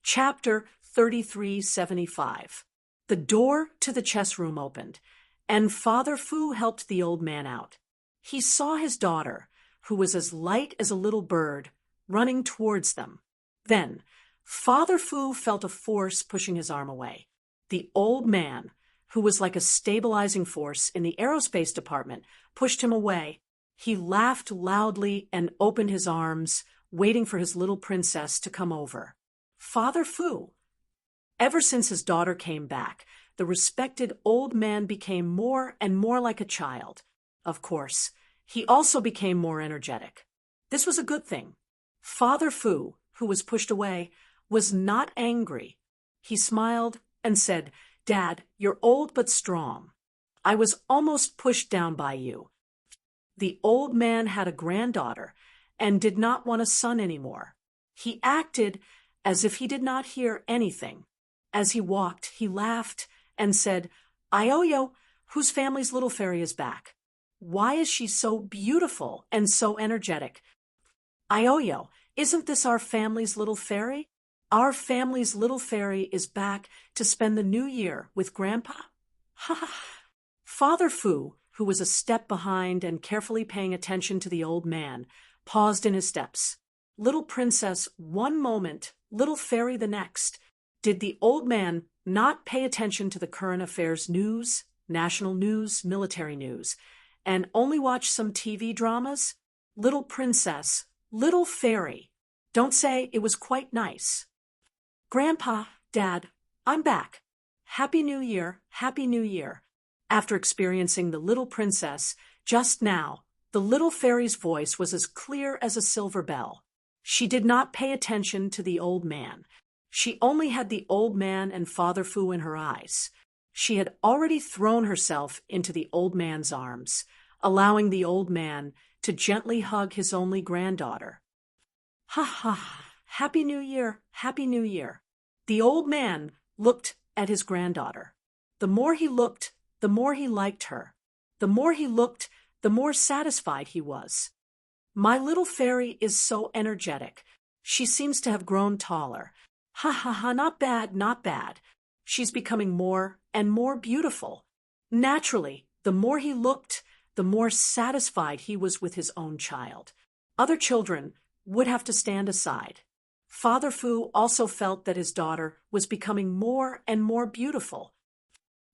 Chapter 3375. The door to the chess room opened, and Father Fu helped the old man out. He saw his daughter, who was as light as a little bird, running towards them. Then, Father Fu felt a force pushing his arm away. The old man, who was like a stabilizing force in the aerospace department, pushed him away. He laughed loudly and opened his arms, waiting for his little princess to come over. Father Fu. Ever since his daughter came back, the respected old man became more and more like a child. Of course, he also became more energetic. This was a good thing. Father Fu, who was pushed away, was not angry. He smiled and said, "Dad, you're old but strong. I was almost pushed down by you." The old man had a granddaughter and did not want a son anymore. He acted as if he did not hear anything. As he walked, he laughed and said, "Ioyo, whose family's little fairy is back? Why is she so beautiful and so energetic? Ioyo, isn't this our family's little fairy? Our family's little fairy is back to spend the new year with Grandpa?" Ha ha. Father Fu, who was a step behind and carefully paying attention to the old man, paused in his steps. Little princess one moment, little fairy the next. Did the old man not pay attention to the current affairs news, national news, military news, and only watch some TV dramas? Little princess, little fairy. Don't say it was quite nice. "Grandpa, Dad, I'm back. Happy New Year, Happy New Year." After experiencing the little princess just now, the little fairy's voice was as clear as a silver bell. She did not pay attention to the old man. She only had the old man and Father Fu in her eyes. She had already thrown herself into the old man's arms, allowing the old man to gently hug his only granddaughter. Ha ha! Happy New Year, Happy New Year. The old man looked at his granddaughter. The more he looked, the more he liked her. The more he looked, the more satisfied he was. "My little fairy is so energetic. She seems to have grown taller. Ha ha ha, not bad, not bad. She's becoming more and more beautiful." Naturally, the more he looked, the more satisfied he was with his own child. Other children would have to stand aside. Father Fu also felt that his daughter was becoming more and more beautiful.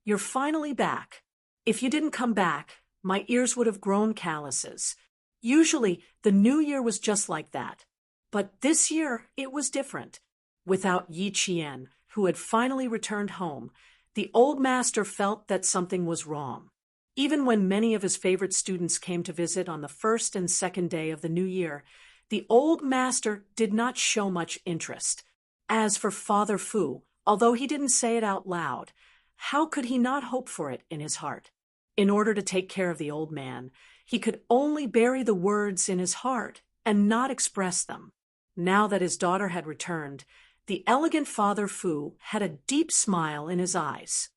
"You're finally back. If you didn't come back, my ears would have grown calluses. Usually, the new year was just like that. But this year, it was different." Without Yi Qian, who had finally returned home, the old master felt that something was wrong. Even when many of his favorite students came to visit on the first and second day of the new year, the old master did not show much interest. As for Father Fu, although he didn't say it out loud, how could he not hope for it in his heart? In order to take care of the old man, he could only bury the words in his heart and not express them. Now that his daughter had returned, the elegant Father Fu had a deep smile in his eyes.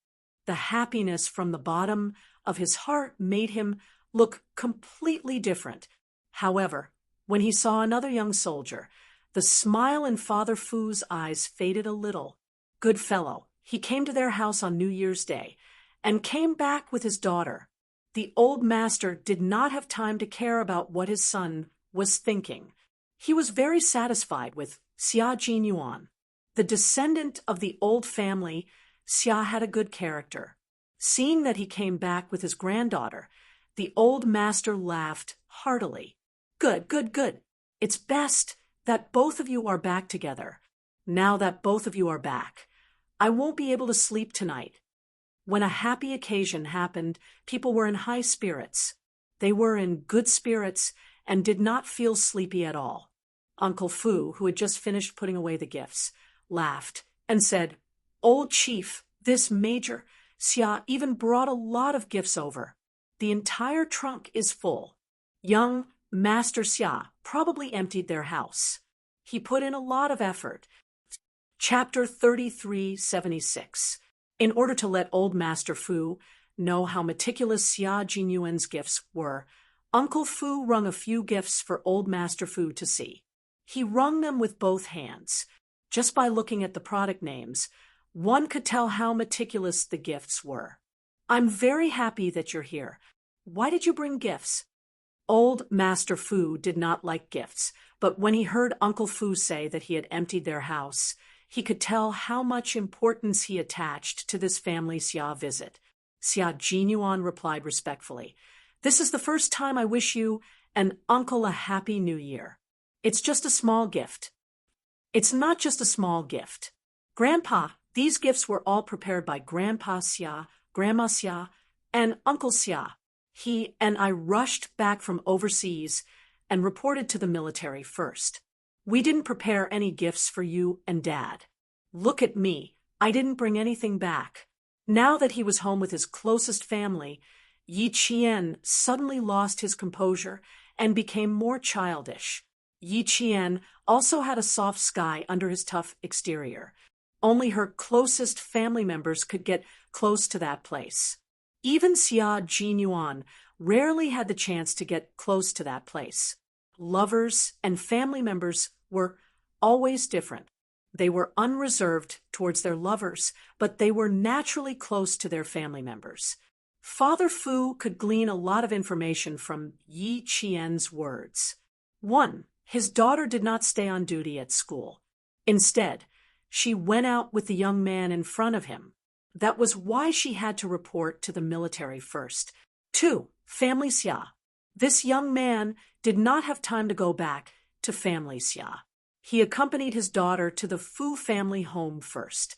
The happiness from the bottom of his heart made him look completely different. However, when he saw another young soldier, the smile in Father Fu's eyes faded a little. Good fellow, he came to their house on New Year's Day and came back with his daughter. The old master did not have time to care about what his son was thinking. He was very satisfied with Xia Jinyuan. The descendant of the old family, Xia had a good character. Seeing that he came back with his granddaughter, the old master laughed heartily. "Good, good, good. It's best that both of you are back together. Now that both of you are back, I won't be able to sleep tonight." When a happy occasion happened, people were in high spirits. They were in good spirits and did not feel sleepy at all. Uncle Fu, who had just finished putting away the gifts, laughed and said, "Old chief, this Major Xia even brought a lot of gifts over. The entire trunk is full. Young Master Xia probably emptied their house. He put in a lot of effort." Chapter 3376. In order to let old Master Fu know how meticulous Xia Jinyuan's gifts were, Uncle Fu wrung a few gifts for old Master Fu to see. He wrung them with both hands. Just by looking at the product names, one could tell how meticulous the gifts were. I'm very happy that you're here. Why did you bring gifts? Old Master Fu did not like gifts, but when he heard Uncle Fu say that he had emptied their house, he could tell how much importance he attached to this family Xia visit. Xia Jinyuan replied respectfully, "This is the first time I wish you and Uncle a happy new year. It's just a small gift." It's not just a small gift. Grandpa, these gifts were all prepared by Grandpa Xia, Grandma Xia, and Uncle Xia. He and I rushed back from overseas and reported to the military first. We didn't prepare any gifts for you and Dad. Look at me. I didn't bring anything back. Now that he was home with his closest family, Yi Qian suddenly lost his composure and became more childish. Yi Qian also had a soft sky under his tough exterior. Only her closest family members could get close to that place. Even Xia Jinyuan rarely had the chance to get close to that place. Lovers and family members were always different. They were unreserved towards their lovers, but they were naturally close to their family members. Father Fu could glean a lot of information from Yi Qian's words. 1. His daughter did not stay on duty at school. Instead, she went out with the young man in front of him. That was why she had to report to the military first. 2. Family Xia. This young man did not have time to go back to family Xia. He accompanied his daughter to the Fu family home first.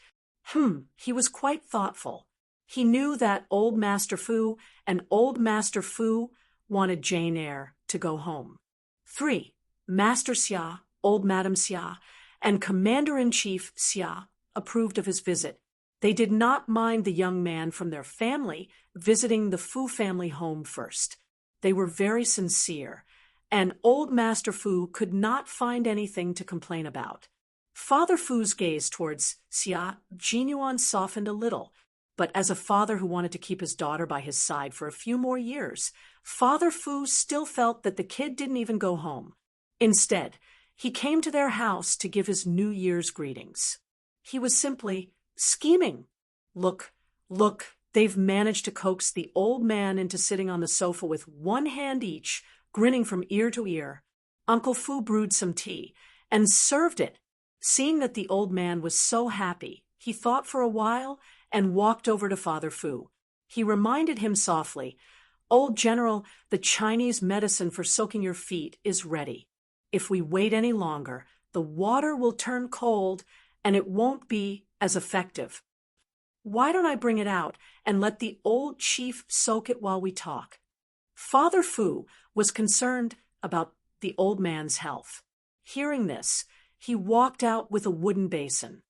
He was quite thoughtful. He knew that old Master Fu and old Master Fu wanted Jane Eyre to go home. 3. Master Xia, old Madam Xia, and Commander-in-Chief Xia approved of his visit. They did not mind the young man from their family visiting the Fu family home first. They were very sincere, and old Master Fu could not find anything to complain about. Father Fu's gaze towards Xia Jinyuan softened a little, but as a father who wanted to keep his daughter by his side for a few more years, Father Fu still felt that the kid didn't even go home. Instead, he came to their house to give his New Year's greetings. He was simply scheming. Look, they've managed to coax the old man into sitting on the sofa with one hand each, grinning from ear to ear. Uncle Fu brewed some tea and served it. Seeing that the old man was so happy, he thought for a while and walked over to Father Fu. He reminded him softly, "Old General, the Chinese medicine for soaking your feet is ready. If we wait any longer, the water will turn cold and it won't be as effective. Why don't I bring it out and let the old chief soak it while we talk?" Father Fu was concerned about the old man's health. Hearing this, he walked out with a wooden basin.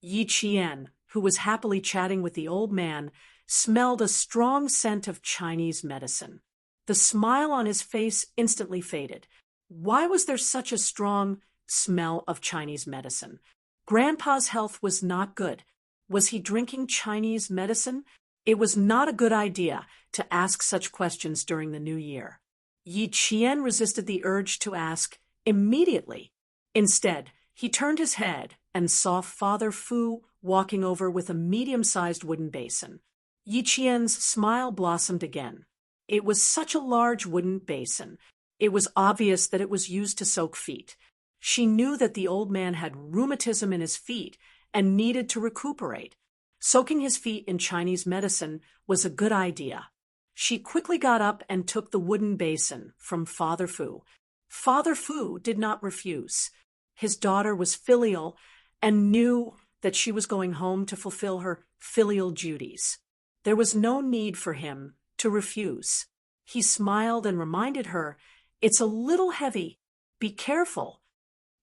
Yi Qian, who was happily chatting with the old man, smelled a strong scent of Chinese medicine. The smile on his face instantly faded. Why was there such a strong smell of Chinese medicine? Grandpa's health was not good. Was he drinking Chinese medicine? It was not a good idea to ask such questions during the new year. Yi Qian resisted the urge to ask immediately. Instead, he turned his head and saw Father Fu walking over with a medium-sized wooden basin. Yi Qian's smile blossomed again. It was such a large wooden basin. It was obvious that it was used to soak feet. She knew that the old man had rheumatism in his feet and needed to recuperate. Soaking his feet in Chinese medicine was a good idea. She quickly got up and took the wooden basin from Father Fu. Father Fu did not refuse. His daughter was filial and knew that she was going home to fulfill her filial duties. There was no need for him to refuse. He smiled and reminded her, "It's a little heavy. Be careful."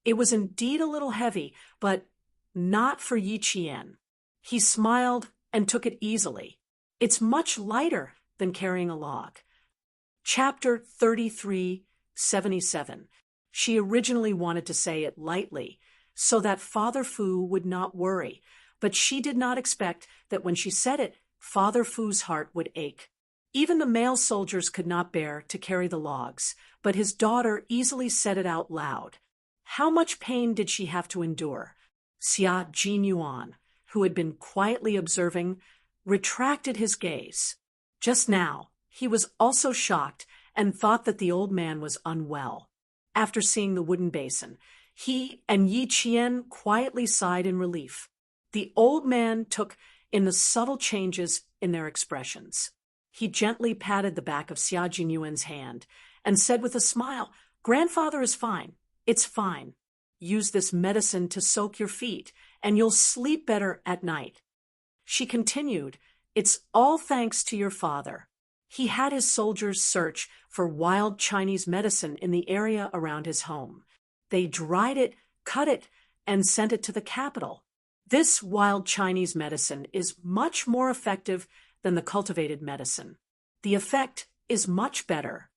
It was indeed a little heavy, but not for Yi Qian. He smiled and took it easily. It's much lighter than carrying a log. Chapter 3377. She originally wanted to say it lightly, so that Father Fu would not worry, but she did not expect that when she said it, Father Fu's heart would ache. Even the male soldiers could not bear to carry the logs, but his daughter easily said it out loud. How much pain did she have to endure? Xia Jinyuan, who had been quietly observing, retracted his gaze. Just now, he was also shocked and thought that the old man was unwell. After seeing the wooden basin, he and Yi Qian quietly sighed in relief. The old man took in the subtle changes in their expressions. He gently patted the back of Xia Jinyuan's hand and said with a smile, "Grandfather is fine. It's fine. Use this medicine to soak your feet, and you'll sleep better at night." She continued, "It's all thanks to your father. He had his soldiers search for wild Chinese medicine in the area around his home. They dried it, cut it, and sent it to the capital. This wild Chinese medicine is much more effective than the cultivated medicine. The effect is much better."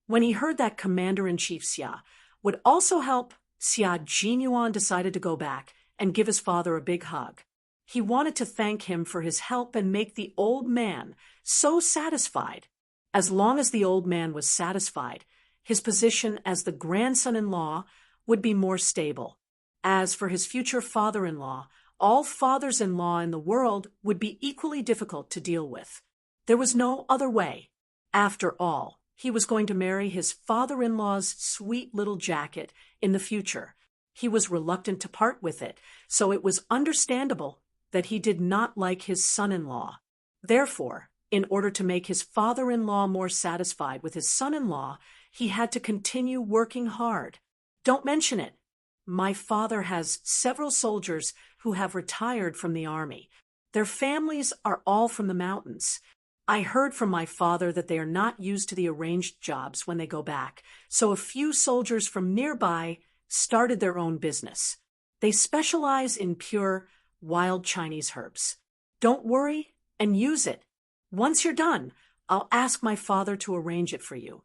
When he heard that Commander-in-Chief Xia would also help, Xia Jinyuan decided to go back and give his father a big hug. He wanted to thank him for his help and make the old man so satisfied. As long as the old man was satisfied, his position as the grandson-in-law would be more stable. As for his future father-in-law, all fathers-in-law in the world would be equally difficult to deal with. There was no other way. After all, he was going to marry his father-in-law's sweet little jacket in the future. He was reluctant to part with it, so it was understandable that he did not like his son-in-law. Therefore, in order to make his father-in-law more satisfied with his son-in-law, he had to continue working hard. "Don't mention it. My father has several soldiers who have retired from the army. Their families are all from the mountains. I heard from my father that they are not used to the arranged jobs when they go back, so a few soldiers from nearby started their own business. They specialize in pure, wild Chinese herbs. Don't worry and use it. Once you're done, I'll ask my father to arrange it for you."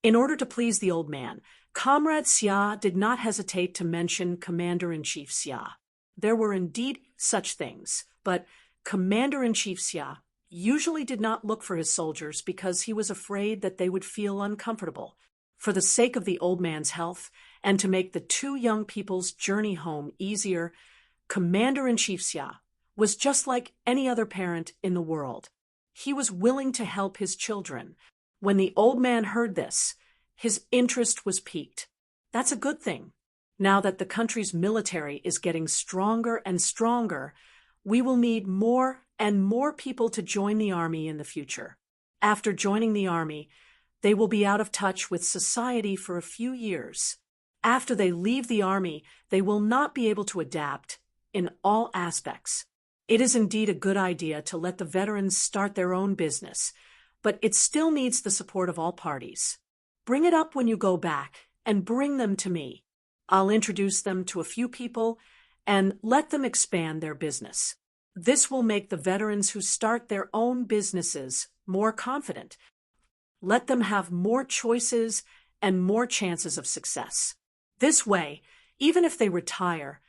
In order to please the old man, Comrade Xia did not hesitate to mention Commander-in-Chief Xia. There were indeed such things, but Commander-in-Chief Xia usually did not look for his soldiers because he was afraid that they would feel uncomfortable. For the sake of the old man's health and to make the two young people's journey home easier, Commander-in-Chief Xia was just like any other parent in the world. He was willing to help his children. When the old man heard this, his interest was piqued. That's a good thing. Now that the country's military is getting stronger and stronger, we will need more and more people to join the army in the future. After joining the army, they will be out of touch with society for a few years. After they leave the army, they will not be able to adapt in all aspects. It is indeed a good idea to let the veterans start their own business, but it still needs the support of all parties. Bring it up when you go back and bring them to me. I'll introduce them to a few people and let them expand their business. This will make the veterans who start their own businesses more confident. Let them have more choices and more chances of success. This way, even if they retire,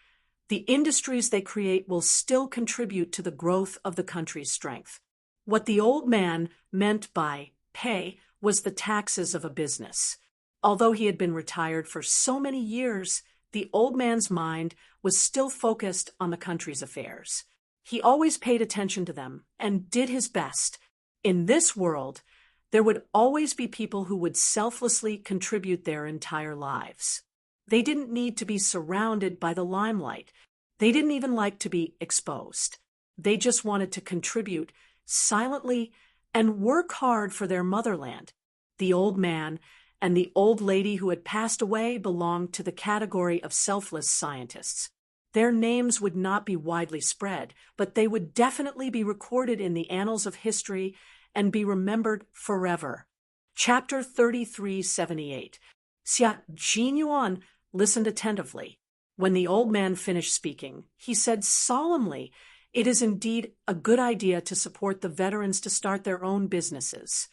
the industries they create will still contribute to the growth of the country's strength. What the old man meant by pay was the taxes of a business. Although he had been retired for so many years, the old man's mind was still focused on the country's affairs. He always paid attention to them and did his best. In this world, there would always be people who would selflessly contribute their entire lives. They didn't need to be surrounded by the limelight. They didn't even like to be exposed. They just wanted to contribute silently and work hard for their motherland. The old man and the old lady who had passed away belonged to the category of selfless scientists. Their names would not be widely spread, but they would definitely be recorded in the annals of history and be remembered forever. Chapter 3378. Xia Jinyuan listened attentively. When the old man finished speaking, he said solemnly, "It is indeed a good idea to support the veterans to start their own businesses.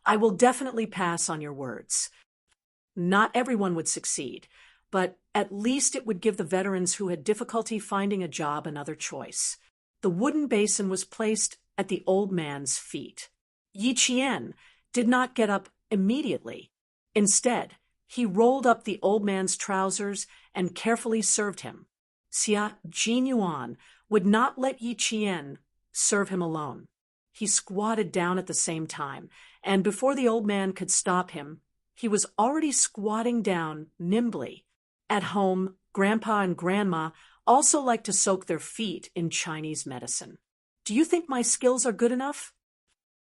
I will definitely pass on your words. Not everyone would succeed, but at least it would give the veterans who had difficulty finding a job another choice." The wooden basin was placed at the old man's feet. Yi Qian did not get up immediately. Instead, he rolled up the old man's trousers and carefully served him. Xia Jinyuan would not let Yi Qian serve him alone. He squatted down at the same time, and before the old man could stop him, he was already squatting down nimbly. At home, Grandpa and Grandma also like to soak their feet in Chinese medicine. Do you think my skills are good enough?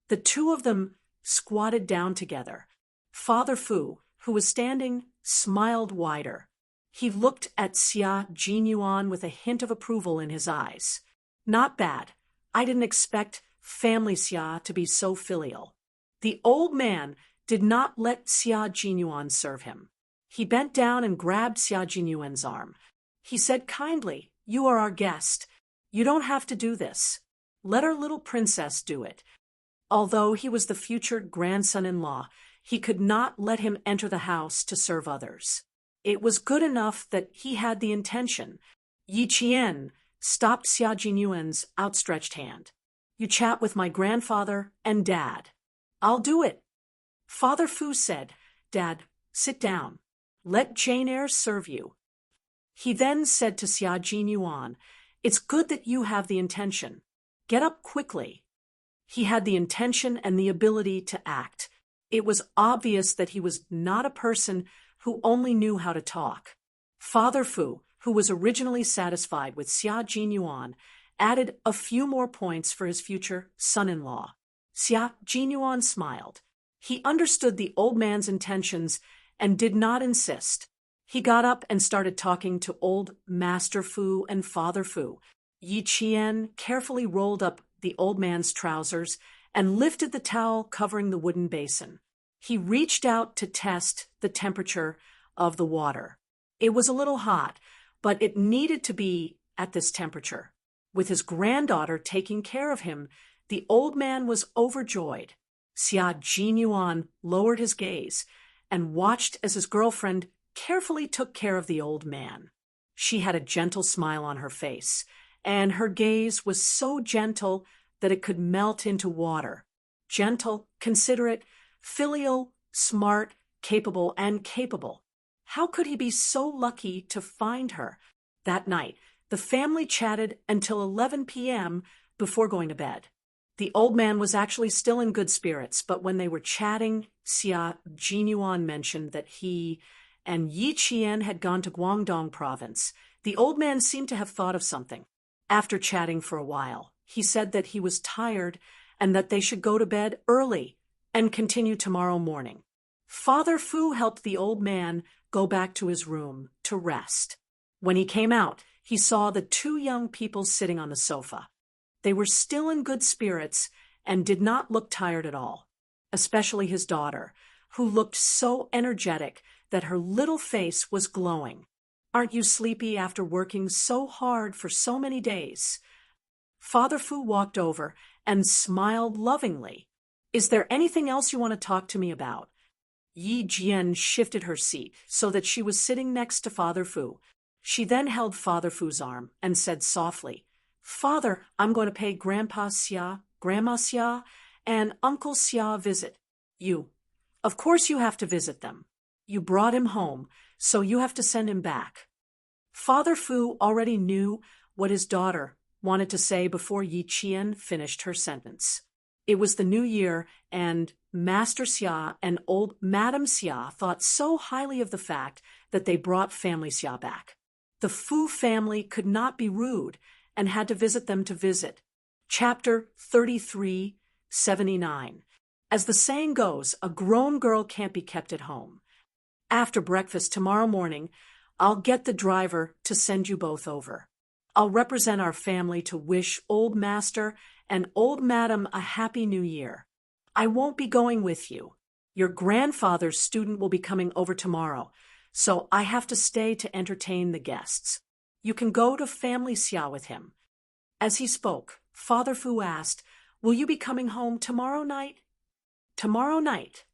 The two of them squatted down together. Father Fu, who was standing, smiled wider. He looked at Xia Jinyuan with a hint of approval in his eyes. Not bad. I didn't expect family Xia to be so filial. The old man did not let Xia Jinyuan serve him. He bent down and grabbed Xia Jinyuan's arm. He said kindly, "You are our guest. You don't have to do this. Let our little princess do it." Although he was the future grandson-in-law, he could not let him enter the house to serve others. It was good enough that he had the intention. Yi Qian stopped Xia Jinyuan's outstretched hand. "You chat with my grandfather and Dad." "I'll do it." Father Fu said, "Dad, sit down. Let Jane Eyre serve you." He then said to Xia Jinyuan, "It's good that you have the intention. Get up quickly." He had the intention and the ability to act. It was obvious that he was not a person who only knew how to talk. Father Fu, who was originally satisfied with Xia Jinyuan, added a few more points for his future son-in-law. Xia Jinyuan smiled. He understood the old man's intentions and did not insist. He got up and started talking to old Master Fu and Father Fu. Yi Qian carefully rolled up the old man's trousers and lifted the towel covering the wooden basin. He reached out to test the temperature of the water. It was a little hot, but it needed to be at this temperature. With his granddaughter taking care of him, the old man was overjoyed. Xia Jinyuan lowered his gaze and watched as his girlfriend carefully took care of the old man. She had a gentle smile on her face, and her gaze was so gentle that it could melt into water. Gentle, considerate, filial, smart, capable, and capable. How could he be so lucky to find her? That night, the family chatted until 11 p.m. before going to bed. The old man was actually still in good spirits, but when they were chatting, Xia Jinyuan mentioned that he and Yi Qian had gone to Guangdong province. The old man seemed to have thought of something. After chatting for a while, he said that he was tired and that they should go to bed early and continue tomorrow morning. Father Fu helped the old man go back to his room to rest. When he came out, he saw the two young people sitting on the sofa. They were still in good spirits and did not look tired at all, especially his daughter, who looked so energetic that her little face was glowing. "Aren't you sleepy after working so hard for so many days?" Father Fu walked over and smiled lovingly. "Is there anything else you want to talk to me about?" Yi Jian shifted her seat so that she was sitting next to Father Fu. She then held Father Fu's arm and said softly, "Father, I'm going to pay Grandpa Xia, Grandma Xia, and Uncle Xia a visit. You. Of course you have to visit them. You brought him home, so you have to send him back." Father Fu already knew what his daughter wanted to say before Yi Qian finished her sentence. It was the new year, and Master Xia and old Madam Xia thought so highly of the fact that they brought family Xia back. The Fu family could not be rude and had to visit them to visit. Chapter 3379. As the saying goes, a grown girl can't be kept at home. After breakfast tomorrow morning, I'll get the driver to send you both over. I'll represent our family to wish old Master and old Madam a happy new year. I won't be going with you. Your grandfather's student will be coming over tomorrow, so I have to stay to entertain the guests. You can go to family Xia with him." As he spoke, Father Fu asked, "Will you be coming home tomorrow night?" "Tomorrow night."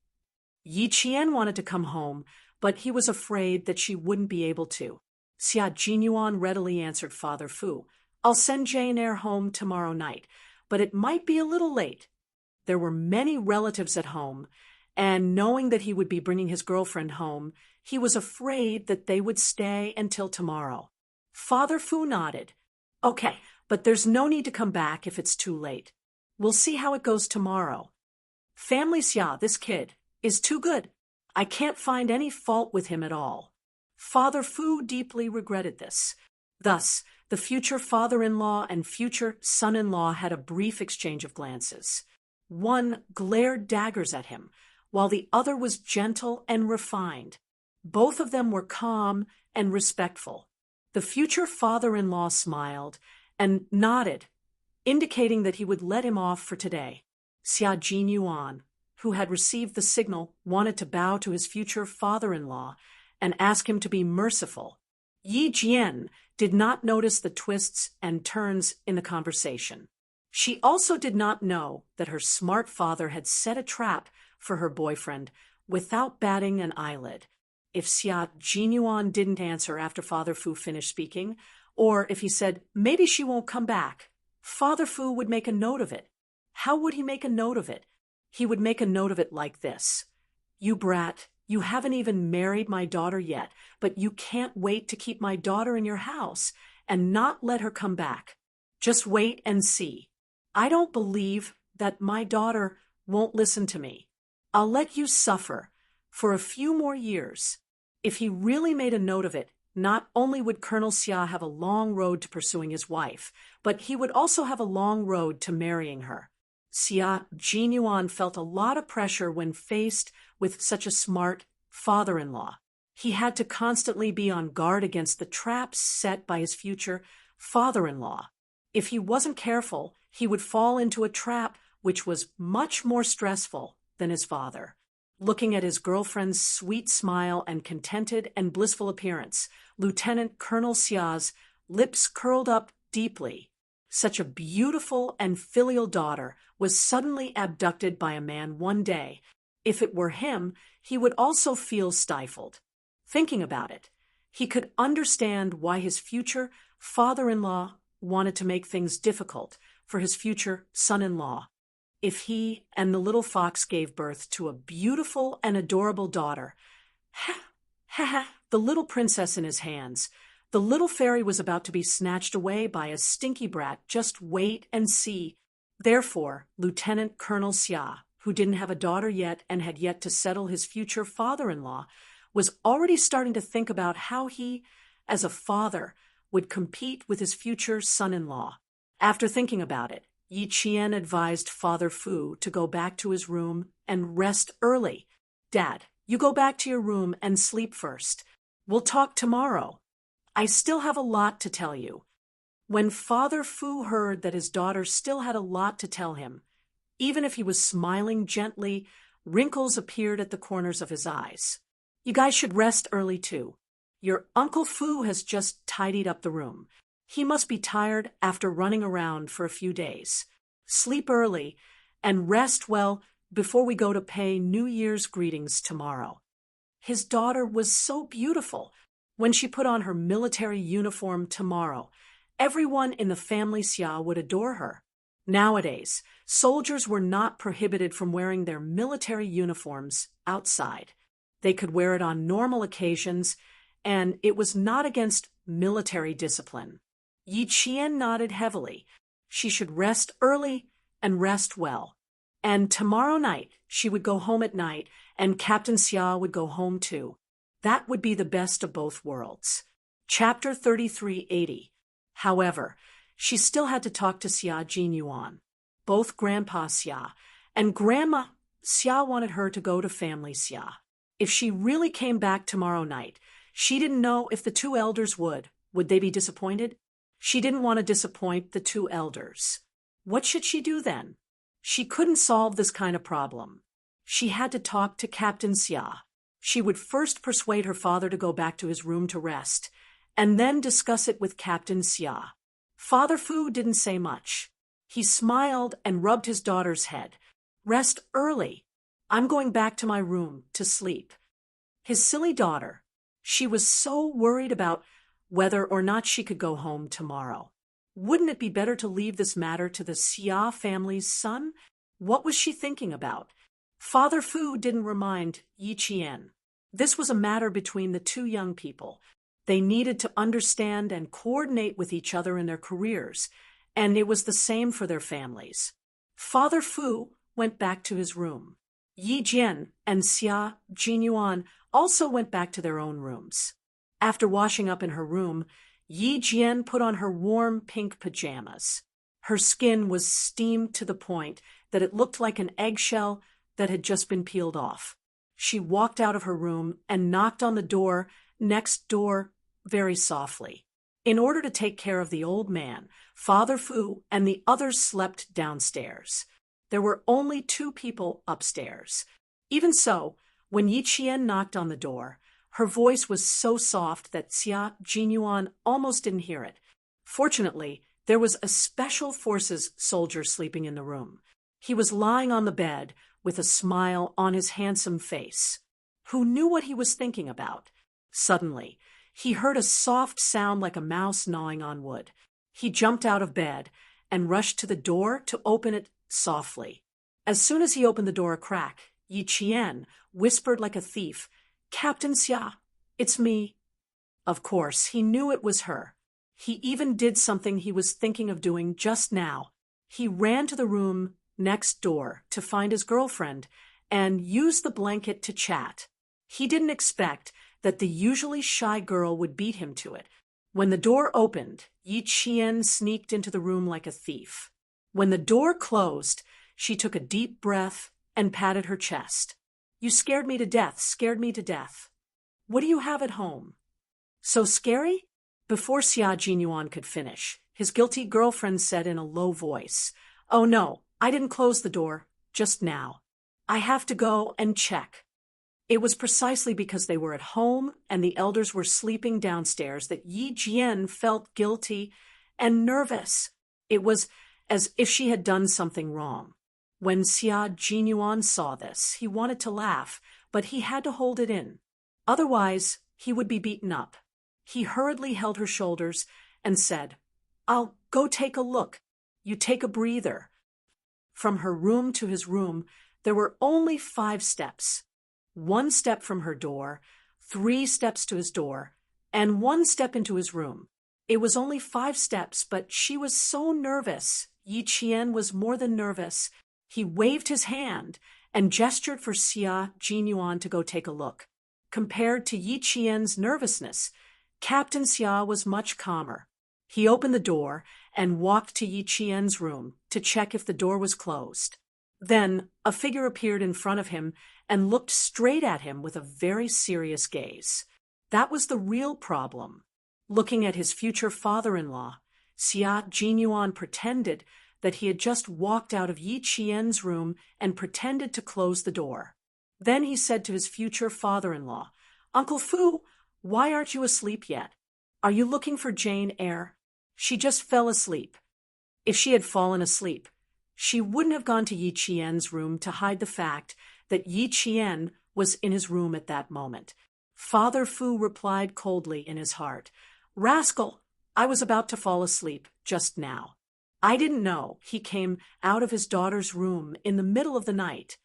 Yi Qian wanted to come home, but he was afraid that she wouldn't be able to. Xia Jinyuan readily answered Father Fu, "I'll send Jane Eyre home tomorrow night, but it might be a little late." There were many relatives at home, and knowing that he would be bringing his girlfriend home, he was afraid that they would stay until tomorrow. Father Fu nodded. Okay, but there's no need to come back if it's too late. We'll see how it goes tomorrow. Family Xia, this kid, is too good. I can't find any fault with him at all. Father Fu deeply regretted this. Thus, the future father-in-law and future son-in-law had a brief exchange of glances. One glared daggers at him, while the other was gentle and refined. Both of them were calm and respectful. The future father-in-law smiled and nodded, indicating that he would let him off for today. Xia Jinyuan, who had received the signal, wanted to bow to his future father-in-law and ask him to be merciful. Yi Jian did not notice the twists and turns in the conversation. She also did not know that her smart father had set a trap for her boyfriend without batting an eyelid. If Xia Jinyuan didn't answer after Father Fu finished speaking, or if he said, maybe she won't come back, Father Fu would make a note of it. How would he make a note of it? He would make a note of it like this. You brat, you haven't even married my daughter yet, but you can't wait to keep my daughter in your house and not let her come back. Just wait and see. I don't believe that my daughter won't listen to me. I'll let you suffer for a few more years. If he really made a note of it, not only would Colonel Xia have a long road to pursuing his wife, but he would also have a long road to marrying her. Xia Jinyuan felt a lot of pressure when faced with such a smart father-in-law. He had to constantly be on guard against the traps set by his future father-in-law. If he wasn't careful, he would fall into a trap which was much more stressful than his father. Looking at his girlfriend's sweet smile and contented and blissful appearance, Lieutenant Colonel Xia's lips curled up deeply. Such a beautiful and filial daughter was suddenly abducted by a man one day. If it were him, he would also feel stifled. Thinking about it, he could understand why his future father-in-law wanted to make things difficult for his future son-in-law. If he and the little fox gave birth to a beautiful and adorable daughter, the little princess in his hands, the little fairy was about to be snatched away by a stinky brat. Just wait and see. Therefore, Lieutenant Colonel Xia, who didn't have a daughter yet and had yet to settle his future father-in-law, was already starting to think about how he, as a father, would compete with his future son-in-law. After thinking about it, Yi Qian advised Father Fu to go back to his room and rest early. Dad, you go back to your room and sleep first. We'll talk tomorrow. I still have a lot to tell you. When Father Fu heard that his daughter still had a lot to tell him, even if he was smiling gently, wrinkles appeared at the corners of his eyes. You guys should rest early too. Your Uncle Fu has just tidied up the room. He must be tired after running around for a few days. Sleep early and rest well before we go to pay New Year's greetings tomorrow. His daughter was so beautiful. When she put on her military uniform tomorrow, everyone in the family Xia would adore her. Nowadays, soldiers were not prohibited from wearing their military uniforms outside. They could wear it on normal occasions, and it was not against military discipline. Yi Qian nodded heavily. She should rest early and rest well. And tomorrow night, she would go home at night, and Captain Xia would go home too. That would be the best of both worlds. Chapter 3380. However, she still had to talk to Xia Jinyuan. Both Grandpa Xia and Grandma Xia wanted her to go to family Xia. If she really came back tomorrow night, she didn't know if the two elders would. Would they be disappointed? She didn't want to disappoint the two elders. What should she do then? She couldn't solve this kind of problem. She had to talk to Captain Xia. She would first persuade her father to go back to his room to rest, and then discuss it with Captain Xia. Father Fu didn't say much. He smiled and rubbed his daughter's head. Rest early. I'm going back to my room to sleep. His silly daughter. She was so worried about whether or not she could go home tomorrow. Wouldn't it be better to leave this matter to the Xia family's son? What was she thinking about? Father Fu didn't remind Yi Qian. This was a matter between the two young people. They needed to understand and coordinate with each other in their careers, and it was the same for their families. Father Fu went back to his room. Yi Jian and Xia Jinyuan also went back to their own rooms. After washing up in her room, Yi Jian put on her warm pink pajamas. Her skin was steamed to the point that it looked like an eggshell that had just been peeled off. She walked out of her room and knocked on the door next door very softly. In order to take care of the old man, Father Fu and the others slept downstairs. There were only 2 people upstairs. Even so, when Yi Qian knocked on the door, her voice was so soft that Xia Jinyuan almost didn't hear it. Fortunately, there was a special forces soldier sleeping in the room. He was lying on the bed with a smile on his handsome face. Who knew what he was thinking about? Suddenly, he heard a soft sound like a mouse gnawing on wood. He jumped out of bed and rushed to the door to open it softly. As soon as he opened the door a crack, Yi Qian whispered like a thief, "Captain Xia, it's me." Of course, he knew it was her. He even did something he was thinking of doing just now. He ran to the room next door to find his girlfriend and used the blanket to chat. He didn't expect that the usually shy girl would beat him to it. When the door opened, Yi Qian sneaked into the room like a thief. When the door closed, she took a deep breath and patted her chest. "You scared me to death, scared me to death. What do you have at home? So scary?" Before Xia Jinyuan could finish, his guilty girlfriend said in a low voice, "Oh no, I didn't close the door, just now. I have to go and check." It was precisely because they were at home and the elders were sleeping downstairs that Yi Jian felt guilty and nervous. It was as if she had done something wrong. When Xia Jinyuan saw this, he wanted to laugh, but he had to hold it in. Otherwise, he would be beaten up. He hurriedly held her shoulders and said, "I'll go take a look. You take a breather." From her room to his room, there were only 5 steps. 1 step from her door, 3 steps to his door, and 1 step into his room. It was only 5 steps, but she was so nervous. Yi Qian was more than nervous. He waved his hand and gestured for Xia Jinyuan to go take a look. Compared to Yi Qian's nervousness, Captain Xia was much calmer. He opened the door and walked to Yi Qian's room to check if the door was closed. Then a figure appeared in front of him and looked straight at him with a very serious gaze. That was the real problem. Looking at his future father-in-law, Xia Jinyuan pretended that he had just walked out of Yi Qian's room and pretended to close the door. Then he said to his future father-in-law, "Uncle Fu, why aren't you asleep yet? Are you looking for Jane Eyre? She just fell asleep." If she had fallen asleep, she wouldn't have gone to Yi Qian's room to hide the fact that Yi Qian was in his room at that moment. Father Fu replied coldly in his heart, "Rascal, I was about to fall asleep just now. I didn't know he came out of his daughter's room in the middle of the night."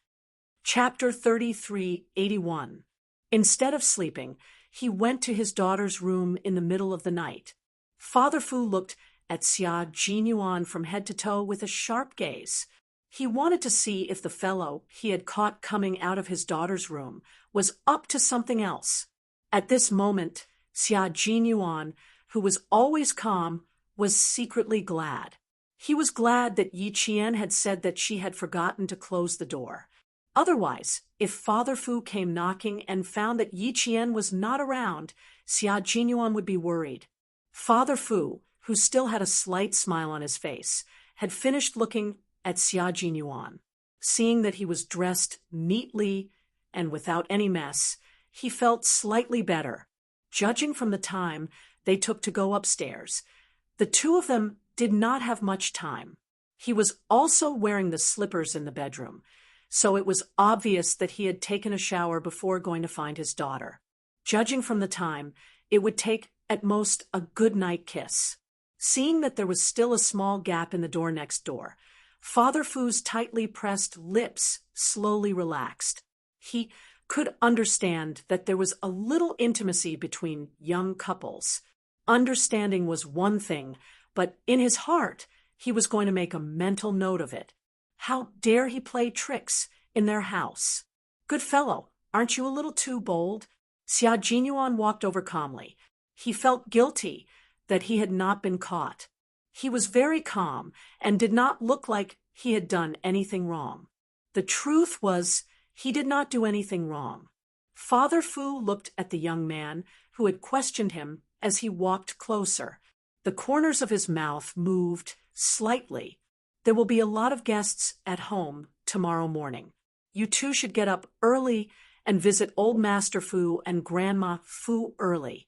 Chapter 3381. Instead of sleeping, he went to his daughter's room in the middle of the night. Father Fu looked at Xia Jinyuan from head to toe with a sharp gaze. He wanted to see if the fellow he had caught coming out of his daughter's room was up to something else. At this moment, Xia Jinyuan, who was always calm, was secretly glad. He was glad that Yi Qian had said that she had forgotten to close the door. Otherwise, if Father Fu came knocking and found that Yi Qian was not around, Xia Jinyuan would be worried. Father Fu, who still had a slight smile on his face, had finished looking at Xia Jinyuan. Seeing that he was dressed neatly and without any mess, he felt slightly better. Judging from the time they took to go upstairs, the 2 of them did not have much time. He was also wearing the slippers in the bedroom, so it was obvious that he had taken a shower before going to find his daughter. Judging from the time, it would take at most a good night kiss. Seeing that there was still a small gap in the door next door, Father Fu's tightly pressed lips slowly relaxed. He could understand that there was a little intimacy between young couples. Understanding was one thing, but in his heart, he was going to make a mental note of it. How dare he play tricks in their house? Good fellow, aren't you a little too bold? Xia Jinyuan walked over calmly. He felt guilty that he had not been caught. He was very calm and did not look like he had done anything wrong. The truth was, he did not do anything wrong. Father Fu looked at the young man who had questioned him as he walked closer. The corners of his mouth moved slightly. There will be a lot of guests at home tomorrow morning. You two should get up early and visit Old Master Fu and Grandma Fu early.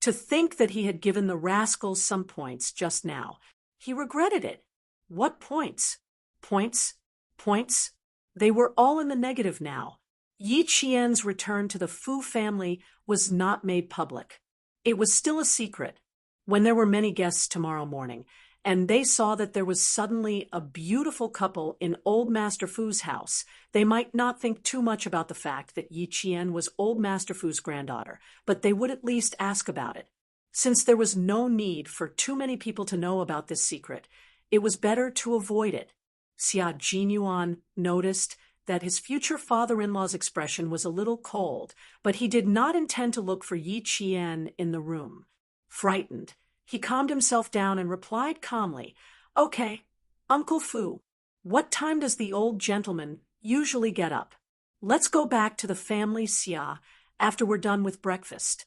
To think that he had given the rascals some points just now. He regretted it. What points? Points? Points? They were all in the negative now. Yi Qian's return to the Fu family was not made public. It was still a secret. When there were many guests tomorrow morning, and they saw that there was suddenly a beautiful couple in Old Master Fu's house, they might not think too much about the fact that Yi Qian was Old Master Fu's granddaughter, but they would at least ask about it. Since there was no need for too many people to know about this secret, it was better to avoid it. Xia Jinyuan noticed that his future father-in-law's expression was a little cold, but he did not intend to look for Yi Qian in the room. Frightened, he calmed himself down and replied calmly, "Okay, Uncle Fu, what time does the old gentleman usually get up? Let's go back to the family Xia after we're done with breakfast.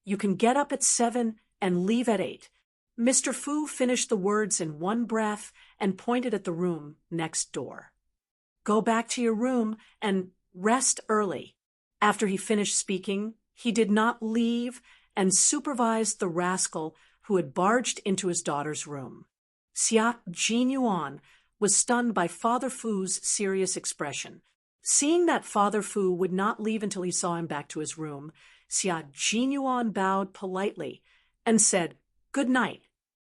You can get up at 7 and leave at 8. Mr. Fu finished the words in one breath and pointed at the room next door. Go back to your room and rest early. After he finished speaking, he did not leave and supervised the rascal who had barged into his daughter's room. Xia Jinyuan was stunned by Father Fu's serious expression. Seeing that Father Fu would not leave until he saw him back to his room, Xia Jinyuan bowed politely and said, "Good night."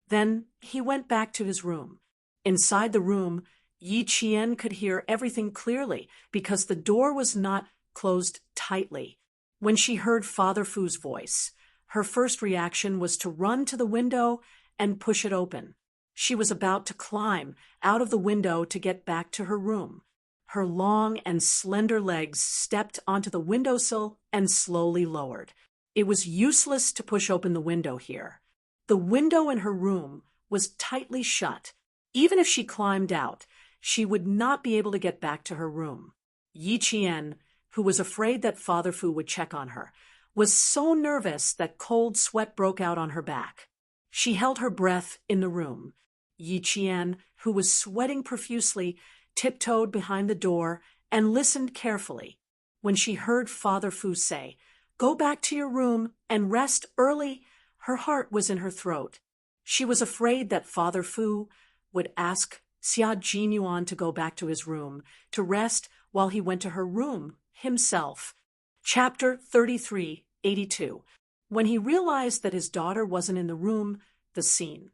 Then he went back to his room. Inside the room, Yi Qian could hear everything clearly because the door was not closed tightly. When she heard Father Fu's voice, her first reaction was to run to the window and push it open. She was about to climb out of the window to get back to her room. Her long and slender legs stepped onto the windowsill and slowly lowered. It was useless to push open the window here. The window in her room was tightly shut. Even if she climbed out, she would not be able to get back to her room. Yi Qian, who was afraid that Father Fu would check on her, was so nervous that cold sweat broke out on her back. She held her breath in the room. Yi Qian, who was sweating profusely, tiptoed behind the door and listened carefully. When she heard Father Fu say, "Go back to your room and rest early," her heart was in her throat. She was afraid that Father Fu would ask Xia Jinyuan to go back to his room to rest while he went to her room himself. Chapter 3382. When he realized that his daughter wasn't in the room, the scene.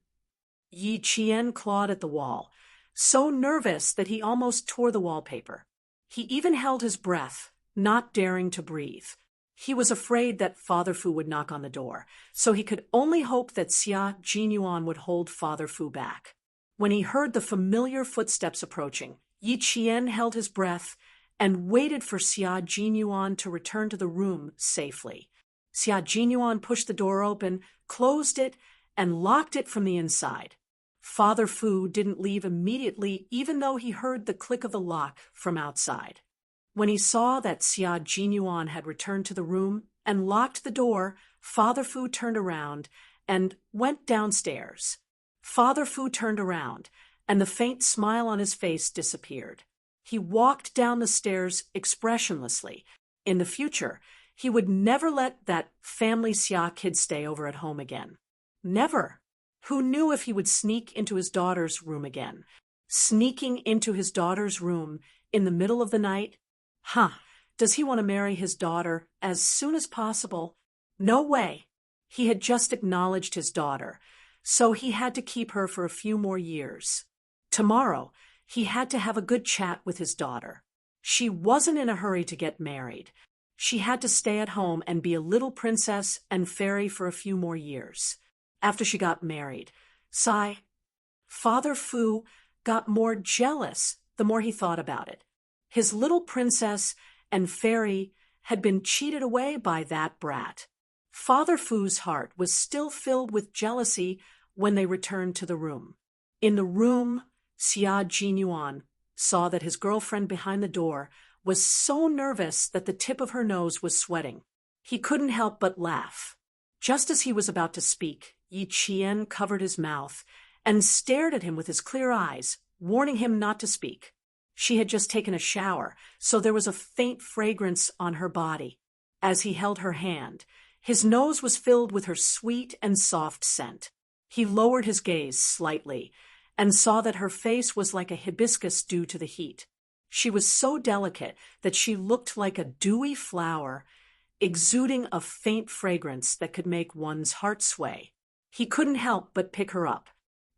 Yi Qian clawed at the wall, so nervous that he almost tore the wallpaper. He even held his breath, not daring to breathe. He was afraid that Father Fu would knock on the door, so he could only hope that Xia Jinyuan would hold Father Fu back. When he heard the familiar footsteps approaching, Yi Qian held his breath and waited for Xia Jinyuan to return to the room safely. Xia Jinyuan pushed the door open, closed it, and locked it from the inside. Father Fu didn't leave immediately, even though he heard the click of the lock from outside. When he saw that Xia Jinyuan had returned to the room and locked the door, Father Fu turned around and went downstairs. Father Fu turned around, and the faint smile on his face disappeared. He walked down the stairs expressionlessly. In the future, he would never let that family Xia kid stay over at home again. Never. Who knew if he would sneak into his daughter's room again? Sneaking into his daughter's room in the middle of the night? Does he want to marry his daughter as soon as possible? No way. He had just acknowledged his daughter, so he had to keep her for a few more years. Tomorrow, he had to have a good chat with his daughter. She wasn't in a hurry to get married. She had to stay at home and be a little princess and fairy for a few more years. After she got married, Father Fu got more jealous the more he thought about it. His little princess and fairy had been cheated away by that brat. Father Fu's heart was still filled with jealousy when they returned to the room. In the room, Xia Jinyuan saw that his girlfriend behind the door was so nervous that the tip of her nose was sweating. He couldn't help but laugh. Just as he was about to speak, Yi Qian covered his mouth and stared at him with his clear eyes, warning him not to speak. She had just taken a shower, so there was a faint fragrance on her body. As he held her hand, his nose was filled with her sweet and soft scent. He lowered his gaze slightly and saw that her face was like a hibiscus due to the heat. She was so delicate that she looked like a dewy flower, exuding a faint fragrance that could make one's heart sway. He couldn't help but pick her up.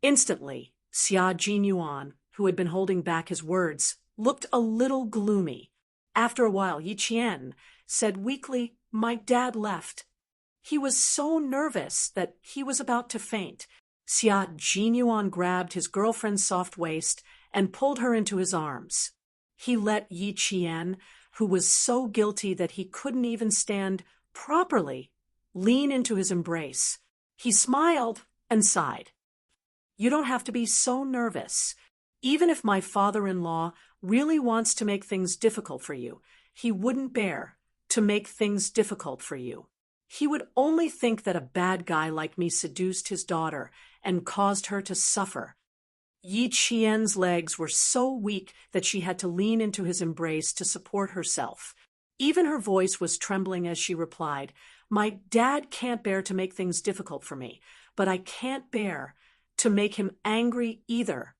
Instantly, Xia Jinyuan, who had been holding back his words, looked a little gloomy. After a while, Yi Qian said weakly, "My dad left." He was so nervous that he was about to faint. Xia Jinyuan grabbed his girlfriend's soft waist and pulled her into his arms. He let Yi Qian, who was so guilty that he couldn't even stand properly, lean into his embrace. He smiled and sighed. "You don't have to be so nervous. Even if my father-in-law really wants to make things difficult for you, he wouldn't bear to make things difficult for you. He would only think that a bad guy like me seduced his daughter and caused her to suffer." Yi Qian's legs were so weak that she had to lean into his embrace to support herself. Even her voice was trembling as she replied, "My dad can't bear to make things difficult for me, but I can't bear to make him angry either."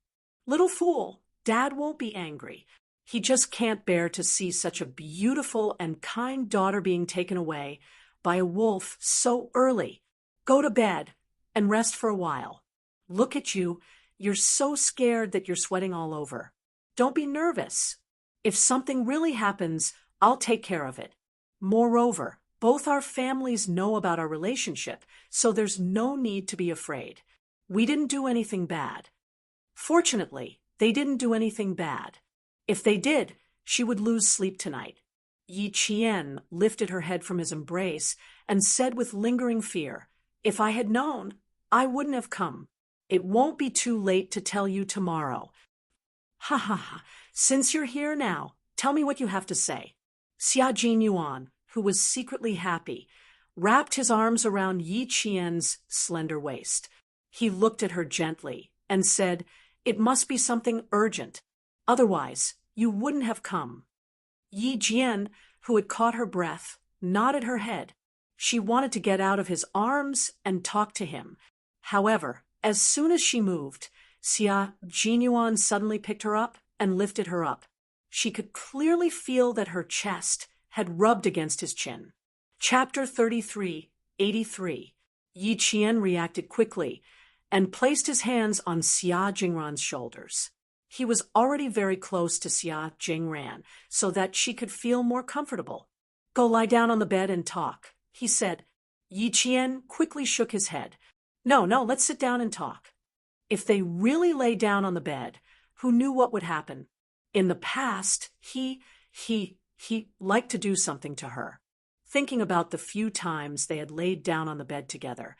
"Little fool, Dad won't be angry. He just can't bear to see such a beautiful and kind daughter being taken away by a wolf so early. Go to bed and rest for a while. Look at you. You're so scared that you're sweating all over. Don't be nervous. If something really happens, I'll take care of it. Moreover, both our families know about our relationship, so there's no need to be afraid. We didn't do anything bad." Fortunately, they didn't do anything bad. If they did, she would lose sleep tonight. Yi Qian lifted her head from his embrace and said with lingering fear, "If I had known, I wouldn't have come. It won't be too late to tell you tomorrow." "Ha ha ha, since you're here now, tell me what you have to say." Xia Jinyuan, who was secretly happy, wrapped his arms around Yi Qian's slender waist. He looked at her gently and said, "It must be something urgent. Otherwise, you wouldn't have come." Yi Jian, who had caught her breath, nodded her head. She wanted to get out of his arms and talk to him. However, as soon as she moved, Xia Jinyuan suddenly picked her up and lifted her up. She could clearly feel that her chest had rubbed against his chin. Chapter 33:83. Yi Qian reacted quickly and placed his hands on Xia Jingran's shoulders. He was already very close to Xia Jingran, so that she could feel more comfortable. "Go lie down on the bed and talk," he said. Yi Qian quickly shook his head. No, let's sit down and talk." If they really lay down on the bed, who knew what would happen? In the past, he liked to do something to her. Thinking about the few times they had laid down on the bed together,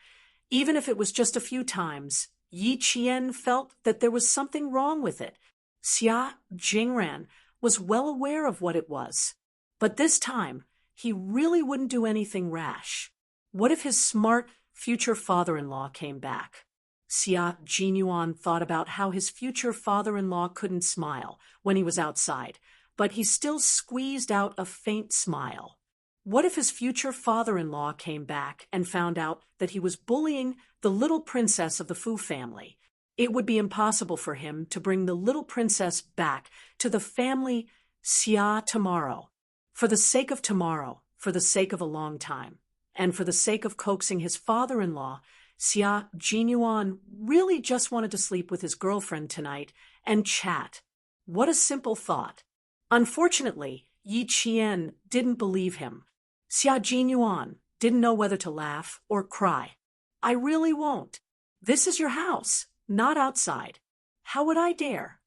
even if it was just a few times, Yi Qian felt that there was something wrong with it. Xia Jingran was well aware of what it was. But this time, he really wouldn't do anything rash. What if his smart future father-in-law came back? Xia Jinyuan thought about how his future father-in-law couldn't smile when he was outside, but he still squeezed out a faint smile. What if his future father-in-law came back and found out that he was bullying the little princess of the Fu family? It would be impossible for him to bring the little princess back to the family Xia tomorrow. For the sake of tomorrow, for the sake of a long time, and for the sake of coaxing his father-in-law, Xia Jinyuan really just wanted to sleep with his girlfriend tonight and chat. What a simple thought. Unfortunately, Yi Qian didn't believe him. Xia Jinyuan didn't know whether to laugh or cry. I really won't. This is your house, not outside. How would I dare?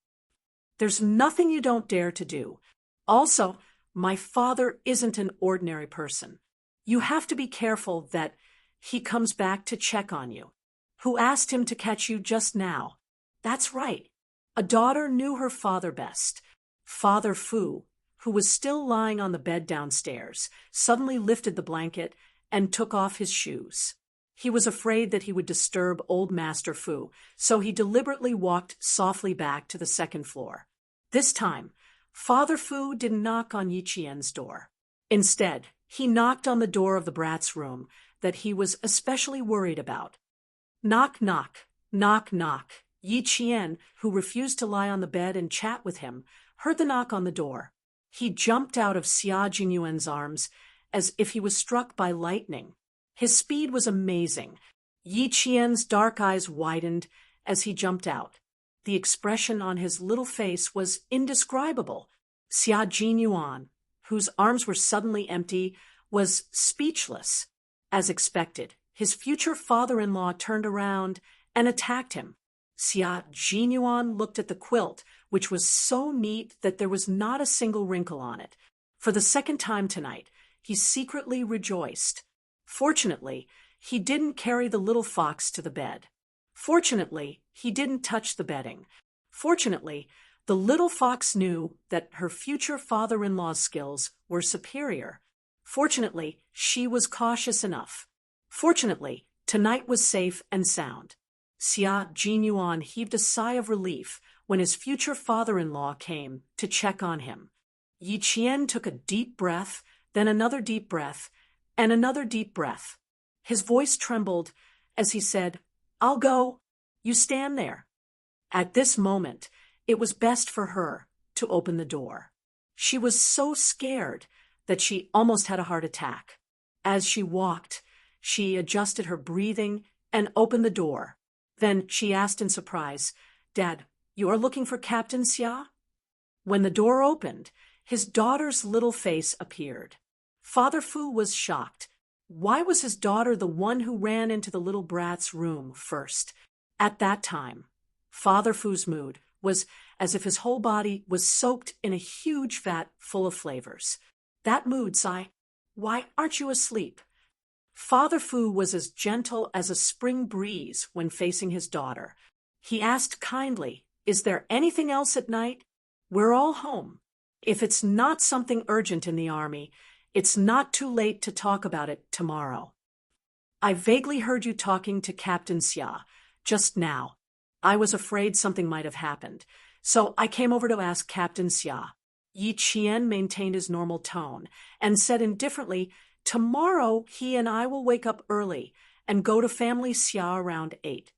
There's nothing you don't dare to do. Also, my father isn't an ordinary person. You have to be careful that he comes back to check on you. Who asked him to catch you just now? That's right. A daughter knew her father best. Father Fu, who was still lying on the bed downstairs, suddenly lifted the blanket and took off his shoes. He was afraid that he would disturb old Master Fu, so he deliberately walked softly back to the second floor. This time, Father Fu didn't knock on Yi Qian's door. Instead, he knocked on the door of the brat's room that he was especially worried about. Knock, knock, knock, knock. Yi Qian, who refused to lie on the bed and chat with him, heard the knock on the door. He jumped out of Xia Jingyuan's arms as if he was struck by lightning. His speed was amazing. Yi Qian's dark eyes widened as he jumped out. The expression on his little face was indescribable. Xia Jinyuan, whose arms were suddenly empty, was speechless. As expected, his future father-in-law turned around and attacked him. Xia Jinyuan looked at the quilt, which was so neat that there was not a single wrinkle on it. For the second time tonight, he secretly rejoiced. Fortunately, he didn't carry the little fox to the bed. Fortunately, he didn't touch the bedding. Fortunately, the little fox knew that her future father-in-law's skills were superior. Fortunately, she was cautious enough. Fortunately, tonight was safe and sound. Xia Jinyuan heaved a sigh of relief when his future father-in-law came to check on him. Yi Qian took a deep breath, then another deep breath, and another deep breath. His voice trembled as he said, "I'll go. You stand there." At this moment, it was best for her to open the door. She was so scared that she almost had a heart attack. As she walked, she adjusted her breathing and opened the door. Then she asked in surprise, "Dad, you are looking for Captain Xia?" When the door opened, his daughter's little face appeared. Father Fu was shocked. Why was his daughter the one who ran into the little brat's room first? At that time, Father Fu's mood was as if his whole body was soaked in a huge vat full of flavors. That mood, Sai. Why aren't you asleep? Father Fu was as gentle as a spring breeze when facing his daughter. He asked kindly, "Is there anything else at night? We're all home. If it's not something urgent in the army, it's not too late to talk about it tomorrow." "I vaguely heard you talking to Captain Xia just now. I was afraid something might have happened, so I came over to ask Captain Xia." Yi Qian maintained his normal tone and said indifferently, "Tomorrow he and I will wake up early and go to family Xia around 8.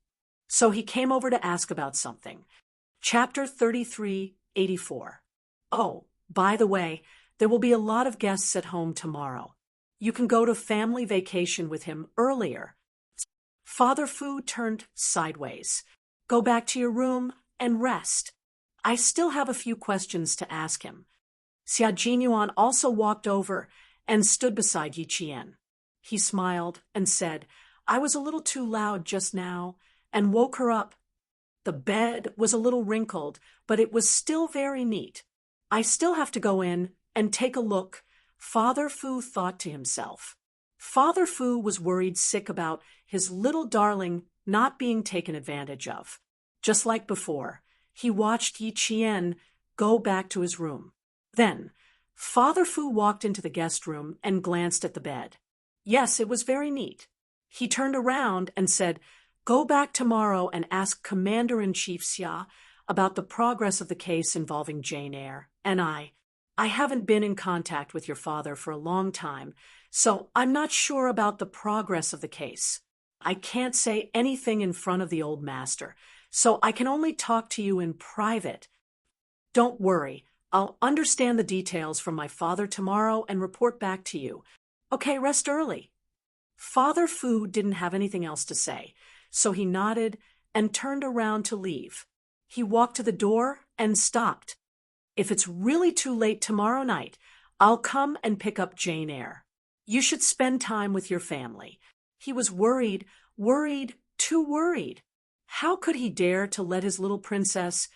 So he came over to ask about something. Chapter 3384. Oh, by the way, there will be a lot of guests at home tomorrow. You can go to family vacation with him earlier." Father Fu turned sideways. "Go back to your room and rest. I still have a few questions to ask him." Xia Jinyuan also walked over and stood beside Yi Qian. He smiled and said, "I was a little too loud just now and woke her up. The bed was a little wrinkled, but it was still very neat. I still have to go in and take a look." Father Fu thought to himself. Father Fu was worried sick about his little darling not being taken advantage of. Just like before, he watched Yi Qian go back to his room. Then, Father Fu walked into the guest room and glanced at the bed. Yes, it was very neat. He turned around and said, "Go back tomorrow and ask Commander-in-Chief Xia about the progress of the case involving Jane Eyre and I. I haven't been in contact with your father for a long time, so I'm not sure about the progress of the case. I can't say anything in front of the old master, so I can only talk to you in private. Don't worry, I'll understand the details from my father tomorrow and report back to you. Okay, rest early." Father Fu didn't have anything else to say, so he nodded and turned around to leave. He walked to the door and stopped. If it's really too late tomorrow night, I'll come and pick up Jane Eyre. You should spend time with your family. He was worried, too worried. How could he dare to let his little princess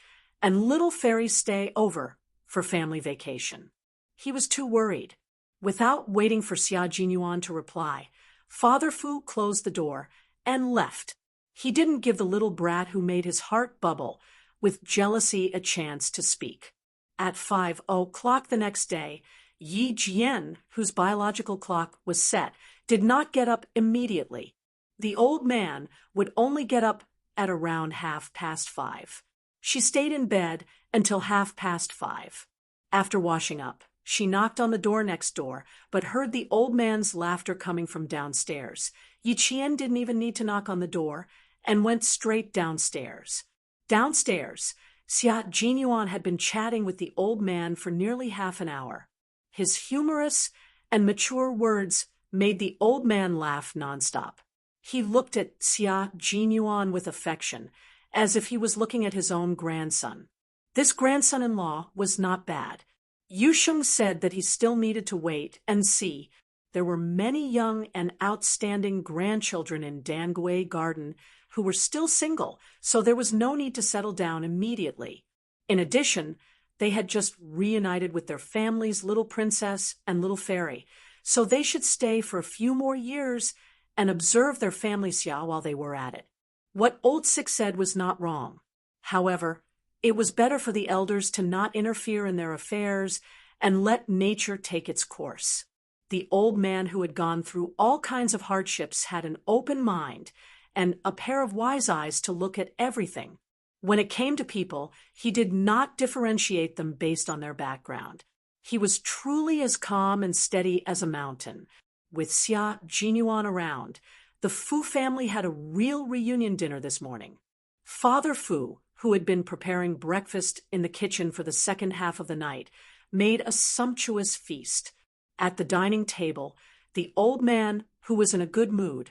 and little fairy stay over for family vacation? He was too worried. Without waiting for Xia Jinyuan to reply, Father Fu closed the door and left. He didn't give the little brat who made his heart bubble with jealousy a chance to speak. At 5:00 the next day, Yi Jian, whose biological clock was set, did not get up immediately. The old man would only get up at around 5:30. She stayed in bed until 5:30. After washing up, she knocked on the door next door, but heard the old man's laughter coming from downstairs. Yi Qian didn't even need to knock on the door and went straight downstairs. Downstairs, Xia Jinyuan had been chatting with the old man for nearly half an hour. His humorous and mature words made the old man laugh nonstop. He looked at Xia Jinyuan with affection, as if he was looking at his own grandson. This grandson-in-law was not bad. Yu Sheng said that he still needed to wait and see. There were many young and outstanding grandchildren in Dangui Garden who were still single, so there was no need to settle down immediately. In addition, they had just reunited with their families, little princess and little fairy, so they should stay for a few more years and observe their family Xia while they were at it. What Old Six said was not wrong. However, it was better for the elders to not interfere in their affairs and let nature take its course. The old man who had gone through all kinds of hardships had an open mind and a pair of wise eyes to look at everything. When it came to people, he did not differentiate them based on their background. He was truly as calm and steady as a mountain. With Xia Jinyuan around, the Fu family had a real reunion dinner this morning. Father Fu, who had been preparing breakfast in the kitchen for the second half of the night, made a sumptuous feast. At the dining table, the old man, who was in a good mood,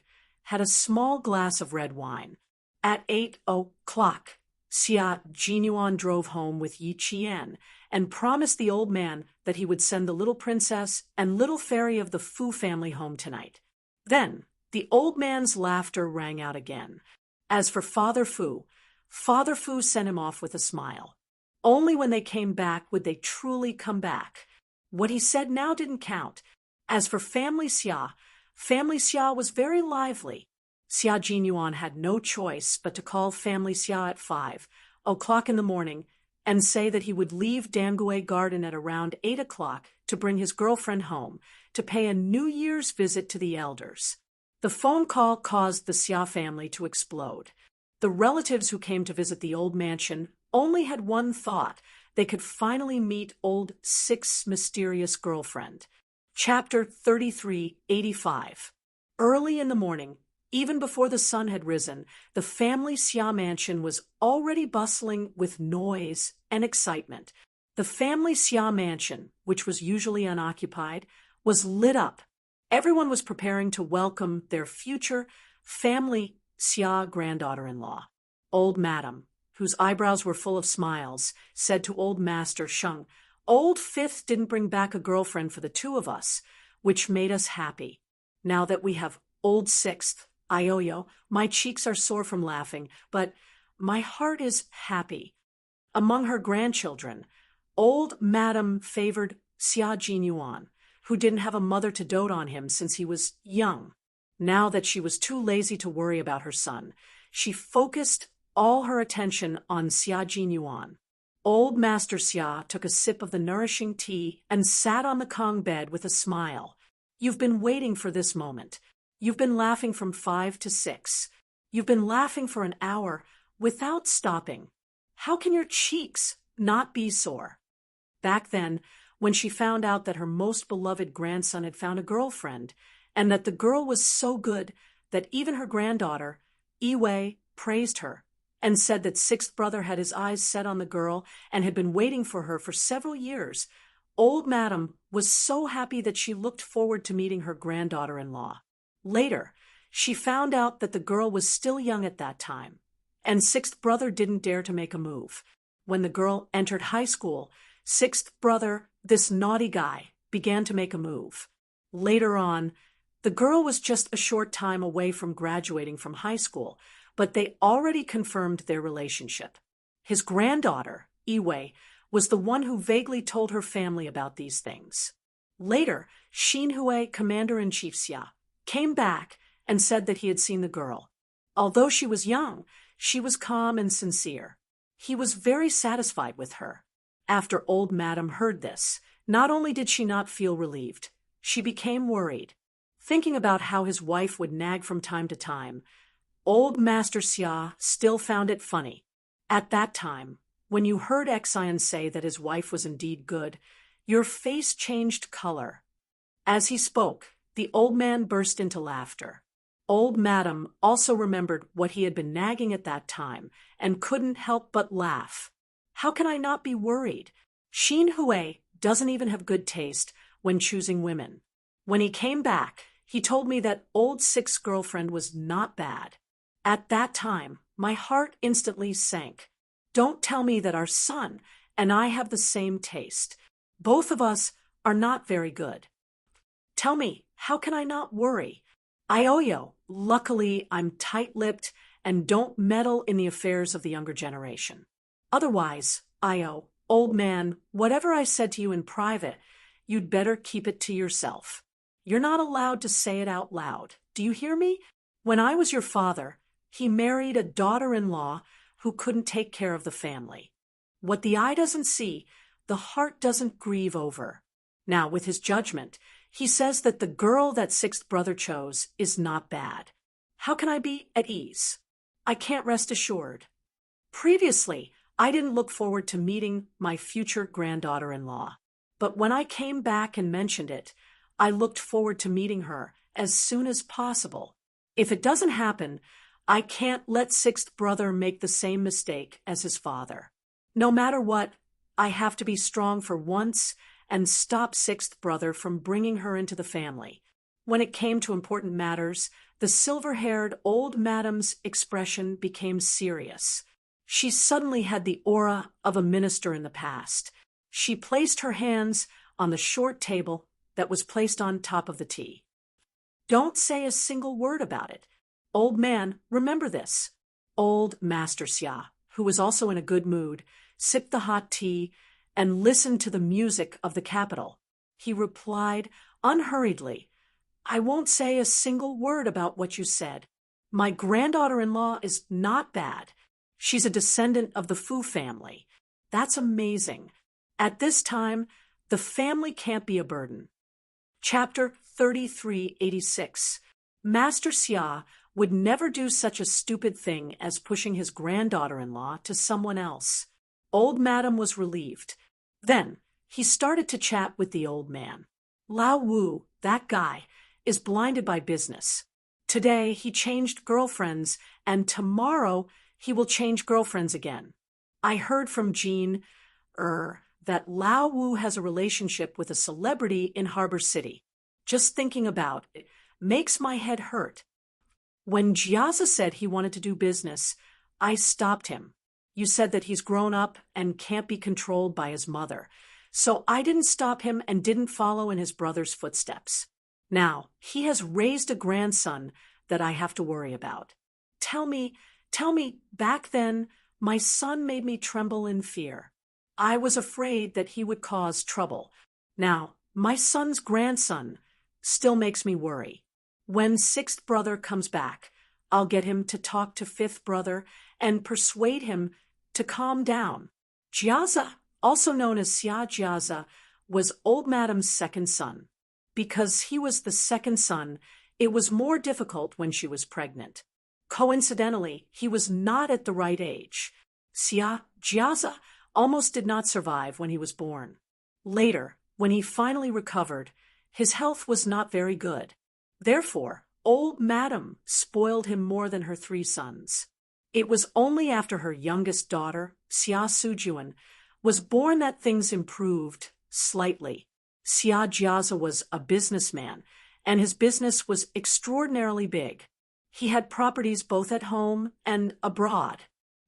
had a small glass of red wine. At 8:00, Xia Jinyuan drove home with Yi Qian and promised the old man that he would send the little princess and little fairy of the Fu family home tonight. Then, the old man's laughter rang out again. As for Father Fu sent him off with a smile. Only when they came back would they truly come back. What he said now didn't count. As for Family Xia was very lively. Xia Jinyuan had no choice but to call Family Xia at 5:00 in the morning and say that he would leave Dangui Garden at around 8:00 to bring his girlfriend home to pay a New Year's visit to the elders. The phone call caused the Xia family to explode. The relatives who came to visit the old mansion only had one thought: they could finally meet Old Six's mysterious girlfriend. Chapter 3385. Early in the morning, even before the sun had risen, the family Xia mansion was already bustling with noise and excitement. The family Xia mansion, which was usually unoccupied, was lit up. Everyone was preparing to welcome their future family Xia granddaughter-in-law. Old Madam, whose eyebrows were full of smiles, said to Old Master Sheng, "Old Fifth didn't bring back a girlfriend for the two of us, which made us happy. Now that we have Old Sixth, Ioyo, my cheeks are sore from laughing, but my heart is happy." Among her grandchildren, Old Madam favored Xia Jinyuan, who didn't have a mother to dote on him since he was young. Now that she was too lazy to worry about her son, she focused all her attention on Xia Jinyuan. Old Master Xia took a sip of the nourishing tea and sat on the Kong bed with a smile. "You've been waiting for this moment. You've been laughing from 5 to 6. You've been laughing for an hour without stopping. How can your cheeks not be sore?" Back then, when she found out that her most beloved grandson had found a girlfriend, and that the girl was so good that even her granddaughter, Yi praised her, and said that Sixth Brother had his eyes set on the girl and had been waiting for her for several years, Old Madam was so happy that she looked forward to meeting her granddaughter-in-law. Later, she found out that the girl was still young at that time, and Sixth Brother didn't dare to make a move. when the girl entered high school, sixth brother, this naughty guy, began to make a move. Later on, the girl was just a short time away from graduating from high school, but they already confirmed their relationship. His granddaughter, Iwei, was the one who vaguely told her family about these things. Later, Shinhue, Commander-in-Chief Xia, came back and said that he had seen the girl. Although she was young, she was calm and sincere. He was very satisfied with her. After old Madam heard this, not only did she not feel relieved, she became worried. Thinking about how his wife would nag from time to time, old Master Xia still found it funny. At that time, when you heard Xian say that his wife was indeed good, your face changed color. As he spoke, the old man burst into laughter. Old Madam also remembered what he had been nagging at that time and couldn't help but laugh. How can I not be worried? Shinhue doesn't even have good taste when choosing women. When he came back, he told me that old sixth girlfriend was not bad. At that time, my heart instantly sank. Don't tell me that our son and I have the same taste. Both of us are not very good. Tell me, how can I not worry? Ioyo, luckily I'm tight-lipped and don't meddle in the affairs of the younger generation. Otherwise, Io, old man, whatever I said to you in private, you'd better keep it to yourself. You're not allowed to say it out loud. Do you hear me? When I was your father, he married a daughter-in-law who couldn't take care of the family. What the eye doesn't see, the heart doesn't grieve over. Now, with his judgment, he says that the girl that sixth brother chose is not bad. How can I be at ease? I can't rest assured. Previously, I didn't look forward to meeting my future granddaughter-in-law. But when I came back and mentioned it, I looked forward to meeting her as soon as possible. If it doesn't happen, I can't let sixth brother make the same mistake as his father. No matter what, I have to be strong for once and stop sixth brother from bringing her into the family. When it came to important matters, the silver-haired old madam's expression became serious. She suddenly had the aura of a minister in the past. She placed her hands on the short table that was placed on top of the tea. Don't say a single word about it. Old man, remember this. Old Master Xia, who was also in a good mood, sipped the hot tea and listened to the music of the capital. He replied unhurriedly, I won't say a single word about what you said. My granddaughter-in-law is not bad. She's a descendant of the Fu family. That's amazing. At this time, the family can't be a burden. Chapter 3386. Master Xia would never do such a stupid thing as pushing his granddaughter-in-law to someone else. Old Madam was relieved. Then he started to chat with the old man. Lao Wu, that guy, is blinded by business. Today he changed girlfriends, and tomorrow he will change girlfriends again. I heard from Jean, that Lao Wu has a relationship with a celebrity in Harbor City. Just thinking about it makes my head hurt. When Jiaza said he wanted to do business, I stopped him. You said that he's grown up and can't be controlled by his mother. So I didn't stop him and didn't follow in his brother's footsteps. Now, he has raised a grandson that I have to worry about. Tell me, back then, my son made me tremble in fear. I was afraid that he would cause trouble. Now, my son's grandson still makes me worry. When sixth brother comes back, I'll get him to talk to fifth brother and persuade him to calm down. Jiaza, also known as Xia Jiaza, was old Madam's second son. Because he was the second son, it was more difficult when she was pregnant. Coincidentally, he was not at the right age. Xia Jiaza almost did not survive when he was born. Later, when he finally recovered, his health was not very good. Therefore, old Madam spoiled him more than her three sons. It was only after her youngest daughter, Xia Sujuan, was born that things improved slightly. Xia Jiaza was a businessman, and his business was extraordinarily big. He had properties both at home and abroad.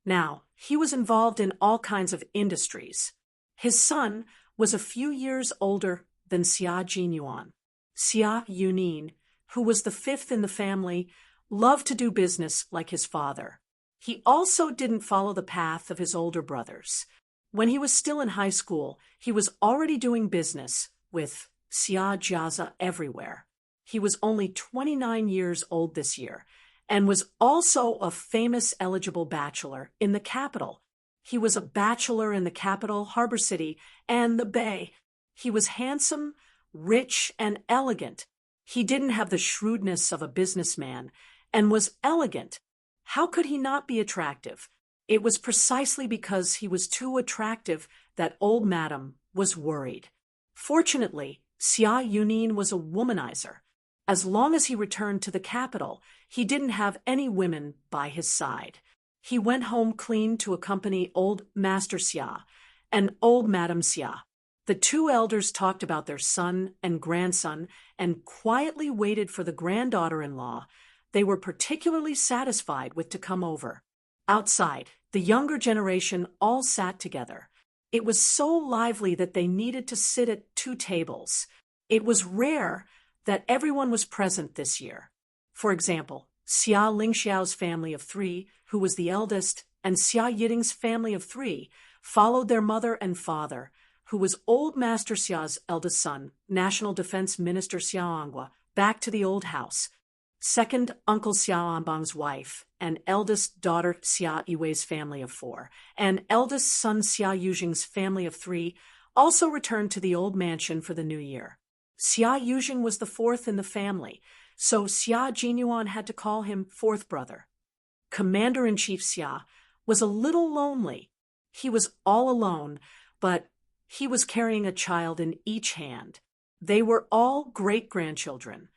Now, He was involved in all kinds of industries. His son was a few years older than Xia Jinyuan. Xia Yunin, who was the fifth in the family, loved to do business like his father. He also didn't follow the path of his older brothers. When he was still in high school, he was already doing business with Xia Jiaza everywhere. He was only 29 years old this year and was also a famous eligible bachelor in the capital. He was a bachelor in the capital, Harbor City, and the Bay. He was handsome, rich, and elegant. He didn't have the shrewdness of a businessman and was elegant. How could he not be attractive? It was precisely because he was too attractive that old Madam was worried. Fortunately, Xia Yunin was a womanizer. As long as he returned to the capital, he didn't have any women by his side. He went home clean to accompany old Master Xia and old Madam Xia. The two elders talked about their son and grandson and quietly waited for the granddaughter-in-law they were particularly satisfied with to come over. Outside, the younger generation all sat together. It was so lively that they needed to sit at two tables. It was rare that everyone was present this year. For example, Xia Lingxiao's family of three, who was the eldest, and Xia Yiding's family of three, followed their mother and father, who was old Master Xia's eldest son, National Defense Minister Xia Angua, back to the old house. Second Uncle Xia Anbang's wife, and eldest daughter Xia Yiwei's family of four, and eldest son Xia Yujing's family of three also returned to the old mansion for the new year. Xia Yujing was the fourth in the family, so Xia Jinyuan had to call him fourth brother. Commander-in-Chief Xia was a little lonely. He was all alone, but he was carrying a child in each hand. They were all great-grandchildren.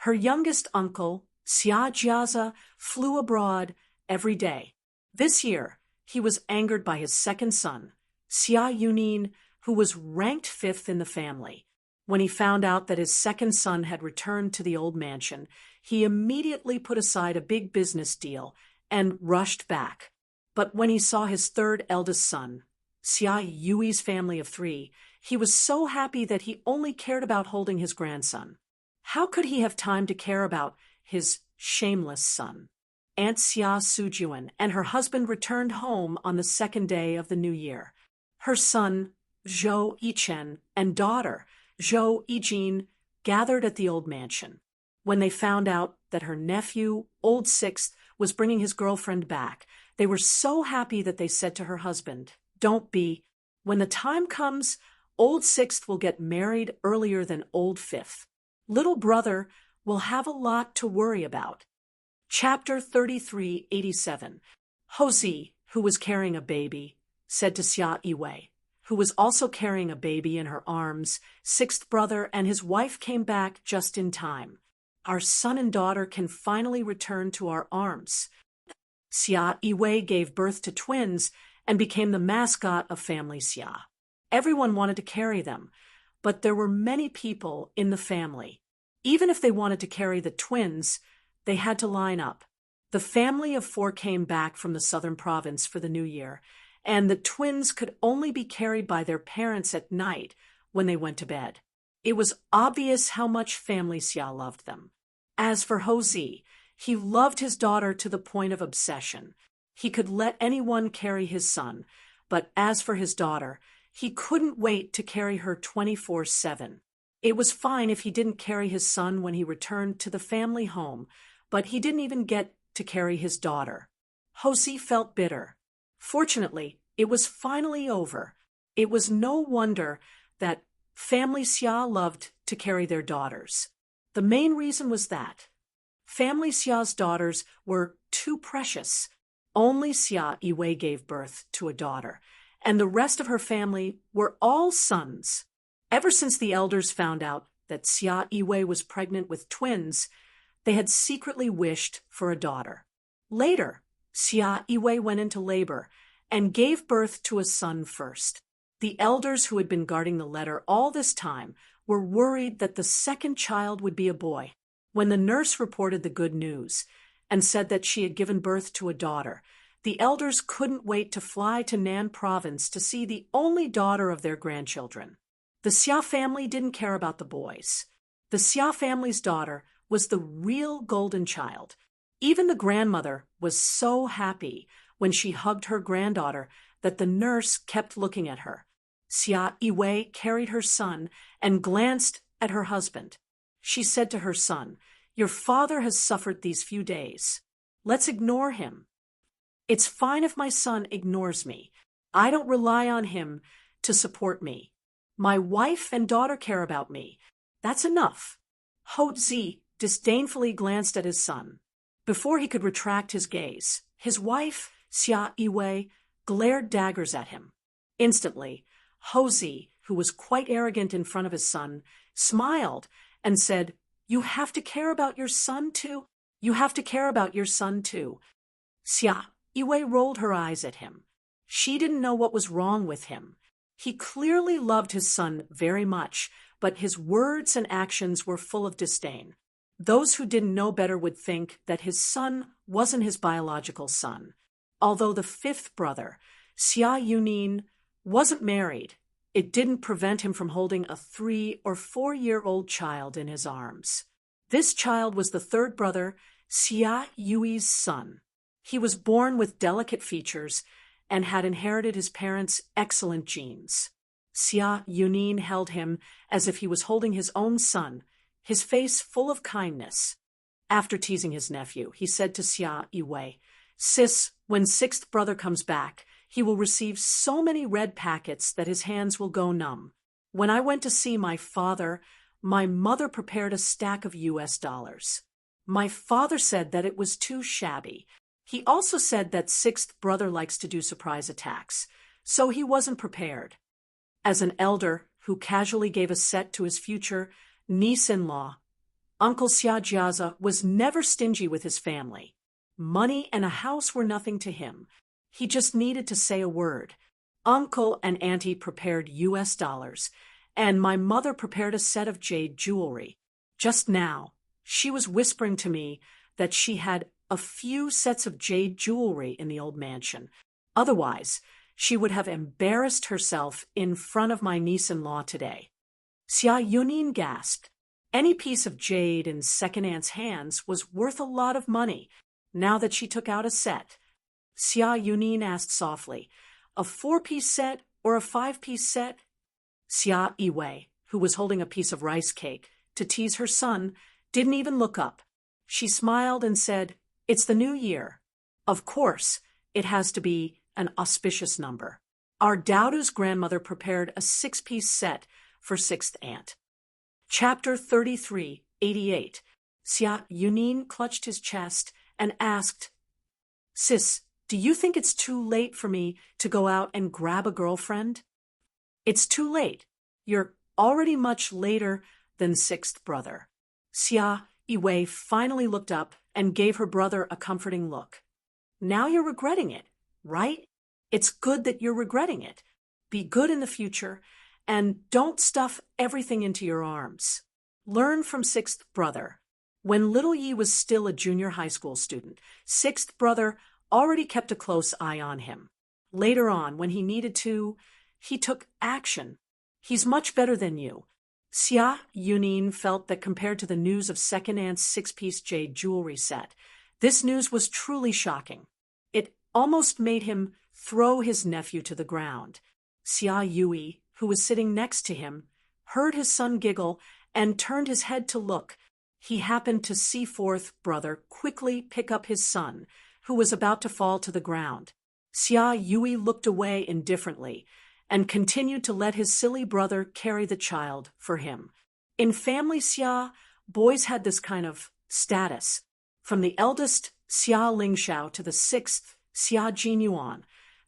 Her youngest uncle, Xia Jiaza, flew abroad every day. This year, he was angered by his second son, Xia Yunin, who was ranked fifth in the family. When he found out that his second son had returned to the old mansion, he immediately put aside a big business deal and rushed back. But when he saw his third eldest son, Xia Yui's family of three, he was so happy that he only cared about holding his grandson. How could he have time to care about his shameless son? Aunt Xia Sujuan and her husband returned home on the second day of the new year. Her son, Zhou Yichen, and daughter, Zhou Yijin, gathered at the old mansion. When they found out that her nephew, Old Sixth, was bringing his girlfriend back, they were so happy that they said to her husband, "Don't be. When the time comes, Old Sixth will get married earlier than Old Fifth. Little brother will have a lot to worry about." Chapter 3387. Hozi, who was carrying a baby, said to Xia Yiwei, who was also carrying a baby in her arms, sixth brother and his wife came back just in time. "Our son and daughter can finally return to our arms." Xia Yiwei gave birth to twins and became the mascot of family Xia. Everyone wanted to carry them, but there were many people in the family. Even if they wanted to carry the twins, they had to line up. The family of four came back from the southern province for the new year, and the twins could only be carried by their parents at night when they went to bed. It was obvious how much family Xia loved them. As for Hozi, he loved his daughter to the point of obsession. He could let anyone carry his son, but as for his daughter, he couldn't wait to carry her 24/7. It was fine if he didn't carry his son when he returned to the family home, but he didn't even get to carry his daughter. Hozi felt bitter. Fortunately, it was finally over. It was no wonder that family Xia loved to carry their daughters. The main reason was that family Xia's daughters were too precious. Only Xia Yiwei gave birth to a daughter, and the rest of her family were all sons. Ever since the elders found out that Xia Yiwei was pregnant with twins, they had secretly wished for a daughter. Later, Xia Yiwei went into labor and gave birth to a son first. The elders who had been guarding the letter all this time were worried that the second child would be a boy. When the nurse reported the good news and said that she had given birth to a daughter, The elders couldn't wait to fly to Nan province to see the only daughter of their grandchildren. The Xia family didn't care about the boys. The Xia family's daughter was the real golden child. Even the grandmother was so happy when she hugged her granddaughter that the nurse kept looking at her. Xia Yiwei carried her son and glanced at her husband. She said to her son, "Your father has suffered these few days. Let's ignore him. It's fine if my son ignores me. I don't rely on him to support me. My wife and daughter care about me. That's enough." Ho Zi disdainfully glanced at his son. Before he could retract his gaze, his wife, Xia Yiwei, glared daggers at him. Instantly, Ho Zi, who was quite arrogant in front of his son, smiled and said, "You have to care about your son too? You have to care about your son too." Xia Yiwei rolled her eyes at him. She didn't know what was wrong with him. He clearly loved his son very much, but his words and actions were full of disdain. Those who didn't know better would think that his son wasn't his biological son. Although the fifth brother, Xia Yunin, wasn't married, it didn't prevent him from holding a 3- or 4-year-old child in his arms. This child was the third brother, Xia Yui's son. He was born with delicate features and had inherited his parents' excellent genes. Xia Yunin held him as if he was holding his own son, his face full of kindness. After teasing his nephew, he said to Xia Yiwei, "Sis, when sixth brother comes back, he will receive so many red packets that his hands will go numb. When I went to see my father, my mother prepared a stack of US dollars. My father said that it was too shabby. He also said that sixth brother likes to do surprise attacks, so he wasn't prepared." As an elder who casually gave a set to his future niece-in-law, Uncle Xia Jiaza was never stingy with his family. Money and a house were nothing to him. He just needed to say a word. Uncle and Auntie prepared US dollars, and my mother prepared a set of jade jewelry. Just now, she was whispering to me that she had a few sets of jade jewelry in the old mansion. Otherwise, she would have embarrassed herself in front of my niece-in-law today. Xia Yunin gasped. Any piece of jade in second aunt's hands was worth a lot of money, now that she took out a set. Xia Yunin asked softly, "A 4-piece set or a 5-piece set?" Xia Yiwei, who was holding a piece of rice cake to tease her son, didn't even look up. She smiled and said, "It's the new year. Of course, it has to be an auspicious number. Our Dowdu's grandmother prepared a 6-piece set for sixth aunt." Chapter 3388. Xia Yunin clutched his chest and asked, "Sis, do you think it's too late for me to go out and grab a girlfriend?" "It's too late. You're already much later than sixth brother." Xia Yiwei finally looked up and gave her brother a comforting look. "Now you're regretting it, right? It's good that you're regretting it. Be good in the future, and don't stuff everything into your arms. Learn from sixth brother. When little Yi was still a junior high school student, sixth brother already kept a close eye on him. Later on, when he needed to, he took action. He's much better than you." Xia Yunin felt that compared to the news of second aunt's 6-piece jade jewelry set, this news was truly shocking. It almost made him throw his nephew to the ground. Xia Yui, who was sitting next to him, heard his son giggle and turned his head to look. He happened to see fourth brother quickly pick up his son, who was about to fall to the ground. Xia Yui looked away indifferently and continued to let his silly brother carry the child for him. In family Xia, boys had this kind of status. From the eldest Xia Lingxiao to the sixth Xia Jinyuan,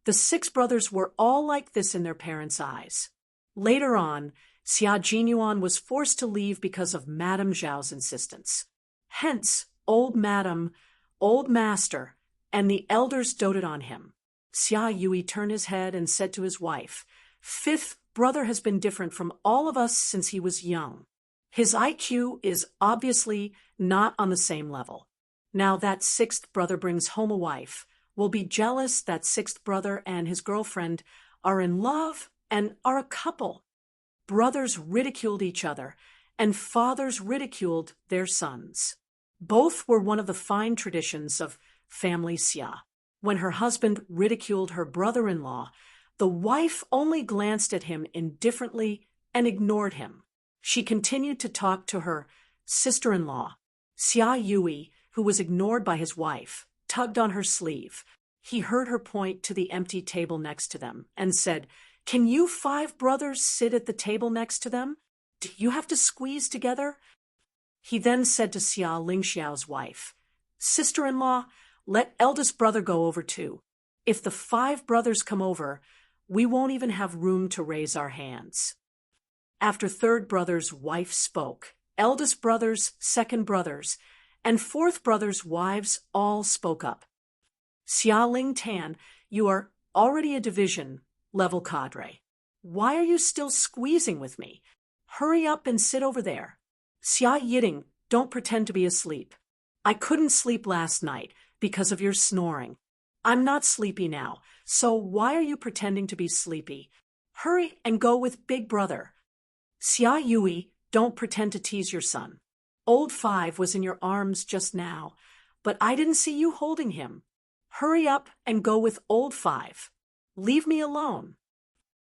the 6 brothers were all like this in their parents' eyes. Later on, Xia Jinyuan was forced to leave because of Madame Zhao's insistence. Hence, old madam, old master, and the elders doted on him. Xia Yui turned his head and said to his wife, "Fifth brother has been different from all of us since he was young. His IQ is obviously not on the same level. Now that sixth brother brings home a wife, will be jealous that sixth brother and his girlfriend are in love and are a couple. Brothers ridiculed each other, and fathers ridiculed their sons. Both were one of the fine traditions of family Xia. When her husband ridiculed her brother-in-law, the wife only glanced at him indifferently and ignored him. She continued to talk to her sister-in-law. Xia Yui, who was ignored by his wife, tugged on her sleeve. He heard her point to the empty table next to them and said, "Can you 5 brothers sit at the table next to them? Do you have to squeeze together?" He then said to Xia Lingxiao's wife, "Sister-in-law, let eldest brother go over too. If the 5 brothers come over, we won't even have room to raise our hands." After third brother's wife spoke, eldest brothers, second brothers, and fourth brother's wives all spoke up. "Xia Ling Tan, you are already a division level cadre. Why are you still squeezing with me? Hurry up and sit over there. Xia Yiding, don't pretend to be asleep. I couldn't sleep last night because of your snoring. I'm not sleepy now, so why are you pretending to be sleepy? Hurry and go with big brother. Xia Yui, don't pretend to tease your son. Old 5 was in your arms just now, but I didn't see you holding him. Hurry up and go with old 5. Leave me alone."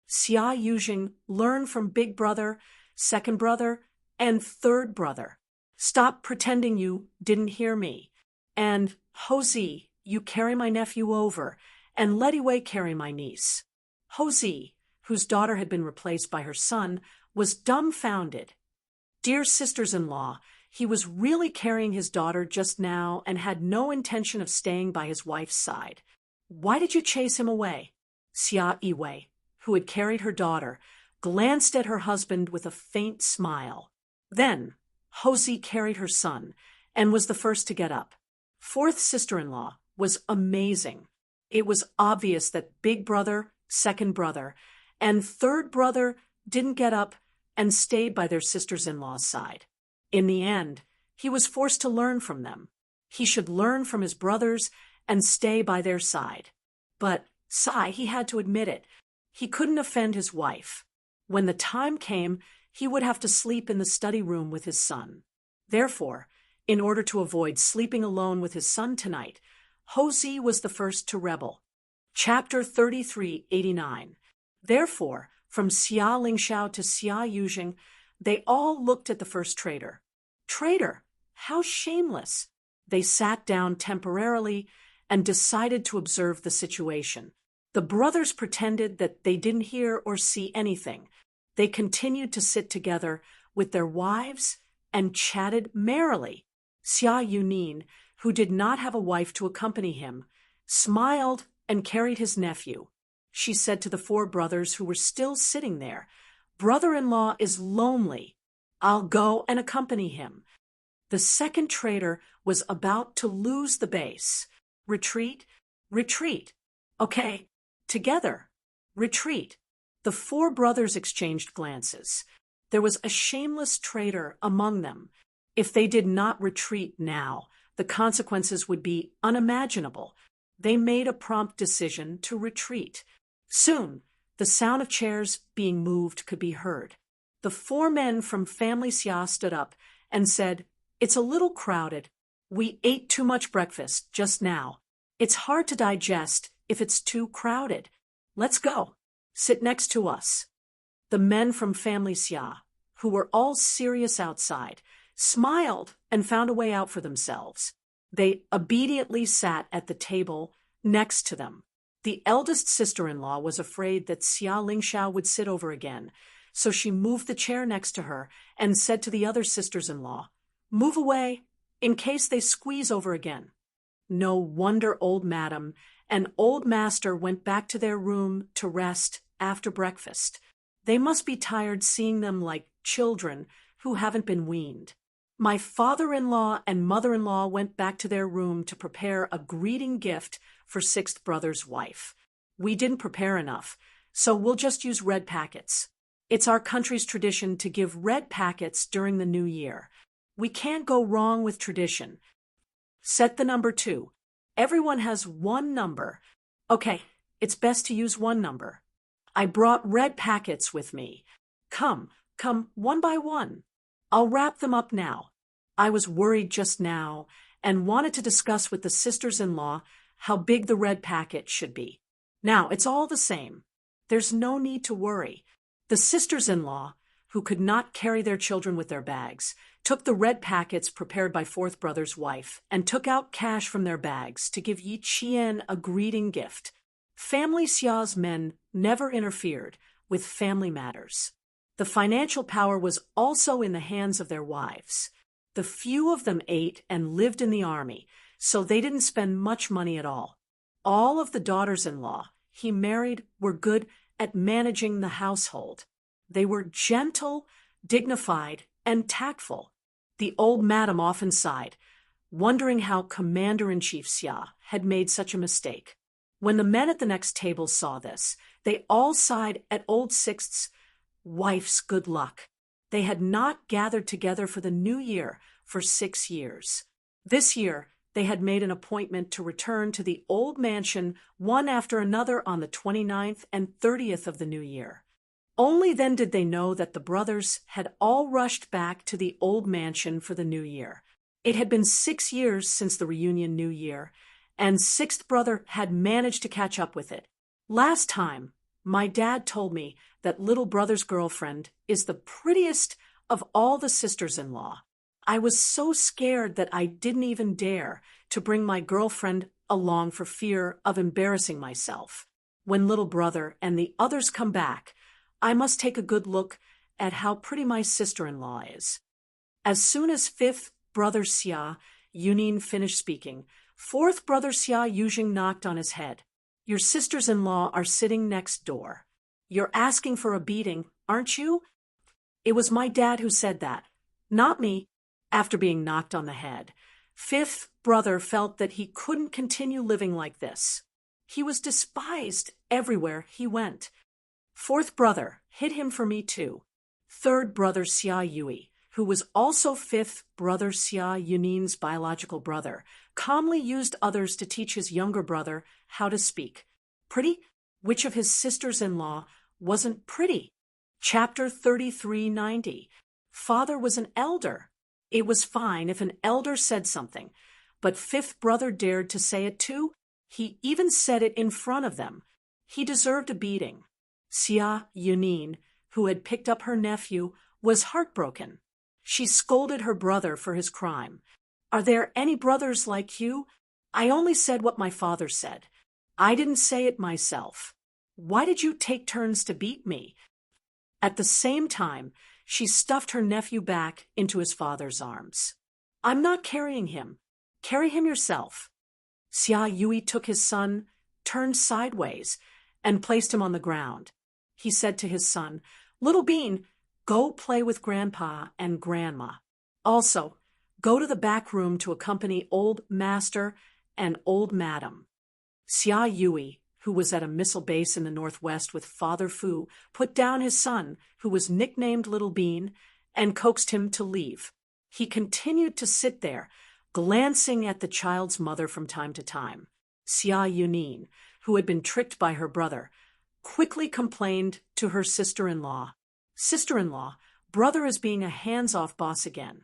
Xia Yujing, learn from big brother, second brother, and third brother. Stop pretending you didn't hear me. And Hozi, you carry my nephew over, and Letty Wei carry my niece. Hozi, whose daughter had been replaced by her son, was dumbfounded. Dear sisters-in-law, he was really carrying his daughter just now and had no intention of staying by his wife's side. Why did you chase him away? Xia Yiwei, who had carried her daughter, glanced at her husband with a faint smile. Then Hozi carried her son and was the first to get up. Fourth sister-in-law was amazing. It was obvious that big brother, second brother, and third brother didn't get up and stayed by their sisters-in-law's side. In the end, he was forced to learn from them. He should learn from his brothers and stay by their side. But he had to admit it. He couldn't offend his wife. When the time came, he would have to sleep in the study room with his son. Therefore, in order to avoid sleeping alone with his son tonight, Hozi was the first to rebel. Chapter 3389. Therefore, from Xia Lingxiao to Xia Yujing, they all looked at the first traitor. Traitor, how shameless! They sat down temporarily and decided to observe the situation. The brothers pretended that they didn't hear or see anything. They continued to sit together with their wives and chatted merrily. Xia Yunin, who did not have a wife to accompany him, smiled and carried his nephew. She said to the 4 brothers who were still sitting there, "Brother-in-law is lonely. I'll go and accompany him." The second traitor was about to lose the base. Retreat, retreat. Okay, together, retreat. The 4 brothers exchanged glances. There was a shameless traitor among them. If they did not retreat now, the consequences would be unimaginable. They made a prompt decision to retreat. Soon, the sound of chairs being moved could be heard. The 4 men from family Xia stood up and said, "It's a little crowded. We ate too much breakfast just now. It's hard to digest if it's too crowded. Let's go. Sit next to us." The men from family Xia, who were all serious outside, smiled and found a way out for themselves. They obediently sat at the table next to them. The eldest sister-in-law was afraid that Xia Lingxiao would sit over again, so she moved the chair next to her and said to the other sisters-in-law, "Move away, in case they squeeze over again." No wonder old madam and old master went back to their room to rest after breakfast. They must be tired seeing them like children who haven't been weaned. My father-in-law and mother-in-law went back to their room to prepare a greeting gift for sixth brother's wife. We didn't prepare enough, so we'll just use red packets. It's our country's tradition to give red packets during the new year. We can't go wrong with tradition. Set the number 2. Everyone has one number. Okay, it's best to use one number. I brought red packets with me. Come, one by one. I'll wrap them up now. I was worried just now and wanted to discuss with the sisters-in-law how big the red packet should be. Now, it's all the same. There's no need to worry. The sisters-in-law, who could not carry their children with their bags, took the red packets prepared by fourth brother's wife and took out cash from their bags to give Yi Qian a greeting gift. Family Xia's men never interfered with family matters. The financial power was also in the hands of their wives. The few of them ate and lived in the army, so they didn't spend much money at all. All of the daughters-in-law he married were good at managing the household. They were gentle, dignified, and tactful. The old madam often sighed, wondering how Commander-in-Chief Xia had made such a mistake. When the men at the next table saw this, they all sighed at Old Sixth's wife's good luck. They had not gathered together for the new year for 6 years. This year, they had made an appointment to return to the old mansion one after another on the 29th and 30th of the new year. Only then did they know that the brothers had all rushed back to the old mansion for the new year. It had been 6 years since the reunion new year, and sixth brother had managed to catch up with it. Last time, my dad told me that little brother's girlfriend is the prettiest of all the sisters-in-law. I was so scared that I didn't even dare to bring my girlfriend along for fear of embarrassing myself. When little brother and the others come back, I must take a good look at how pretty my sister-in-law is. As soon as fifth brother Xia Yunin finished speaking, fourth brother Xia Yujing knocked on his head. Your sisters-in-law are sitting next door. You're asking for a beating, aren't you? It was my dad who said that, not me. After being knocked on the head, fifth brother felt that he couldn't continue living like this. He was despised everywhere he went. Fourth brother hid him for me too. Third brother Xia Yui, who was also fifth brother Xia Yunin's biological brother, calmly used others to teach his younger brother how to speak. Pretty? Which of his sisters-in-law wasn't pretty? Chapter 3390. Father was an elder. It was fine if an elder said something, but fifth brother dared to say it too. He even said it in front of them. He deserved a beating. Xia Yunin, who had picked up her nephew, was heartbroken. She scolded her brother for his crime. Are there any brothers like you? I only said what my father said. I didn't say it myself. Why did you take turns to beat me? At the same time, she stuffed her nephew back into his father's arms. I'm not carrying him. Carry him yourself. Xia Yui took his son, turned sideways, and placed him on the ground. He said to his son, Little Bean, go play with Grandpa and Grandma. Also, go to the back room to accompany Old Master and Old Madam. Xia Yui, who was at a missile base in the northwest with Father Fu, put down his son, who was nicknamed Little Bean, and coaxed him to leave. He continued to sit there, glancing at the child's mother from time to time. Xia Yunin, who had been tricked by her brother, quickly complained to her sister-in-law. Sister-in-law, brother is being a hands-off boss again.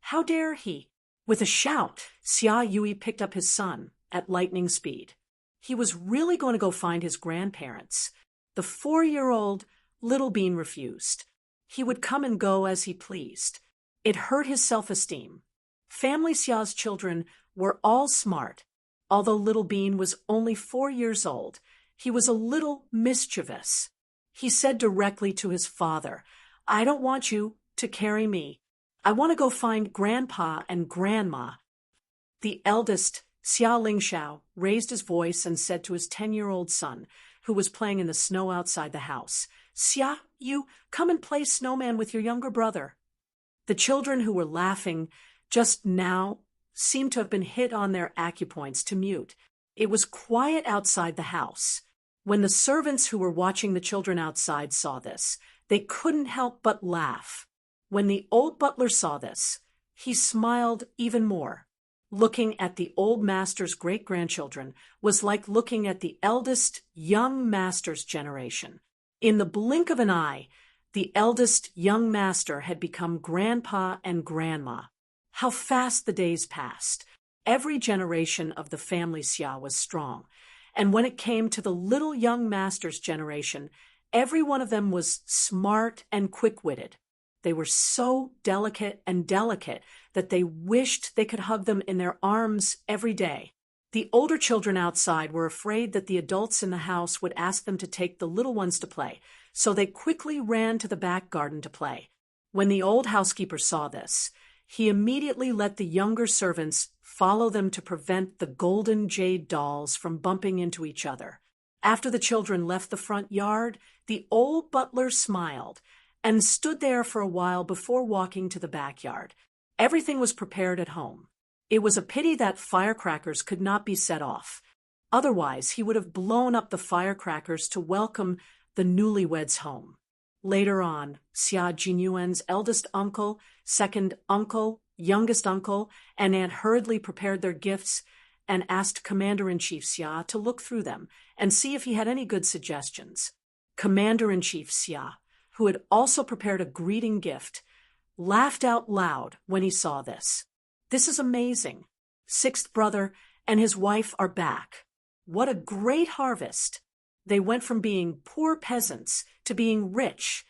How dare he? With a shout, Xia Yui picked up his son at lightning speed. He was really going to go find his grandparents. The 4-year-old Little Bean refused. He would come and go as he pleased. It hurt his self-esteem. Family Xia's children were all smart. Although Little Bean was only 4 years old, he was a little mischievous. He said directly to his father, I don't want you to carry me. I want to go find Grandpa and Grandma. The eldest, Xia Lingxiao, raised his voice and said to his 10-year-old son, who was playing in the snow outside the house, Xia, you come and play snowman with your younger brother. The children who were laughing just now seemed to have been hit on their acupoints to mute. It was quiet outside the house. When the servants who were watching the children outside saw this, they couldn't help but laugh. When the old butler saw this, he smiled even more. Looking at the old master's great-grandchildren was like looking at the eldest young master's generation. In the blink of an eye, the eldest young master had become grandpa and grandma. How fast the days passed. Every generation of the family Xia was strong, and when it came to the little young master's generation, every one of them was smart and quick-witted. They were so delicate that they wished they could hug them in their arms every day. The older children outside were afraid that the adults in the house would ask them to take the little ones to play, so they quickly ran to the back garden to play. When the old housekeeper saw this, he immediately let the younger servants follow them to prevent the golden jade dolls from bumping into each other. After the children left the front yard, the old butler smiled and stood there for a while before walking to the backyard. Everything was prepared at home. It was a pity that firecrackers could not be set off. Otherwise, he would have blown up the firecrackers to welcome the newlyweds home. Later on, Xia Jinyuan's eldest uncle, second uncle, youngest uncle, and aunt hurriedly prepared their gifts and asked Commander-in-Chief Xia to look through them and see if he had any good suggestions. Commander-in-Chief Xia, who had also prepared a greeting gift, laughed out loud when he saw this. This is amazing. Sixth brother and his wife are back. What a great harvest. They went from being poor peasants to being rich.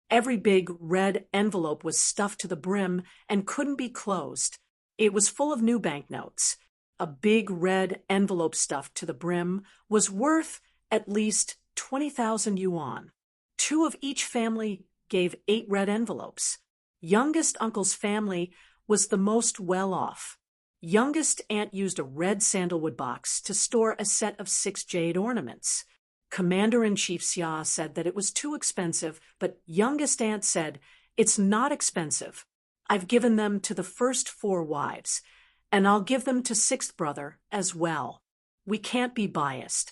Every big red envelope was stuffed to the brim and couldn't be closed. It was full of new banknotes. A big red envelope stuffed to the brim was worth at least 20,000 yuan. 2 of each family gave 8 red envelopes. Youngest uncle's family was the most well-off. Youngest aunt used a red sandalwood box to store a set of 6 jade ornaments. Commander-in-Chief Xia said that it was too expensive, but youngest aunt said, "It's not expensive. I've given them to the first 4 wives, and I'll give them to sixth brother as well. We can't be biased.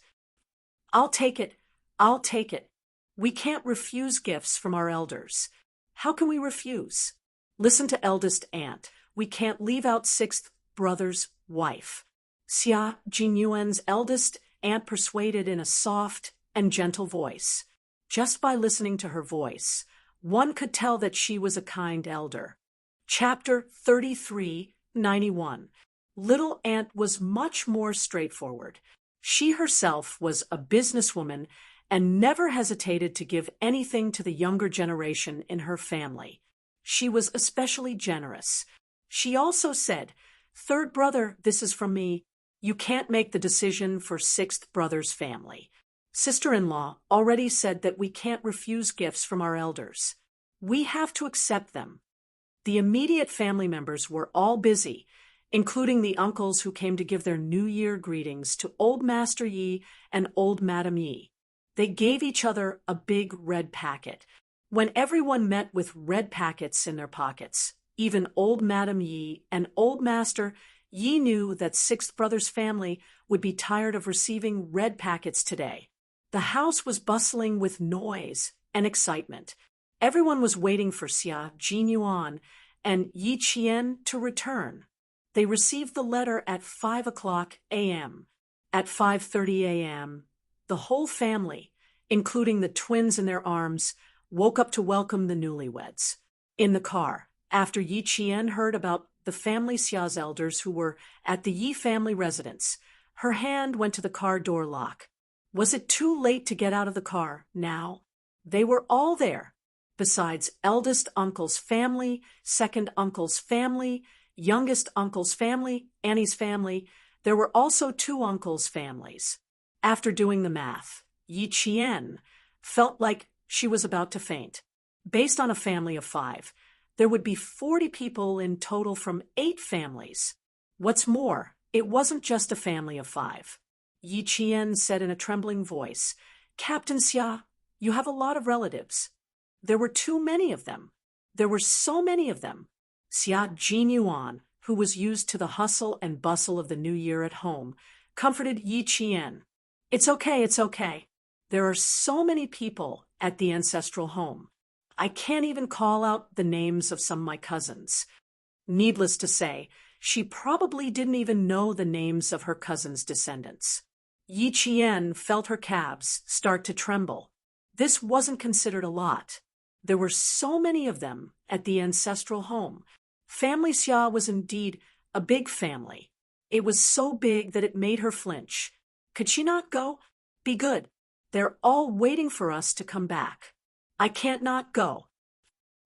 I'll take it. I'll take it. We can't refuse gifts from our elders. How can we refuse? Listen to eldest aunt. We can't leave out sixth brother's wife." Xia Jinyuan's eldest aunt persuaded in a soft and gentle voice. Just by listening to her voice, one could tell that she was a kind elder. Chapter 3391. Little Aunt was much more straightforward. She herself was a businesswoman and never hesitated to give anything to the younger generation in her family. She was especially generous. She also said, "Third brother, this is from me. You can't make the decision for sixth brother's family. Sister-in-law already said that we can't refuse gifts from our elders. We have to accept them." The immediate family members were all busy, including the uncles who came to give their New Year greetings to Old Master Yi and Old Madam Yi. They gave each other a big red packet. When everyone met with red packets in their pockets, even Old Madam Yi and Old Master Yi knew that sixth brother's family would be tired of receiving red packets today. The house was bustling with noise and excitement. Everyone was waiting for Xia Jinyuan and Yi Qian to return. They received the letter at 5 a.m. At 5:30 a.m., the whole family, including the twins in their arms, woke up to welcome the newlyweds. In the car, after Yi Qian heard about the family Xia's elders who were at the Yi family residence, her hand went to the car door lock. Was it too late to get out of the car now? They were all there. Besides eldest uncle's family, second uncle's family, youngest uncle's family, Annie's family, there were also 2 uncles' families. After doing the math, Yi Qian felt like she was about to faint. Based on a family of 5, there would be 40 people in total from 8 families. What's more, it wasn't just a family of 5. Yi Qian said in a trembling voice, "Captain Xia, you have a lot of relatives." There were too many of them. There were so many of them. Xia Jinyuan, who was used to the hustle and bustle of the new year at home, comforted Yi Qian. It's okay. There are so many people at the ancestral home. I can't even call out the names of some of my cousins." Needless to say, She probably didn't even know the names of her cousin's descendants. Yi Qian felt her calves start to tremble. This wasn't considered a lot. There were so many of them at the ancestral home. Family Xia was indeed a big family. It was so big that it made her flinch. Could she not go? Be good. They're all waiting for us to come back. I can't not go.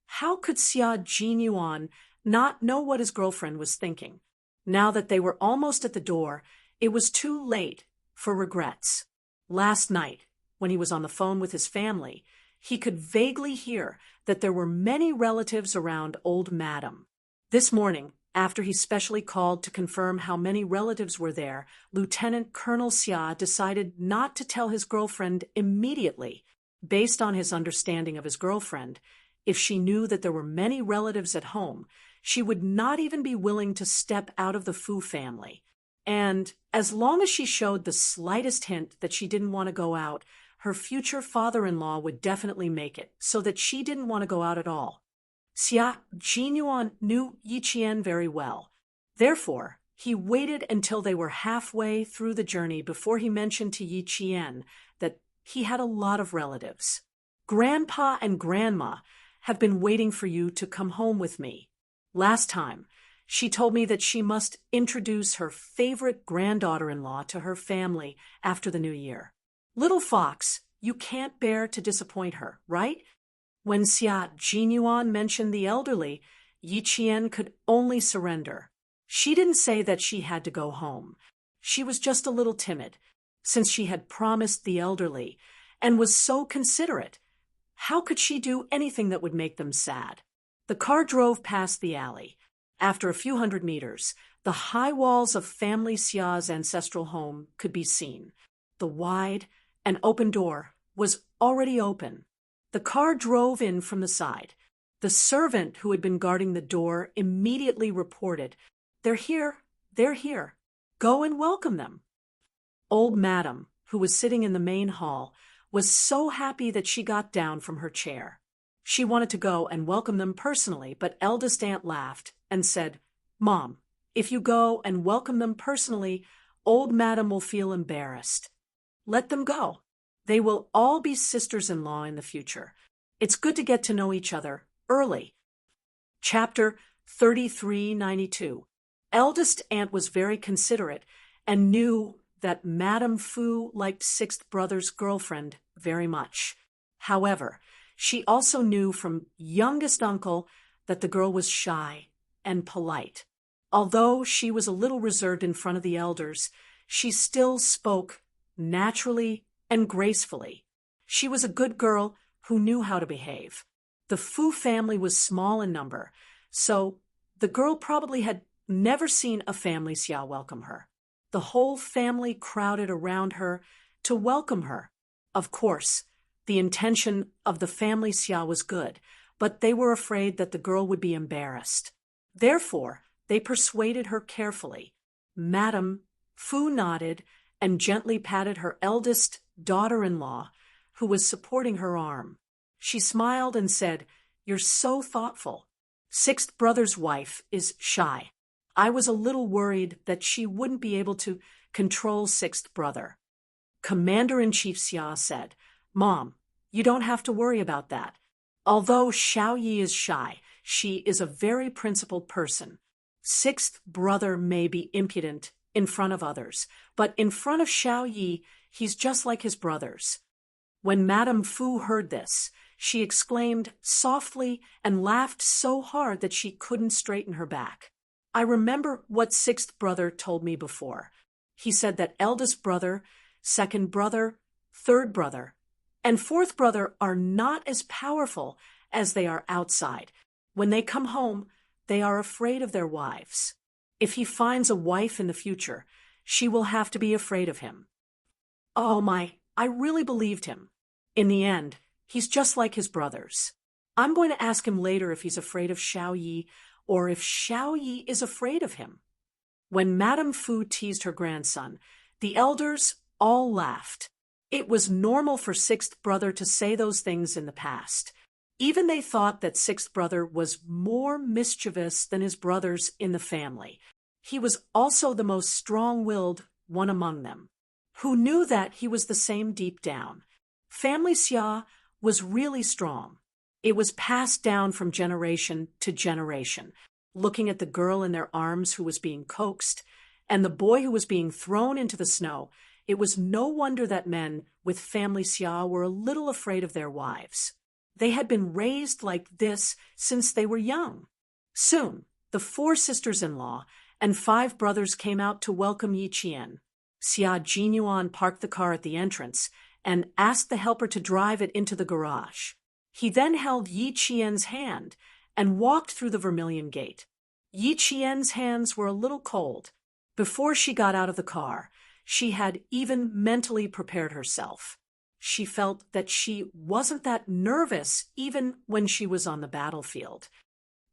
How could Xia Jinyuan not know what his girlfriend was thinking? Now that they were almost at the door, it was too late for regrets. Last night, when he was on the phone with his family, he could vaguely hear that there were many relatives around old Madam. This morning, after he specially called to confirm how many relatives were there, Lieutenant Colonel Xia decided not to tell his girlfriend immediately. Based on his understanding of his girlfriend, if she knew that there were many relatives at home, she would not even be willing to step out of the Fu family. And as long as she showed the slightest hint that she didn't want to go out, her future father-in-law would definitely make it, so that she didn't want to go out at all. Xia Jinyuan knew Yi Qian very well. Therefore, he waited until they were halfway through the journey before he mentioned to Yi Qian that he had a lot of relatives. Grandpa and Grandma have been waiting for you to come home with me. Last time, she told me that she must introduce her favorite granddaughter-in-law to her family after the new year. Little Fox, you can't bear to disappoint her, right? When Xia Jinyuan mentioned the elderly, Yi Qian could only surrender. She didn't say that she had to go home. She was just a little timid, since she had promised the elderly, and was so considerate. How could she do anything that would make them sad? The car drove past the alley. After a few hundred meters, the high walls of Family Xia's ancestral home could be seen. The wide and open door was already open. The car drove in from the side. The servant who had been guarding the door immediately reported, "They're here, they're here. Go and welcome them." Old Madam, who was sitting in the main hall, was so happy that she got down from her chair. She wanted to go and welcome them personally, but eldest aunt laughed and said, "Mom, if you go and welcome them personally, old Madam will feel embarrassed. Let them go. They will all be sisters-in-law in the future. It's good to get to know each other early." Chapter 3392. Eldest aunt was very considerate and knew that Madame Fu liked sixth brother's girlfriend very much. However, she also knew from youngest uncle that the girl was shy and polite. Although she was a little reserved in front of the elders, she still spoke naturally and gracefully. She was a good girl who knew how to behave. The Fu family was small in number, so the girl probably had never seen a family Xia welcome her. The whole family crowded around her to welcome her. Of course, the intention of the family Xia was good, but they were afraid that the girl would be embarrassed. Therefore, they persuaded her carefully. Madame Fu nodded and gently patted her eldest daughter-in-law, who was supporting her arm. She smiled and said, "You're so thoughtful. Sixth brother's wife is shy. I was a little worried that she wouldn't be able to control sixth brother." Commander-in-Chief Xia said, "Mom, you don't have to worry about that. Although Xiao Yi is shy, she is a very principled person. Sixth brother may be impudent in front of others, but in front of Xiao Yi, he's just like his brothers." When Madame Fu heard this, she exclaimed softly and laughed so hard that she couldn't straighten her back. I remember what sixth brother told me before. He said that eldest brother, second brother, third brother, and fourth brother are not as powerful as they are outside. When they come home, they are afraid of their wives. If he finds a wife in the future, she will have to be afraid of him. Oh my, I really believed him. In the end, he's just like his brothers. I'm going to ask him later if he's afraid of Xiao Yi or if Xiao Yi is afraid of him. When Madame Fu teased her grandson, the elders all laughed. It was normal for sixth brother to say those things in the past. Even they thought that sixth brother was more mischievous than his brothers in the family. He was also the most strong-willed one among them, who knew that he was the same deep down. Family Xia was really strong. It was passed down from generation to generation. Looking at the girl in their arms who was being coaxed, and the boy who was being thrown into the snow, it was no wonder that men with family Xia were a little afraid of their wives. They had been raised like this since they were young. Soon, the 4 sisters-in-law and 5 brothers came out to welcome Yi Qian. Xia Jinyuan parked the car at the entrance and asked the helper to drive it into the garage. He then held Yi Qian's hand and walked through the vermilion gate. Yi Qian's hands were a little cold. Before she got out of the car, she had even mentally prepared herself. She felt that she wasn't that nervous even when she was on the battlefield.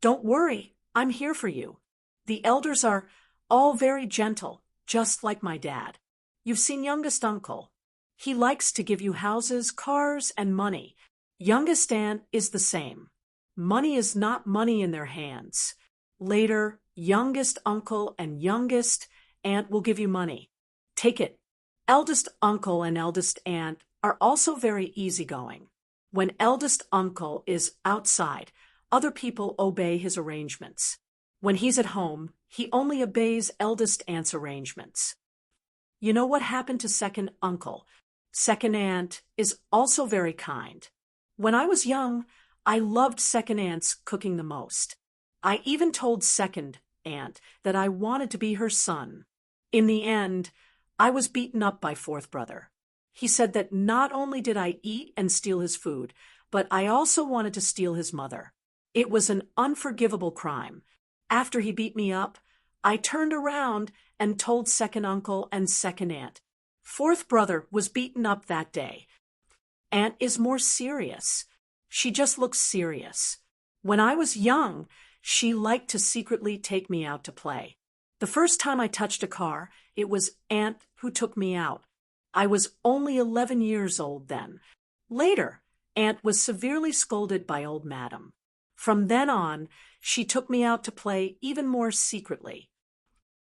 "Don't worry, I'm here for you. The elders are all very gentle, just like my dad. You've seen youngest uncle. He likes to give you houses, cars, and money. Youngest aunt is the same. Money is not money in their hands. Later, youngest uncle and youngest aunt will give you money. Take it." Eldest uncle and eldest aunt are also very easygoing. When eldest uncle is outside, other people obey his arrangements. When he's at home, he only obeys eldest aunt's arrangements. You know what happened to second uncle? Second aunt is also very kind. When I was young, I loved second aunt's cooking the most. I even told second aunt that I wanted to be her son. In the end, I was beaten up by fourth brother. He said that not only did I eat and steal his food, but I also wanted to steal his mother. It was an unforgivable crime. After he beat me up, I turned around and told second uncle and second aunt. Fourth brother was beaten up that day. Aunt is more serious. She just looks serious. When I was young, she liked to secretly take me out to play. The first time I touched a car, it was Aunt who took me out. I was only 11 years old then. Later, Aunt was severely scolded by old Madam. From then on, she took me out to play even more secretly.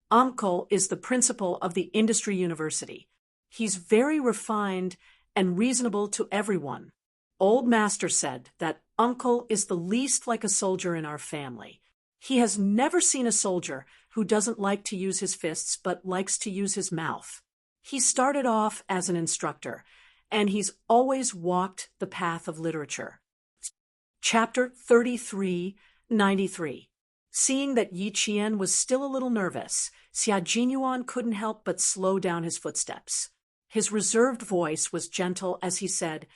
Uncle is the principal of the industry university. He's very refined and reasonable to everyone. Old Master said that Uncle is the least like a soldier in our family. He has never seen a soldier who doesn't like to use his fists but likes to use his mouth. He started off as an instructor, and he's always walked the path of literature. Chapter 3393. Seeing that Yi Qian was still a little nervous, Xia Jinyuan couldn't help but slow down his footsteps. His reserved voice was gentle as he said,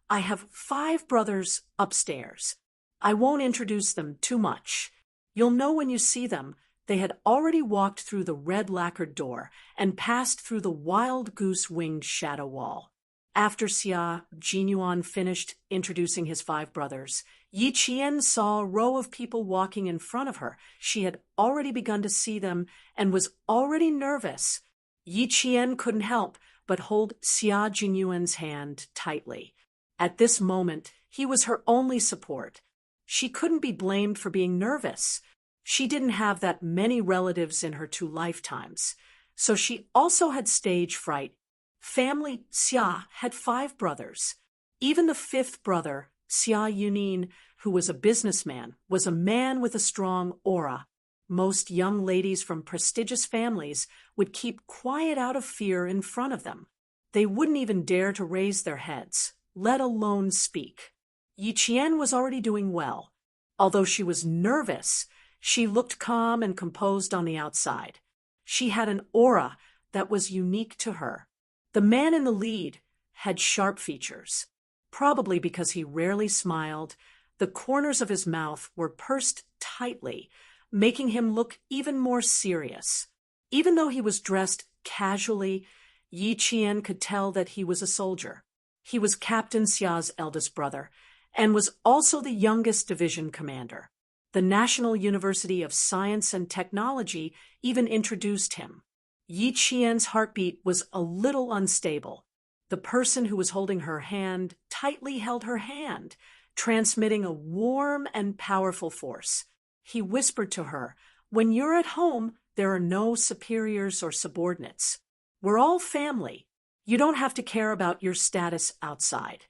"I have 5 brothers upstairs. I won't introduce them too much. You'll know when you see them." They had already walked through the red lacquered door and passed through the wild goose-winged shadow wall. After Xia Jinyuan finished introducing his 5 brothers, Yi Qian saw a row of people walking in front of her. She had already begun to see them and was already nervous. Yi Qian couldn't help but hold Xia Jinyuan's hand tightly. At this moment, he was her only support. She couldn't be blamed for being nervous. She didn't have that many relatives in her 2 lifetimes, so she also had stage fright. Family Xia had 5 brothers. Even the 5th brother, Xia Yunin, who was a businessman, was a man with a strong aura. Most young ladies from prestigious families would keep quiet out of fear in front of them. They wouldn't even dare to raise their heads, let alone speak. Yi Qian was already doing well. Although she was nervous, she looked calm and composed on the outside. She had an aura that was unique to her. The man in the lead had sharp features. Probably because he rarely smiled, the corners of his mouth were pursed tightly, making him look even more serious. Even though he was dressed casually, Yi Qian could tell that he was a soldier. He was Captain Xia's eldest brother, and was also the youngest division commander. The National University of Science and Technology even introduced him. Yi Qian's heartbeat was a little unstable. The person who was holding her hand tightly held her hand, transmitting a warm and powerful force. He whispered to her, "When you're at home, there are no superiors or subordinates. We're all family. You don't have to care about your status outside.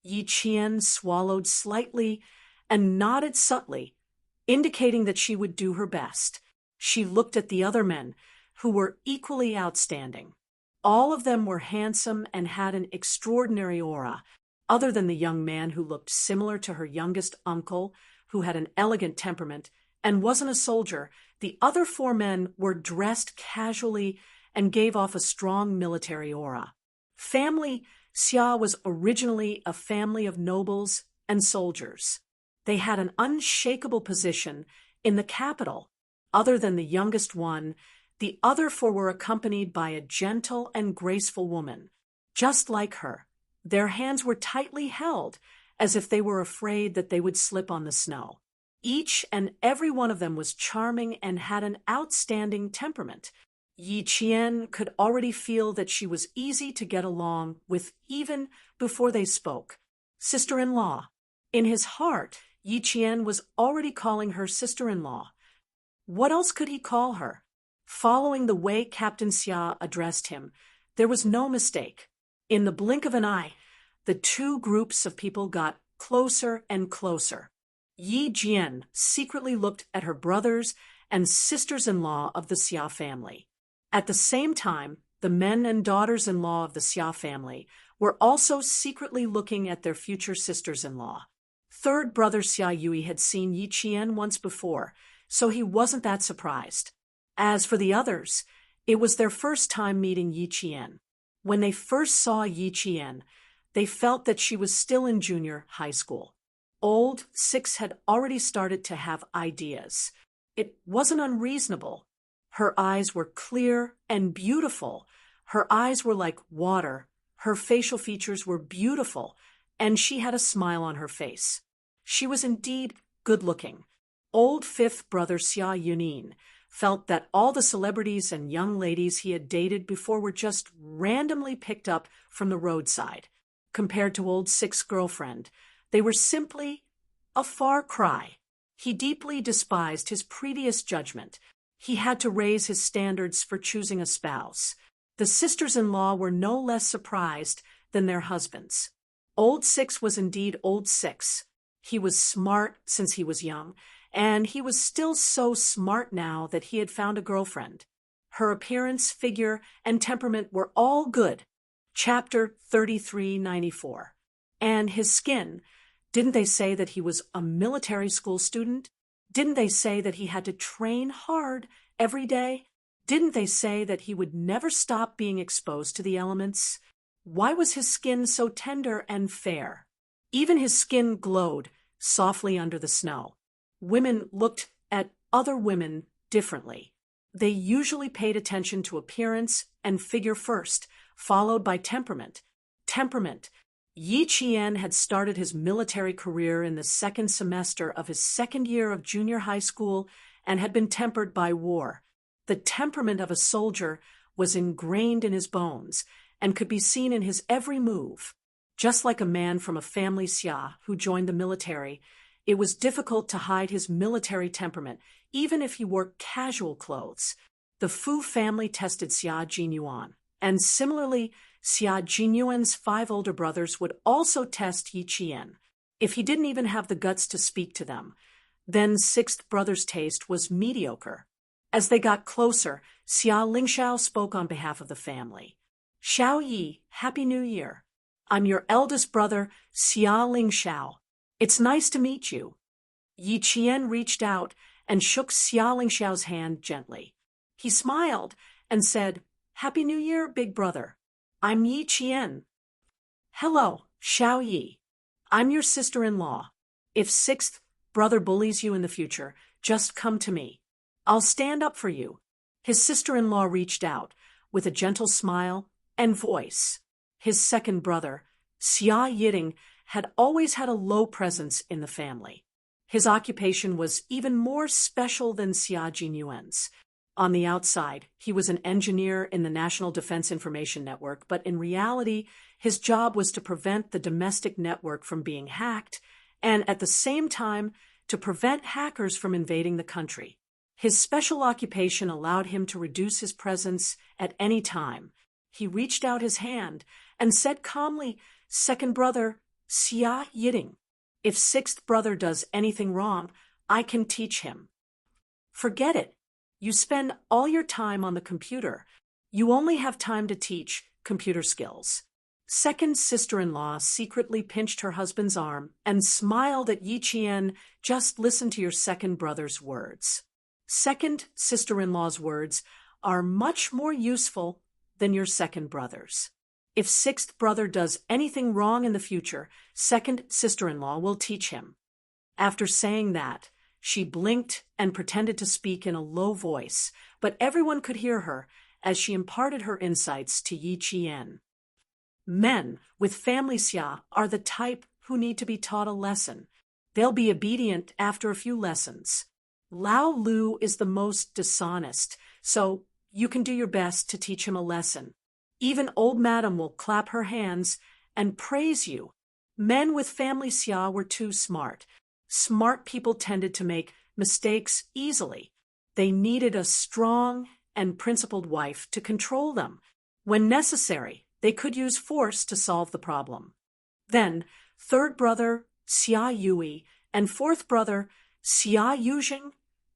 Yi Qian swallowed slightly and nodded subtly, indicating that she would do her best. She looked at the other men, who were equally outstanding. All of them were handsome and had an extraordinary aura, other than the young man who looked similar to her youngest uncle, who had an elegant temperament and wasn't a soldier. The other four men were dressed casually and gave off a strong military aura. Family Xia was originally a family of nobles and soldiers. They had an unshakable position in the capital. Other than the youngest one, the other four were accompanied by a gentle and graceful woman, just like her. Their hands were tightly held, as if they were afraid that they would slip on the snow. Each and every one of them was charming and had an outstanding temperament. Yi Qian could already feel that she was easy to get along with even before they spoke. Sister-in-law. In his heart, Yi Qian was already calling her sister-in-law. What else could he call her? Following the way Captain Xia addressed him, there was no mistake. In the blink of an eye, the two groups of people got closer and closer. Yi Jian secretly looked at her brothers and sisters-in-law of the Xia family. At the same time, the men and daughters-in-law of the Xia family were also secretly looking at their future sisters-in-law. Third brother Xia Yui had seen Yi Qian once before, so he wasn't that surprised. As for the others, it was their first time meeting Yi Qian. When they first saw Yi Qian, they felt that she was still in junior high school. Old Six had already started to have ideas. It wasn't unreasonable. Her eyes were clear and beautiful. Her eyes were like water. Her facial features were beautiful, and she had a smile on her face. She was indeed good-looking. Old fifth brother Xia Yunin felt that all the celebrities and young ladies he had dated before were just randomly picked up from the roadside. Compared to old sixth girlfriend, they were simply a far cry. He deeply despised his previous judgment. He had to raise his standards for choosing a spouse. The sisters-in-law were no less surprised than their husbands. Old Six was indeed Old Six. He was smart since he was young, and he was still so smart now that he had found a girlfriend. Her appearance, figure, and temperament were all good. Chapter 3394. And his skin. Didn't they say that he was a military school student? Didn't they say that he had to train hard every day? Didn't they say that he would never stop being exposed to the elements? Why was his skin so tender and fair? Even his skin glowed softly under the snow. Women looked at other women differently. They usually paid attention to appearance and figure first, followed by temperament. Temperament. Yi Qian had started his military career in the second semester of his second year of junior high school and had been tempered by war. The temperament of a soldier was ingrained in his bones and could be seen in his every move. Just like a man from a family Xia who joined the military, it was difficult to hide his military temperament, even if he wore casual clothes. The Fu family tested Xia Jinyuan, and similarly, Xia Jinyuan's 5 older brothers would also test Yi Qian. If he didn't even have the guts to speak to them, then 6th brother's taste was mediocre. As they got closer, Xia Lingxiao spoke on behalf of the family. Xiao Yi, Happy New Year. I'm your eldest brother, Xia Lingxiao. It's nice to meet you. Yi Qian reached out and shook Xia Lingxiao's hand gently. He smiled and said, Happy New Year, big brother. I'm Yi Qian. Hello, Xiao Yi. I'm your sister-in-law. If 6th brother bullies you in the future, just come to me. I'll stand up for you. His sister-in-law reached out with a gentle smile and voice. His second brother, Xia Yiding, had always had a low presence in the family. His occupation was even more special than Xia Jinyuan's. On the outside, he was an engineer in the National Defense Information Network, but in reality, his job was to prevent the domestic network from being hacked and, at the same time, to prevent hackers from invading the country. His special occupation allowed him to reduce his presence at any time. He reached out his hand and said calmly, "Second brother, Xia Yiding. If sixth brother does anything wrong, I can teach him." "Forget it. You spend all your time on the computer. You only have time to teach computer skills." Second sister-in-law secretly pinched her husband's arm and smiled at Yi Qian. "Just listen to your second brother's words." Second sister-in-law's words are much more useful than your second brother's. If sixth brother does anything wrong in the future, second sister-in-law will teach him. After saying that, she blinked and pretended to speak in a low voice, but everyone could hear her as she imparted her insights to Yi Qian. Men with family xia are the type who need to be taught a lesson. They'll be obedient after a few lessons. Lao Lu is the most dishonest, so you can do your best to teach him a lesson. Even old madam will clap her hands and praise you. Men with family xia were too smart. Smart people tended to make mistakes easily. They needed a strong and principled wife to control them. When necessary, they could use force to solve the problem. Then, third brother, Xia Yui, and fourth brother, Xia Yujing,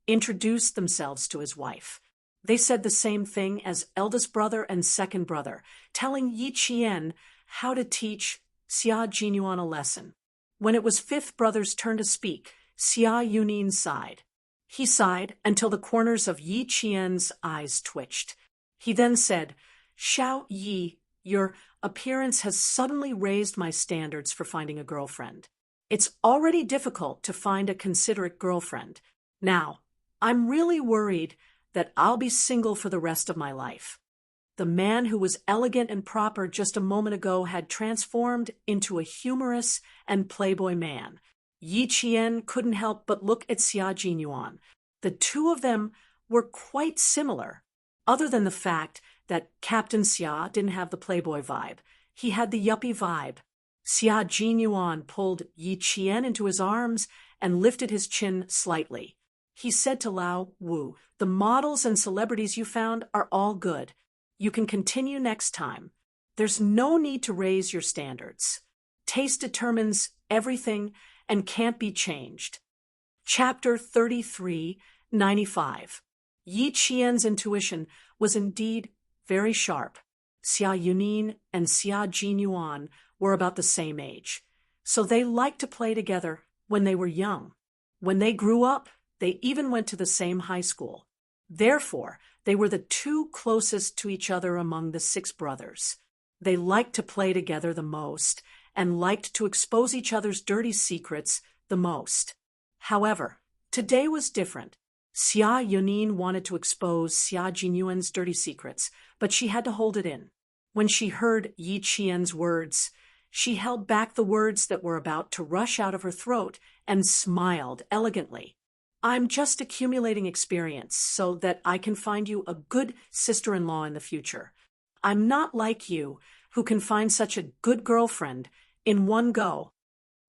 introduced themselves to his wife. They said the same thing as eldest brother and second brother, telling Yi Qian how to teach Xia Jinyuan a lesson. When it was fifth brother's turn to speak, Xia Yunin sighed. He sighed until the corners of Yi Qian's eyes twitched. He then said, "Xiao Yi, your appearance has suddenly raised my standards for finding a girlfriend. It's already difficult to find a considerate girlfriend. Now, I'm really worried that I'll be single for the rest of my life." The man who was elegant and proper just a moment ago had transformed into a humorous and playboy man. Yi Qian couldn't help but look at Xia Jinyuan. The two of them were quite similar, other than the fact that Captain Xia didn't have the playboy vibe. He had the yuppie vibe. Xia Jinyuan pulled Yi Qian into his arms and lifted his chin slightly. He said to Lao Wu, "The models and celebrities you found are all good. You can continue next time. There's no need to raise your standards. Taste determines everything and can't be changed." Chapter 3395. Yi Qian's intuition was indeed very sharp. Xia Yunin and Xia Jinyuan were about the same age, so they liked to play together when they were young. When they grew up, they even went to the same high school. Therefore, they were the two closest to each other among the six brothers. They liked to play together the most and liked to expose each other's dirty secrets the most. However, today was different. Xia Yunin wanted to expose Xia Jinyuan's dirty secrets, but she had to hold it in. When she heard Yi Qian's words, she held back the words that were about to rush out of her throat and smiled elegantly. "I'm just accumulating experience so that I can find you a good sister-in-law in the future. I'm not like you, who can find such a good girlfriend in one go."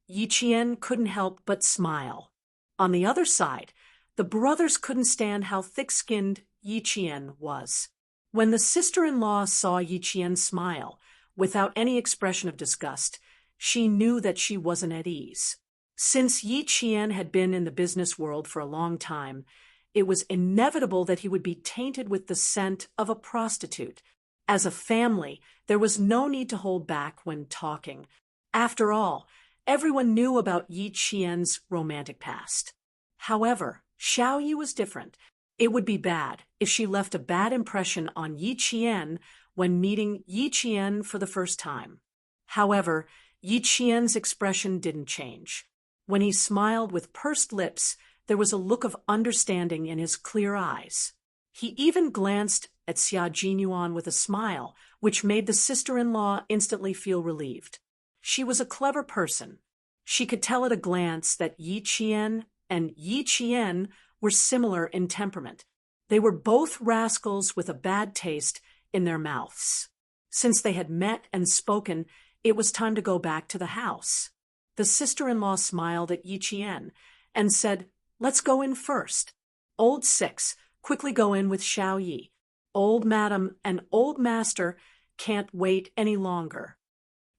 Yi Qian couldn't help but smile. On the other side, the brothers couldn't stand how thick-skinned Yi Qian was. When the sister-in-law saw Yi Qian smile, without any expression of disgust, she knew that she wasn't at ease. Since Yi Qian had been in the business world for a long time, it was inevitable that he would be tainted with the scent of a prostitute. As a family, there was no need to hold back when talking. After all, everyone knew about Yi Qian's romantic past. However, Xiao Yi was different. It would be bad if she left a bad impression on Yi Qian when meeting Yi Qian for the first time. However, Yi Qian's expression didn't change. When he smiled with pursed lips, there was a look of understanding in his clear eyes. He even glanced at Xia Jinyuan with a smile, which made the sister-in-law instantly feel relieved. She was a clever person. She could tell at a glance that Yi Qian and Yi Qian were similar in temperament. They were both rascals with a bad taste in their mouths. Since they had met and spoken, it was time to go back to the house. The sister-in-law smiled at Yi Qian and said, "Let's go in first." Old 6, quickly go in with Xiao Yi. Old Madam and Old Master can't wait any longer.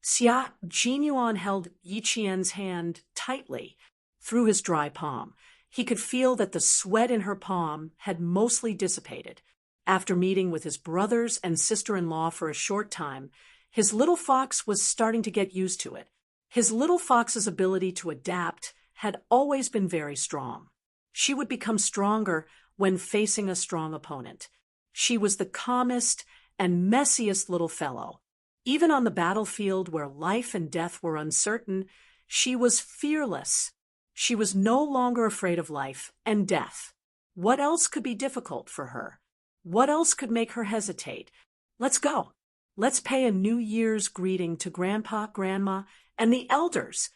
Xia Jinyuan held Yi Qian's hand tightly through his dry palm. He could feel that the sweat in her palm had mostly dissipated. After meeting with his brothers and sister-in-law for a short time, his little fox was starting to get used to it. His little fox's ability to adapt had always been very strong. She would become stronger when facing a strong opponent. She was the calmest and messiest little fellow. Even on the battlefield where life and death were uncertain, she was fearless. She was no longer afraid of life and death. What else could be difficult for her? What else could make her hesitate? Let's go. Let's pay a New Year's greeting to Grandpa, Grandma, and the elders.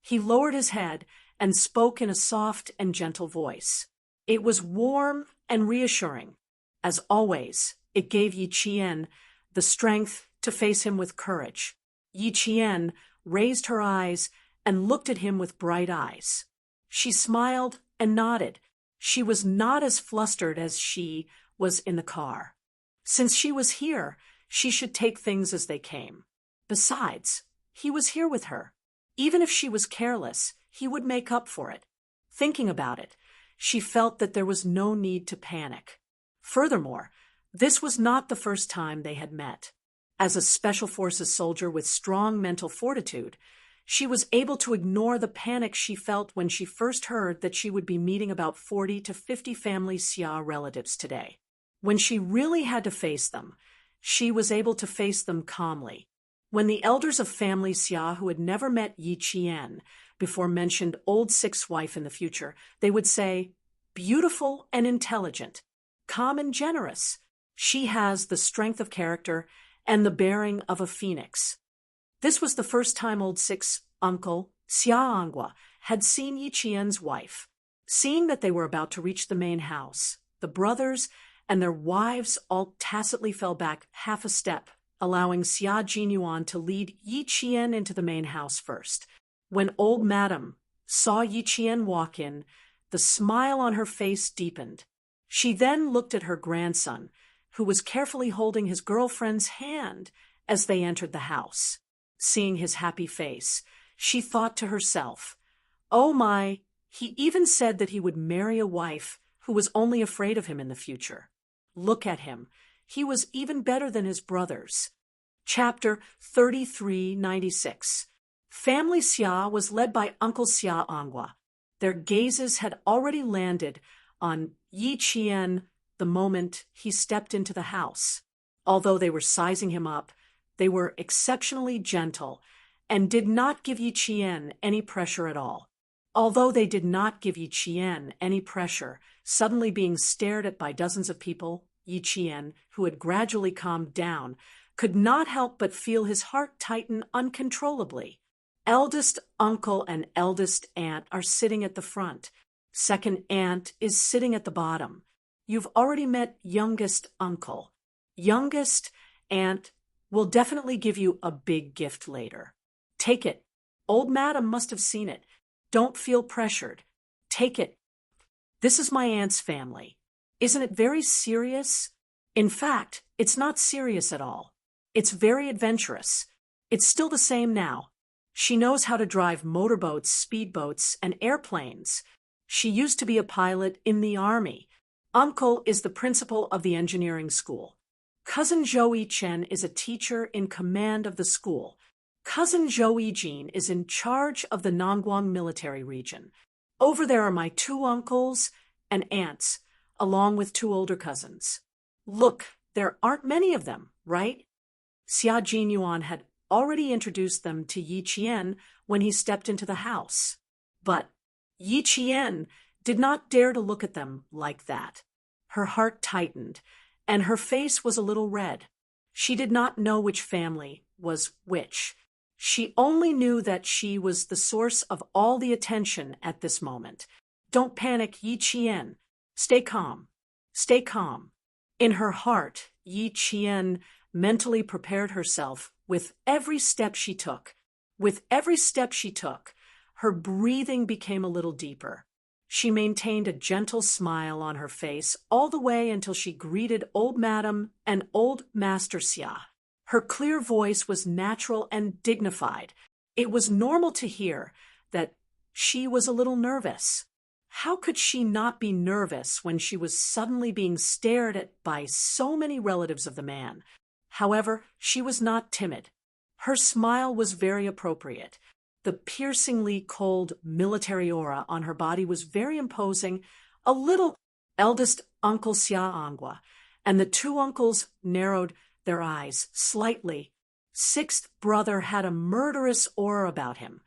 He lowered his head and spoke in a soft and gentle voice. It was warm and reassuring. As always, it gave Yi Qian the strength to face him with courage. Yi Qian raised her eyes and looked at him with bright eyes. She smiled and nodded. She was not as flustered as she was in the car. Since she was here, she should take things as they came. Besides, he was here with her. Even if she was careless, he would make up for it. Thinking about it, she felt that there was no need to panic. Furthermore, this was not the first time they had met. As a Special Forces soldier with strong mental fortitude, she was able to ignore the panic she felt when she first heard that she would be meeting about 40 to 50 family Xia relatives today. When she really had to face them, she was able to face them calmly. When the elders of family Xia who had never met Yi Qian before mentioned Old Six's wife in the future, they would say, beautiful and intelligent, calm and generous. She has the strength of character and the bearing of a phoenix. This was the first time Old Six's uncle, Xia Angua, had seen Yi Qian's wife. Seeing that they were about to reach the main house, the brothers and their wives all tacitly fell back half a step, allowing Xia Jinyuan to lead Yi Qian into the main house first. When old Madam saw Yi Qian walk in, the smile on her face deepened. She then looked at her grandson, who was carefully holding his girlfriend's hand as they entered the house. Seeing his happy face, she thought to herself, oh my, he even said that he would marry a wife who was only afraid of him in the future. Look at him. He was even better than his brothers. Chapter 3396. Family Xia was led by Uncle Xia Angua. Their gazes had already landed on Yi Qian the moment he stepped into the house. Although they were sizing him up, they were exceptionally gentle and did not give Yi Qian any pressure at all. Although they did not give Yi Qian any pressure, suddenly being stared at by dozens of people, Yi Qian, who had gradually calmed down, could not help but feel his heart tighten uncontrollably. Eldest uncle and eldest aunt are sitting at the front. Second aunt is sitting at the bottom. You've already met youngest uncle. Youngest aunt will definitely give you a big gift later. Take it. Old Madam must have seen it. Don't feel pressured. Take it. This is my aunt's family. Isn't it very serious? In fact, it's not serious at all. It's very adventurous. It's still the same now. She knows how to drive motorboats, speedboats, and airplanes. She used to be a pilot in the army. Uncle is the principal of the engineering school. Cousin Zhou Chen is a teacher in command of the school. Cousin Zhou Jin is in charge of the Nangguang military region. Over there are my 2 uncles and aunts, along with 2 older cousins. Look, there aren't many of them, right? Xia Jinyuan had already introduced them to Yi Qian when he stepped into the house. But Yi Qian did not dare to look at them like that. Her heart tightened, and her face was a little red. She did not know which family was which. She only knew that she was the source of all the attention at this moment. Don't panic, Yi Qian. Stay calm. Stay calm. In her heart, Yi Qian mentally prepared herself with every step she took. With every step she took, her breathing became a little deeper. She maintained a gentle smile on her face all the way until she greeted old Madam and old Master Xia. Her clear voice was natural and dignified. It was normal to hear that she was a little nervous. How could she not be nervous when she was suddenly being stared at by so many relatives of the man? However, she was not timid. Her smile was very appropriate. The piercingly cold military aura on her body was very imposing. A little eldest Uncle Xia Angua and the two uncles narrowed their eyes slightly. Sixth brother had a murderous aura about him,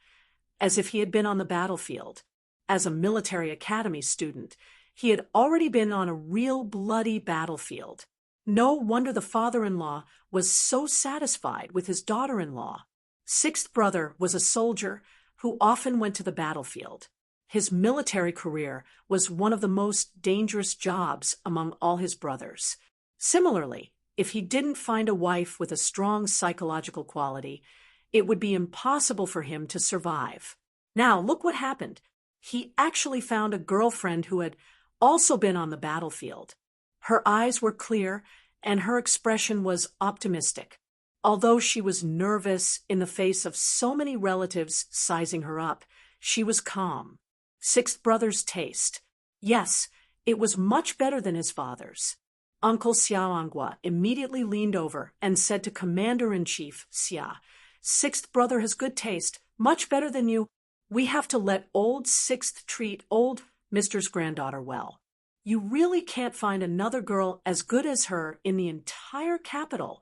as if he had been on the battlefield. As a military academy student, he had already been on a real bloody battlefield. No wonder the father-in-law was so satisfied with his daughter-in-law. Sixth brother was a soldier who often went to the battlefield. His military career was one of the most dangerous jobs among all his brothers. Similarly, if he didn't find a wife with a strong psychological quality, it would be impossible for him to survive. Now, look what happened. He actually found a girlfriend who had also been on the battlefield. Her eyes were clear, and her expression was optimistic. Although she was nervous in the face of so many relatives sizing her up, she was calm. Sixth brother's taste. Yes, it was much better than his father's. Uncle Xiao Angua immediately leaned over and said to Commander-in-Chief Xia, "Sixth brother has good taste, much better than you. We have to let old Sixth treat old Mister's granddaughter well. You really can't find another girl as good as her in the entire capital."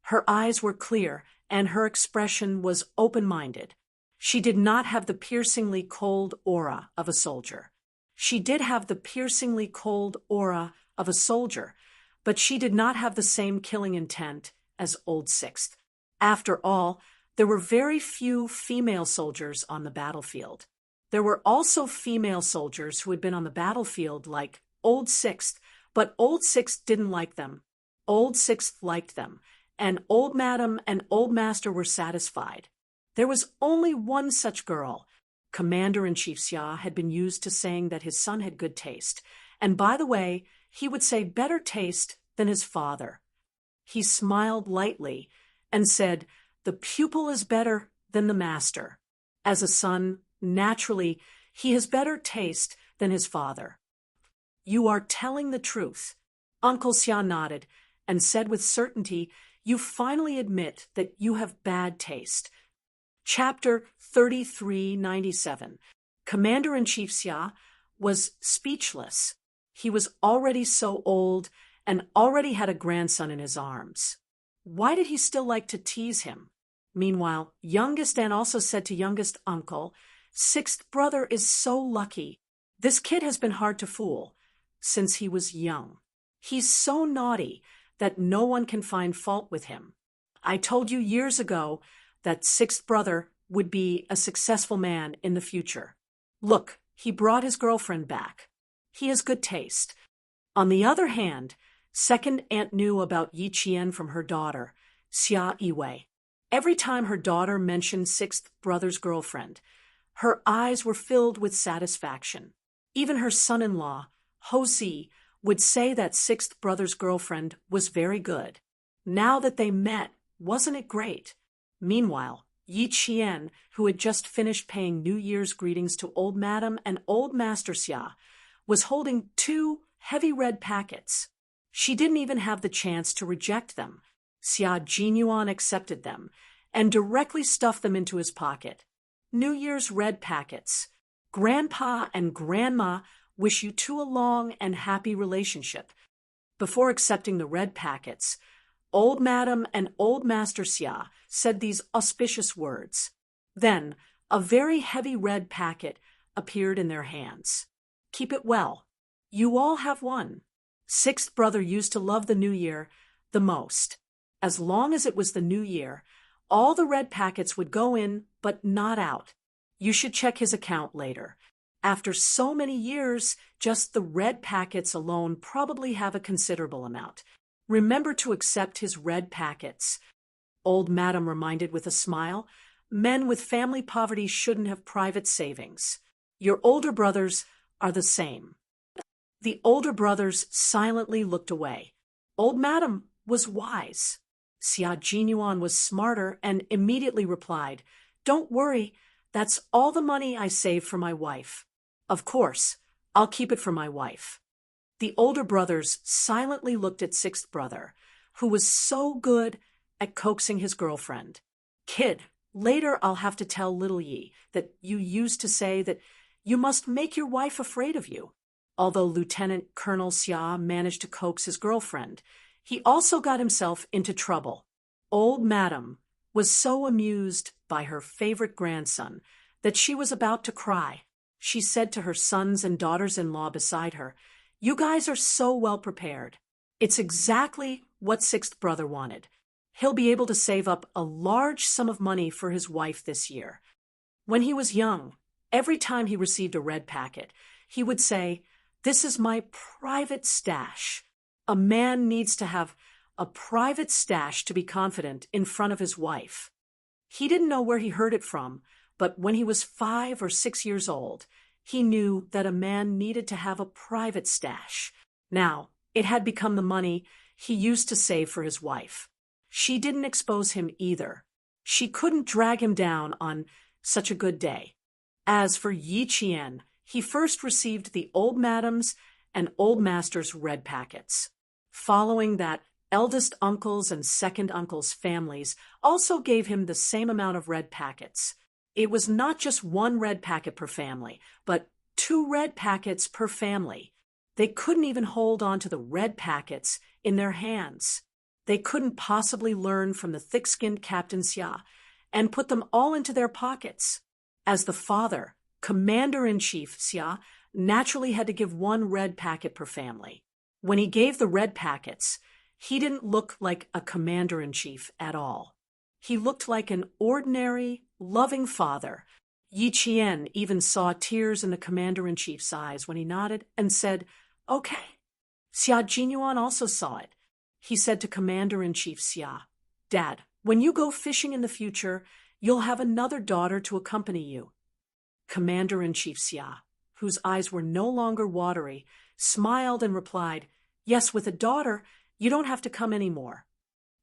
Her eyes were clear, and her expression was open-minded. She did not have the piercingly cold aura of a soldier. She did have the piercingly cold aura of a soldier, but she did not have the same killing intent as Old Sixth. After all, there were very few female soldiers on the battlefield. There were also female soldiers who had been on the battlefield like Old Sixth, but Old Sixth didn't like them. Old Sixth liked them, and Old Madam and Old Master were satisfied. There was only one such girl. Commander-in-Chief Xia had been used to saying that his son had good taste, and by the way, he would say better taste than his father. He smiled lightly and said, "The pupil is better than the master. As a son, naturally, he has better taste than his father." "You are telling the truth." Uncle Xia nodded and said with certainty, "You finally admit that you have bad taste." Chapter 3397. Commander-in-Chief Xia was speechless. He was already so old and already had a grandson in his arms. Why did he still like to tease him? Meanwhile, youngest Anne also said to youngest uncle, "Sixth brother is so lucky. This kid has been hard to fool since he was young. He's so naughty that no one can find fault with him. I told you years ago that sixth brother would be a successful man in the future. Look, he brought his girlfriend back. He has good taste." On the other hand, second aunt knew about Yi Qian from her daughter, Xia Yiwei. Every time her daughter mentioned sixth brother's girlfriend, her eyes were filled with satisfaction. Even her son-in-law, Ho Zi, would say that sixth brother's girlfriend was very good. Now that they met, wasn't it great? Meanwhile, Yi Qian, who had just finished paying New Year's greetings to Old Madam and Old Master Xia, was holding 2 heavy red packets. She didn't even have the chance to reject them. Xia Jinyuan accepted them and directly stuffed them into his pocket. New Year's red packets. Grandpa and Grandma wish you 2 a long and happy relationship. Before accepting the red packets, Old Madam and Old Master Xia said these auspicious words. Then, a very heavy red packet appeared in their hands. "Keep it well. You all have one." Sixth brother used to love the New Year the most. As long as it was the New Year, all the red packets would go in, but not out. You should check his account later. After so many years, just the red packets alone probably have a considerable amount. Remember to accept his red packets. Old Madam reminded with a smile, men with family poverty shouldn't have private savings. Your older brothers are the same. The older brothers silently looked away. Old Madam was wise. Xia Jinyuan was smarter and immediately replied, "Don't worry, that's all the money I saved for my wife. Of course, I'll keep it for my wife." The older brothers silently looked at sixth brother, who was so good at coaxing his girlfriend. "Kid, later I'll have to tell little Yi that you used to say that you must make your wife afraid of you." Although Lieutenant Colonel Xia managed to coax his girlfriend, he also got himself into trouble. Old Madam was so amused by her favorite grandson that she was about to cry. She said to her sons and daughters-in-law beside her, "You guys are so well prepared. It's exactly what sixth brother wanted. He'll be able to save up a large sum of money for his wife this year." When he was young, every time he received a red packet, he would say, "This is my private stash." A man needs to have a private stash to be confident in front of his wife. He didn't know where he heard it from, but when he was 5 or 6 years old, he knew that a man needed to have a private stash. Now, it had become the money he used to save for his wife. She didn't expose him either. She couldn't drag him down on such a good day. As for Yi Qian, he first received the old madam's and old master's red packets. Following that, eldest uncle's and second uncle's families also gave him the same amount of red packets. It was not just one red packet per family, but 2 red packets per family. They couldn't even hold on to the red packets in their hands. They couldn't possibly learn from the thick-skinned Captain Xia and put them all into their pockets. As the father, Commander-in-Chief Xia naturally had to give 1 red packet per family. When he gave the red packets, he didn't look like a commander-in-chief at all. He looked like an ordinary, loving father. Yi Qian even saw tears in the commander-in-chief's eyes when he nodded and said, "Okay." Xia Jinyuan also saw it. He said to Commander-in-Chief Xia, "Dad, when you go fishing in the future, you'll have another daughter to accompany you." Commander-in-Chief Xia, whose eyes were no longer watery, smiled and replied, "Yes, with a daughter, you don't have to come anymore.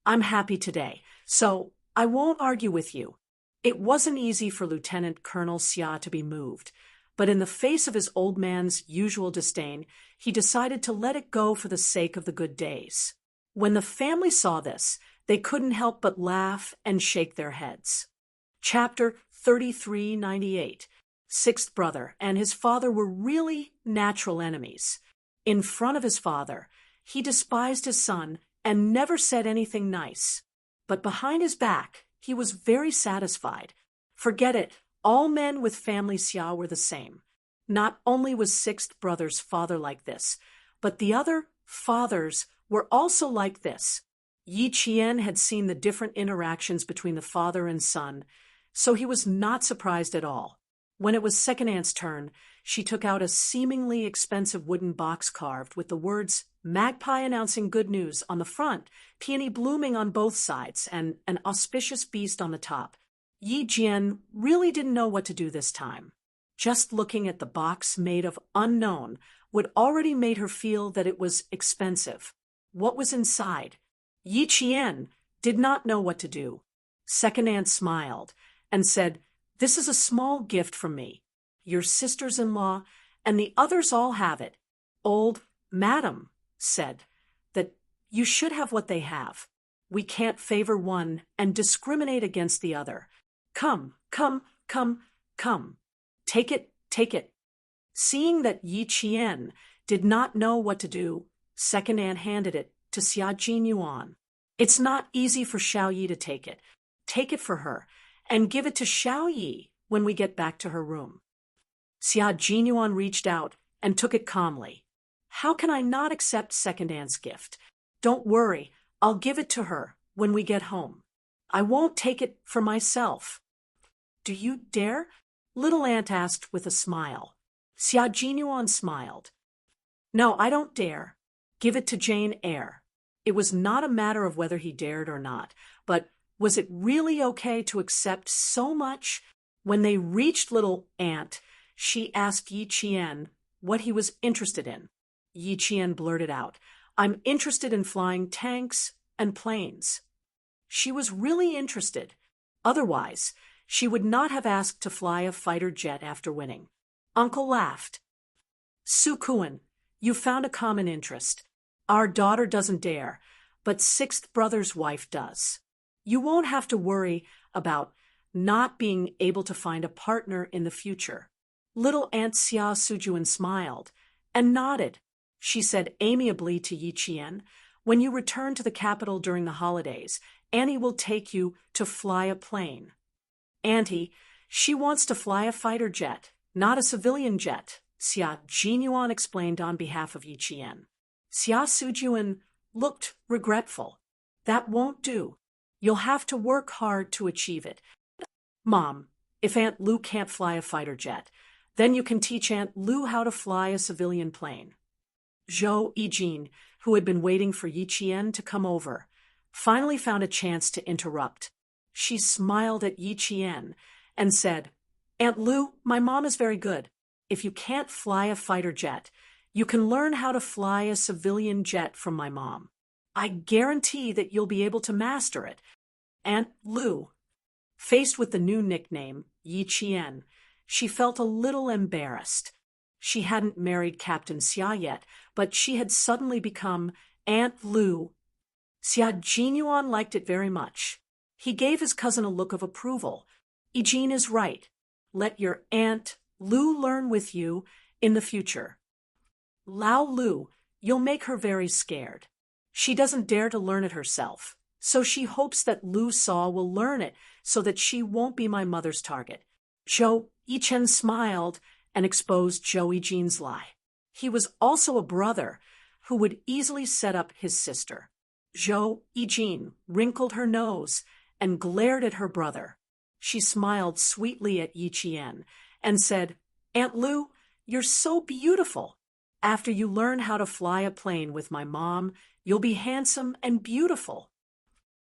I'm happy today, so I won't argue with you." It wasn't easy for Lieutenant Colonel Xia to be moved, but in the face of his old man's usual disdain, he decided to let it go for the sake of the good days. When the family saw this, they couldn't help but laugh and shake their heads. Chapter 3398. Sixth brother and his father were really natural enemies. In front of his father, he despised his son and never said anything nice. But behind his back, he was very satisfied. Forget it, all men with family Xia were the same. Not only was sixth brother's father like this, but the other fathers were also like this. Yi Qian had seen the different interactions between the father and son, so he was not surprised at all. When it was Second Aunt's turn, she took out a seemingly expensive wooden box carved with the words "Magpie announcing good news" on the front, peony blooming on both sides, and an auspicious beast on the top. Yi Jian really didn't know what to do this time. Just looking at the box made of unknown would already made her feel that it was expensive. What was inside? Yi Qian did not know what to do. Second Aunt smiled and said, "This is a small gift from me. Your sisters-in-law and the others all have it." Old Madam said that you should have what they have. We can't favor one and discriminate against the other. Come, come, come, come. Take it, take it. Seeing that Yi Qian did not know what to do, Second Aunt handed it to Xia Jinyuan. "It's not easy for Xiao Yi to take it. Take it for her, and give it to Xiao Yi when we get back to her room." Xia Jinyuan reached out and took it calmly. "How can I not accept Second Aunt's gift? Don't worry, I'll give it to her when we get home. I won't take it for myself." "Do you dare?" Little Aunt asked with a smile. Xia Jinyuan smiled. "No, I don't dare. Give it to Jane Eyre." It was not a matter of whether he dared or not, but was it really okay to accept so much? When they reached Little Aunt, she asked Yi Qian what he was interested in. Yi Qian blurted out, "I'm interested in flying tanks and planes." She was really interested. Otherwise, she would not have asked to fly a fighter jet after winning. Uncle laughed. "Su Kuan, you found a common interest. Our daughter doesn't dare, but sixth brother's wife does. You won't have to worry about not being able to find a partner in the future." Little Aunt Xia Sujuan smiled and nodded. She said amiably to Yi Qian, "When you return to the capital during the holidays, Annie will take you to fly a plane." "Auntie, she wants to fly a fighter jet, not a civilian jet," Xia Jinyuan explained on behalf of Yi Qian. Xia Sujuan looked regretful. "That won't do. You'll have to work hard to achieve it." "Mom, if Aunt Lu can't fly a fighter jet, then you can teach Aunt Lu how to fly a civilian plane." Zhou Yijin, who had been waiting for Yi Qian to come over, finally found a chance to interrupt. She smiled at Yi Qian and said, "Aunt Lu, my mom is very good. If you can't fly a fighter jet, you can learn how to fly a civilian jet from my mom. I guarantee that you'll be able to master it." Aunt Lu. Faced with the new nickname, Yi Qian, she felt a little embarrassed. She hadn't married Captain Xia yet, but she had suddenly become Aunt Lu. Xia Jinyuan liked it very much. He gave his cousin a look of approval. "Yijin is right. Let your Aunt Lu learn with you in the future." "Lao Lu, you'll make her very scared. She doesn't dare to learn it herself, so she hopes that Lu Saw will learn it so that she won't be my mother's target." Zhou Yichen smiled and exposed Zhou Yijin's lie. He was also a brother who would easily set up his sister. Zhou Yijin wrinkled her nose and glared at her brother. She smiled sweetly at Yi Qian and said, "Aunt Lu, you're so beautiful. After you learn how to fly a plane with my mom, you'll be handsome and beautiful."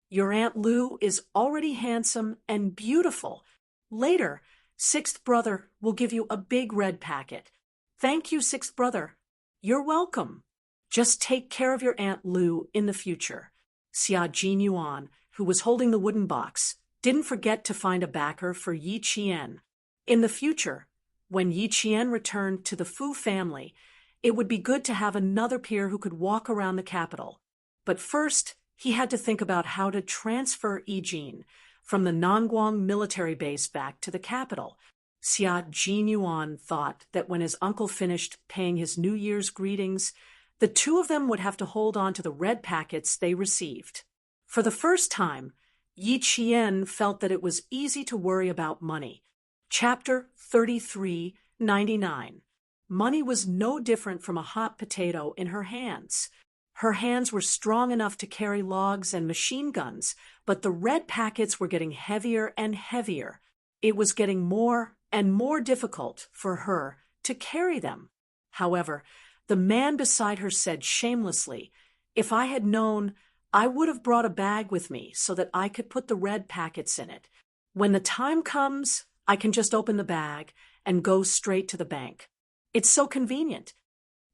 "Your Aunt Lu is already handsome and beautiful. Later, sixth brother will give you a big red packet." "Thank you, sixth brother." "You're welcome. Just take care of your Aunt Lu in the future." Xia Jinyuan, who was holding the wooden box, didn't forget to find a backer for Yi Qian. In the future, when Yi Qian returned to the Fu family, it would be good to have another peer who could walk around the capital. But first, he had to think about how to transfer Yijin from the Nangguang military base back to the capital. Xia Jinyuan thought that when his uncle finished paying his New Year's greetings, the two of them would have to hold on to the red packets they received. For the first time, Yi Qian felt that it was easy to worry about money. Chapter 3399. Money was no different from a hot potato in her hands. Her hands were strong enough to carry logs and machine guns, but the red packets were getting heavier and heavier. It was getting more and more difficult for her to carry them. However, the man beside her said shamelessly, "If I had known, I would have brought a bag with me so that I could put the red packets in it. When the time comes, I can just open the bag and go straight to the bank. It's so convenient."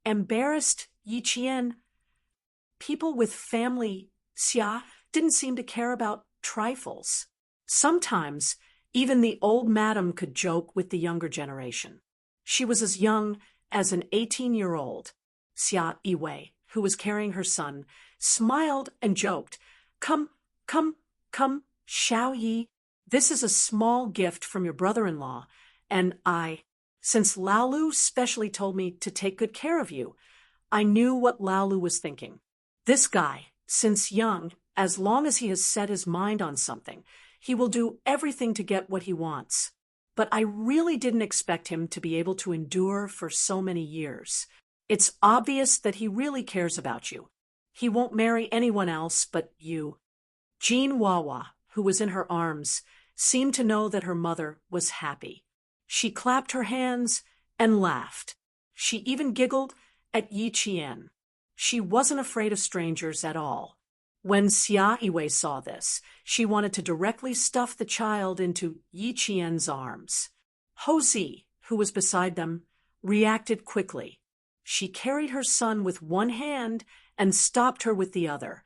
Embarrassed Yi Qian. People with family Xia didn't seem to care about trifles. Sometimes, even the old madam could joke with the younger generation. She was as young as an 18-year-old. Xia Yiwei, who was carrying her son, smiled and joked, Come, Xiao Yi. This is a small gift from your brother-in-law, and since Laolu specially told me to take good care of you, I knew what Laolu was thinking. This guy, since young, as long as he has set his mind on something, he will do everything to get what he wants. But I really didn't expect him to be able to endure for so many years. It's obvious that he really cares about you. He won't marry anyone else but you." Jean Wawa, who was in her arms, seemed to know that her mother was happy. She clapped her hands and laughed. She even giggled at Yi Qian. She wasn't afraid of strangers at all. When Xia Yiwei saw this, she wanted to directly stuff the child into Yi Qian's arms. Ho Zi, who was beside them, reacted quickly. She carried her son with one hand and stopped her with the other.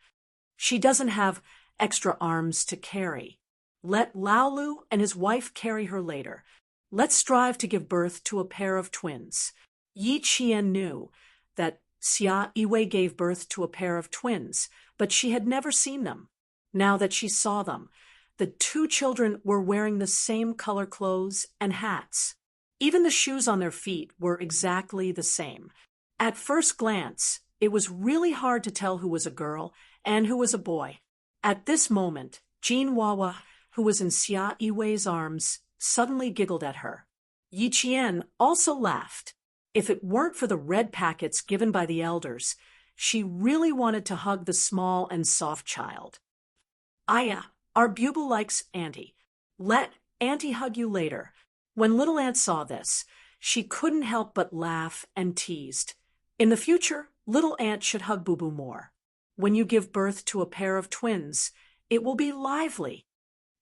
She doesn't have extra arms to carry. Let Laolu and his wife carry her later. Let's strive to give birth to a pair of twins. Yi Qian knew that Xia Yiwei gave birth to a pair of twins, but she had never seen them. Now that she saw them, the two children were wearing the same color clothes and hats. Even the shoes on their feet were exactly the same. At first glance, it was really hard to tell who was a girl and who was a boy. At this moment, Jin Wawa, who was in Xia Yiwei's arms, suddenly giggled at her. Yi Qian also laughed. If it weren't for the red packets given by the elders, she really wanted to hug the small and soft child. Aya, our Buble likes Auntie. Let Auntie hug you later. When little Aunt saw this, she couldn't help but laugh and teased. In the future, little Aunt should hug Boo Boo more. When you give birth to a pair of twins, it will be lively.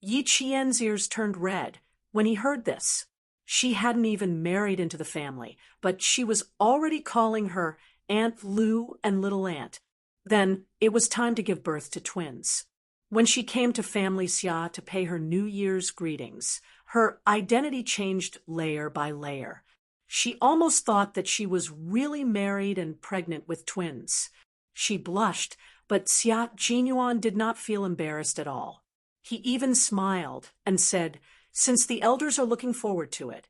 Yi Qian's ears turned red when he heard this. She hadn't even married into the family, but she was already calling her Aunt Lu and Little Aunt. Then it was time to give birth to twins. When she came to Family Xia to pay her New Year's greetings, her identity changed layer by layer. She almost thought that she was really married and pregnant with twins. She blushed, but Xia Jinyuan did not feel embarrassed at all. He even smiled and said, "Since the elders are looking forward to it,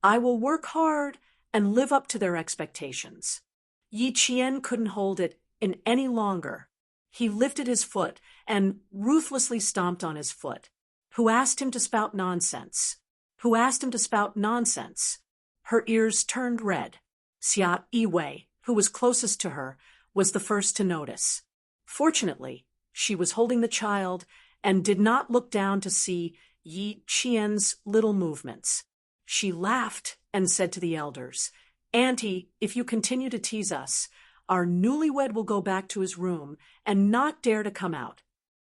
I will work hard and live up to their expectations." Yi Qian couldn't hold it in any longer. He lifted his foot and ruthlessly stomped on his foot. Who asked him to spout nonsense? Who asked him to spout nonsense? Her ears turned red. Xia Yiwei, who was closest to her, was the first to notice. Fortunately, she was holding the child and did not look down to see Yi Qian's little movements. She laughed and said to the elders, "Auntie, if you continue to tease us, our newlywed will go back to his room and not dare to come out.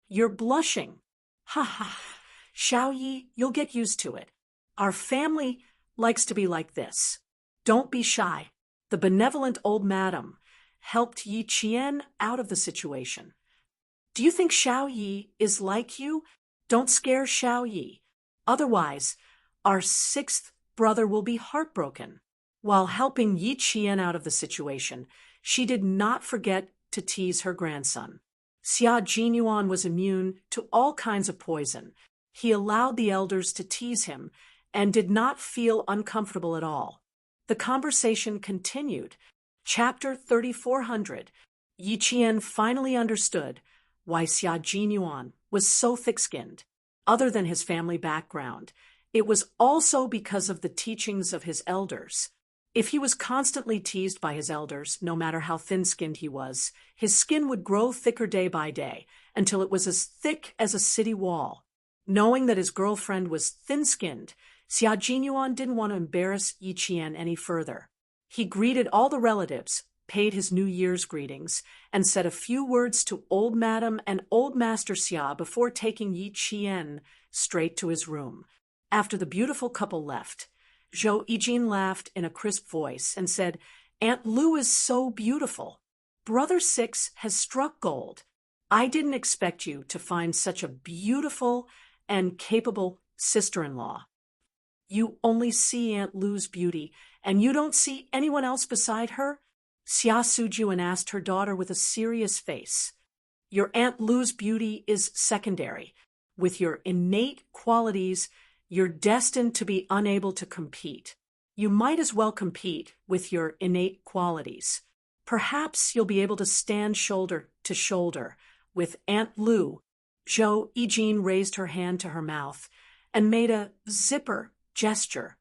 You're blushing. Ha ha. Xiao Yi, you'll get used to it. Our family likes to be like this. Don't be shy." The benevolent old madam helped Yi Qian out of the situation. "Do you think Xiao Yi is like you? Don't scare Xiao Yi. Otherwise, our sixth brother will be heartbroken." While helping Yi Qian out of the situation, she did not forget to tease her grandson. Xia Jinyuan was immune to all kinds of poison. He allowed the elders to tease him and did not feel uncomfortable at all. The conversation continued. Chapter 3400. Yi Qian finally understood why Xia Jinyuan was so thick-skinned. Other than his family background, it was also because of the teachings of his elders. If he was constantly teased by his elders, no matter how thin-skinned he was, his skin would grow thicker day by day until it was as thick as a city wall. Knowing that his girlfriend was thin-skinned, Xia Jinyuan didn't want to embarrass Yi Qian any further. He greeted all the relatives, paid his New Year's greetings, and said a few words to Old Madam and Old Master Xia before taking Yi Qian straight to his room. After the beautiful couple left, Zhou Yijin laughed in a crisp voice and said, "Aunt Lu is so beautiful. Brother Six has struck gold. I didn't expect you to find such a beautiful and capable sister-in-law. You only see Aunt Lu's beauty, and you don't see anyone else beside her?" Xia Sujuan asked her daughter with a serious face. "Your Aunt Lu's beauty is secondary. With your innate qualities, you're destined to be unable to compete. You might as well compete with your innate qualities. Perhaps you'll be able to stand shoulder to shoulder with Aunt Lu." Zhou Yijin raised her hand to her mouth and made a zipper gesture,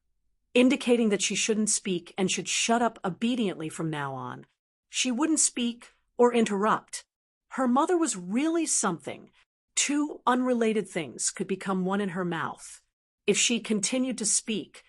indicating that she shouldn't speak and should shut up obediently from now on. She wouldn't speak or interrupt. Her mother was really something. Two unrelated things could become one in her mouth. If she continued to speak,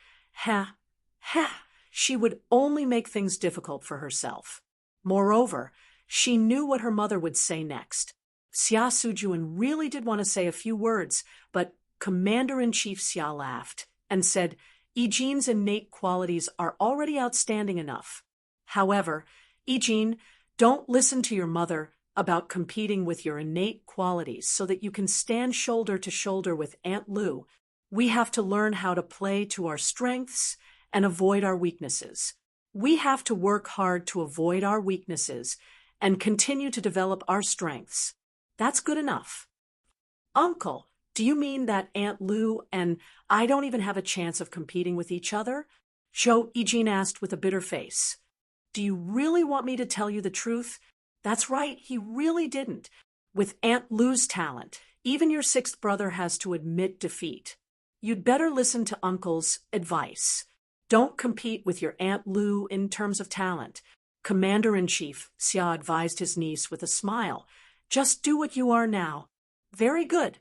she would only make things difficult for herself. Moreover, she knew what her mother would say next. Xia Sujuan really did want to say a few words, but Commander-in-Chief Xia laughed and said, Eugène's innate qualities are already outstanding enough. However, Eugène, don't listen to your mother about competing with your innate qualities so that you can stand shoulder to shoulder with Aunt Lou. We have to learn how to play to our strengths and avoid our weaknesses. We have to work hard to avoid our weaknesses and continue to develop our strengths. That's good enough. Uncle, do you mean that Aunt Lou and I don't even have a chance of competing with each other? Eugène asked with a bitter face. Do you really want me to tell you the truth? That's right, he really didn't. With Aunt Lou's talent, even your sixth brother has to admit defeat. You'd better listen to Uncle's advice. Don't compete with your Aunt Lou in terms of talent. Commander-in-Chief, Xia advised his niece with a smile. Just do what you are now. Very good.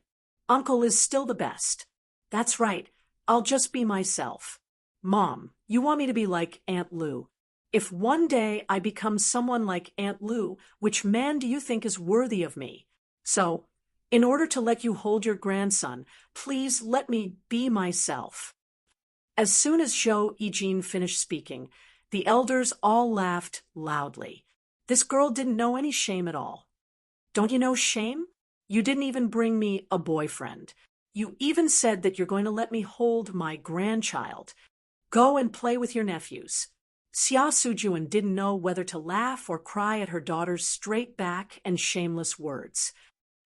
Uncle is still the best. That's right, I'll just be myself. Mom, you want me to be like Aunt Lou. If one day I become someone like Aunt Lou, which man do you think is worthy of me? So, in order to let you hold your grandson, please let me be myself. As soon as Eugène finished speaking, the elders all laughed loudly. This girl didn't know any shame at all. Don't you know shame? You didn't even bring me a boyfriend. You even said that you're going to let me hold my grandchild. Go and play with your nephews. Xia Sujuan didn't know whether to laugh or cry at her daughter's straight back and shameless words.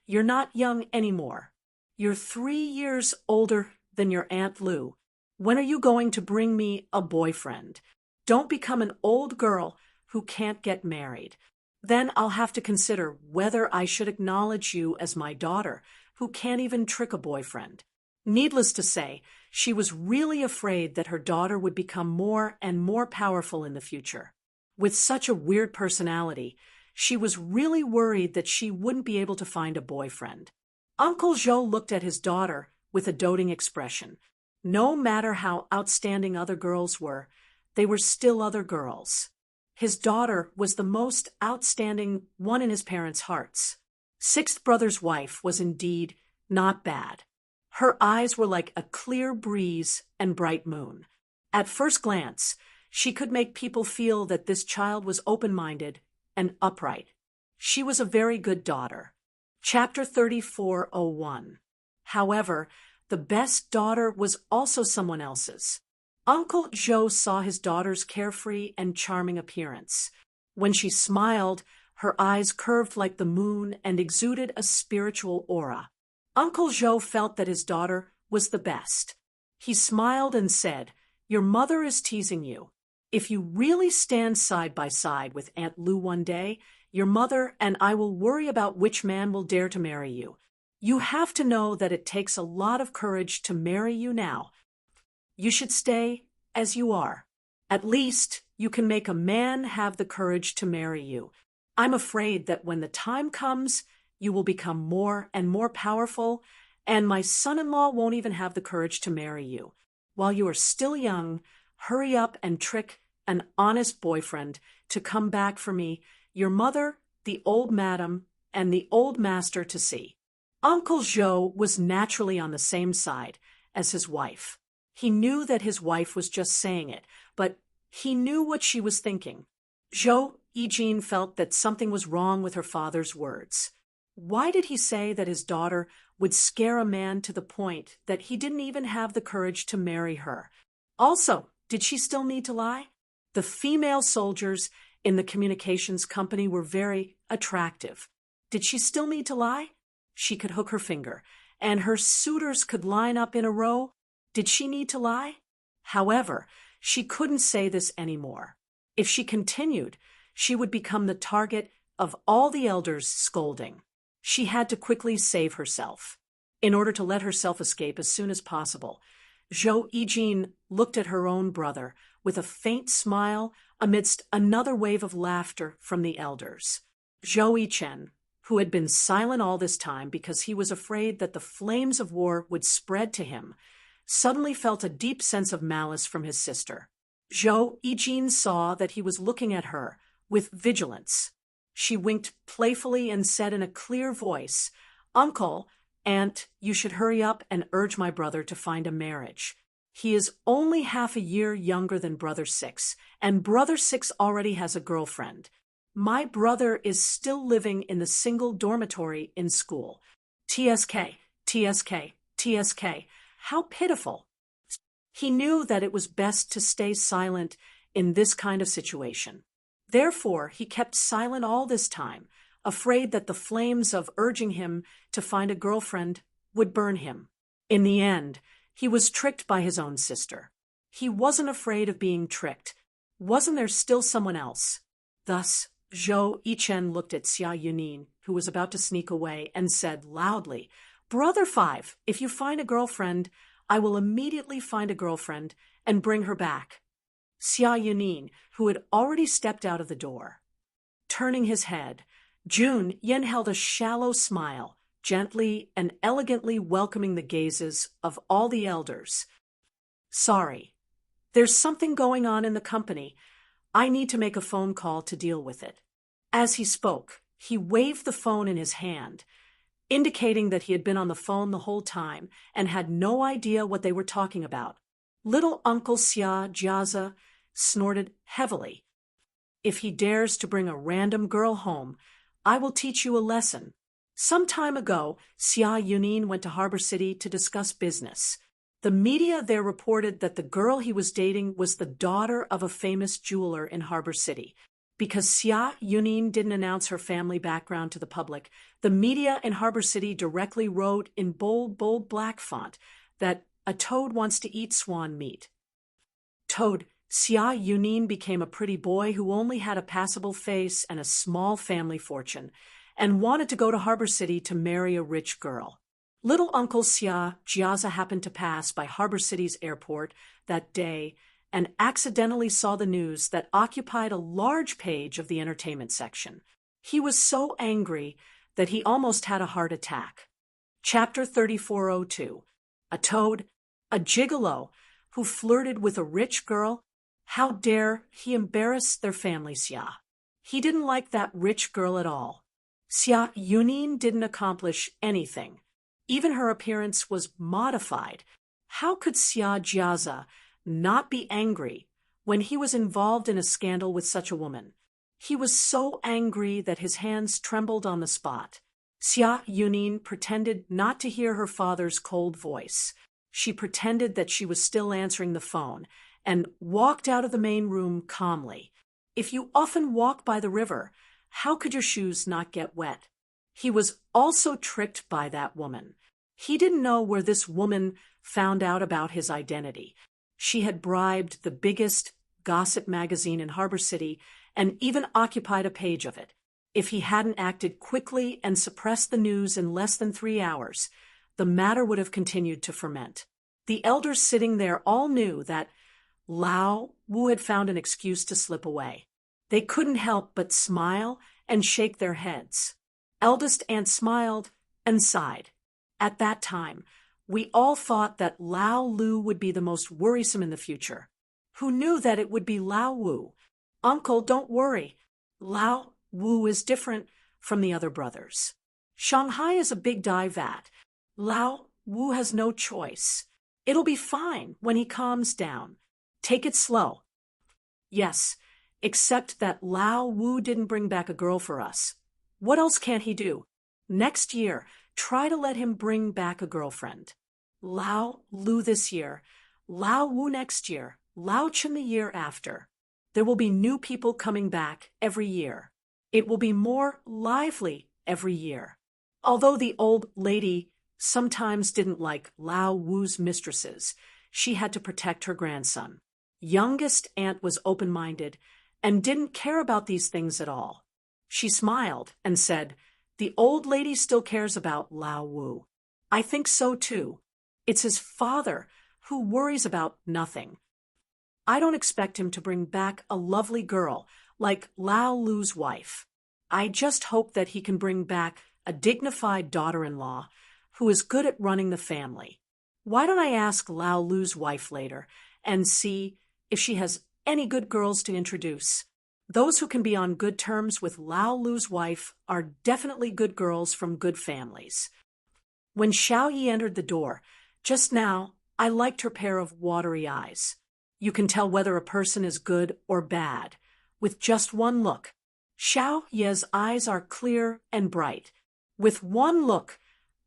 You're not young anymore. You're 3 years older than your Aunt Lou. When are you going to bring me a boyfriend? Don't become an old girl who can't get married. Then I'll have to consider whether I should acknowledge you as my daughter, who can't even trick a boyfriend. Needless to say, she was really afraid that her daughter would become more and more powerful in the future. With such a weird personality, she was really worried that she wouldn't be able to find a boyfriend. Uncle Zhou looked at his daughter with a doting expression. No matter how outstanding other girls were, they were still other girls. His daughter was the most outstanding one in his parents' hearts. Sixth brother's wife was indeed not bad. Her eyes were like a clear breeze and bright moon. At first glance, she could make people feel that this child was open-minded and upright. She was a very good daughter. Chapter 34:01. However, the best daughter was also someone else's. Uncle Zhou saw his daughter's carefree and charming appearance. When she smiled, her eyes curved like the moon and exuded a spiritual aura. Uncle Zhou felt that his daughter was the best. He smiled and said, "Your mother is teasing you. If you really stand side by side with Aunt Lou one day, your mother and I will worry about which man will dare to marry you. You have to know that it takes a lot of courage to marry you now. You should stay as you are. At least you can make a man have the courage to marry you. I'm afraid that when the time comes, you will become more and more powerful, and my son-in-law won't even have the courage to marry you. While you are still young, hurry up and trick an honest boyfriend to come back for me, your mother, the old madam, and the old master to see." Uncle Zhou was naturally on the same side as his wife. He knew that his wife was just saying it, but he knew what she was thinking. Eugène felt that something was wrong with her father's words. Why did he say that his daughter would scare a man to the point that he didn't even have the courage to marry her? Also, did she still need to lie? The female soldiers in the communications company were very attractive. Did she still need to lie? She could hook her finger, and her suitors could line up in a row. Did she need to lie? However, she couldn't say this anymore. If she continued, she would become the target of all the elders' scolding. She had to quickly save herself. In order to let herself escape as soon as possible, Eugène looked at her own brother with a faint smile amidst another wave of laughter from the elders. Eugène, who had been silent all this time because he was afraid that the flames of war would spread to him, suddenly felt a deep sense of malice from his sister. Eugène saw that he was looking at her with vigilance. She winked playfully and said in a clear voice, "Uncle, Aunt, you should hurry up and urge my brother to find a marriage. He is only half a year younger than Brother Six, and Brother Six already has a girlfriend. My brother is still living in the single dormitory in school. TSK, TSK, TSK. How pitiful. He knew that it was best to stay silent in this kind of situation. Therefore, he kept silent all this time, afraid that the flames of urging him to find a girlfriend would burn him. In the end, he was tricked by his own sister. He wasn't afraid of being tricked. Wasn't there still someone else? Thus, Zhou Yichen looked at Xia Yunin, who was about to sneak away, and said loudly, "Brother Five, if you find a girlfriend, I will immediately find a girlfriend and bring her back." Xia Yunin, who had already stepped out of the door. Turning his head, Jun Yen held a shallow smile, gently and elegantly welcoming the gazes of all the elders. "Sorry. There's something going on in the company. I need to make a phone call to deal with it." As he spoke, he waved the phone in his hand, indicating that he had been on the phone the whole time and had no idea what they were talking about. Little Uncle Xia Jiaza snorted heavily. "If he dares to bring a random girl home, I will teach you a lesson." Some time ago, Xia Yunin went to Harbor City to discuss business. The media there reported that the girl he was dating was the daughter of a famous jeweler in Harbor City. Because Xia Yunin didn't announce her family background to the public, the media in Harbor City directly wrote in bold black font that a toad wants to eat swan meat. Toad, Xia Yunin became a pretty boy who only had a passable face and a small family fortune, and wanted to go to Harbor City to marry a rich girl. Little Uncle Xia Jiaza happened to pass by Harbor City's airport that day and accidentally saw the news that occupied a large page of the entertainment section. He was so angry that he almost had a heart attack. Chapter 3402. A toad, a gigolo, who flirted with a rich girl. How dare he embarrass their family, Xia? He didn't like that rich girl at all. Xia Yunin didn't accomplish anything. Even her appearance was modified. How could Xia Jiaza not be angry when he was involved in a scandal with such a woman? He was so angry that his hands trembled on the spot. Xia Yunin pretended not to hear her father's cold voice. She pretended that she was still answering the phone and walked out of the main room calmly. If you often walk by the river, how could your shoes not get wet? He was also tricked by that woman. He didn't know where this woman found out about his identity. She had bribed the biggest gossip magazine in Harbor City and even occupied a page of it. If he hadn't acted quickly and suppressed the news in less than 3 hours, the matter would have continued to ferment. The elders sitting there all knew that Lao Wu had found an excuse to slip away. They couldn't help but smile and shake their heads. Eldest Aunt smiled and sighed. At that time, we all thought that Lao Lu would be the most worrisome in the future. Who knew that it would be Lao Wu? Uncle, don't worry. Lao Wu is different from the other brothers. Shanghai is a big dye vat. Lao Wu has no choice. It'll be fine when he calms down. Take it slow. Yes, except that Lao Wu didn't bring back a girl for us. What else can't he do? Next year, try to let him bring back a girlfriend. Lao Lu this year, Lao Wu next year, Lao Chen the year after. There will be new people coming back every year. It will be more lively every year. Although the old lady sometimes didn't like Lao Wu's mistresses, she had to protect her grandson. Youngest aunt was open-minded and didn't care about these things at all. She smiled and said, "The old lady still cares about Lao Wu. I think so too. It's his father who worries about nothing. I don't expect him to bring back a lovely girl like Lao Lu's wife. I just hope that he can bring back a dignified daughter-in-law who is good at running the family. Why don't I ask Lao Lu's wife later and see if she has any good girls to introduce? Those who can be on good terms with Lao Lu's wife are definitely good girls from good families." When Xiao Yi entered the door, just now, I liked her pair of watery eyes. You can tell whether a person is good or bad with just one look. Xiao Ye's eyes are clear and bright. With one look,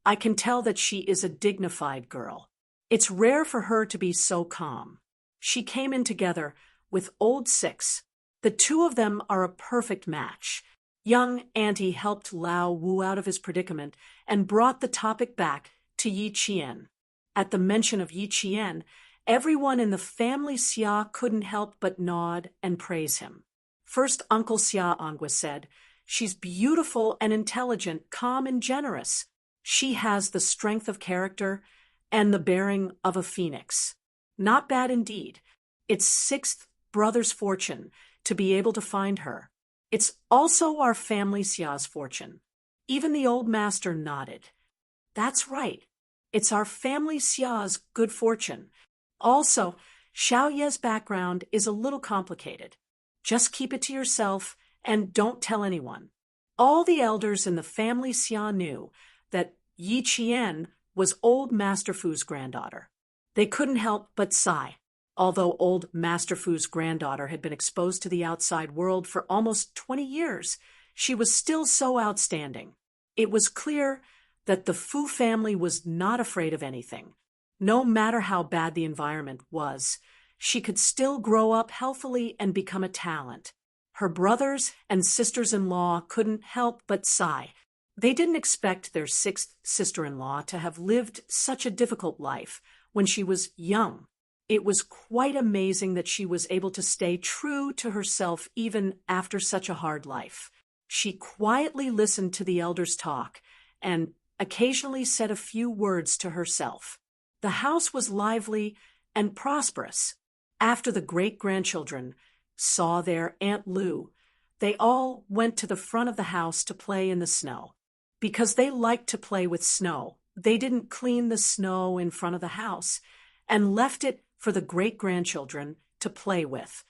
I can tell that she is a dignified girl. It's rare for her to be so calm. She came in together with old Six. The two of them are a perfect match. Young Auntie helped Lao Wu out of his predicament and brought the topic back to Yi Qian. At the mention of Yi Qian, everyone in the family Xia couldn't help but nod and praise him. First, Uncle Xia Angua said, "She's beautiful and intelligent, calm and generous. She has the strength of character and the bearing of a phoenix." Not bad indeed. It's sixth brother's fortune to be able to find her. It's also our family Xia's fortune. Even the old master nodded. That's right. It's our family Xia's good fortune. Also, Xiao Ye's background is a little complicated. Just keep it to yourself and don't tell anyone. All the elders in the family Xia knew that Yi Qian was old Master Fu's granddaughter. They couldn't help but sigh. Although old Master Fu's granddaughter had been exposed to the outside world for almost 20 years, she was still so outstanding. It was clear that the Fu family was not afraid of anything. No matter how bad the environment was, she could still grow up healthily and become a talent. Her brothers and sisters-in-law couldn't help but sigh. They didn't expect their sixth sister-in-law to have lived such a difficult life when she was young. It was quite amazing that she was able to stay true to herself even after such a hard life. She quietly listened to the elders talk and occasionally said a few words to herself. The house was lively and prosperous. After the great-grandchildren saw their Aunt Lu, they all went to the front of the house to play in the snow. Because they liked to play with snow, they didn't clean the snow in front of the house and left it for the great-grandchildren to play with.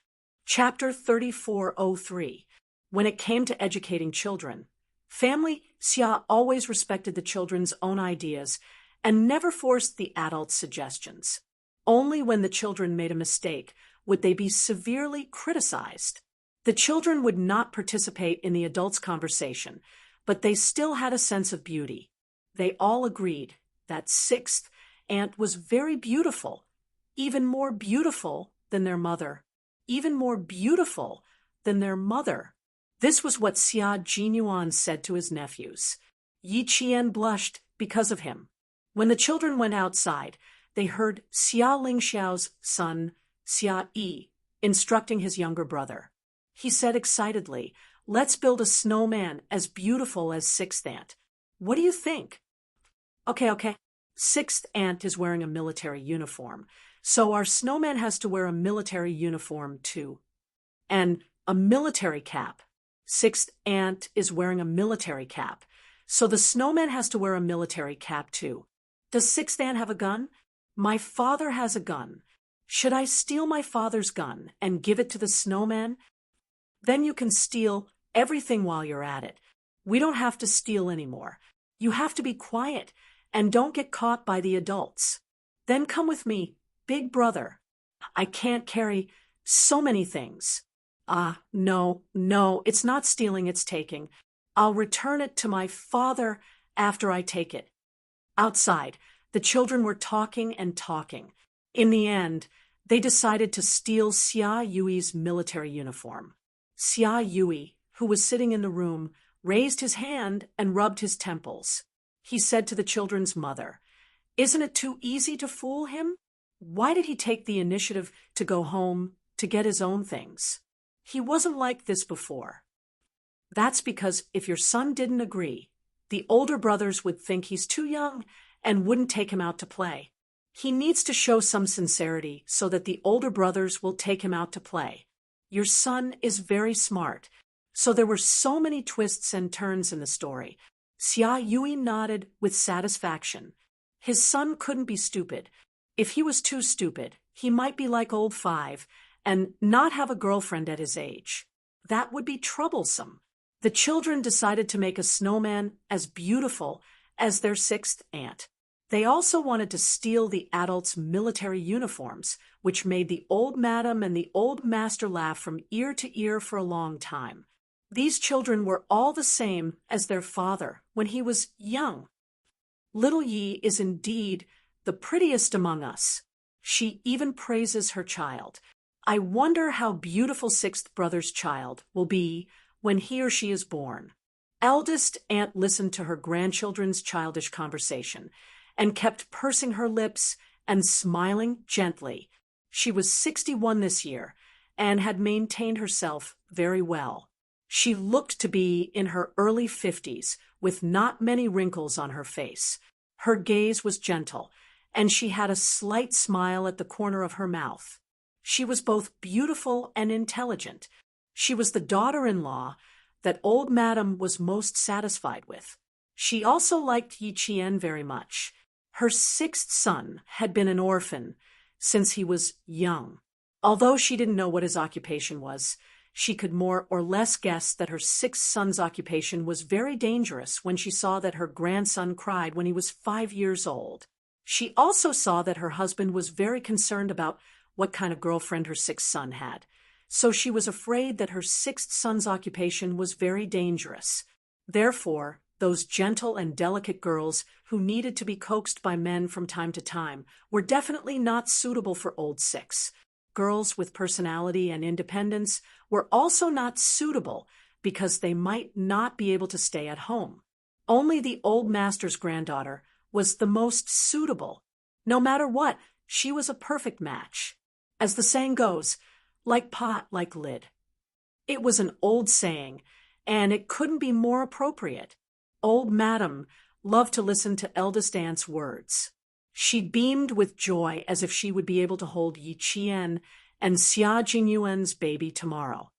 Chapter 3403. When it came to educating children, family Xia always respected the children's own ideas and never forced the adults' suggestions. Only when the children made a mistake would they be severely criticized. The children would not participate in the adults' conversation, but they still had a sense of beauty. They all agreed that sixth aunt was very beautiful, even more beautiful than their mother. Even more beautiful than their mother. This was what Xia Jinyuan said to his nephews. Yi Qian blushed because of him. When the children went outside, they heard Xia Lingxiao's son, Xia Yi, instructing his younger brother. He said excitedly, "Let's build a snowman as beautiful as sixth aunt. What do you think?" Okay. Sixth aunt is wearing a military uniform, so our snowman has to wear a military uniform too. And a military cap. Sixth aunt is wearing a military cap, so the snowman has to wear a military cap too. Does sixth aunt have a gun? My father has a gun. Should I steal my father's gun and give it to the snowman? Then you can steal everything while you're at it. We don't have to steal anymore. You have to be quiet and don't get caught by the adults. Then come with me, big brother. I can't carry so many things. No, it's not stealing, it's taking. I'll return it to my father after I take it. Outside, the children were talking and talking. In the end, they decided to steal Xia Yui's military uniform. Xia Yui, who was sitting in the room, raised his hand and rubbed his temples. He said to the children's mother, "Isn't it too easy to fool him? Why did he take the initiative to go home to get his own things? He wasn't like this before." That's because if your son didn't agree, the older brothers would think he's too young and wouldn't take him out to play. He needs to show some sincerity so that the older brothers will take him out to play. Your son is very smart. So there were so many twists and turns in the story. Xia Yui nodded with satisfaction. His son couldn't be stupid. If he was too stupid, he might be like old Five and not have a girlfriend at his age. That would be troublesome. The children decided to make a snowman as beautiful as their sixth aunt. They also wanted to steal the adults' military uniforms, which made the old madam and the old master laugh from ear to ear for a long time. These children were all the same as their father when he was young. Little Yi is indeed the prettiest among us. She even praises her child. I wonder how beautiful sixth brother's child will be when he or she is born. Eldest aunt listened to her grandchildren's childish conversation and kept pursing her lips and smiling gently. She was 61 this year and had maintained herself very well. She looked to be in her early 50s with not many wrinkles on her face. Her gaze was gentle, and she had a slight smile at the corner of her mouth. She was both beautiful and intelligent. She was the daughter-in-law that old madam was most satisfied with. She also liked Yi Qian very much. Her sixth son had been an orphan since he was young. Although she didn't know what his occupation was, she could more or less guess that her sixth son's occupation was very dangerous when she saw that her grandson cried when he was 5 years old. She also saw that her husband was very concerned about what kind of girlfriend her sixth son had, so she was afraid that her sixth son's occupation was very dangerous. Therefore, those gentle and delicate girls who needed to be coaxed by men from time to time were definitely not suitable for old six. Girls with personality and independence were also not suitable because they might not be able to stay at home. Only the old master's granddaughter was the most suitable. No matter what, she was a perfect match. As the saying goes, like pot, like lid. It was an old saying, and it couldn't be more appropriate. Old madam loved to listen to eldest aunt's words. She beamed with joy as if she would be able to hold Yi Qian and Xia Jingyuan's baby tomorrow.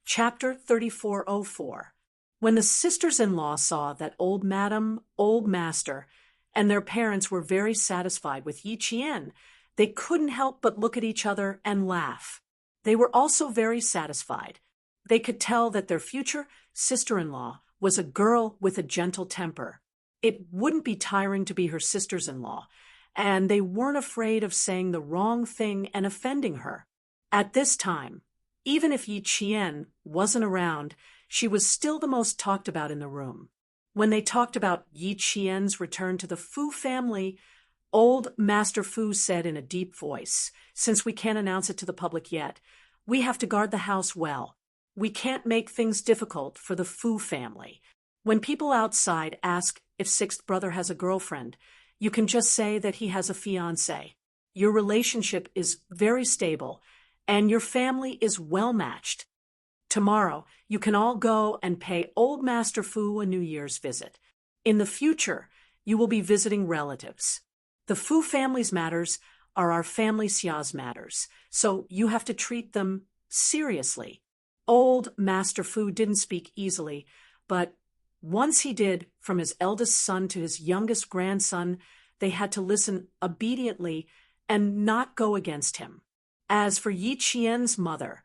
Chapter 3404. When the sisters-in-law saw that old madam, old master, and their parents were very satisfied with Yi Qian, they couldn't help but look at each other and laugh. They were also very satisfied. They could tell that their future sister-in-law was a girl with a gentle temper. It wouldn't be tiring to be her sisters-in-law, and they weren't afraid of saying the wrong thing and offending her. At this time, even if Yi Qian wasn't around, she was still the most talked about in the room. When they talked about Yi Qian's return to the Fu family, old Master Fu said in a deep voice, "Since we can't announce it to the public yet, we have to guard the house well. We can't make things difficult for the Fu family. When people outside ask if sixth brother has a girlfriend, you can just say that he has a fiancé. Your relationship is very stable, and your family is well matched. Tomorrow, you can all go and pay old Master Fu a New Year's visit. In the future, you will be visiting relatives. The Fu family's matters are our family Xia's matters, so you have to treat them seriously." Old Master Fu didn't speak easily, but once he did, from his eldest son to his youngest grandson, they had to listen obediently and not go against him. As for Yi Qian's mother,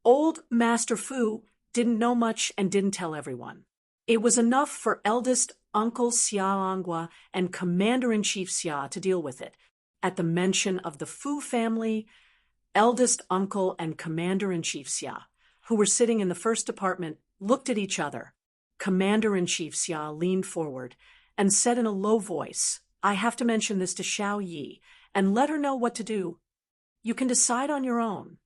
old Master Fu didn't know much and didn't tell everyone. It was enough for eldest Uncle Xia Angua and Commander-in-Chief Xia to deal with it. At the mention of the Fu family, eldest uncle and Commander-in-Chief Xia, who were sitting in the first apartment, looked at each other. Commander-in-Chief Xia leaned forward and said in a low voice, "I have to mention this to Xiao Yi and let her know what to do. You can decide on your own."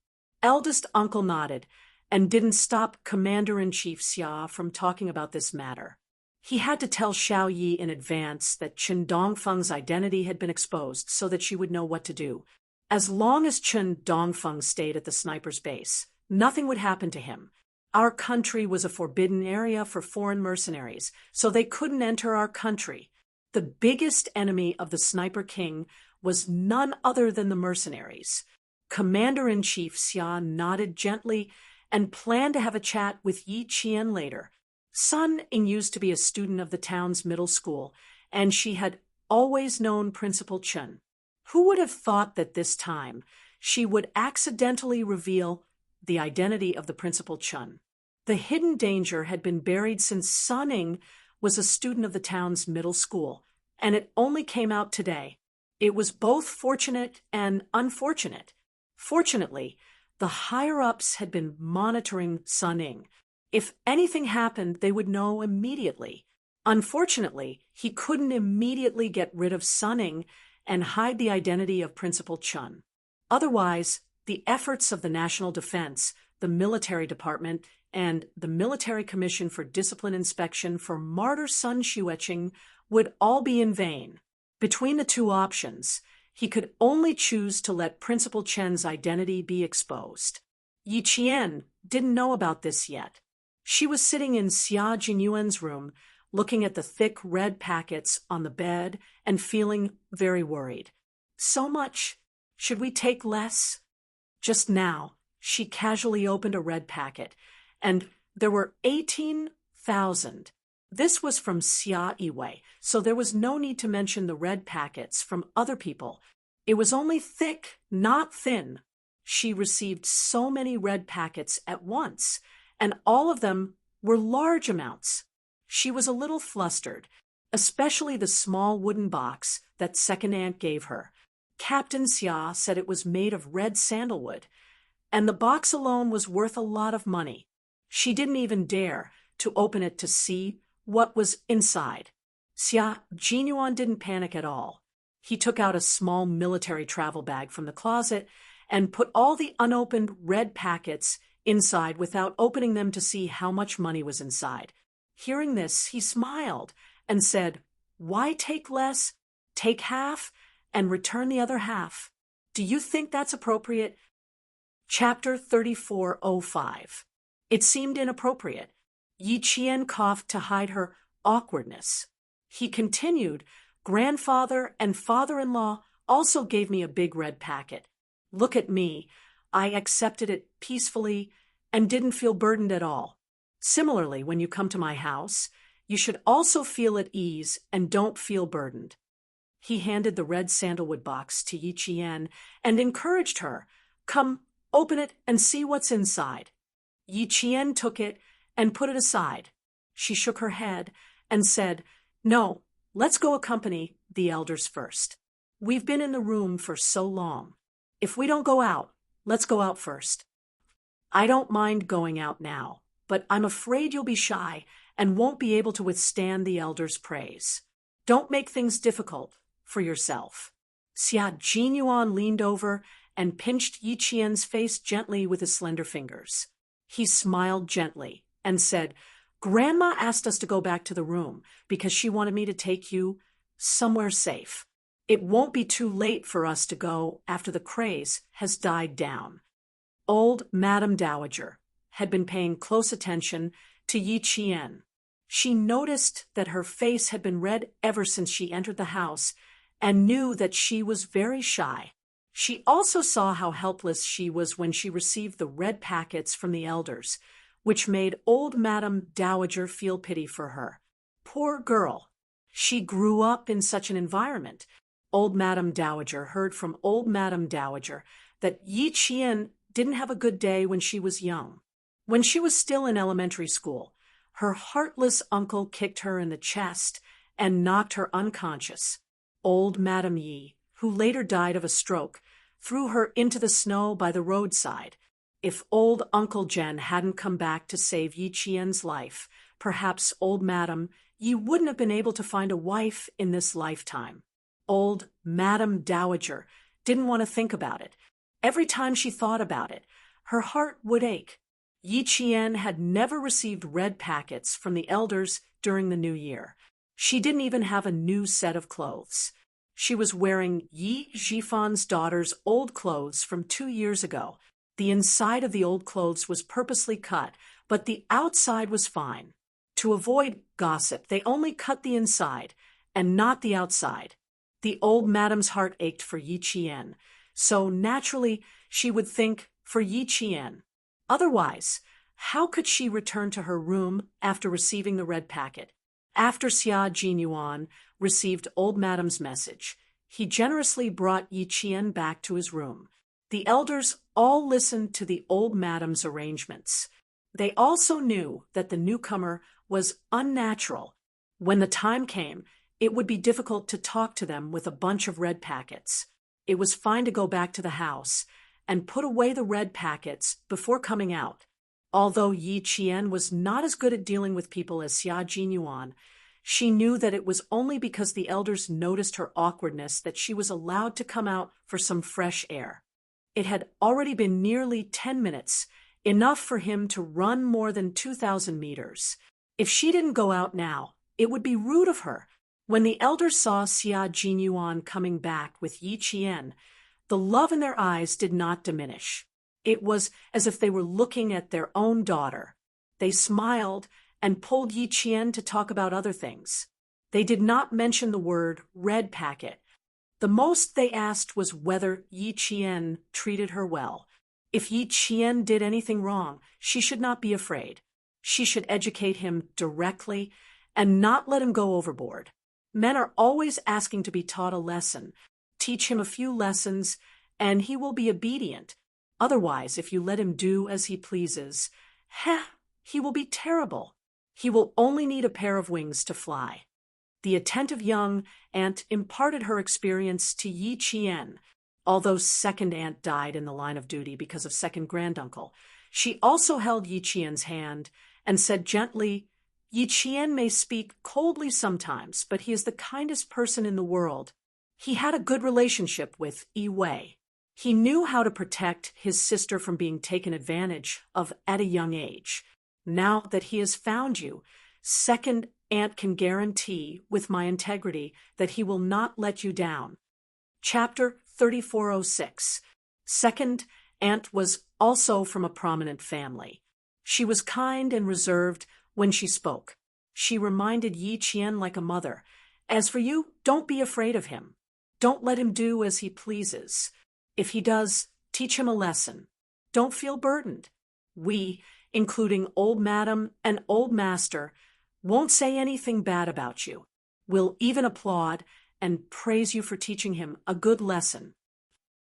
Eldest uncle nodded and didn't stop Commander-in-Chief Xia from talking about this matter. He had to tell Xiao Yi in advance that Chen Dongfeng's identity had been exposed so that she would know what to do. As long as Chen Dongfeng stayed at the sniper's base, nothing would happen to him. Our country was a forbidden area for foreign mercenaries, so they couldn't enter our country. The biggest enemy of the Sniper King was none other than the mercenaries. Commander-in-Chief Xia nodded gently and planned to have a chat with Yi Qian later. Sun Ying used to be a student of the town's middle school, and she had always known Principal Chen. Who would have thought that this time she would accidentally reveal the identity of the Principal Chen? The hidden danger had been buried since Sun Ying was a student of the town's middle school. and it only came out today. It was both fortunate and unfortunate. Fortunately, the higher-ups had been monitoring Sun Ying. If anything happened, they would know immediately. Unfortunately, he couldn't immediately get rid of Sun Ying and hide the identity of Principal Chun. Otherwise, the efforts of the National Defense, the Military Department, and the Military Commission for Discipline Inspection for Martyr Sun Xueqing would all be in vain. Between the two options, he could only choose to let Principal Chen's identity be exposed. Yi Qian didn't know about this yet. She was sitting in Xia Jinyuan's room, looking at the thick red packets on the bed and feeling very worried. So much. Should we take less? Just now, she casually opened a red packet, and there were 18,000. This was from Xia Yiwei, so there was no need to mention the red packets from other people. It was only thick, not thin. She received so many red packets at once, and all of them were large amounts. She was a little flustered, especially the small wooden box that second aunt gave her. Captain Xia said it was made of red sandalwood, and the box alone was worth a lot of money. She didn't even dare to open it to see what was inside. Xia Jinyuan didn't panic at all. He took out a small military travel bag from the closet and put all the unopened red packets inside without opening them to see how much money was inside. Hearing this, he smiled and said, "Why take less? Take half and return the other half. Do you think that's appropriate?" Chapter 3405. It seemed inappropriate. Yi Qian coughed to hide her awkwardness. He continued, "Grandfather and father-in-law also gave me a big red packet. Look at me. I accepted it peacefully and didn't feel burdened at all. Similarly, when you come to my house, you should also feel at ease and don't feel burdened." He handed the red sandalwood box to Yi Qian and encouraged her, "Come, open it and see what's inside." Yi Qian took it and put it aside. She shook her head and said, "No, let's go accompany the elders first. We've been in the room for so long. If we don't go out, let's go out first." "I don't mind going out now, but I'm afraid you'll be shy and won't be able to withstand the elders' praise. Don't make things difficult for yourself." Xia Jinyuan leaned over and pinched Yi Qian's face gently with his slender fingers. He smiled gently and said, "Grandma asked us to go back to the room because she wanted me to take you somewhere safe. It won't be too late for us to go after the craze has died down." Old Madame Dowager had been paying close attention to Yi Qian. She noticed that her face had been red ever since she entered the house and knew that she was very shy. She also saw how helpless she was when she received the red packets from the elders, which made old Madame Dowager feel pity for her. Poor girl. She grew up in such an environment. Old Madame Dowager heard from old Madame Dowager that Yi Qian didn't have a good day when she was young. When she was still in elementary school, her heartless uncle kicked her in the chest and knocked her unconscious. Old Madame Yi, who later died of a stroke, threw her into the snow by the roadside. If old Uncle Jen hadn't come back to save Yi Qian's life, perhaps old Madame Yi wouldn't have been able to find a wife in this lifetime. Old Madame Dowager didn't want to think about it. Every time she thought about it, her heart would ache. Yi Qian had never received red packets from the elders during the new year. She didn't even have a new set of clothes. She was wearing Yi Jifan's daughter's old clothes from 2 years ago. The inside of the old clothes was purposely cut, but the outside was fine. To avoid gossip, they only cut the inside and not the outside. The old madame's heart ached for Yi Qian, so naturally she would think for Yi Qian. Otherwise, how could she return to her room after receiving the red packet? After Xia Jinyuan received old madame's message, he generously brought Yi Qian back to his room. The elders all listened to the old madame's arrangements. They also knew that the newcomer was unnatural. When the time came, It would be difficult to talk to them with a bunch of red packets. It was fine to go back to the house and put away the red packets before coming out. Although Yi Qian was not as good at dealing with people as Xia Jinyuan, she knew that it was only because the elders noticed her awkwardness that she was allowed to come out for some fresh air. It had already been nearly 10 minutes, enough for him to run more than 2,000 meters. If she didn't go out now, it would be rude of her. When the elders saw Xia Jinyuan coming back with Yi Qian, the love in their eyes did not diminish. It was as if they were looking at their own daughter. They smiled and pulled Yi Qian to talk about other things. They did not mention the word red packet. The most they asked was whether Yi Qian treated her well. If Yi Qian did anything wrong, she should not be afraid. She should educate him directly and not let him go overboard. Men are always asking to be taught a lesson. Teach him a few lessons, and he will be obedient. Otherwise, if you let him do as he pleases, he will be terrible. He will only need a pair of wings to fly. The attentive young aunt imparted her experience to Yi Qian. Although second aunt died in the line of duty because of second granduncle, she also held Yi Qian's hand and said gently, "Yi Qian may speak coldly sometimes, but he is the kindest person in the world. He had a good relationship with Yi Wei. He knew how to protect his sister from being taken advantage of at a young age. Now that he has found you, second aunt can guarantee, with my integrity, that he will not let you down." Chapter 3406. Second aunt was also from a prominent family. She was kind and reserved when she spoke. She reminded Yi Qian like a mother. As for you, don't be afraid of him. Don't let him do as he pleases. If he does, teach him a lesson. Don't feel burdened. We, including old madam and old master, won't say anything bad about you. We'll even applaud and praise you for teaching him a good lesson.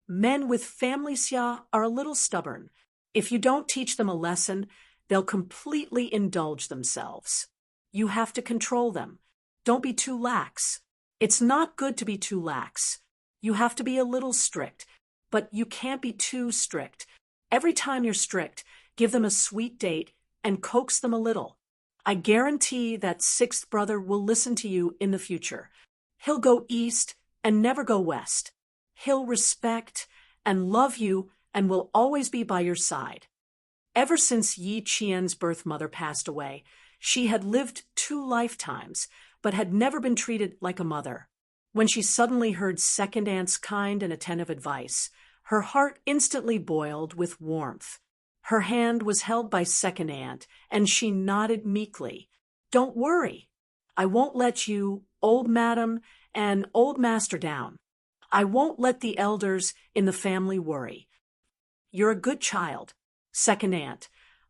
Men with family xia are a little stubborn. If you don't teach them a lesson, they'll completely indulge themselves. You have to control them. Don't be too lax. It's not good to be too lax. You have to be a little strict, but you can't be too strict. Every time you're strict, give them a sweet date and coax them a little. I guarantee that sixth brother will listen to you in the future. He'll go east and never go west. He'll respect and love you and will always be by your side. Ever since Yi Qian's birth mother passed away, she had lived 2 lifetimes, but had never been treated like a mother. When she suddenly heard second aunt's kind and attentive advice, her heart instantly boiled with warmth. Her hand was held by second aunt, and she nodded meekly. "Don't worry. I won't let you, old madam, and old master down. I won't let the elders in the family worry. You're a good child, second aunt.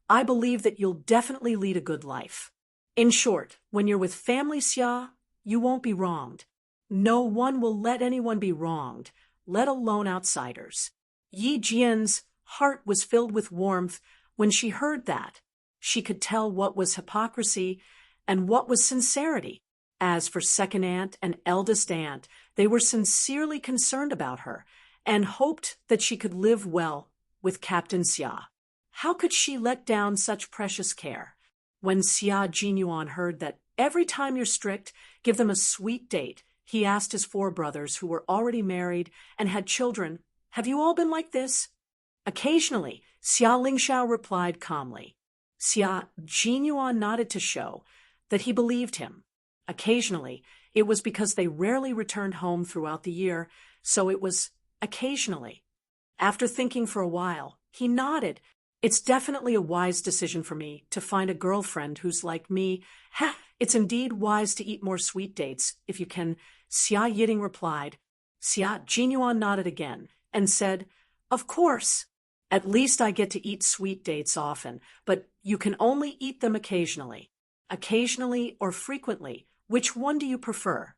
I believe that you'll definitely lead a good life. In short, when you're with family xia, you won't be wronged. No one will let anyone be wronged, let alone outsiders." Yi Jian's heart was filled with warmth when she heard that. She could tell what was hypocrisy and what was sincerity. As for second aunt and eldest aunt, they were sincerely concerned about her and hoped that she could live well with Captain Xia. How could she let down such precious care? When Xia Jinyuan heard that every time you're strict, give them a sweet date, he asked his 4 brothers who were already married and had children, "Have you all been like this?" Occasionally, Xia Lingxiao replied calmly. Xia Jinyuan nodded to show that he believed him. Occasionally, it was because they rarely returned home throughout the year, so it was occasionally. After thinking for a while, he nodded. "It's definitely a wise decision for me to find a girlfriend who's like me. It's indeed wise to eat more sweet dates, if you can," Xia Yiding replied. Xia Jinyuan nodded again and said, "Of course. At least I get to eat sweet dates often, but you can only eat them occasionally." Occasionally or frequently, which one do you prefer?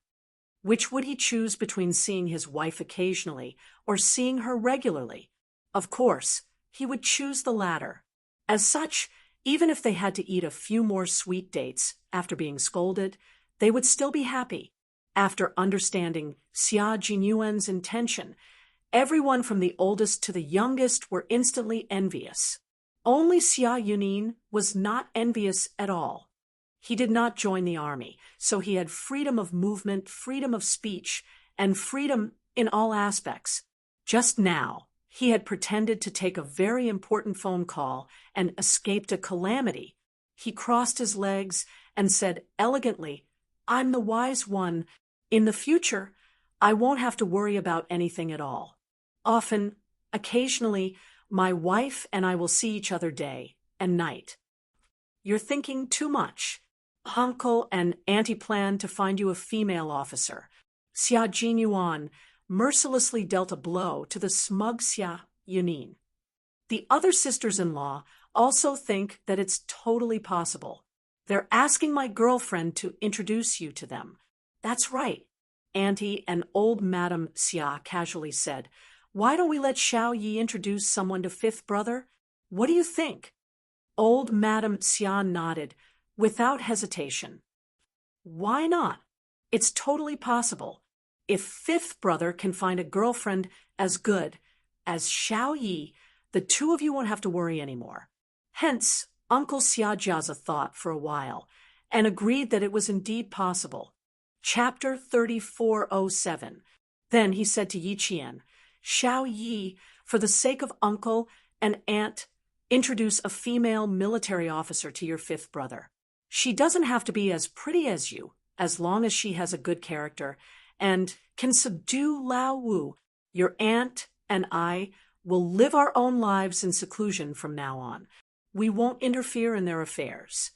Which would he choose between seeing his wife occasionally or seeing her regularly? Of course, he would choose the latter. As such, even if they had to eat a few more sweet dates after being scolded, they would still be happy. After understanding Xia Jinyuan's intention, everyone from the oldest to the youngest were instantly envious. Only Xia Yunin was not envious at all. He did not join the army, so he had freedom of movement, freedom of speech, and freedom in all aspects. Just now, he had pretended to take a very important phone call and escaped a calamity. He crossed his legs and said elegantly, "I'm the wise one. In the future, I won't have to worry about anything at all. Occasionally, my wife and I will see each other day and night." "You're thinking too much. Uncle and Auntie plan to find you a female officer." Xia Jinyuan mercilessly dealt a blow to the smug Xia Yunin. "The other sisters-in-law also think that it's totally possible. They're asking my girlfriend to introduce you to them." "That's right," Auntie and old Madame Xia casually said. "Why don't we let Xiao Yi introduce someone to fifth brother? What do you think?" Old Madame Xia nodded, without hesitation. "Why not? It's totally possible. If fifth brother can find a girlfriend as good as Xiao Yi, the two of you won't have to worry anymore." Hence, Uncle Xia Jiazi thought for a while, and agreed that it was indeed possible. Chapter 3407. Then he said to Yi Qian, "Xiao Yi, for the sake of uncle and aunt, introduce a female military officer to your fifth brother. She doesn't have to be as pretty as you, as long as she has a good character and can subdue Lao Wu. Your aunt and I will live our own lives in seclusion from now on. We won't interfere in their affairs."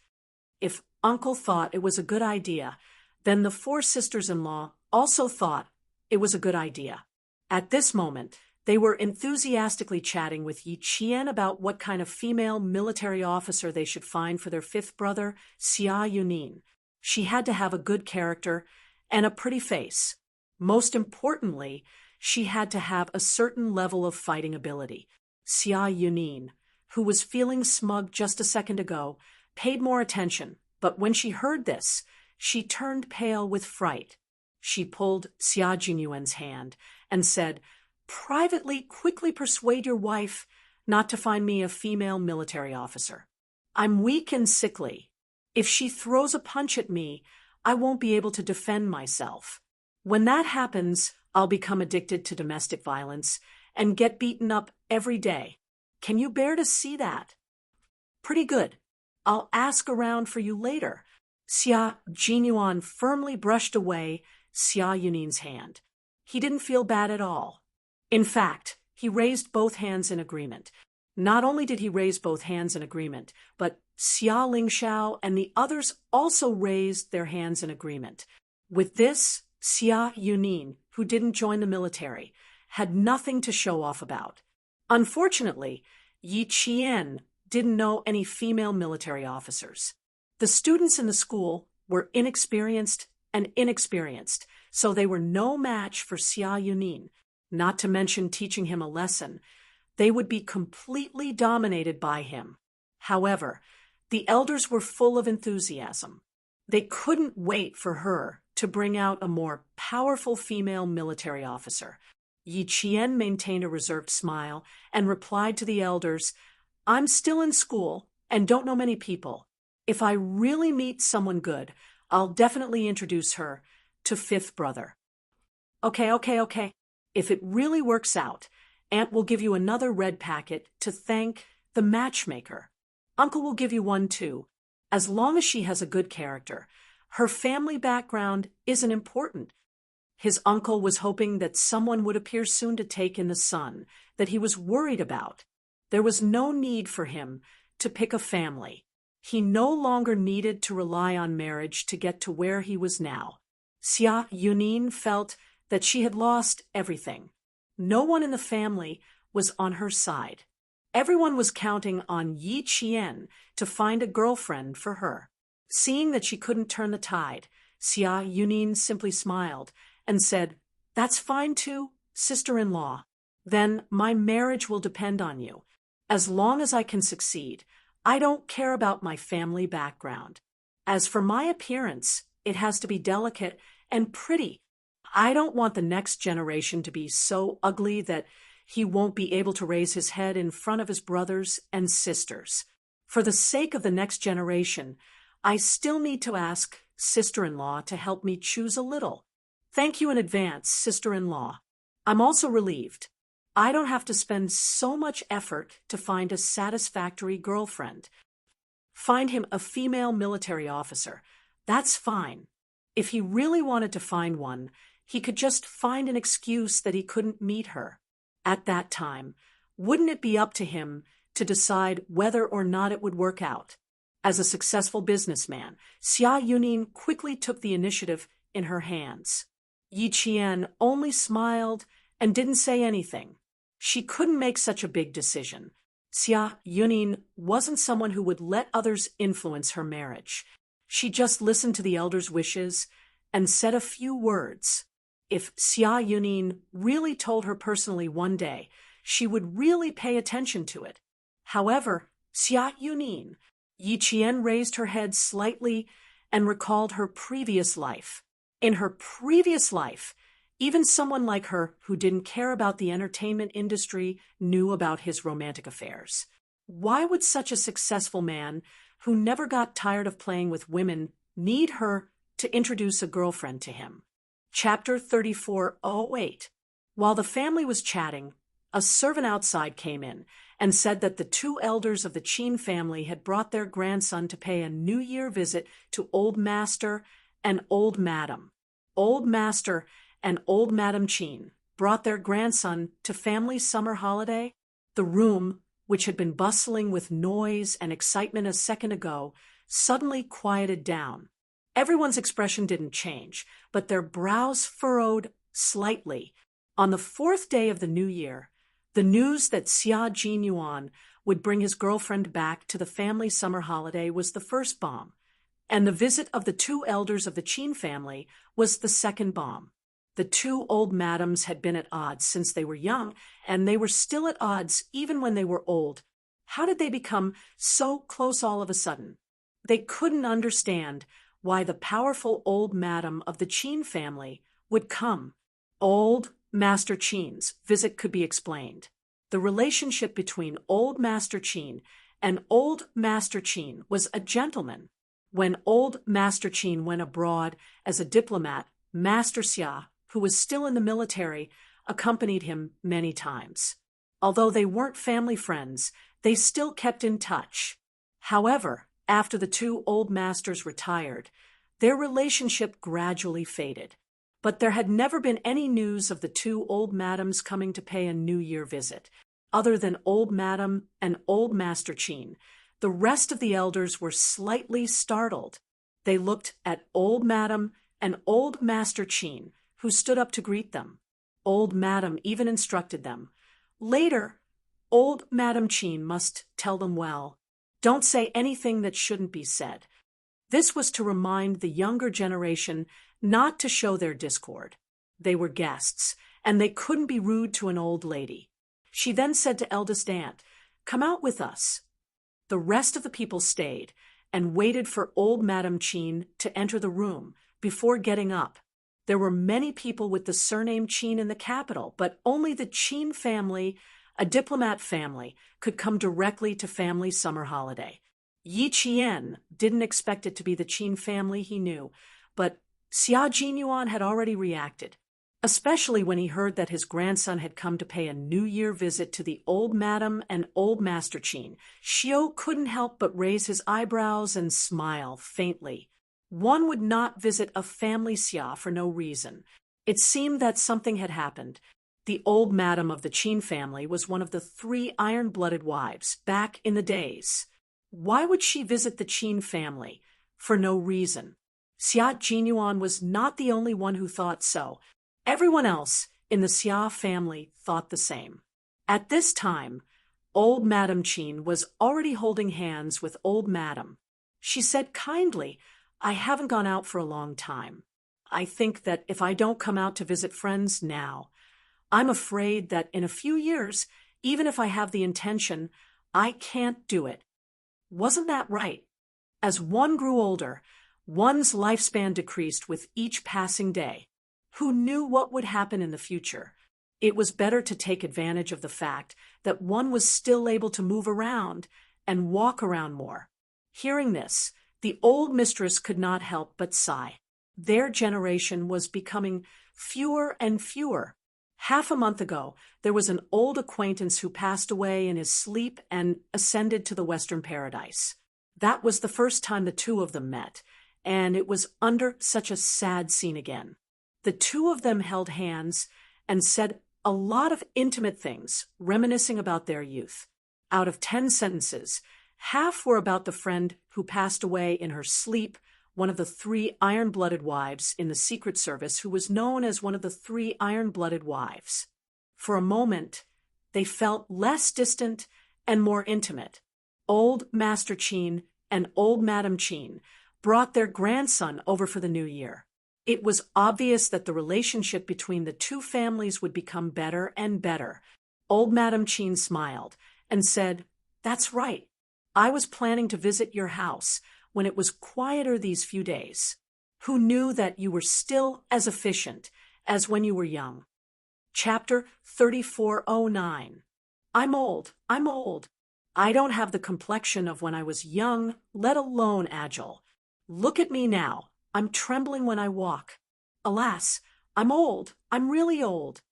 If Uncle thought it was a good idea, then the four sisters-in-law also thought it was a good idea. At this moment, they were enthusiastically chatting with Yi Qian about what kind of female military officer they should find for their fifth brother, Xia Yunin. She had to have a good character and a pretty face. Most importantly, she had to have a certain level of fighting ability. Xia Yunin, who was feeling smug just a second ago, paid more attention, but when she heard this, she turned pale with fright. She pulled Xia Jinyuan's hand and said, "Privately, quickly persuade your wife not to find me a female military officer. I'm weak and sickly. If she throws a punch at me, I won't be able to defend myself. When that happens, I'll become addicted to domestic violence and get beaten up every day. Can you bear to see that?" "Pretty good. I'll ask around for you later." Xia Jinyuan firmly brushed away Xia Yunin's hand. He didn't feel bad at all. In fact, he raised both hands in agreement. Not only did he raise both hands in agreement, but Xia Lingxiao and the others also raised their hands in agreement. With this, Xia Yunin, who didn't join the military, had nothing to show off about. Unfortunately, Yi Qian didn't know any female military officers. The students in the school were inexperienced, so they were no match for Xia Yunin, not to mention teaching him a lesson. They would be completely dominated by him. However, the elders were full of enthusiasm. They couldn't wait for her to bring out a more powerful female military officer. Yi Qian maintained a reserved smile and replied to the elders, "I'm still in school and don't know many people. If I really meet someone good, I'll definitely introduce her to fifth brother." Okay. If it really works out, Aunt will give you another red packet to thank the matchmaker. Uncle will give you one too, as long as she has a good character. Her family background isn't important. His uncle was hoping that someone would appear soon to take in the son that he was worried about. There was no need for him to pick a family. He no longer needed to rely on marriage to get to where he was now. Xia Yunin felt that she had lost everything. No one in the family was on her side. Everyone was counting on Yi Qian to find a girlfriend for her. Seeing that she couldn't turn the tide, Xia Yunin simply smiled and said, "That's fine too, sister-in-law. Then my marriage will depend on you. As long as I can succeed, I don't care about my family background. As for my appearance, it has to be delicate and pretty. I don't want the next generation to be so ugly that he won't be able to raise his head in front of his brothers and sisters. For the sake of the next generation, I still need to ask sister-in-law to help me choose a little. Thank you in advance, sister-in-law. I'm also relieved. I don't have to spend so much effort to find a satisfactory girlfriend. Find him a female military officer. That's fine. If he really wanted to find one, he could just find an excuse that he couldn't meet her. At that time, wouldn't it be up to him to decide whether or not it would work out? As a successful businessman, Xia Yunin quickly took the initiative in her hands. Yi Qian only smiled and didn't say anything. She couldn't make such a big decision. Xia Yunin wasn't someone who would let others influence her marriage. She just listened to the elders' wishes and said a few words. If Xia Yunin really told her personally one day, she would really pay attention to it. However, Xia Yunin, Yi Qian raised her head slightly and recalled her previous life. In her previous life, even someone like her who didn't care about the entertainment industry knew about his romantic affairs. Why would such a successful man who never got tired of playing with women need her to introduce a girlfriend to him? Chapter 34:08. While the family was chatting, a servant outside came in and said that the two elders of the Qin family had brought their grandson to pay a New Year visit to Old Master and Old Madam. Old Master and Old Madam Qin brought their grandson to family summer holiday. The room, which had been bustling with noise and excitement a second ago, suddenly quieted down. Everyone's expression didn't change, but their brows furrowed slightly. On the fourth day of the new year, the news that Xia Jinyuan would bring his girlfriend back to the family summer holiday was the first bomb, and the visit of the two elders of the Qin family was the second bomb. The two old madams had been at odds since they were young, and they were still at odds even when they were old. How did they become so close all of a sudden? They couldn't understand why the powerful old madam of the Qin family would come. Old Master Qin's visit could be explained. The relationship between Old Master Qin and Old Master Qin was a gentleman. When Old Master Qin went abroad as a diplomat, Master Xia, who was still in the military, accompanied him many times. Although they weren't family friends, they still kept in touch. However, after the two old masters retired, their relationship gradually faded. But there had never been any news of the two old madams coming to pay a New Year visit. Other than Old Madam and Old Master Qin, the rest of the elders were slightly startled. They looked at Old Madam and Old Master Qin, who stood up to greet them. Old Madam even instructed them. Later, Old Madam Qin must tell them well. Don't say anything that shouldn't be said. This was to remind the younger generation not to show their discord. They were guests, and they couldn't be rude to an old lady. She then said to eldest aunt, "Come out with us." The rest of the people stayed and waited for Old Madam Qin to enter the room before getting up. There were many people with the surname Qin in the capital, but only the Qin family, a diplomat family, could come directly to family summer holiday. Yi Qian didn't expect it to be the Qin family he knew, but Xia Jinyuan had already reacted, especially when he heard that his grandson had come to pay a New Year visit to the Old Madam and Old Master Qin. Xiao couldn't help but raise his eyebrows and smile faintly. One would not visit a family Xia for no reason. It seemed that something had happened. The Old Madam of the Qin family was one of the 3 iron-blooded wives back in the days. Why would she visit the Qin family? For no reason. Xia Jinyuan was not the only one who thought so. Everyone else in the Xia family thought the same. At this time, Old Madam Qin was already holding hands with Old Madam. She said kindly, "I haven't gone out for a long time. I think that if I don't come out to visit friends now, I'm afraid that in a few years, even if I have the intention, I can't do it." Wasn't that right? As one grew older, One's lifespan decreased with each passing day. Who knew what would happen in the future? It was better to take advantage of the fact that one was still able to move around and walk around more. Hearing this, the old mistress could not help but sigh. Their generation was becoming fewer and fewer. Half a month ago, there was an old acquaintance who passed away in his sleep and ascended to the Western Paradise. That was the first time the two of them met, and it was under such a sad scene again. The two of them held hands and said a lot of intimate things, reminiscing about their youth. Out of 10 sentences, half were about the friend who passed away in her sleep, one of the 3 iron-blooded wives in the Secret Service who was known as one of the 3 iron-blooded wives. For a moment, they felt less distant and more intimate. Old Master Chin and Old Madam Chin brought their grandson over for the new year. It was obvious that the relationship between the two families would become better and better. Old Madam Chin smiled and said, "That's right. I was planning to visit your house when it was quieter these few days. Who knew that you were still as efficient as when you were young?" Chapter 3409. I'm old. I don't have the complexion of when I was young, let alone agile. Look at me now. I'm trembling when I walk. Alas, I'm old. I'm really old.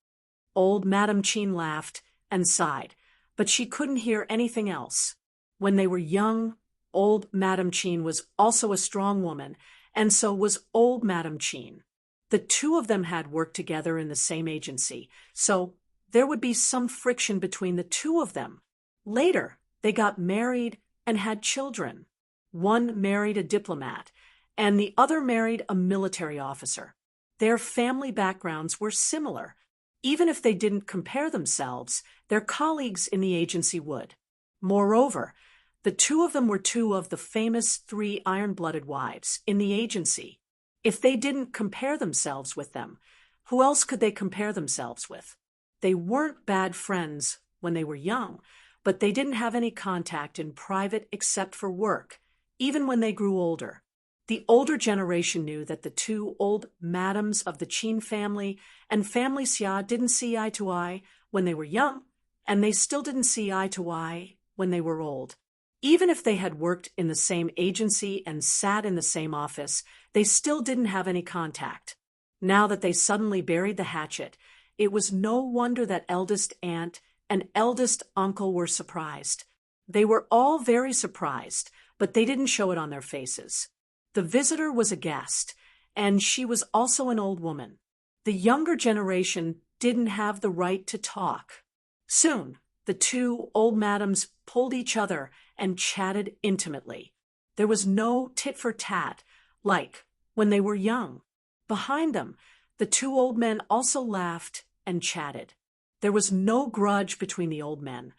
Old Madam Chin laughed and sighed, but she couldn't hear anything else. When they were young, Old Madam Chin was also a strong woman, and so was Old Madam Chin. The two of them had worked together in the same agency, so there would be some friction between the two of them. Later, they got married and had children. One married a diplomat, and the other married a military officer. Their family backgrounds were similar. Even if they didn't compare themselves, their colleagues in the agency would. Moreover, the two of them were two of the famous 3 iron-blooded wives in the agency. If they didn't compare themselves with them, who else could they compare themselves with? They weren't bad friends when they were young, but they didn't have any contact in private except for work, even when they grew older. The older generation knew that the 2 old madams of the Chin family and family Xia didn't see eye to eye when they were young, and they still didn't see eye to eye when they were old. Even if they had worked in the same agency and sat in the same office, they still didn't have any contact. Now that they suddenly buried the hatchet, it was no wonder that eldest aunt and eldest uncle were surprised. They were all very surprised, but they didn't show it on their faces. The visitor was a guest, and she was also an old woman. The younger generation didn't have the right to talk. Soon, the 2 old madams pulled each other and chatted intimately. There was no tit-for-tat, like when they were young. Behind them, the 2 old men also laughed and chatted. There was no grudge between the old men,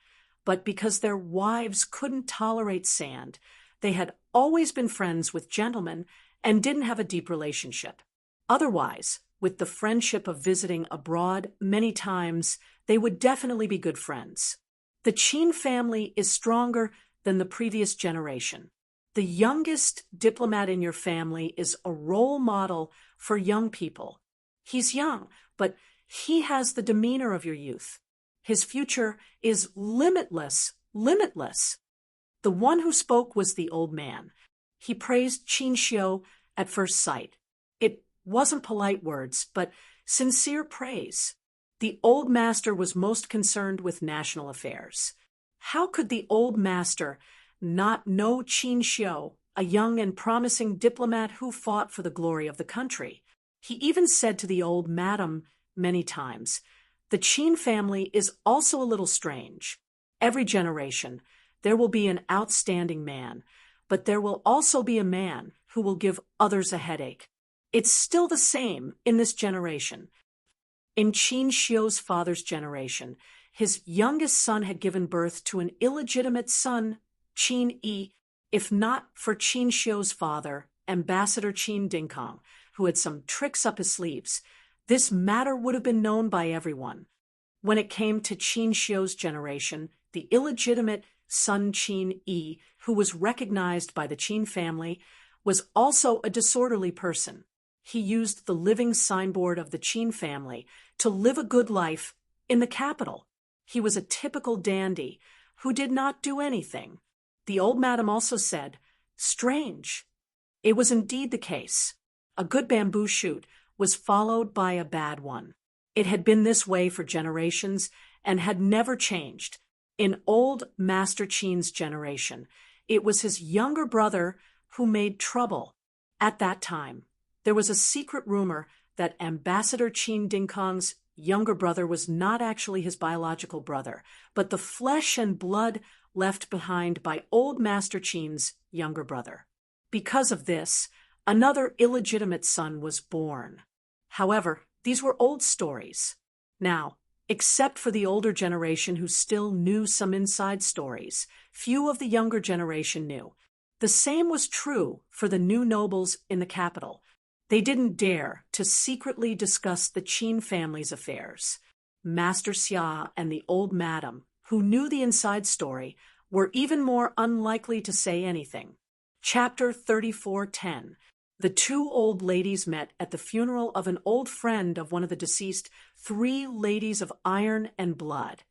but because their wives couldn't tolerate sand, they had always been friends with gentlemen and didn't have a deep relationship. Otherwise, with the friendship of visiting abroad many times, they would definitely be good friends. The Chin family is stronger than the previous generation. The youngest diplomat in your family is a role model for young people. He's young, but he has the demeanor of your youth. His future is limitless. The one who spoke was the old man. He praised Chin Xiu at first sight. It wasn't polite words, but sincere praise. The old master was most concerned with national affairs. How could the old master not know Chin Xiu, a young and promising diplomat who fought for the glory of the country? He even said to the old madam many times, "The Chin family is also a little strange. Every generation, there will be an outstanding man, but there will also be a man who will give others a headache. It's still the same in this generation." In Chin Xiu's father's generation, his youngest son had given birth to an illegitimate son, Chin Yi, if not for Chin Xiu's father, Ambassador Chin Dingkong, who had some tricks up his sleeves. This matter would have been known by everyone. When it came to Chin Xiu's generation, the illegitimate son Chin Yi, who was recognized by the Chin family, was also a disorderly person. He used the living signboard of the Qin family to live a good life in the capital. He was a typical dandy who did not do anything. The old madam also said, "Strange." It was indeed the case. A good bamboo shoot was followed by a bad one. It had been this way for generations and had never changed. In old Master Qin's generation, it was his younger brother who made trouble. At that time, there was a secret rumor that Ambassador Qin Dingkong's younger brother was not actually his biological brother, but the flesh and blood left behind by old Master Qin's younger brother. Because of this, another illegitimate son was born. However, these were old stories. Now, except for the older generation who still knew some inside stories, few of the younger generation knew. The same was true for the new nobles in the capital. They didn't dare to secretly discuss the Qin family's affairs. Master Xia and the old madam, who knew the inside story, were even more unlikely to say anything. Chapter 34:10. The two old ladies met at the funeral of an old friend of one of the deceased, three ladies of iron and blood.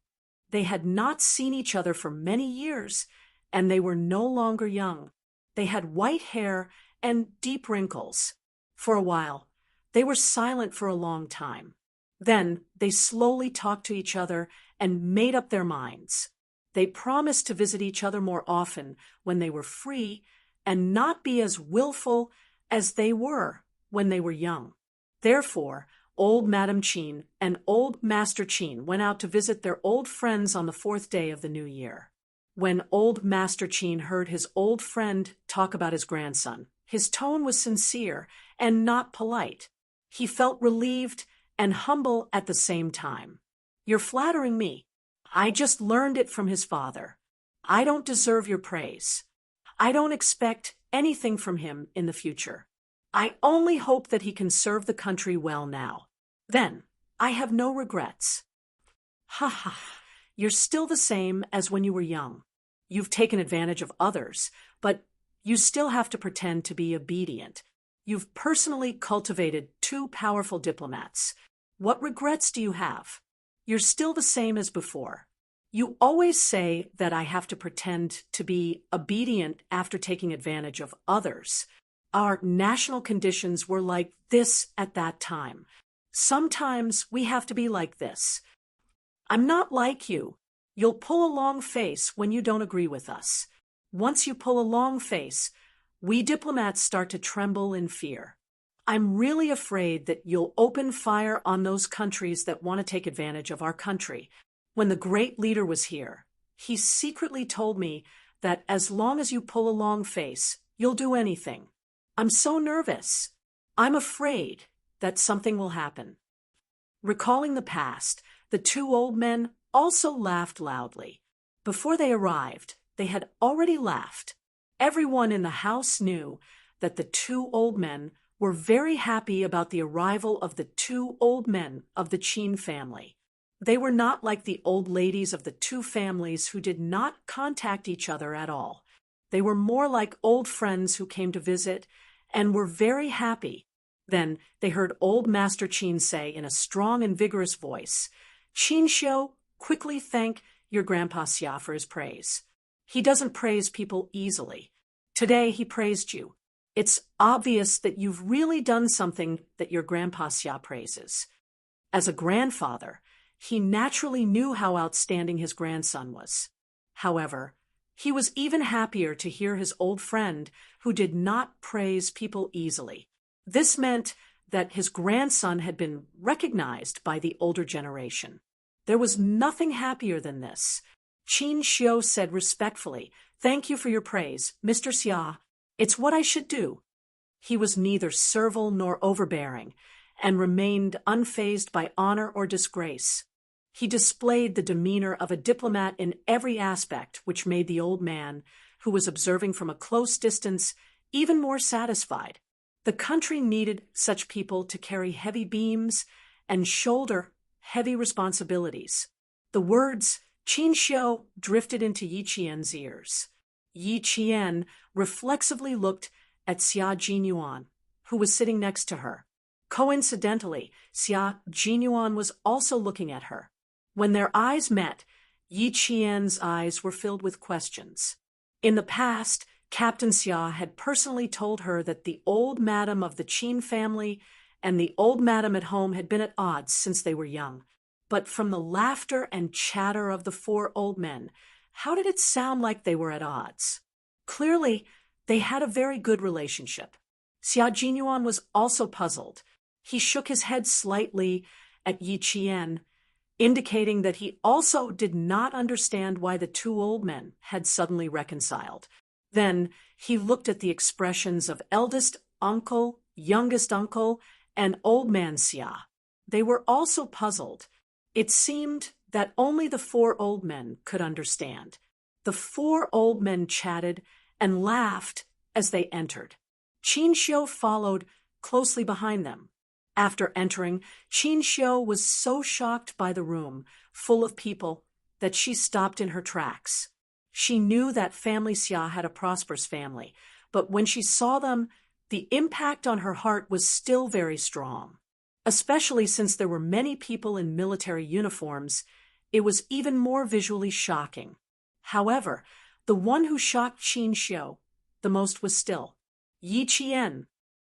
They had not seen each other for many years, and they were no longer young. They had white hair and deep wrinkles. For a while, they were silent for a long time. Then they slowly talked to each other and made up their minds. They promised to visit each other more often when they were free and not be as willful as they were when they were young. Therefore, old Madam Qin and old Master Qin went out to visit their old friends on the 4th day of the new year. When old Master Qin heard his old friend talk about his grandson, his tone was sincere and not polite. He felt relieved and humble at the same time. "You're flattering me. I just learned it from his father. I don't deserve your praise. I don't expect anything from him in the future. I only hope that he can serve the country well now. Then I have no regrets." "Ha ha, you're still the same as when you were young. You've taken advantage of others, but you still have to pretend to be obedient. You've personally cultivated two powerful diplomats. What regrets do you have? You're still the same as before. You always say that I have to pretend to be obedient after taking advantage of others. Our national conditions were like this at that time. Sometimes we have to be like this. I'm not like you. You'll pull a long face when you don't agree with us. Once you pull a long face, we diplomats start to tremble in fear. I'm really afraid that you'll open fire on those countries that want to take advantage of our country. When the great leader was here, he secretly told me that as long as you pull a long face, you'll do anything. I'm so nervous. I'm afraid that something will happen." Recalling the past, the two old men also laughed loudly. Before they arrived, they had already laughed. Everyone in the house knew that the two old men were very happy about the arrival of the two old men of the Qin family. They were not like the old ladies of the two families who did not contact each other at all. They were more like old friends who came to visit and were very happy. Then they heard old Master Qin say in a strong and vigorous voice, "Qin Xiu, quickly thank your Grandpa Xia for his praise. He doesn't praise people easily. Today he praised you. It's obvious that you've really done something that your Grandpa Xia praises." As a grandfather, he naturally knew how outstanding his grandson was. However, he was even happier to hear his old friend who did not praise people easily. This meant that his grandson had been recognized by the older generation. There was nothing happier than this. Qin Xiu said respectfully, "Thank you for your praise, Mr. Xia. It's what I should do." He was neither servile nor overbearing, and remained unfazed by honor or disgrace. He displayed the demeanor of a diplomat in every aspect, which made the old man, who was observing from a close distance, even more satisfied. The country needed such people to carry heavy beams and shoulder heavy responsibilities. The words Qin Xiu drifted into Yi Qian's ears. Yi Qian reflexively looked at Xia Jinyuan, who was sitting next to her. Coincidentally, Xia Jinyuan was also looking at her. When their eyes met, Yi Qian's eyes were filled with questions. In the past, Captain Xia had personally told her that the old madam of the Qin family and the old madam at home had been at odds since they were young. But from the laughter and chatter of the four old men, how did it sound like they were at odds? Clearly, they had a very good relationship. Xia Jinyuan was also puzzled. He shook his head slightly at Yi Qian, indicating that he also did not understand why the two old men had suddenly reconciled. Then he looked at the expressions of eldest uncle, youngest uncle, and old man Xia. They were also puzzled. It seemed that only the four old men could understand. The four old men chatted and laughed as they entered. Qin Xiu followed closely behind them. After entering, Qin Xiu was so shocked by the room, full of people, that she stopped in her tracks. She knew that family Xia had a prosperous family, but when she saw them, the impact on her heart was still very strong. Especially since there were many people in military uniforms, it was even more visually shocking. However, the one who shocked Qin Xiu the most was still Yi Qian.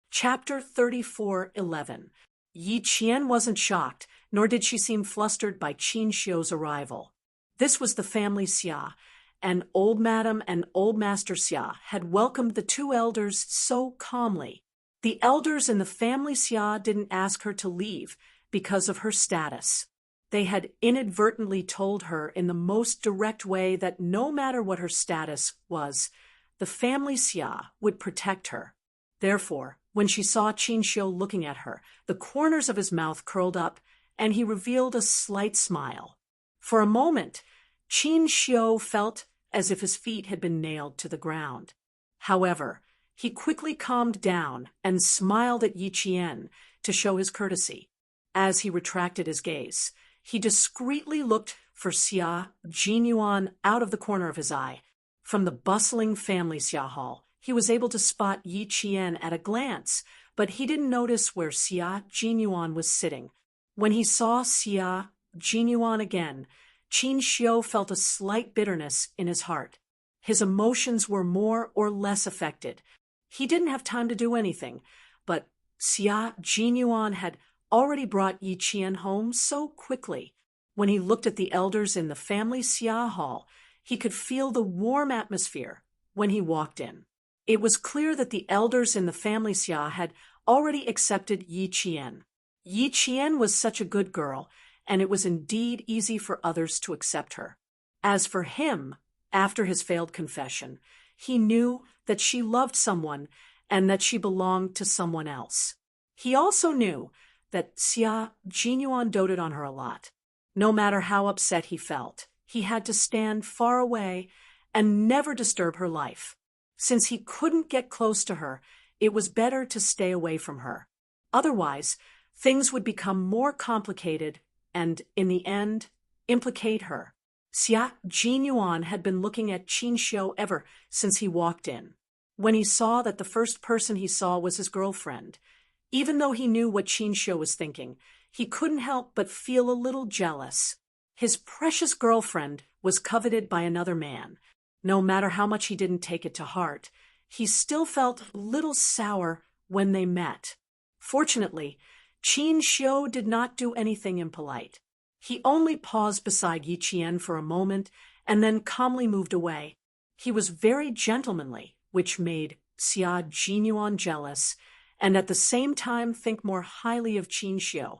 Chapter 34:11. Yi Qian wasn't shocked, nor did she seem flustered by Qin Xiu's arrival. This was the family Xia, and old Madam and old Master Xia had welcomed the two elders so calmly. The elders in the family Xia didn't ask her to leave because of her status. They had inadvertently told her in the most direct way that no matter what her status was, the family Xia would protect her. Therefore, when she saw Qin Xiu looking at her, the corners of his mouth curled up, and he revealed a slight smile. For a moment, Qin Xiu felt as if his feet had been nailed to the ground. However, he quickly calmed down and smiled at Yi Qian to show his courtesy. As he retracted his gaze, he discreetly looked for Xia Jinyuan out of the corner of his eye. From the bustling family Xia hall, he was able to spot Yi Qian at a glance, but he didn't notice where Xia Jinyuan was sitting. When he saw Xia Jinyuan again, Qin Xiu felt a slight bitterness in his heart. His emotions were more or less affected. He didn't have time to do anything, but Xia Jinyuan had already brought Yi Qian home so quickly. When he looked at the elders in the family Xia hall, he could feel the warm atmosphere when he walked in. It was clear that the elders in the family Xia had already accepted Yi Qian. Yi Qian was such a good girl, and it was indeed easy for others to accept her. As for him, after his failed confession, he knew that she loved someone and that she belonged to someone else. He also knew that Xia Jinyuan doted on her a lot. No matter how upset he felt, he had to stand far away and never disturb her life. Since he couldn't get close to her, it was better to stay away from her. Otherwise, things would become more complicated and, in the end, implicate her. Xia Jinyuan had been looking at Qin Xiu ever since he walked in. When he saw that the first person he saw was his girlfriend, even though he knew what Qin Xiu was thinking, he couldn't help but feel a little jealous. His precious girlfriend was coveted by another man. No matter how much he didn't take it to heart, he still felt a little sour when they met. Fortunately, Qin Xiu did not do anything impolite. He only paused beside Yi Qian for a moment and then calmly moved away. He was very gentlemanly, which made Xia Jinyuan jealous, and at the same time think more highly of Qin Xiu.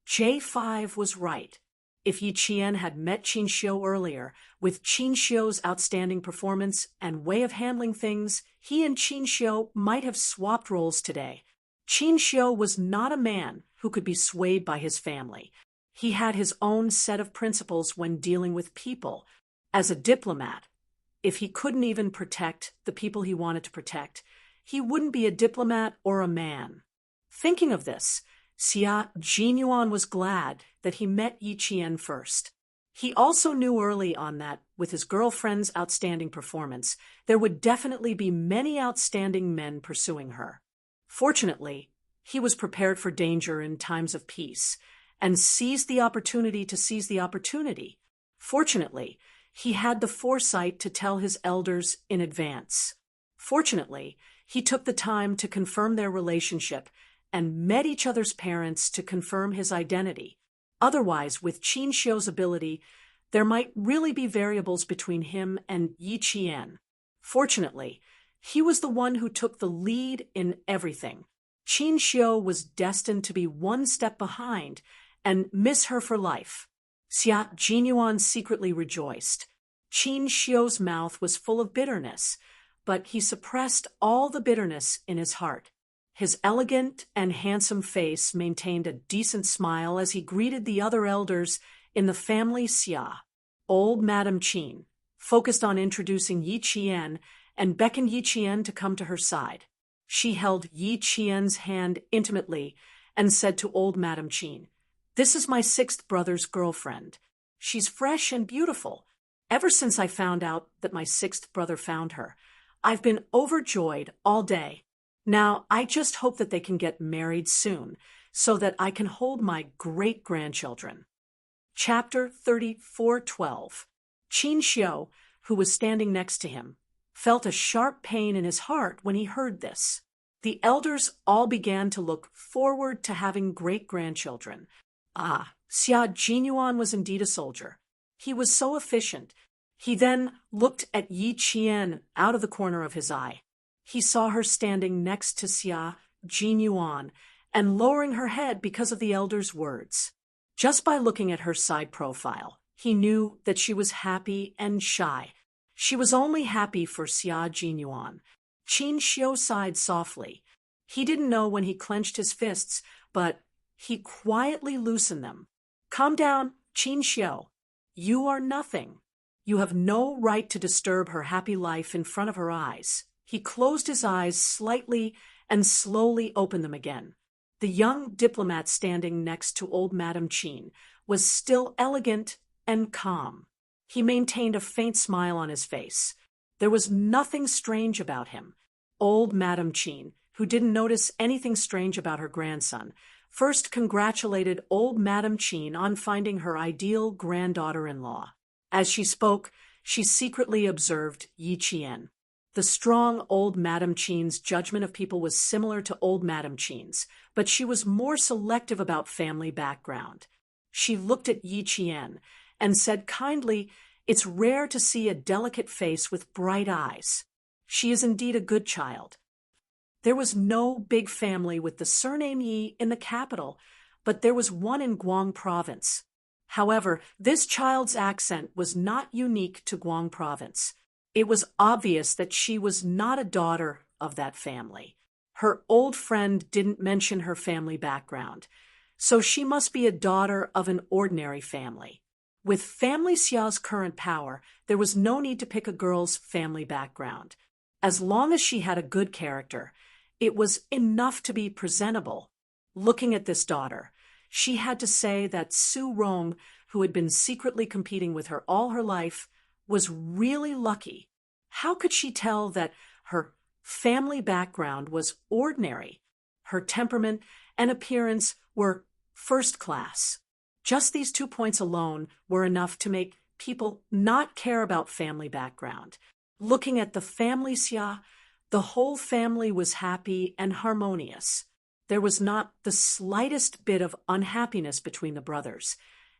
J5 was right. If Yi Qian had met Qin Xiu earlier, with Qin Xiu's outstanding performance and way of handling things, he and Qin Xiu might have swapped roles today. Qin Xiu was not a man who could be swayed by his family. He had his own set of principles when dealing with people. As a diplomat, if he couldn't even protect the people he wanted to protect, he wouldn't be a diplomat or a man. Thinking of this, Xia Jinyuan was glad that he met Yi Qian first. He also knew early on that, with his girlfriend's outstanding performance, there would definitely be many outstanding men pursuing her. Fortunately, he was prepared for danger in times of peace, and seized the opportunity to seize the opportunity. Fortunately, he had the foresight to tell his elders in advance. Fortunately, he took the time to confirm their relationship and met each other's parents to confirm his identity. Otherwise, with Qin Xiu's ability, there might really be variables between him and Yi Qian. Fortunately, he was the one who took the lead in everything. Qin Xiu was destined to be one step behind and miss her for life. Xia Jinyuan secretly rejoiced. Qin Xiu's mouth was full of bitterness, but he suppressed all the bitterness in his heart. His elegant and handsome face maintained a decent smile as he greeted the other elders in the family Xia. Old Madame Qin focused on introducing Yi Qian and beckoned Yi Qian to come to her side. She held Yi Qian's hand intimately and said to old Madame Qin, "This is my sixth brother's girlfriend. She's fresh and beautiful. Ever since I found out that my sixth brother found her, I've been overjoyed all day. Now, I just hope that they can get married soon, so that I can hold my great-grandchildren." Chapter 34:12. Qin Xiu, who was standing next to him, felt a sharp pain in his heart when he heard this. The elders all began to look forward to having great-grandchildren. Xia Jinyuan was indeed a soldier. He was so efficient. He then looked at Yi Qian out of the corner of his eye. He saw her standing next to Xia Jinyuan and lowering her head because of the elder's words. Just by looking at her side profile, he knew that she was happy and shy. She was only happy for Xia Jinyuan. Qin Xiu sighed softly. He didn't know when he clenched his fists, but he quietly loosened them. "Calm down, Qin Xiu. You are nothing. You have no right to disturb her happy life in front of her eyes." He closed his eyes slightly and slowly opened them again. The young diplomat standing next to old Madame Qin was still elegant and calm. He maintained a faint smile on his face. There was nothing strange about him. Old Madame Qin, who didn't notice anything strange about her grandson, first congratulated old Madame Qin on finding her ideal granddaughter-in-law. As she spoke, she secretly observed Yi Qian. The strong old Madame Qin's judgment of people was similar to old Madame Qin's, but she was more selective about family background. She looked at Yi Qian and said kindly, "It's rare to see a delicate face with bright eyes. She is indeed a good child." There was no big family with the surname Yi in the capital, but there was one in Guang province. However, this child's accent was not unique to Guang province. It was obvious that she was not a daughter of that family. Her old friend didn't mention her family background, so she must be a daughter of an ordinary family. With family Xia's current power, there was no need to pick a girl's family background. As long as she had a good character, it was enough to be presentable. Looking at this daughter, she had to say that Su Rong, who had been secretly competing with her all her life, was really lucky. How could she tell that her family background was ordinary? Her temperament and appearance were first class. Just these 2 points alone were enough to make people not care about family background. Looking at the family Xia, the whole family was happy and harmonious. There was not the slightest bit of unhappiness between the brothers,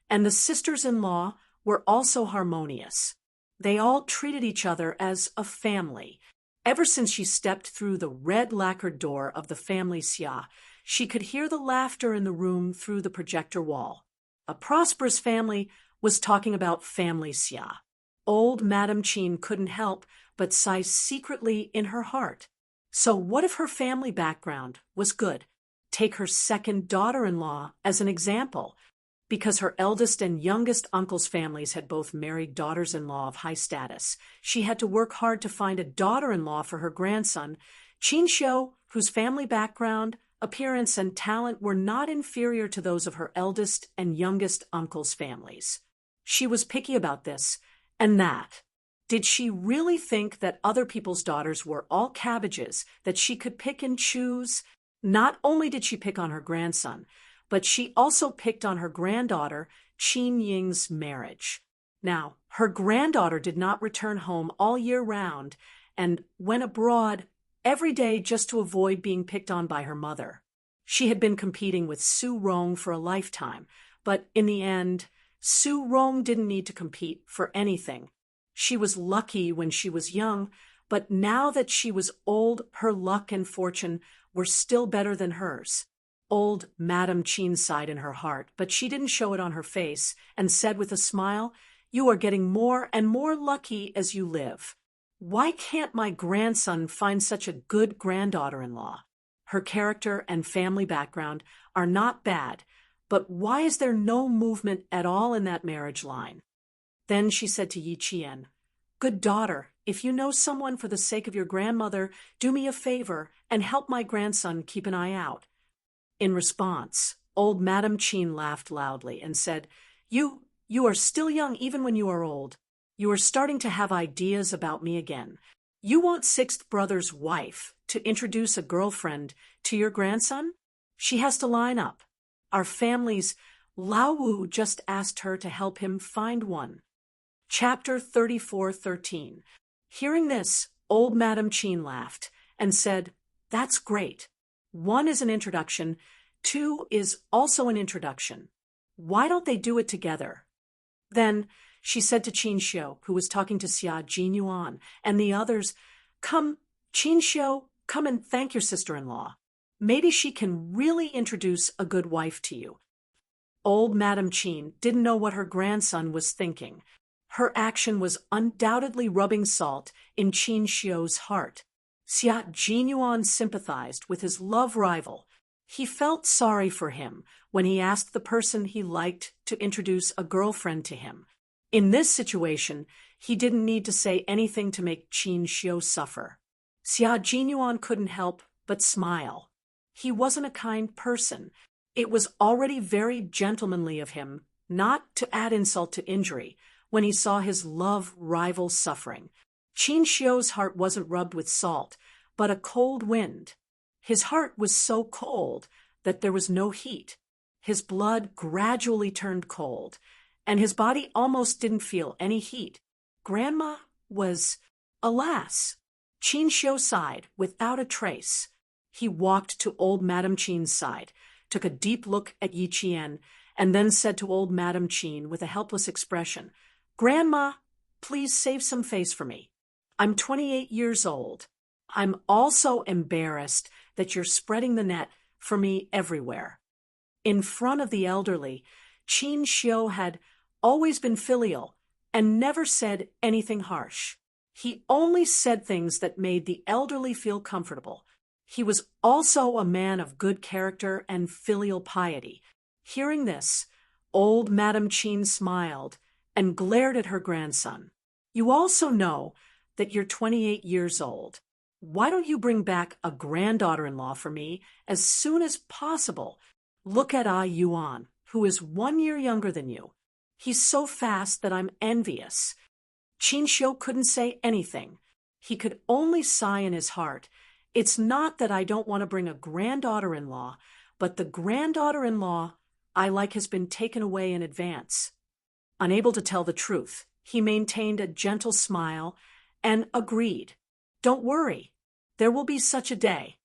and the sisters-in-law were also harmonious. They all treated each other as a family. Ever since she stepped through the red lacquered door of the family Xia, she could hear the laughter in the room through the projector wall. A prosperous family was talking about family Xia. Old Madame Qin couldn't help but sigh secretly in her heart. So what if her family background was good? Take her second daughter-in-law as an example. Because her eldest and youngest uncle's families had both married daughters-in-law of high status, she had to work hard to find a daughter-in-law for her grandson, Qin Xiu, whose family background, appearance, and talent were not inferior to those of her eldest and youngest uncle's families. She was picky about this and that. Did she really think that other people's daughters were all cabbages, that she could pick and choose? Not only did she pick on her grandson, but she also picked on her granddaughter, Qin Ying's marriage. Now, her granddaughter did not return home all year round and went abroad every day just to avoid being picked on by her mother. She had been competing with Su Rong for a lifetime, but in the end, Su Rong didn't need to compete for anything. She was lucky when she was young, but now that she was old, her luck and fortune were still better than hers. Old Madame Qin sighed in her heart, but she didn't show it on her face, and said with a smile, "You are getting more and more lucky as you live. Why can't my grandson find such a good granddaughter-in-law? Her character and family background are not bad, but why is there no movement at all in that marriage line?" Then she said to Yi Qian, "Good daughter, if you know someone for the sake of your grandmother, do me a favor and help my grandson keep an eye out." In response, old Madame Qin laughed loudly and said, You are still young even when you are old. You are starting to have ideas about me again. You want sixth brother's wife to introduce a girlfriend to your grandson? She has to line up. Our family's Lao Wu just asked her to help him find one. Chapter 34:13. Hearing this, old Madame Qin laughed and said, "That's great. 1 is an introduction, 2 is also an introduction. Why don't they do it together?" Then she said to Qin Xiu, who was talking to Xia Jinyuan, and the others, "Come, Qin Xiu, come and thank your sister-in-law. Maybe she can really introduce a good wife to you." Old Madame Qin didn't know what her grandson was thinking. Her action was undoubtedly rubbing salt in Qin Xiu's heart. Xia Jinyuan sympathized with his love rival. He felt sorry for him when he asked the person he liked to introduce a girlfriend to him. In this situation, he didn't need to say anything to make Qin Xiu suffer. Xia Jinyuan couldn't help but smile. He wasn't a kind person. It was already very gentlemanly of him not to add insult to injury when he saw his love rival suffering. Qin Xiu's heart wasn't rubbed with salt, but a cold wind. His heart was so cold that there was no heat. His blood gradually turned cold, and his body almost didn't feel any heat. Grandma was, alas! Qin Xiu sighed without a trace. He walked to old Madame Qin's side, took a deep look at Yi Qian, and then said to old Madame Qin with a helpless expression, "Grandma, please save some face for me. I'm 28 years old. I'm also embarrassed that you're spreading the net for me everywhere." In front of the elderly, Qin Xiu had always been filial and never said anything harsh. He only said things that made the elderly feel comfortable. He was also a man of good character and filial piety. Hearing this, old Madame Qin smiled and glared at her grandson. "You also know that you're 28 years old. Why don't you bring back a granddaughter-in-law for me as soon as possible? Look at Ah Yuan, who is 1 year younger than you. He's so fast that I'm envious." Qin Xiu couldn't say anything. He could only sigh in his heart. It's not that I don't want to bring a granddaughter-in-law, but the granddaughter-in-law I like has been taken away in advance. Unable to tell the truth, he maintained a gentle smile and agreed. "Don't worry. There will be such a day.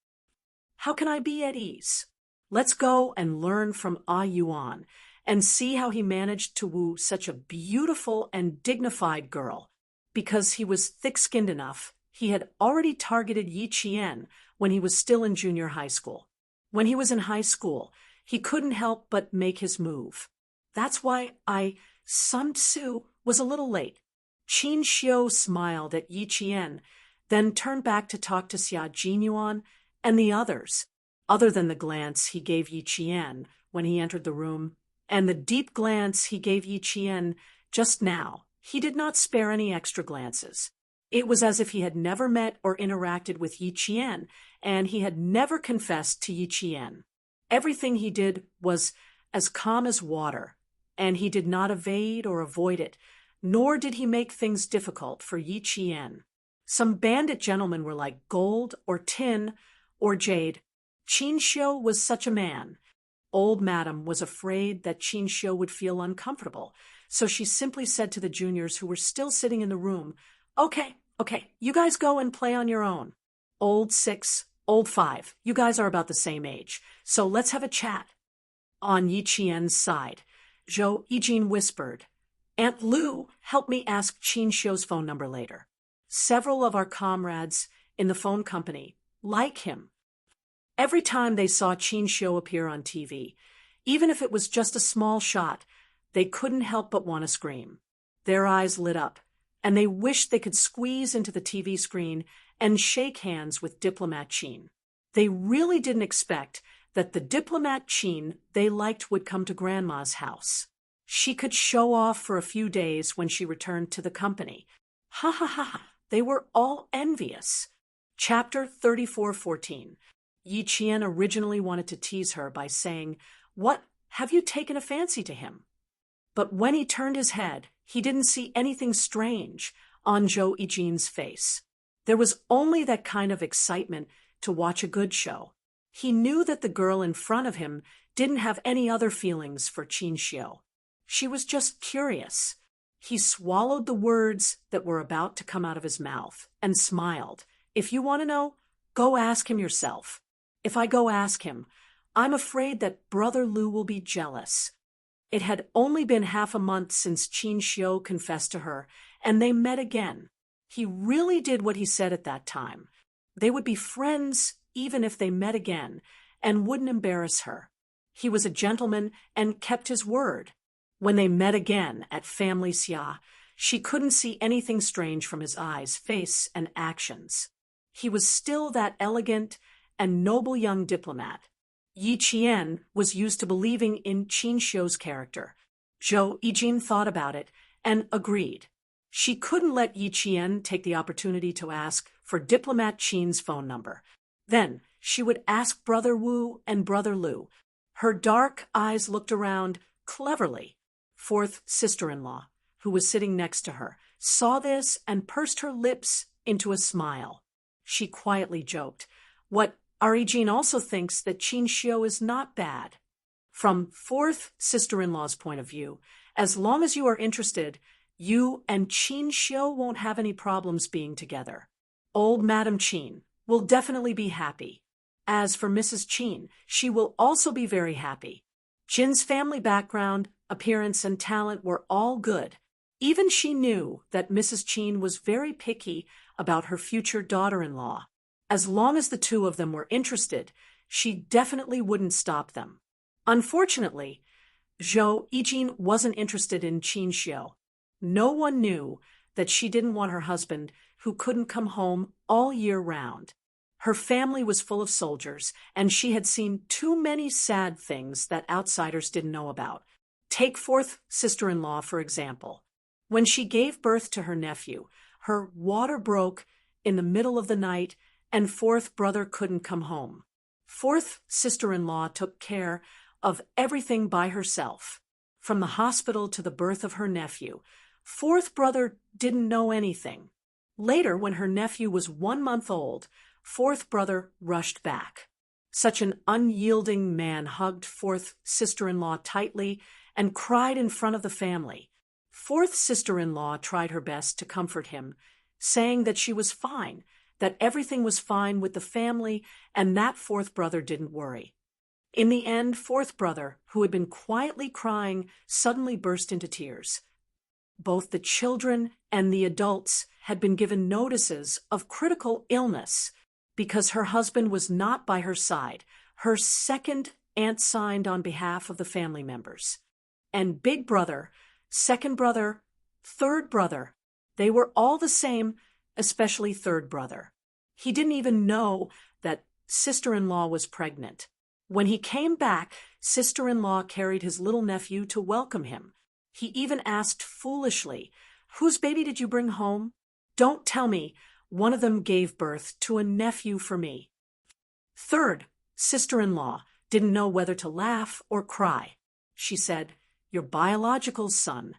How can I be at ease? Let's go and learn from Ah Yuan and see how he managed to woo such a beautiful and dignified girl." Because he was thick-skinned enough, he had already targeted Yi Qian when he was still in junior high school. When he was in high school, he couldn't help but make his move. That's why Sun Tzu was a little late. Qin Xiu smiled at Yi Qian, then turned back to talk to Xia Jinyuan and the others, other than the glance he gave Yi Qian when he entered the room, and the deep glance he gave Yi Qian just now. He did not spare any extra glances. It was as if he had never met or interacted with Yi Qian, and he had never confessed to Yi Qian. Everything he did was as calm as water. and he did not evade or avoid it, nor did he make things difficult for Yi Qian. Some bandit gentlemen were like gold or tin or jade. Qin Xiu was such a man. Old Madam was afraid that Qin Xiu would feel uncomfortable, so she simply said to the juniors who were still sitting in the room, Okay, you guys go and play on your own. Old 6, old 5, you guys are about the same age, so let's have a chat. On Yi Qian's side, Zhou Yijin whispered, Aunt Lu, help me ask Qin Xiu's phone number later. Several of our comrades in the phone company like him. Every time they saw Qin Xiu appear on TV, even if it was just a small shot, they couldn't help but want to scream. Their eyes lit up, and they wished they could squeeze into the TV screen and shake hands with Diplomat Qin. They really didn't expect that the Diplomat Qin they liked would come to Grandma's house. She could show off for a few days when she returned to the company. Ha ha ha, they were all envious. Chapter 34:14. Yi Qian originally wanted to tease her by saying, What, have you taken a fancy to him? But when he turned his head, he didn't see anything strange on Zhou Yijin's face. There was only that kind of excitement to watch a good show. He knew that the girl in front of him didn't have any other feelings for Qin Xiu. She was just curious. He swallowed the words that were about to come out of his mouth and smiled. If you want to know, go ask him yourself. If I go ask him, I'm afraid that Brother Lu will be jealous. It had only been half a month since Qin Xiu confessed to her, and they met again. He really did what he said at that time. They would be friends even if they met again, and wouldn't embarrass her. He was a gentleman and kept his word. When they met again at Family Xia, she couldn't see anything strange from his eyes, face, and actions. He was still that elegant and noble young diplomat. Yi Qian was used to believing in Qin Xiu's character. Zhou Yijin thought about it and agreed. She couldn't let Yi Qian take the opportunity to ask for Diplomat Qin's phone number. Then she would ask Brother Wu and Brother Lu. Her dark eyes looked around cleverly. Fourth sister-in-law, who was sitting next to her, saw this and pursed her lips into a smile. She quietly joked, What Yijin also thinks that Qin Xiu is not bad. From fourth sister-in-law's point of view, as long as you are interested, you and Qin Xiu won't have any problems being together. Old Madam Qin will definitely be happy. As for Mrs. Qin, she will also be very happy. Jin's family background, appearance, and talent were all good. Even she knew that Mrs. Qin was very picky about her future daughter-in-law. As long as the two of them were interested, she definitely wouldn't stop them. Unfortunately, Zhou Yijin wasn't interested in Qin Xiu. No one knew that she didn't want her husband, who couldn't come home all year round. Her family was full of soldiers, and she had seen too many sad things that outsiders didn't know about. Take fourth sister-in-law, for example. When she gave birth to her nephew, her water broke in the middle of the night, and fourth brother couldn't come home. Fourth sister-in-law took care of everything by herself. From the hospital to the birth of her nephew, fourth brother didn't know anything. Later, when her nephew was 1 month old, fourth brother rushed back. Such an unyielding man hugged fourth sister-in-law tightly and cried in front of the family. Fourth sister-in-law tried her best to comfort him, saying that she was fine, that everything was fine with the family, and that fourth brother didn't worry. In the end, fourth brother, who had been quietly crying, suddenly burst into tears. Both the children and the adults had been given notices of critical illness because her husband was not by her side. Her second aunt signed on behalf of the family members. And big brother, second brother, third brother, they were all the same, especially third brother. He didn't even know that sister-in-law was pregnant. When he came back, sister-in-law carried his little nephew to welcome him. He even asked foolishly, "Whose baby did you bring home? Don't tell me one of them gave birth to a nephew for me." Third sister-in-law didn't know whether to laugh or cry. She said, your biological son,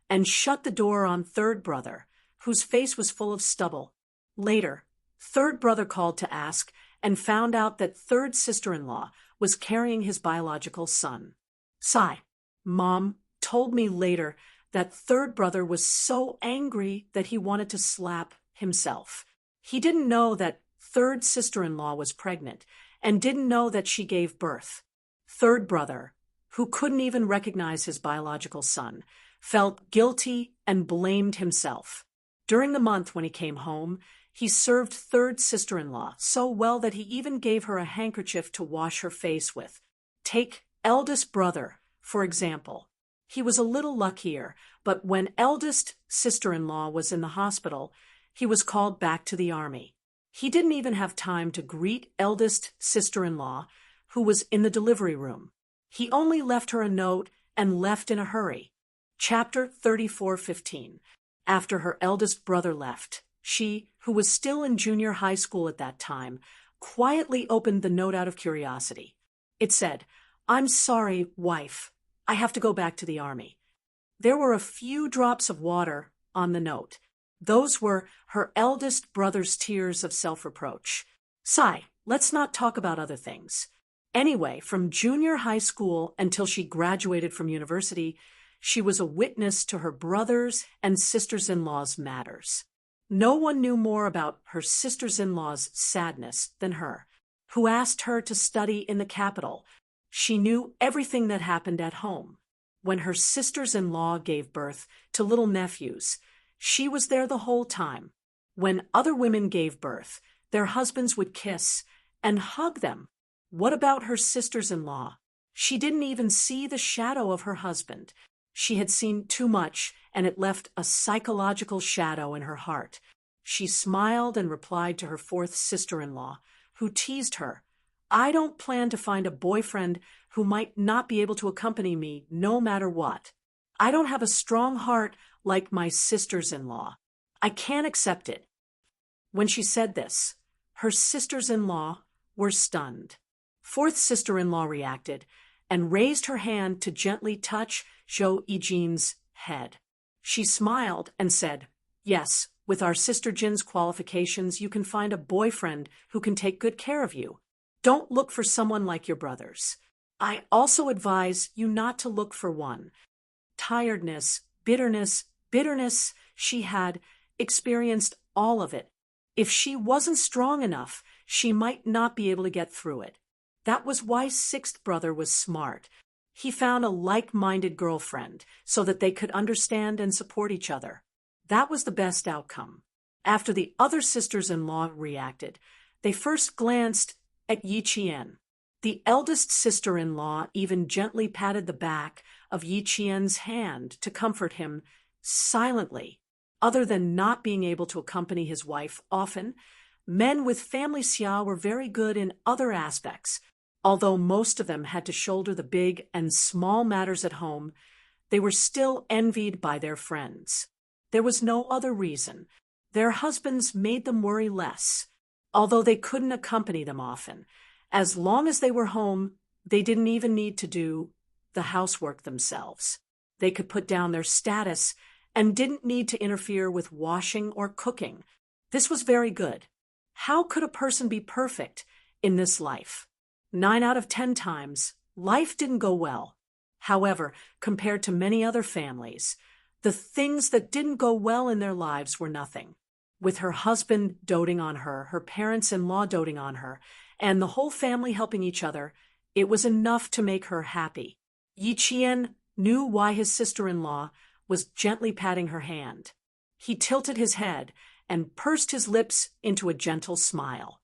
and shut the door on third brother, whose face was full of stubble. Later, third brother called to ask and found out that third sister-in-law was carrying his biological son. Sigh. Mom told me later that third brother was so angry that he wanted to slap himself. He didn't know that third sister-in-law was pregnant and didn't know that she gave birth. Third brother, who couldn't even recognize his biological son, felt guilty and blamed himself. During the month when he came home, he served third sister-in-law so well that he even gave her a handkerchief to wash her face with. Take eldest brother, for example. He was a little luckier, but when eldest sister-in-law was in the hospital, he was called back to the army. He didn't even have time to greet eldest sister-in-law, who was in the delivery room. He only left her a note and left in a hurry. Chapter 34:15. After her eldest brother left, she, who was still in junior high school at that time, quietly opened the note out of curiosity. It said, "I'm sorry, wife. I have to go back to the army." There were a few drops of water on the note. Those were her eldest brother's tears of self-reproach. Sigh, let's not talk about other things. Anyway, from junior high school until she graduated from university, she was a witness to her brothers' and sisters-in-law's matters. No one knew more about her sisters-in-law's sadness than her, who asked her to study in the capital. She knew everything that happened at home. When her sisters-in-law gave birth to little nephews, she was there the whole time. When other women gave birth, their husbands would kiss and hug them. What about her sisters-in-law? She didn't even see the shadow of her husband. She had seen too much, and it left a psychological shadow in her heart. She smiled and replied to her fourth sister-in-law, who teased her, "I don't plan to find a boyfriend who might not be able to accompany me no matter what. I don't have a strong heart like my sisters-in-law. I can't accept it." When she said this, her sisters-in-law were stunned. Fourth sister-in-law reacted and raised her hand to gently touch Jo-Eugène's head. She smiled and said, "Yes, with our sister Jin's qualifications, you can find a boyfriend who can take good care of you. Don't look for someone like your brothers. I also advise you not to look for one." Tiredness, bitterness, she had experienced all of it. If she wasn't strong enough, she might not be able to get through it. That was why sixth brother was smart. He found a like-minded girlfriend so that they could understand and support each other. That was the best outcome. After the other sisters-in-law reacted, they first glanced at Yi Qian. The eldest sister-in-law even gently patted the back of Yi Qian's hand to comfort him silently. Other than not being able to accompany his wife often, men with family xia were very good in other aspects. Although most of them had to shoulder the big and small matters at home, they were still envied by their friends. There was no other reason. Their husbands made them worry less, although they couldn't accompany them often. As long as they were home, they didn't even need to do the housework themselves. They could put down their status and didn't need to interfere with washing or cooking. This was very good. How could a person be perfect in this life? 9 out of 10 times, life didn't go well. However, compared to many other families, the things that didn't go well in their lives were nothing. With her husband doting on her, her parents-in-law doting on her, and the whole family helping each other, it was enough to make her happy. Yi Qian knew why his sister-in-law was gently patting her hand. He tilted his head and pursed his lips into a gentle smile.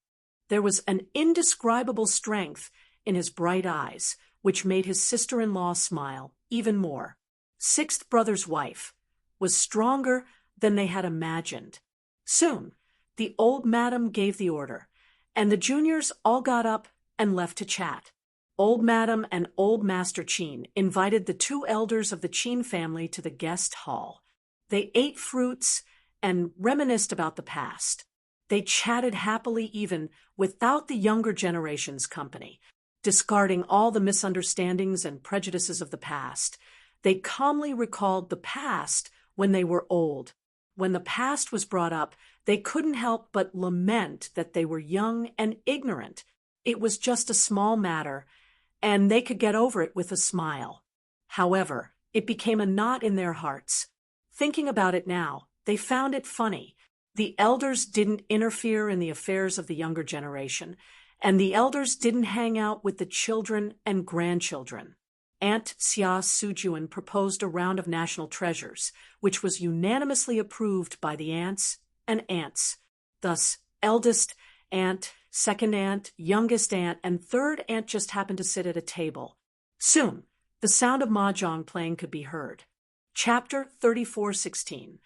There was an indescribable strength in his bright eyes, which made his sister-in-law smile even more. Sixth brother's wife was stronger than they had imagined. Soon, the old madam gave the order, and the juniors all got up and left to chat. Old Madam and Old Master Qin invited the 2 elders of the Qin family to the guest hall. They ate fruits and reminisced about the past. They chatted happily even without the younger generation's company, discarding all the misunderstandings and prejudices of the past. They calmly recalled the past when they were old. When the past was brought up, they couldn't help but lament that they were young and ignorant. It was just a small matter, and they could get over it with a smile. However, it became a knot in their hearts. Thinking about it now, they found it funny. The elders didn't interfere in the affairs of the younger generation, and the elders didn't hang out with the children and grandchildren. Aunt Xia Sujuan proposed a round of national treasures, which was unanimously approved by the aunts and aunts. Thus, eldest aunt, second aunt, youngest aunt, and third aunt just happened to sit at a table. Soon, the sound of mahjong playing could be heard. Chapter 34:16.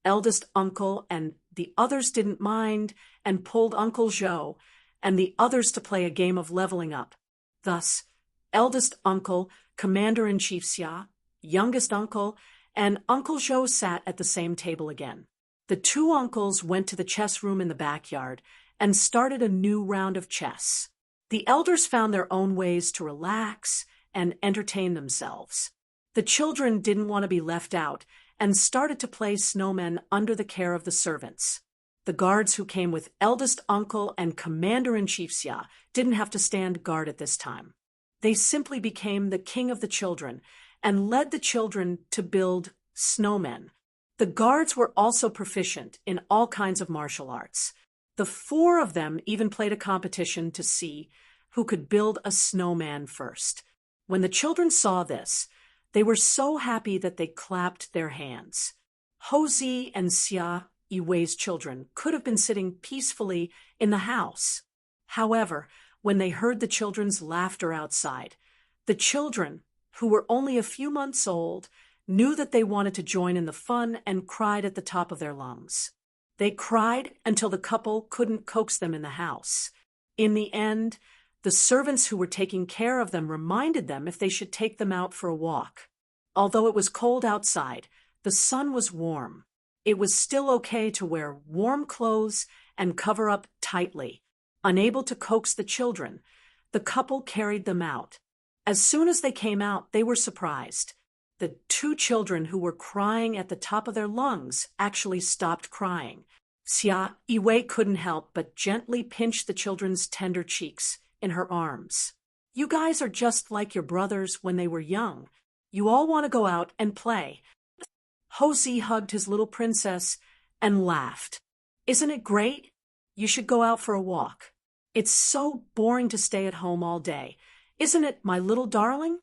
Eldest uncle and the others didn't mind and pulled Uncle Zhou and the others to play a game of leveling up. Thus, eldest uncle, Commander-in-Chief Xia, youngest uncle, and Uncle Zhou sat at the same table again. The two uncles went to the chess room in the backyard and started a new round of chess. The elders found their own ways to relax and entertain themselves. The children didn't want to be left out and started to play snowmen under the care of the servants. The guards who came with eldest uncle and Commander-in-Chief Xia didn't have to stand guard at this time. They simply became the king of the children and led the children to build snowmen. The guards were also proficient in all kinds of martial arts. The four of them even played a competition to see who could build a snowman first. When the children saw this, they were so happy that they clapped their hands. Hozi and Xia Yiwei's children could have been sitting peacefully in the house. However, when they heard the children's laughter outside, the children, who were only a few months old, knew that they wanted to join in the fun and cried at the top of their lungs. They cried until the couple couldn't coax them in the house. In the end, the servants who were taking care of them reminded them if they should take them out for a walk. Although it was cold outside, the sun was warm. It was still okay to wear warm clothes and cover up tightly. Unable to coax the children, the couple carried them out. As soon as they came out, they were surprised. The two children who were crying at the top of their lungs actually stopped crying. Xia Yiwei couldn't help but gently pinch the children's tender cheeks in her arms. "You guys are just like your brothers when they were young. You all want to go out and play." Hozi hugged his little princess and laughed. "Isn't it great? You should go out for a walk. It's so boring to stay at home all day. Isn't it, my little darling?"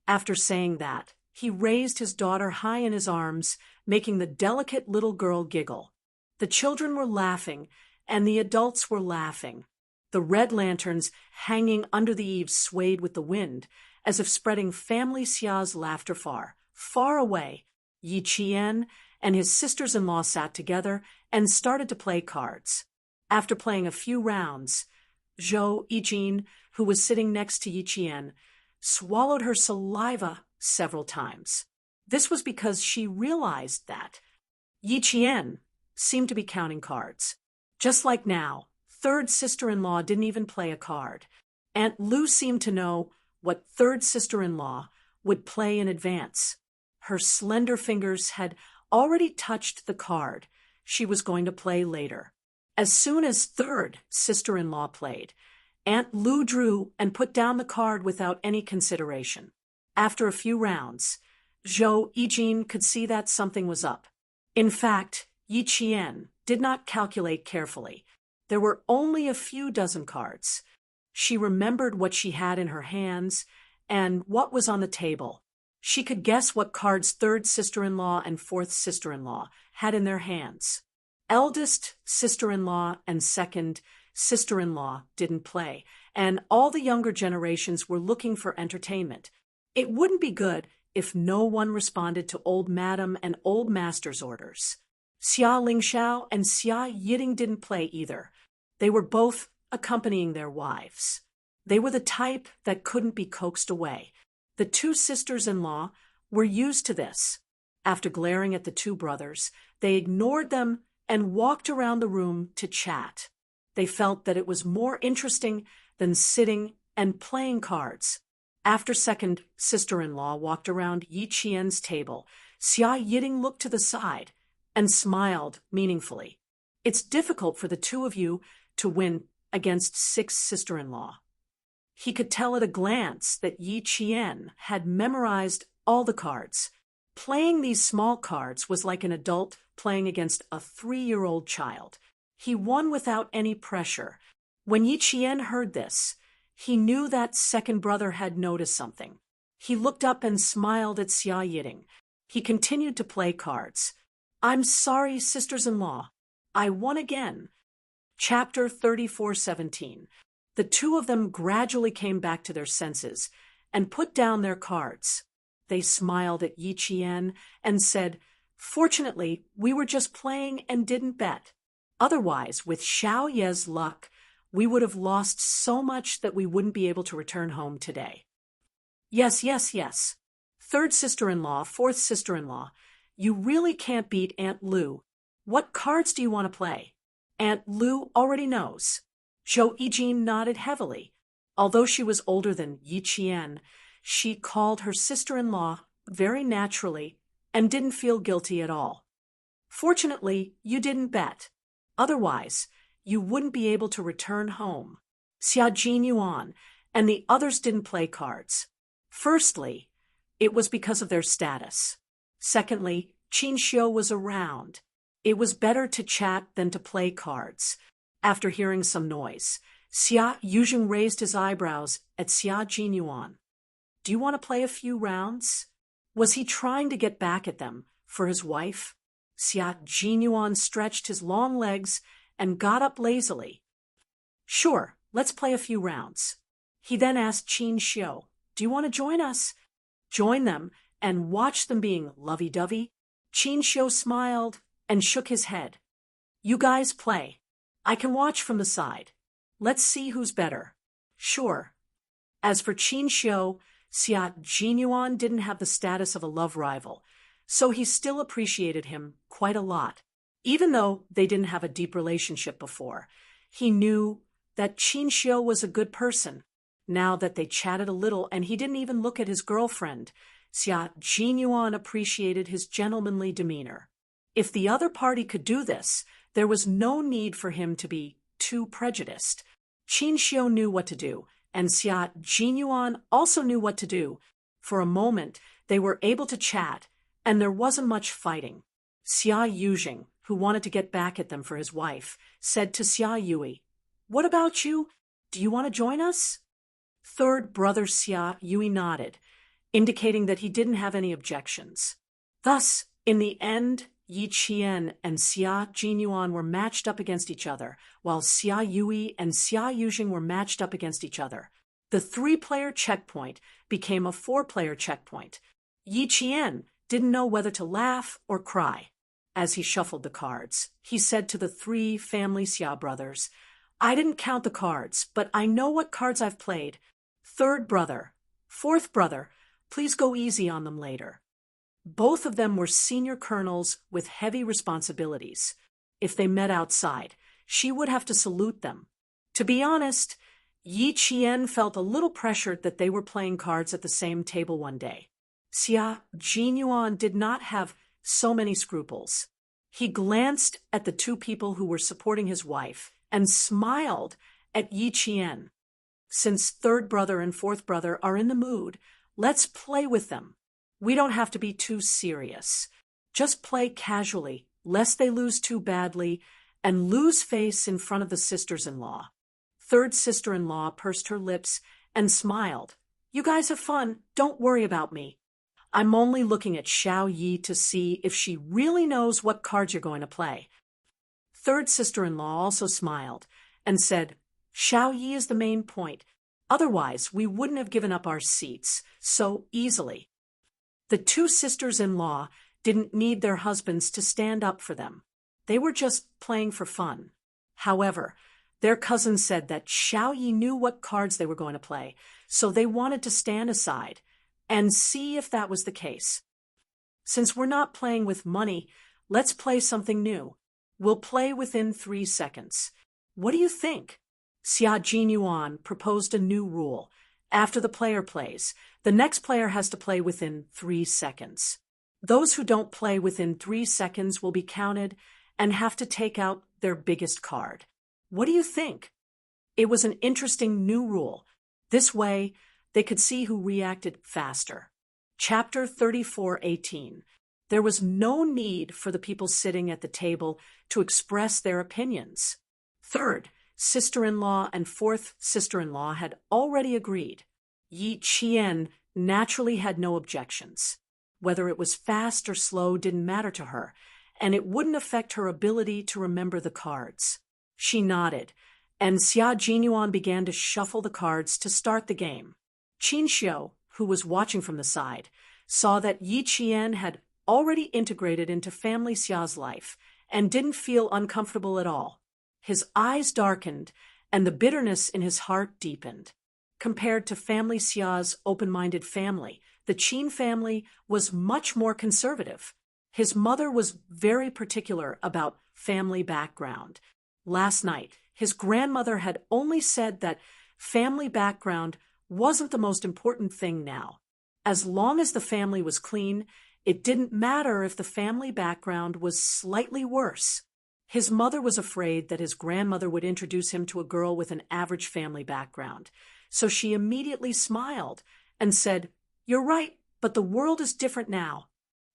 After saying that, he raised his daughter high in his arms, making the delicate little girl giggle. The children were laughing, and the adults were laughing. The red lanterns hanging under the eaves swayed with the wind, as if spreading family Xia's laughter far, far away. Yi Qian and his sisters-in-law sat together and started to play cards. After playing a few rounds, Zhou Yijin, who was sitting next to Yi Qian, swallowed her saliva several times. This was because she realized that Yi Qian seemed to be counting cards. Just like now, third sister-in-law didn't even play a card. Aunt Lu seemed to know what third sister-in-law would play in advance. Her slender fingers had already touched the card she was going to play later. As soon as third sister-in-law played, Aunt Lu drew and put down the card without any consideration. After a few rounds, Zhou Yijin could see that something was up. In fact, Yi Qian did not calculate carefully. There were only a few dozen cards. She remembered what she had in her hands and what was on the table. She could guess what cards third sister-in-law and fourth sister-in-law had in their hands. Eldest sister-in-law and second sister-in-law didn't play, and all the younger generations were looking for entertainment. It wouldn't be good if no one responded to old madam and old master's orders. Xia Lingxiao and Xia Yiding didn't play either. They were both accompanying their wives. They were the type that couldn't be coaxed away. The two sisters-in-law were used to this. After glaring at the two brothers, they ignored them and walked around the room to chat. They felt that it was more interesting than sitting and playing cards. After second sister-in-law walked around Yi Qian's table, Xia Yiting looked to the side and smiled meaningfully. It's difficult for the two of you to win against six sister-in-law. He could tell at a glance that Yi Qian had memorized all the cards. Playing these small cards was like an adult playing against a 3-year-old child. He won without any pressure. When Yi Qian heard this, he knew that second brother had noticed something. He looked up and smiled at Xia Yiting. He continued to play cards. I'm sorry, sisters-in-law. I won again. Chapter 34:17. The two of them gradually came back to their senses and put down their cards. They smiled at Yi Qian and said, "Fortunately, we were just playing and didn't bet. Otherwise, with Xiao Ye's luck, we would have lost so much that we wouldn't be able to return home today." Yes, yes, yes. Third sister-in-law, fourth sister-in-law, you really can't beat Aunt Lu. What cards do you want to play? Aunt Lu already knows. Zhou Yijin nodded heavily. Although she was older than Yi Qian, she called her sister-in-law very naturally and didn't feel guilty at all. Fortunately, you didn't bet. Otherwise, you wouldn't be able to return home. Xia Jinyuan and the others didn't play cards. Firstly, it was because of their status. Secondly, Qin Xiu was around. It was better to chat than to play cards. After hearing some noise, Xia Yuzheng raised his eyebrows at Xia Jinyuan. Do you want to play a few rounds? Was he trying to get back at them for his wife? Xia Jinyuan stretched his long legs and got up lazily. Sure, let's play a few rounds. He then asked Qin Xiu, do you want to join us? Join them and watch them being lovey-dovey? Qin Xiu smiled and shook his head. You guys play. I can watch from the side. Let's see who's better. Sure. As for Qin Xiu, Xia Jinyuan didn't have the status of a love rival, so he still appreciated him quite a lot. Even though they didn't have a deep relationship before, he knew that Qin Xiu was a good person. Now that they chatted a little and he didn't even look at his girlfriend, Xia Jinyuan appreciated his gentlemanly demeanor. If the other party could do this, there was no need for him to be too prejudiced. Qin Xiu knew what to do, and Xia Jinyuan also knew what to do. For a moment, they were able to chat, and there wasn't much fighting. Xia Yuzheng, who wanted to get back at them for his wife, said to Xia Yui, "What about you? Do you want to join us?" Third brother Xia Yui nodded, indicating that he didn't have any objections. Thus, in the end, Yi Qian and Xia Jinyuan were matched up against each other, while Xia Yui and Xia Yuzheng were matched up against each other. The 3-player checkpoint became a 4-player checkpoint. Yi Qian didn't know whether to laugh or cry. As he shuffled the cards, he said to the 3 family Xia brothers, I didn't count the cards, but I know what cards I've played. Third brother, fourth brother, please go easy on them later. Both of them were senior colonels with heavy responsibilities. If they met outside, she would have to salute them. To be honest, Yi Qian felt a little pressured that they were playing cards at the same table one day. Xia Jinyuan did not have so many scruples. He glanced at the 2 people who were supporting his wife and smiled at Yi Qian. Since third brother and fourth brother are in the mood, let's play with them. We don't have to be too serious. Just play casually, lest they lose too badly and lose face in front of the sisters-in-law. Third sister-in-law pursed her lips and smiled. You guys have fun. Don't worry about me. I'm only looking at Xiao Yi to see if she really knows what cards you're going to play. Third sister-in-law also smiled and said, Xiao Yi is the main point. Otherwise, we wouldn't have given up our seats so easily. The 2 sisters-in-law didn't need their husbands to stand up for them. They were just playing for fun. However, their cousin said that Xiao Yi knew what cards they were going to play, so they wanted to stand aside and see if that was the case. Since we're not playing with money, let's play something new. We'll play within 3 seconds. What do you think? Xia Jinyuan proposed a new rule, After the player plays, the next player has to play within 3 seconds. Those who don't play within 3 seconds will be counted and have to take out their biggest card. What do you think? It was an interesting new rule. This way, they could see who reacted faster. Chapter 34:18. There was no need for the people sitting at the table to express their opinions. Third sister-in-law and fourth sister-in-law had already agreed. Yi Qian naturally had no objections. Whether it was fast or slow didn't matter to her, and it wouldn't affect her ability to remember the cards. She nodded, and Xia Jinyuan began to shuffle the cards to start the game. Qin Xiu, who was watching from the side, saw that Yi Qian had already integrated into family Xia's life and didn't feel uncomfortable at all. His eyes darkened, and the bitterness in his heart deepened. Compared to family Xia's open-minded family, the Qin family was much more conservative. His mother was very particular about family background. Last night, his grandmother had only said that family background wasn't the most important thing now. As long as the family was clean, it didn't matter if the family background was slightly worse. His mother was afraid that his grandmother would introduce him to a girl with an average family background, so she immediately smiled and said, "You're right, but the world is different now."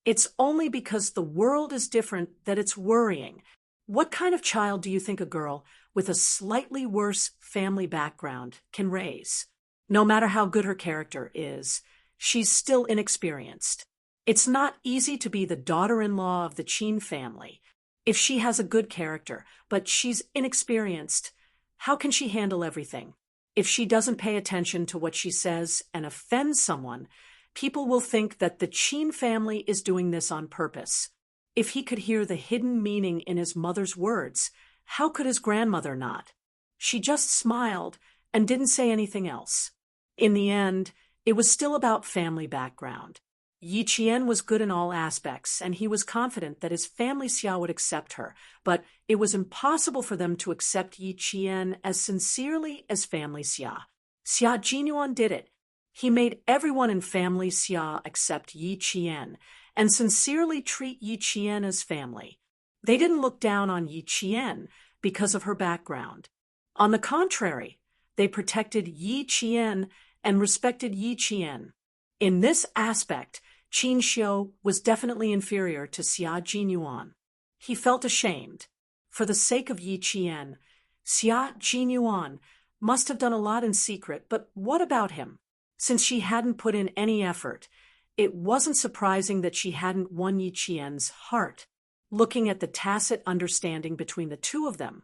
It's only because the world is different that it's worrying. What kind of child do you think a girl with a slightly worse family background can raise? No matter how good her character is, she's still inexperienced. It's not easy to be the daughter-in-law of the Qin family. If she has a good character, but she's inexperienced, how can she handle everything? If she doesn't pay attention to what she says and offends someone, people will think that the Qin family is doing this on purpose. If he could hear the hidden meaning in his mother's words, how could his grandmother not? She just smiled and didn't say anything else. In the end, it was still about family background. Yi Qian was good in all aspects, and he was confident that his family Xia would accept her, but it was impossible for them to accept Yi Qian as sincerely as family Xia. Xia Jinyuan did it. He made everyone in family Xia accept Yi Qian and sincerely treat Yi Qian as family. They didn't look down on Yi Qian because of her background. On the contrary, they protected Yi Qian and respected Yi Qian. In this aspect, Qin Xiu was definitely inferior to Xia Jinyuan. He felt ashamed. For the sake of Yi Qian, Xia Jinyuan must have done a lot in secret, but what about him? Since she hadn't put in any effort, it wasn't surprising that she hadn't won Yi Qian's heart. Looking at the tacit understanding between the two of them,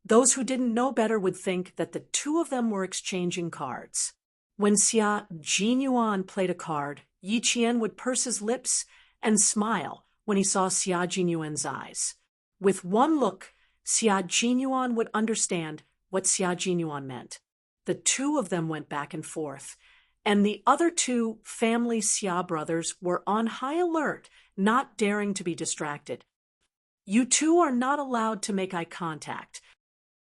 those who didn't know better would think that the two of them were exchanging cards. When Xia Jinyuan played a card, Yi Qian would purse his lips and smile when he saw Xia Jinyuan's eyes. With one look, Xia Jinyuan would understand what Xia Jinyuan meant. The two of them went back and forth, and the other two family Xia brothers were on high alert, not daring to be distracted. "You two are not allowed to make eye contact."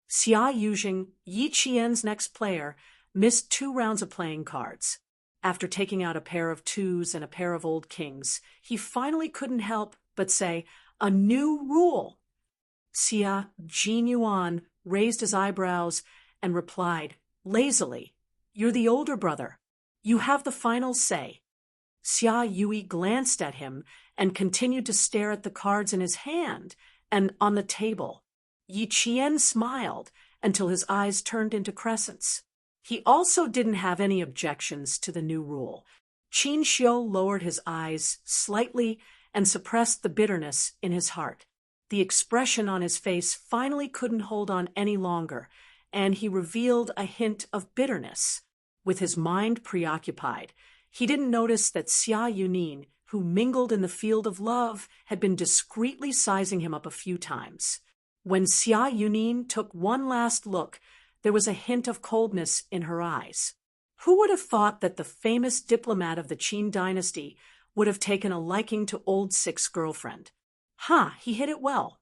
Xia Yuzheng, Yi Qian's next player, missed 2 rounds of playing cards. After taking out a pair of 2s and a pair of old kings, he finally couldn't help but say, "A new rule." Xia Jinyuan raised his eyebrows and replied, lazily, "You're the older brother. You have the final say." Xia Yui glanced at him and continued to stare at the cards in his hand and on the table. Yi Qian smiled until his eyes turned into crescents. He also didn't have any objections to the new rule. Qin Xiu lowered his eyes slightly and suppressed the bitterness in his heart. The expression on his face finally couldn't hold on any longer, and he revealed a hint of bitterness. With his mind preoccupied, he didn't notice that Xia Yunin, who mingled in the field of love, had been discreetly sizing him up a few times. When Xia Yunin took one last look, there was a hint of coldness in her eyes. Who would have thought that the famous diplomat of the Qin dynasty would have taken a liking to old Six's girlfriend? He hit it well.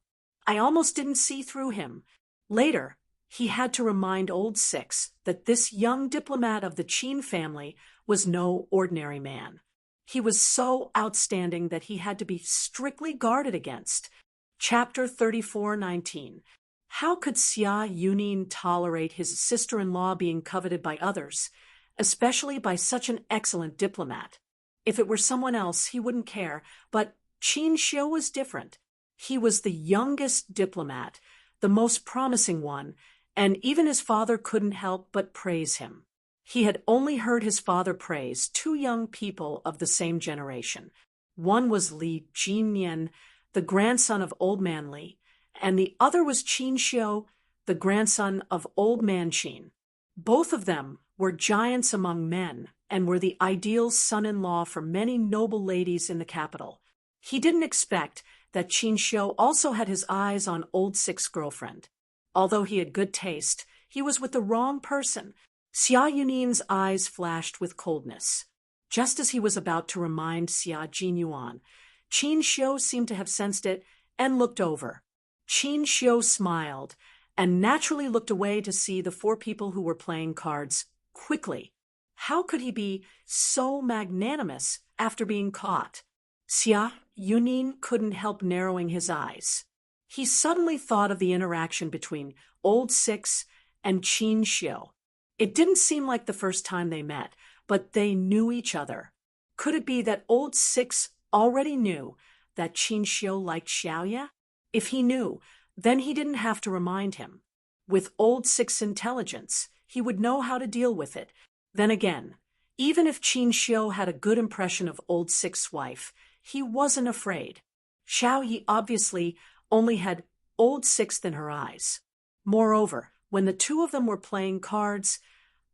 I almost didn't see through him. Later, He had to remind Old Six that this young diplomat of the Qin family was no ordinary man. He was so outstanding that he had to be strictly guarded against. Chapter 34:19. How could Xia Yunin tolerate his sister-in-law being coveted by others, especially by such an excellent diplomat? If it were someone else, he wouldn't care, but Qin Xiu was different. He was the youngest diplomat, the most promising one, and even his father couldn't help but praise him. He had only heard his father praise two young people of the same generation. One was Li Jinyan, the grandson of Old Man Li, and the other was Qin Xiu, the grandson of Old Man Qin. Both of them were giants among men and were the ideal son-in-law for many noble ladies in the capital. He didn't expect that Qin Xiu also had his eyes on Old Six's girlfriend. Although he had good taste, he was with the wrong person. Xia Yunin's eyes flashed with coldness. Just as he was about to remind Xia Jinyuan, Qin Xiu seemed to have sensed it and looked over. Qin Xiu smiled and naturally looked away to see the four people who were playing cards quickly. How could he be so magnanimous after being caught? Xia Yunin couldn't help narrowing his eyes. He suddenly thought of the interaction between Old Six and Qin Xiu. It didn't seem like the first time they met, but they knew each other. Could it be that Old Six already knew that Qin Xiu liked Xiaoya? If he knew, then he didn't have to remind him. With Old Six's intelligence, he would know how to deal with it. Then again, even if Qin Xiu had a good impression of Old Six's wife, he wasn't afraid. Xiaoyi obviously only had Old Six in her eyes. Moreover, when the two of them were playing cards,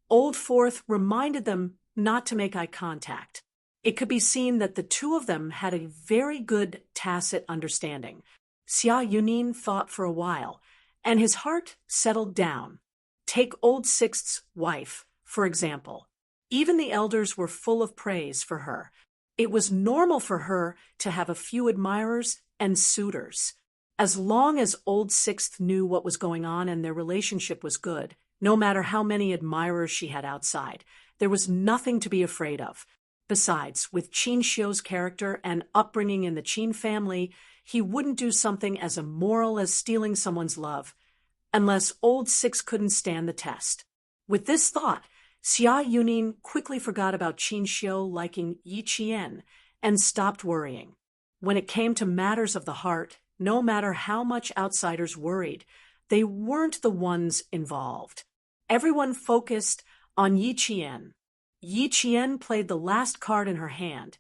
Old Fourth reminded them not to make eye contact. It could be seen that the two of them had a very good tacit understanding. Xia Yunin thought for a while, and his heart settled down. Take Old Six's wife, for example. Even the elders were full of praise for her. It was normal for her to have a few admirers and suitors. As long as Old Sixth knew what was going on and their relationship was good, no matter how many admirers she had outside, there was nothing to be afraid of. Besides, with Qin Xiu's character and upbringing in the Qin family, he wouldn't do something as immoral as stealing someone's love, unless Old Six couldn't stand the test. With this thought, Xia Yunin quickly forgot about Qin Xiu liking Yi Qian and stopped worrying. When it came to matters of the heart, no matter how much outsiders worried, they weren't the ones involved. Everyone focused on Yi Qian. Yi Qian played the last card in her hand,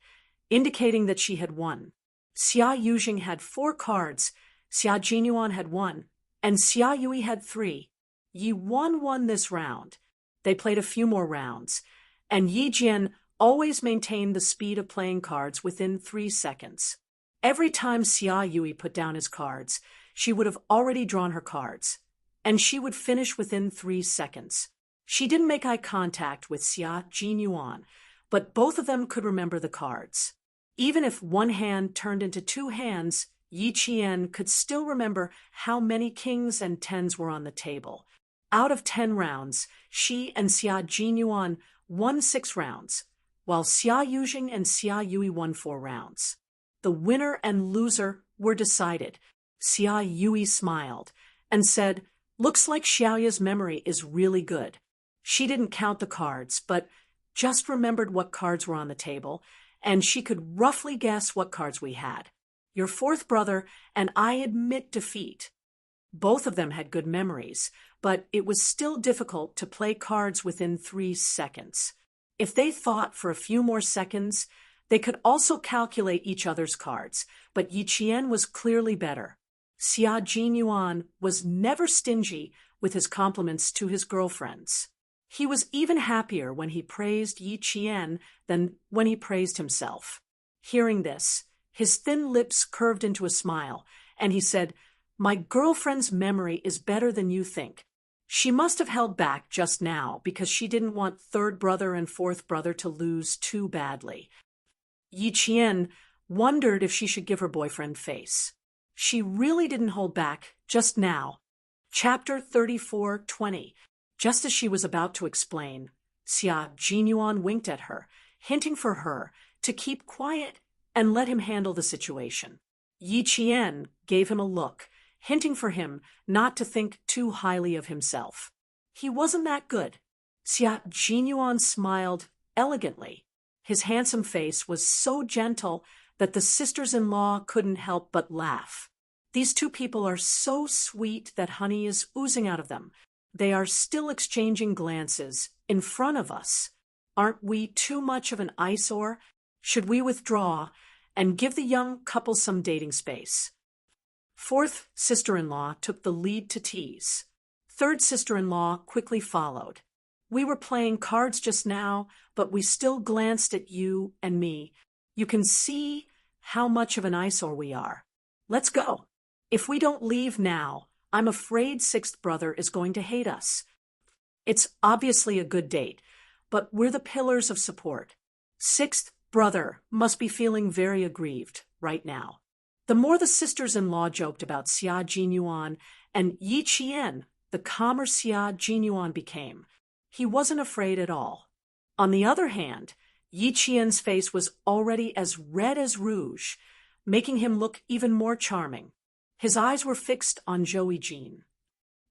indicating that she had won. Xia Yujing had 4 cards, Xia Jinyuan had 1, and Xia Yui had 3. Yi Wan won this round. They played a few more rounds, and Yi Jian always maintained the speed of playing cards within 3 seconds. Every time Xia Yui put down his cards, she would have already drawn her cards, and she would finish within 3 seconds. She didn't make eye contact with Xia Jinyuan, but both of them could remember the cards. Even if one hand turned into 2 hands, Yi Qian could still remember how many kings and tens were on the table. Out of 10 rounds, she and Xia Jinyuan won 6 rounds, while Xia Yujing and Xia Yui won 4 rounds. The winner and loser were decided. Xia Yui smiled and said, "Looks like Xiaoya's memory is really good." She didn't count the cards, but just remembered what cards were on the table, and she could roughly guess what cards we had. Your 4th brother and I admit defeat. Both of them had good memories, but it was still difficult to play cards within 3 seconds. If they thought for a few more seconds, they could also calculate each other's cards, but Yi Qian was clearly better. Xia Jinyuan was never stingy with his compliments to his girlfriends. He was even happier when he praised Yi Qian than when he praised himself. Hearing this, his thin lips curved into a smile, and he said, "My girlfriend's memory is better than you think. She must have held back just now because she didn't want 3rd brother and 4th brother to lose too badly." Yi Qian wondered if she should give her boyfriend face. She really didn't hold back just now. Chapter 34:20. Just as she was about to explain, Xia Jinyuan winked at her, hinting for her to keep quiet and let him handle the situation. Yi Qian gave him a look, hinting for him not to think too highly of himself. He wasn't that good. Xia Jinyuan smiled elegantly. His handsome face was so gentle that the sisters-in-law couldn't help but laugh. These two people are so sweet that honey is oozing out of them. They are still exchanging glances in front of us. Aren't we too much of an eyesore? Should we withdraw and give the young couple some dating space? Fourth sister-in-law took the lead to tease. Third sister-in-law quickly followed. We were playing cards just now, but we still glanced at you and me. You can see how much of an eyesore we are. Let's go. If we don't leave now, I'm afraid sixth brother is going to hate us. It's obviously a good date, but we're the pillars of support. Sixth brother must be feeling very aggrieved right now. The more the sisters-in-law joked about Xia Jinyuan and Yi Qian, the calmer Xia Jinyuan became. He wasn't afraid at all. On the other hand, Yi Qian's face was already as red as rouge, making him look even more charming. His eyes were fixed on Zhou Yijin.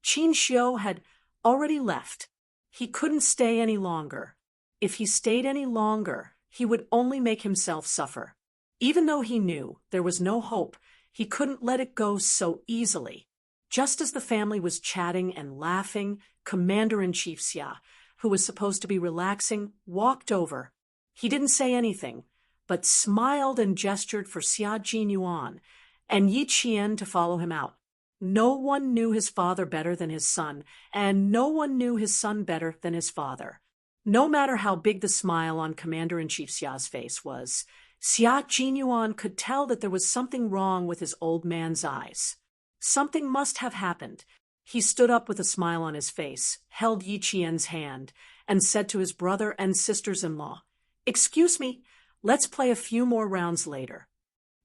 Qin Xiu had already left. He couldn't stay any longer. If he stayed any longer, he would only make himself suffer. Even though he knew there was no hope, he couldn't let it go so easily. Just as the family was chatting and laughing, Commander-in-Chief Xia, who was supposed to be relaxing, walked over. He didn't say anything, but smiled and gestured for Xia Jinyuan and Yi Qian to follow him out. No one knew his father better than his son, and no one knew his son better than his father. No matter how big the smile on Commander-in-Chief Xia's face was, Xia Jinyuan could tell that there was something wrong with his old man's eyes. Something must have happened. He stood up with a smile on his face, held Yi Qian's hand, and said to his brother and sisters-in-law, "Excuse me, let's play a few more rounds later."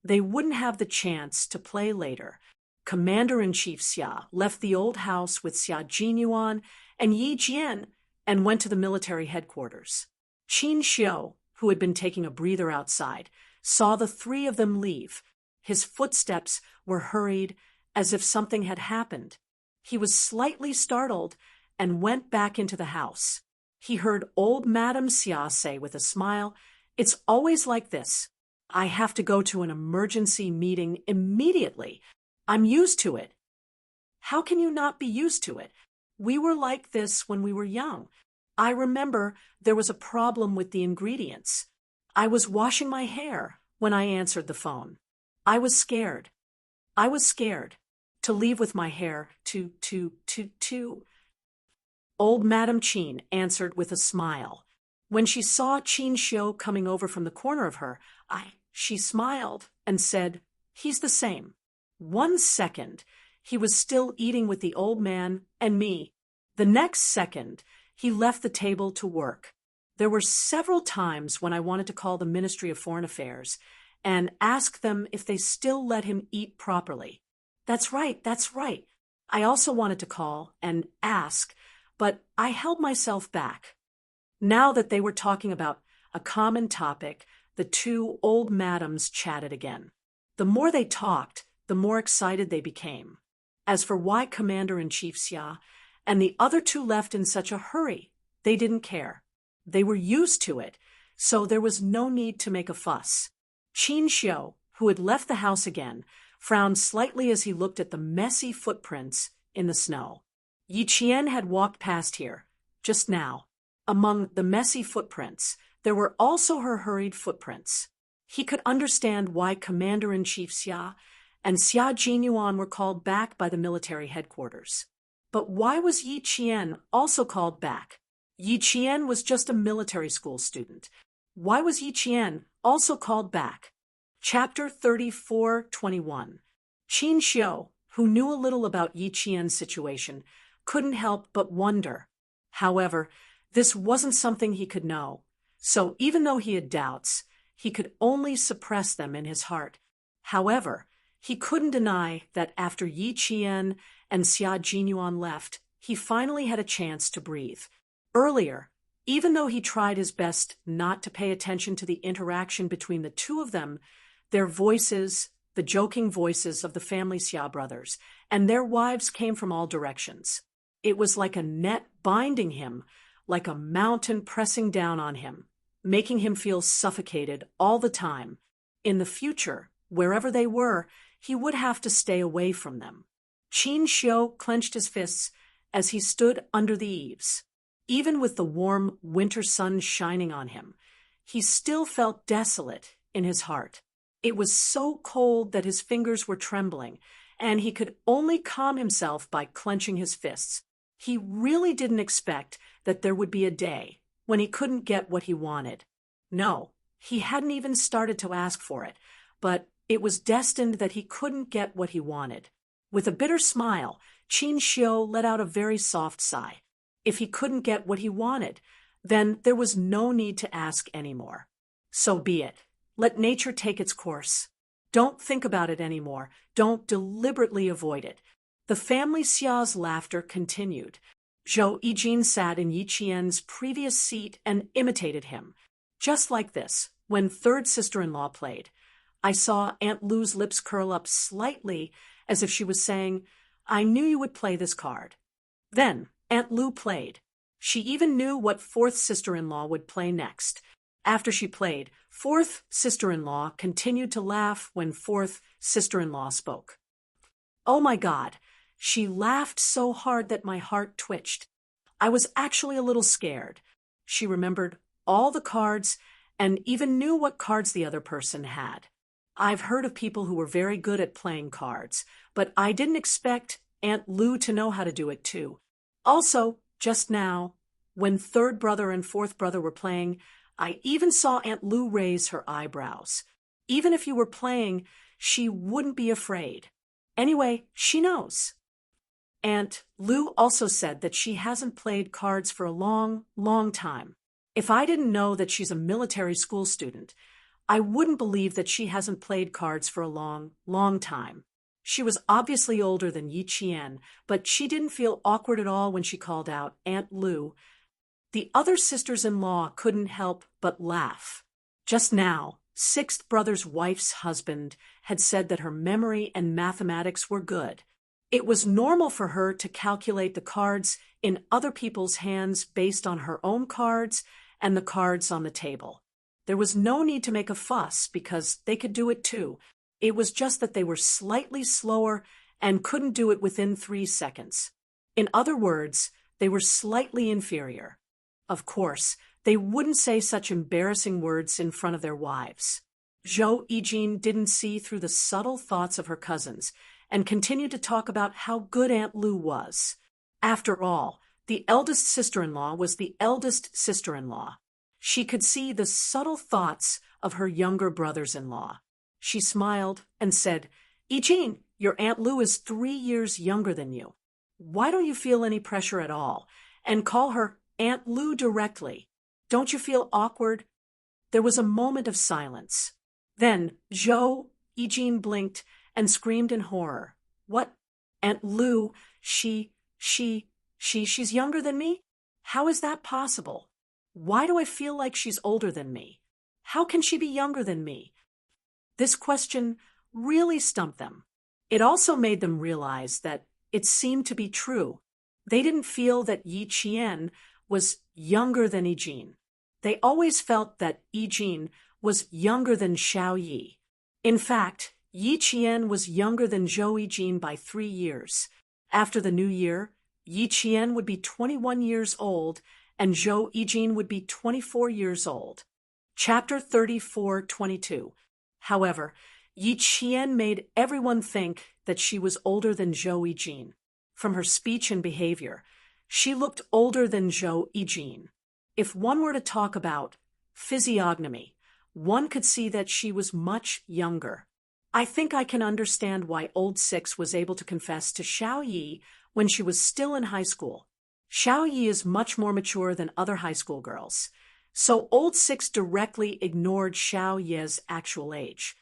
They wouldn't have the chance to play later. Commander-in-Chief Xia left the old house with Xia Jinyuan and Yi Jian and went to the military headquarters. Qin Xiu, who had been taking a breather outside, saw the three of them leave. His footsteps were hurried, as if something had happened. He was slightly startled and went back into the house. He heard old Madame Xia say with a smile, "It's always like this. I have to go to an emergency meeting immediately. I'm used to it." "How can you not be used to it? We were like this when we were young. I remember there was a problem with the ingredients. I was washing my hair when I answered the phone. I was scared. To leave with my hair, to. Old Madame Qin answered with a smile. When she saw Qin Xiu coming over from the corner of her, she smiled and said, "He's the same." 1 second, he was still eating with the old man and me. The next second, he left the table to work. There were several times when I wanted to call the Ministry of Foreign Affairs and ask them if they still let him eat properly. That's right. I also wanted to call and ask, but I held myself back. Now that they were talking about a common topic, the two old madams chatted again. The more they talked, the more excited they became. As for why Commander-in-Chief Xia and the other two left in such a hurry, they didn't care. They were used to it, so there was no need to make a fuss. Qin Xiu, who had left the house again, frowned slightly as he looked at the messy footprints in the snow. Yi Qian had walked past here, just now. Among the messy footprints, there were also her hurried footprints. He could understand why Commander-in-Chief Xia and Xia Jinyuan were called back by the military headquarters. But why was Yi Qian also called back? Yi Qian was just a military school student. Why was Yi Qian also called back? Chapter 34:21. Qin Xiu, who knew a little about Yi Qian's situation, couldn't help but wonder. However, this wasn't something he could know, so even though he had doubts, he could only suppress them in his heart. However, He couldn't deny that after Yi Qian and Xia Jinyuan left, he finally had a chance to breathe. Earlier, even though he tried his best not to pay attention to the interaction between the two of them, their voices, the joking voices of the family Xia brothers, and their wives came from all directions. It was like a net binding him, like a mountain pressing down on him, making him feel suffocated all the time. In the future, wherever they were, he would have to stay away from them. Qin Xiu clenched his fists as he stood under the eaves. Even with the warm winter sun shining on him, he still felt desolate in his heart. It was so cold that his fingers were trembling, and he could only calm himself by clenching his fists. He really didn't expect that there would be a day when he couldn't get what he wanted. No, he hadn't even started to ask for it, but it was destined that he couldn't get what he wanted. With a bitter smile, Qin Xiu let out a very soft sigh. If he couldn't get what he wanted, then there was no need to ask anymore. So be it. Let nature take its course. Don't think about it anymore. Don't deliberately avoid it. The family Xia's laughter continued. Zhou Yijin sat in Yi Qian's previous seat and imitated him. Just like this, when third sister-in-law played. I saw Aunt Lu's lips curl up slightly as if she was saying, "I knew you would play this card." Then Aunt Lu played. She even knew what fourth sister-in-law would play next. After she played, fourth sister-in-law continued to laugh when fourth sister-in-law spoke. Oh my God, she laughed so hard that my heart twitched. I was actually a little scared. She remembered all the cards and even knew what cards the other person had. I've heard of people who were very good at playing cards, but I didn't expect Aunt Lu to know how to do it too. Also, just now, when third brother and fourth brother were playing, I even saw Aunt Lu raise her eyebrows. Even if you were playing, she wouldn't be afraid. Anyway, she knows. Aunt Lu also said that she hasn't played cards for a long, long time. If I didn't know that she's a military school student, I wouldn't believe that she hasn't played cards for a long, long time. She was obviously older than Yi Qian, but she didn't feel awkward at all when she called out Aunt Lu. The other sisters-in-law couldn't help but laugh. Just now, sixth brother's wife's husband had said that her memory and mathematics were good. It was normal for her to calculate the cards in other people's hands based on her own cards and the cards on the table. There was no need to make a fuss because they could do it too. It was just that they were slightly slower and couldn't do it within 3 seconds. In other words, they were slightly inferior. Of course, they wouldn't say such embarrassing words in front of their wives. Zhou Yijin didn't see through the subtle thoughts of her cousins and continued to talk about how good Aunt Lu was. After all, the eldest sister-in-law was the eldest sister-in-law. She could see the subtle thoughts of her younger brothers-in-law. She smiled and said, "Yijin, your Aunt Lu is 3 years younger than you. Why don't you feel any pressure at all? And call her Aunt Lu directly. Don't you feel awkward?" There was a moment of silence. Then Zhou Yijin blinked and screamed in horror. "What? Aunt Lu, she's younger than me? How is that possible? Why do I feel like she's older than me? How can she be younger than me?" This question really stumped them. It also made them realize that it seemed to be true. They didn't feel that Yi Qian was younger than Yijin. They always felt that Yijin was younger than Xiao Yi. In fact, Yi Qian was younger than Zhou Yijin by 3 years. After the new year, Yi Qian would be 21 years old and Zhou Yijin would be 24 years old. Chapter 34:22. However, Yi Qian made everyone think that she was older than Zhou Yijin. From her speech and behavior, she looked older than Zhou Yijin. If one were to talk about physiognomy, one could see that she was much younger. I think I can understand why Old Six was able to confess to Xiao Yi when she was still in high school. Xiao Yi is much more mature than other high school girls. So Old Six directly ignored Xiao Ye's actual age.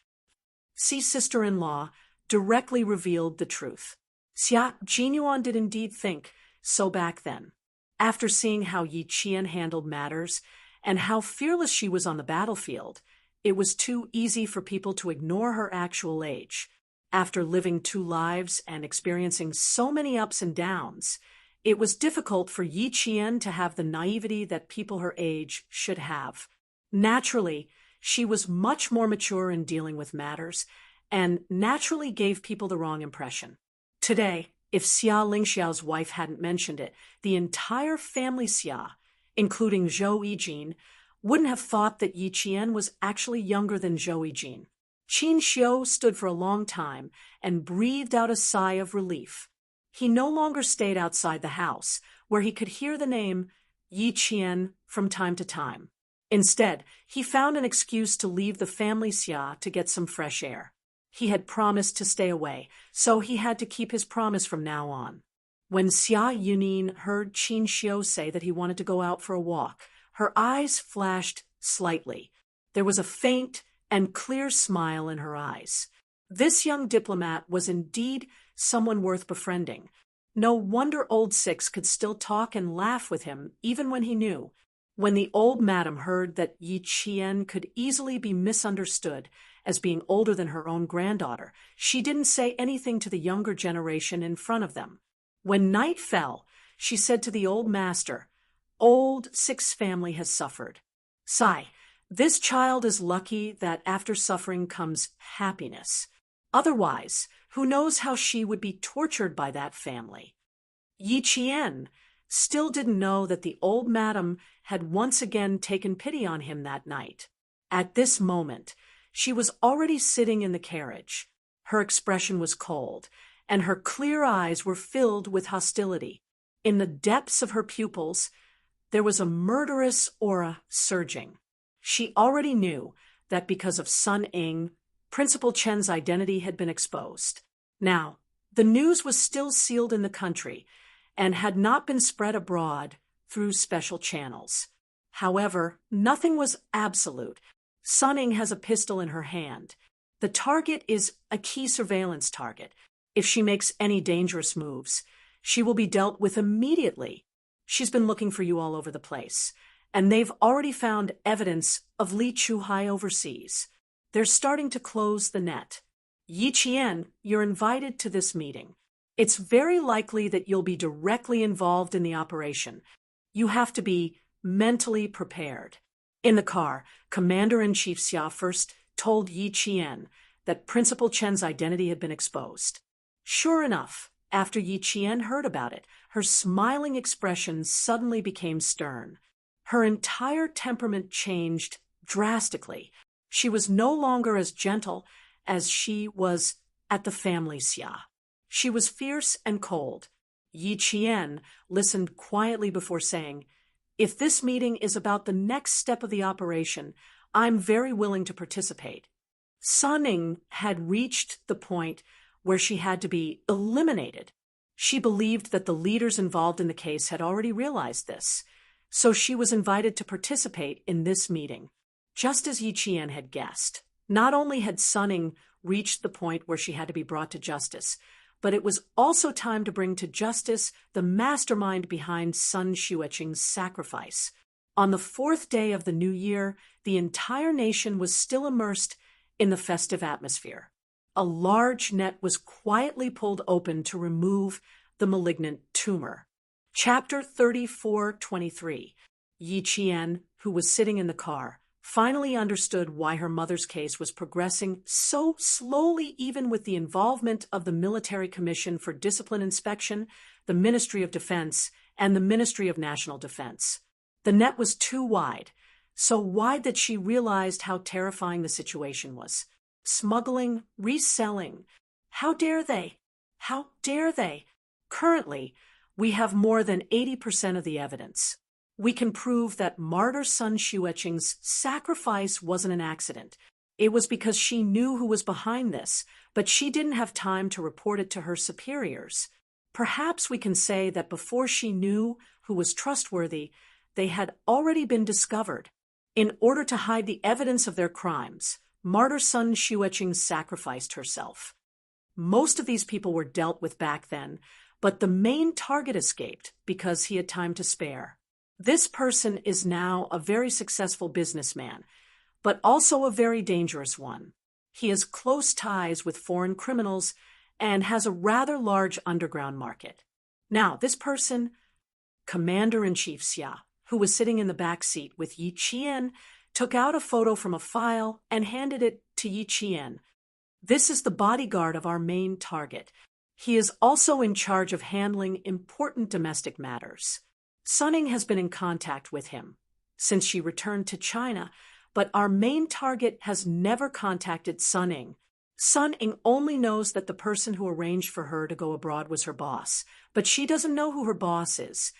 See sister-in-law, directly revealed the truth. Xia Jinyuan did indeed think so back then. After seeing how Yi Qian handled matters and how fearless she was on the battlefield, it was too easy for people to ignore her actual age. After living 2 lives and experiencing so many ups and downs, it was difficult for Yi Qian to have the naivety that people her age should have. Naturally, she was much more mature in dealing with matters and naturally gave people the wrong impression. Today, if Xia Lingxiao's wife hadn't mentioned it, the entire family Xia, including Zhou Yijin, wouldn't have thought that Yi Qian was actually younger than Zhou Yijin. Qin Xiu stood for a long time and breathed out a sigh of relief. He no longer stayed outside the house, where he could hear the name Yi Qian from time to time. Instead, he found an excuse to leave the family Xia to get some fresh air. He had promised to stay away, so he had to keep his promise from now on. When Xia Yunin heard Qin Xiu say that he wanted to go out for a walk, her eyes flashed slightly. There was a faint and clear smile in her eyes. This young diplomat was indeed someone worth befriending. No wonder Old Six could still talk and laugh with him, even when he knew. When the old madam heard that Yi Qian could easily be misunderstood as being older than her own granddaughter, she didn't say anything to the younger generation in front of them. When night fell, she said to the old master, "Old Six family has suffered. Sai, this child is lucky that after suffering comes happiness. Otherwise, who knows how she would be tortured by that family." Yi Qian still didn't know that the old madam had once again taken pity on him that night. At this moment, she was already sitting in the carriage. Her expression was cold, and her clear eyes were filled with hostility. In the depths of her pupils, there was a murderous aura surging. She already knew that because of Sun Ying, Principal Chen's identity had been exposed. Now, the news was still sealed in the country and had not been spread abroad through special channels. However, nothing was absolute. Sun Ying has a pistol in her hand. The target is a key surveillance target. If she makes any dangerous moves, she will be dealt with immediately. She's been looking for you all over the place, and they've already found evidence of Li Chuhai overseas. They're starting to close the net. Yi Qian, you're invited to this meeting. It's very likely that you'll be directly involved in the operation. You have to be mentally prepared. In the car, Commander-in-Chief Xia first told Yi Qian that Principal Chen's identity had been exposed. Sure enough, after Yi Qian heard about it, her smiling expression suddenly became stern. Her entire temperament changed drastically. She was no longer as gentle as she was at the family Xia. She was fierce and cold. Yi Qian listened quietly before saying, "If this meeting is about the next step of the operation, I'm very willing to participate." Sun Ying had reached the point where she had to be eliminated. She believed that the leaders involved in the case had already realized this, so she was invited to participate in this meeting. Just as Yi Qian had guessed, not only had Sun Ying reached the point where she had to be brought to justice, but it was also time to bring to justice the mastermind behind Sun Xueqing's sacrifice. On the 4th day of the new year, the entire nation was still immersed in the festive atmosphere. A large net was quietly pulled open to remove the malignant tumor. Chapter 34:23. Yi Qian, who was sitting in the car, finally understood why her mother's case was progressing so slowly, even with the involvement of the Military Commission for Discipline Inspection, the Ministry of Defense, and the Ministry of National Defense. The net was too wide, so wide that she realized how terrifying the situation was. Smuggling, reselling. How dare they? How dare they? Currently, we have more than 80% of the evidence. We can prove that martyr Sun Xueqing's sacrifice wasn't an accident. It was because she knew who was behind this, but she didn't have time to report it to her superiors. Perhaps we can say that before she knew who was trustworthy, they had already been discovered. In order to hide the evidence of their crimes, martyr Sun Xueqing sacrificed herself. Most of these people were dealt with back then, but the main target escaped because he had time to spare. This person is now a very successful businessman, but also a very dangerous one. He has close ties with foreign criminals and has a rather large underground market. Now, this person, Commander-in-Chief Xia, who was sitting in the back seat with Yi Qian, took out a photo from a file and handed it to Yi Qian. This is the bodyguard of our main target. He is also in charge of handling important domestic matters. Sunning has been in contact with him since she returned to China, but our main target has never contacted Sunning. Sunning only knows that the person who arranged for her to go abroad was her boss, but she doesn't know who her boss is.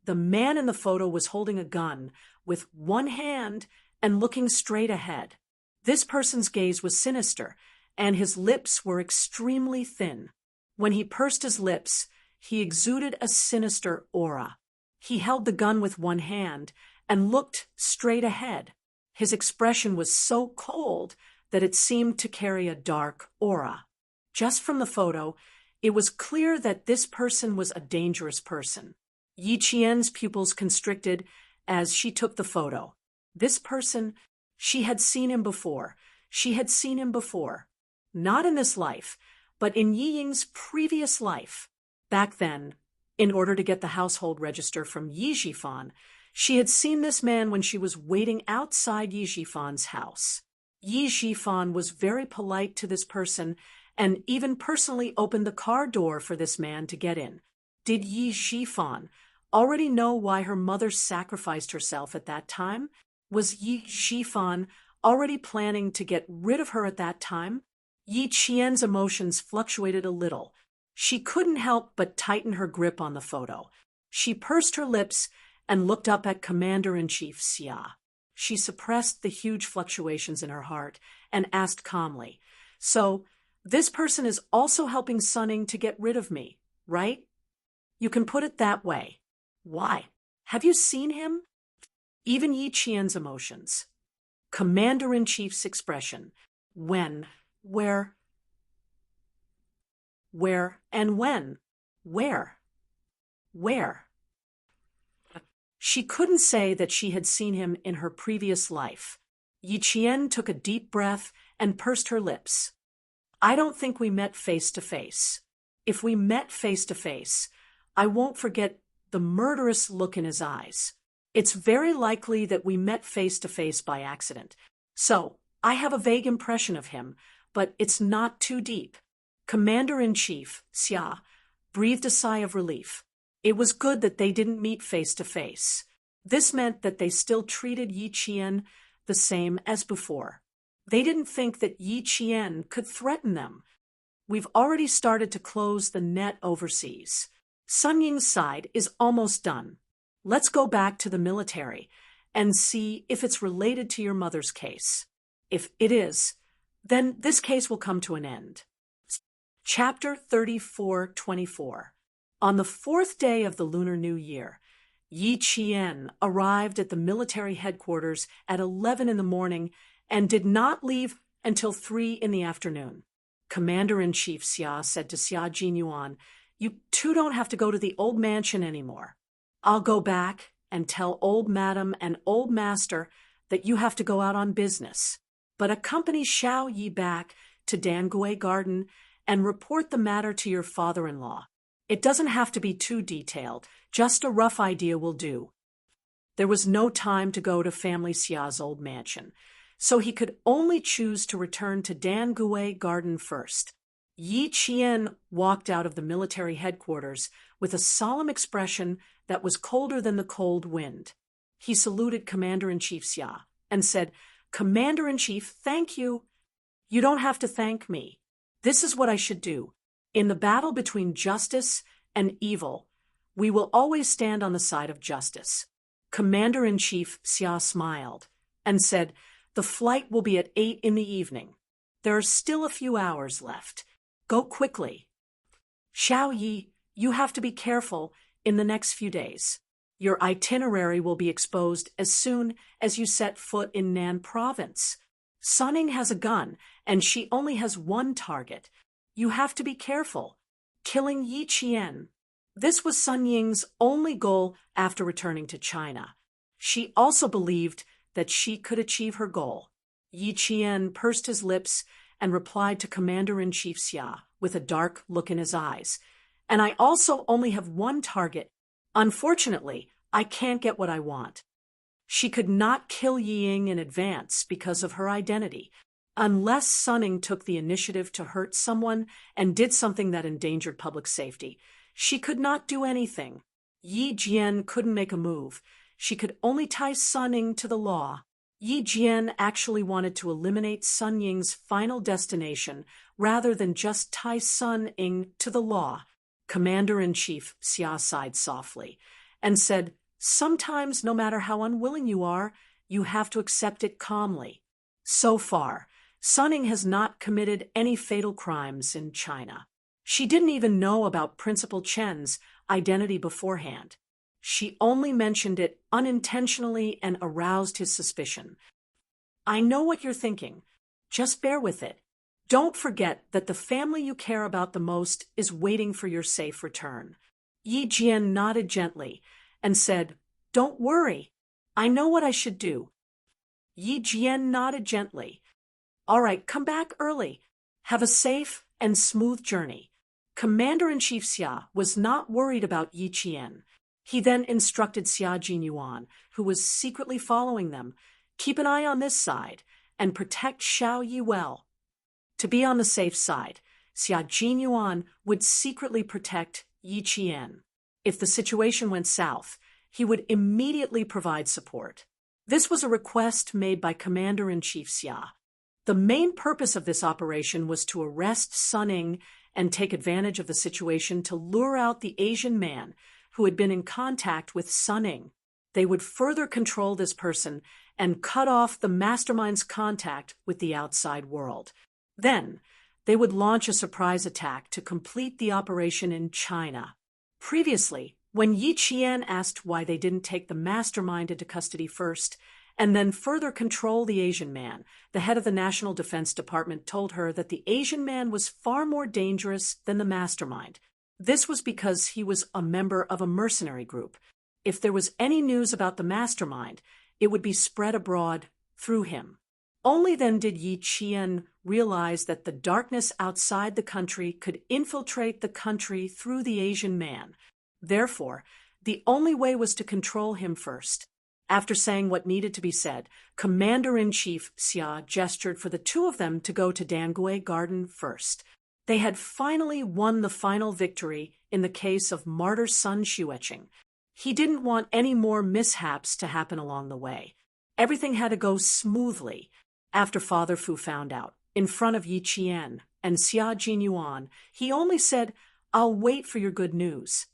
The man in the photo was holding a gun with one hand and looking straight ahead. This person's gaze was sinister, and his lips were extremely thin. When he pursed his lips, he exuded a sinister aura. He held the gun with one hand and looked straight ahead. His expression was so cold that it seemed to carry a dark aura. Just from the photo, it was clear that this person was a dangerous person. Yi Qian's pupils constricted as she took the photo. This person, she had seen him before. She had seen him before. Not in this life, but in Yi Ying's previous life. Back then, in order to get the household register from Yi Zhifan, she had seen this man when she was waiting outside Yi Zhifan's house. Yi Zhifan was very polite to this person and even personally opened the car door for this man to get in. Did Yi Zhifan already know why her mother sacrificed herself at that time? Was Yi Zhifan already planning to get rid of her at that time? Yi Qian's emotions fluctuated a little. She couldn't help but tighten her grip on the photo. She pursed her lips and looked up at Commander-in-Chief Xia. She suppressed the huge fluctuations in her heart and asked calmly, "So, this person is also helping Sunning to get rid of me, right?" "You can put it that way." "Why? Have you seen him?" Even Yi Qian's emotions. Commander-in-Chief's expression. When? Where? Where and when? Where? Where? She couldn't say that she had seen him in her previous life. Yi Qian took a deep breath and pursed her lips. "I don't think we met face to face. If we met face to face, I won't forget the murderous look in his eyes. It's very likely that we met face to face by accident. So, I have a vague impression of him, but it's not too deep." Commander-in-Chief, Xia, breathed a sigh of relief. It was good that they didn't meet face to face. This meant that they still treated Yi Qian the same as before. They didn't think that Yi Qian could threaten them. "We've already started to close the net overseas. Sun Ying's side is almost done. Let's go back to the military and see if it's related to your mother's case. If it is, then this case will come to an end." Chapter 34:24. On the 4th day of the Lunar New Year, Yi Qian arrived at the military headquarters at 11 in the morning and did not leave until 3 in the afternoon. Commander-in-Chief Xia said to Xia Jinyuan, "You two don't have to go to the old mansion anymore. I'll go back and tell old madam and old master that you have to go out on business, but accompany Xiao Yi back to Dangui Garden and report the matter to your father-in-law. It doesn't have to be too detailed, just a rough idea will do." There was no time to go to family Xia's old mansion, so he could only choose to return to Dangui Garden first. Yi Qian walked out of the military headquarters with a solemn expression that was colder than the cold wind. He saluted Commander-in-Chief Xia and said, "Commander-in-Chief, thank you." "You don't have to thank me. This is what I should do. In the battle between justice and evil, we will always stand on the side of justice." Commander-in-Chief Xia smiled and said, "The flight will be at 8 in the evening. There are still a few hours left. Go quickly. Xiao Yi, you have to be careful in the next few days. Your itinerary will be exposed as soon as you set foot in Nan province. Sunning has a gun, and she only has one target. You have to be careful. Killing Yi Qian. This was Sun Ying's only goal after returning to China. She also believed that she could achieve her goal. Yi Qian pursed his lips and replied to Commander-in-Chief Xia with a dark look in his eyes. And I also only have one target. Unfortunately, I can't get what I want. She could not kill Yi Ying in advance because of her identity. Unless Sun Ying took the initiative to hurt someone and did something that endangered public safety, she could not do anything. Yi Jian couldn't make a move. She could only tie Sun Ying to the law. Yi Jian actually wanted to eliminate Sun Ying's final destination rather than just tie Sun Ying to the law. Commander-in-Chief Xia sighed softly and said, "Sometimes, no matter how unwilling you are, you have to accept it calmly." So far, Sun Ying has not committed any fatal crimes in China. She didn't even know about Principal Chen's identity beforehand. She only mentioned it unintentionally and aroused his suspicion. I know what you're thinking. Just bear with it. Don't forget that the family you care about the most is waiting for your safe return. Yi Jian nodded gently and said, "Don't worry. I know what I should do." Yi Jian nodded gently. "All right, come back early. Have a safe and smooth journey." Commander-in-Chief Xia was not worried about Yi Qian. He then instructed Xia Jinyuan, who was secretly following them, "Keep an eye on this side and protect Xiao Yi well." To be on the safe side, Xia Jinyuan would secretly protect Yi Qian. If the situation went south, he would immediately provide support. This was a request made by Commander-in-Chief Xia. The main purpose of this operation was to arrest Sun Ying and take advantage of the situation to lure out the Asian man who had been in contact with Sun Ying. They would further control this person and cut off the mastermind's contact with the outside world. Then, they would launch a surprise attack to complete the operation in China. Previously, when Yi Qian asked why they didn't take the mastermind into custody first and then further control the Asian man, the head of the National Defense Department told her that the Asian man was far more dangerous than the mastermind. This was because he was a member of a mercenary group. If there was any news about the mastermind, it would be spread abroad through him. Only then did Yi Qian realize that the darkness outside the country could infiltrate the country through the Asian man. Therefore, the only way was to control him first. After saying what needed to be said, Commander-in-Chief Xia gestured for the two of them to go to Dangui Garden first. They had finally won the final victory in the case of martyr Sun Xueqing. He didn't want any more mishaps to happen along the way. Everything had to go smoothly. After Father Fu found out, in front of Yi Qian and Xia Jinyuan, he only said, "I'll wait for your good news."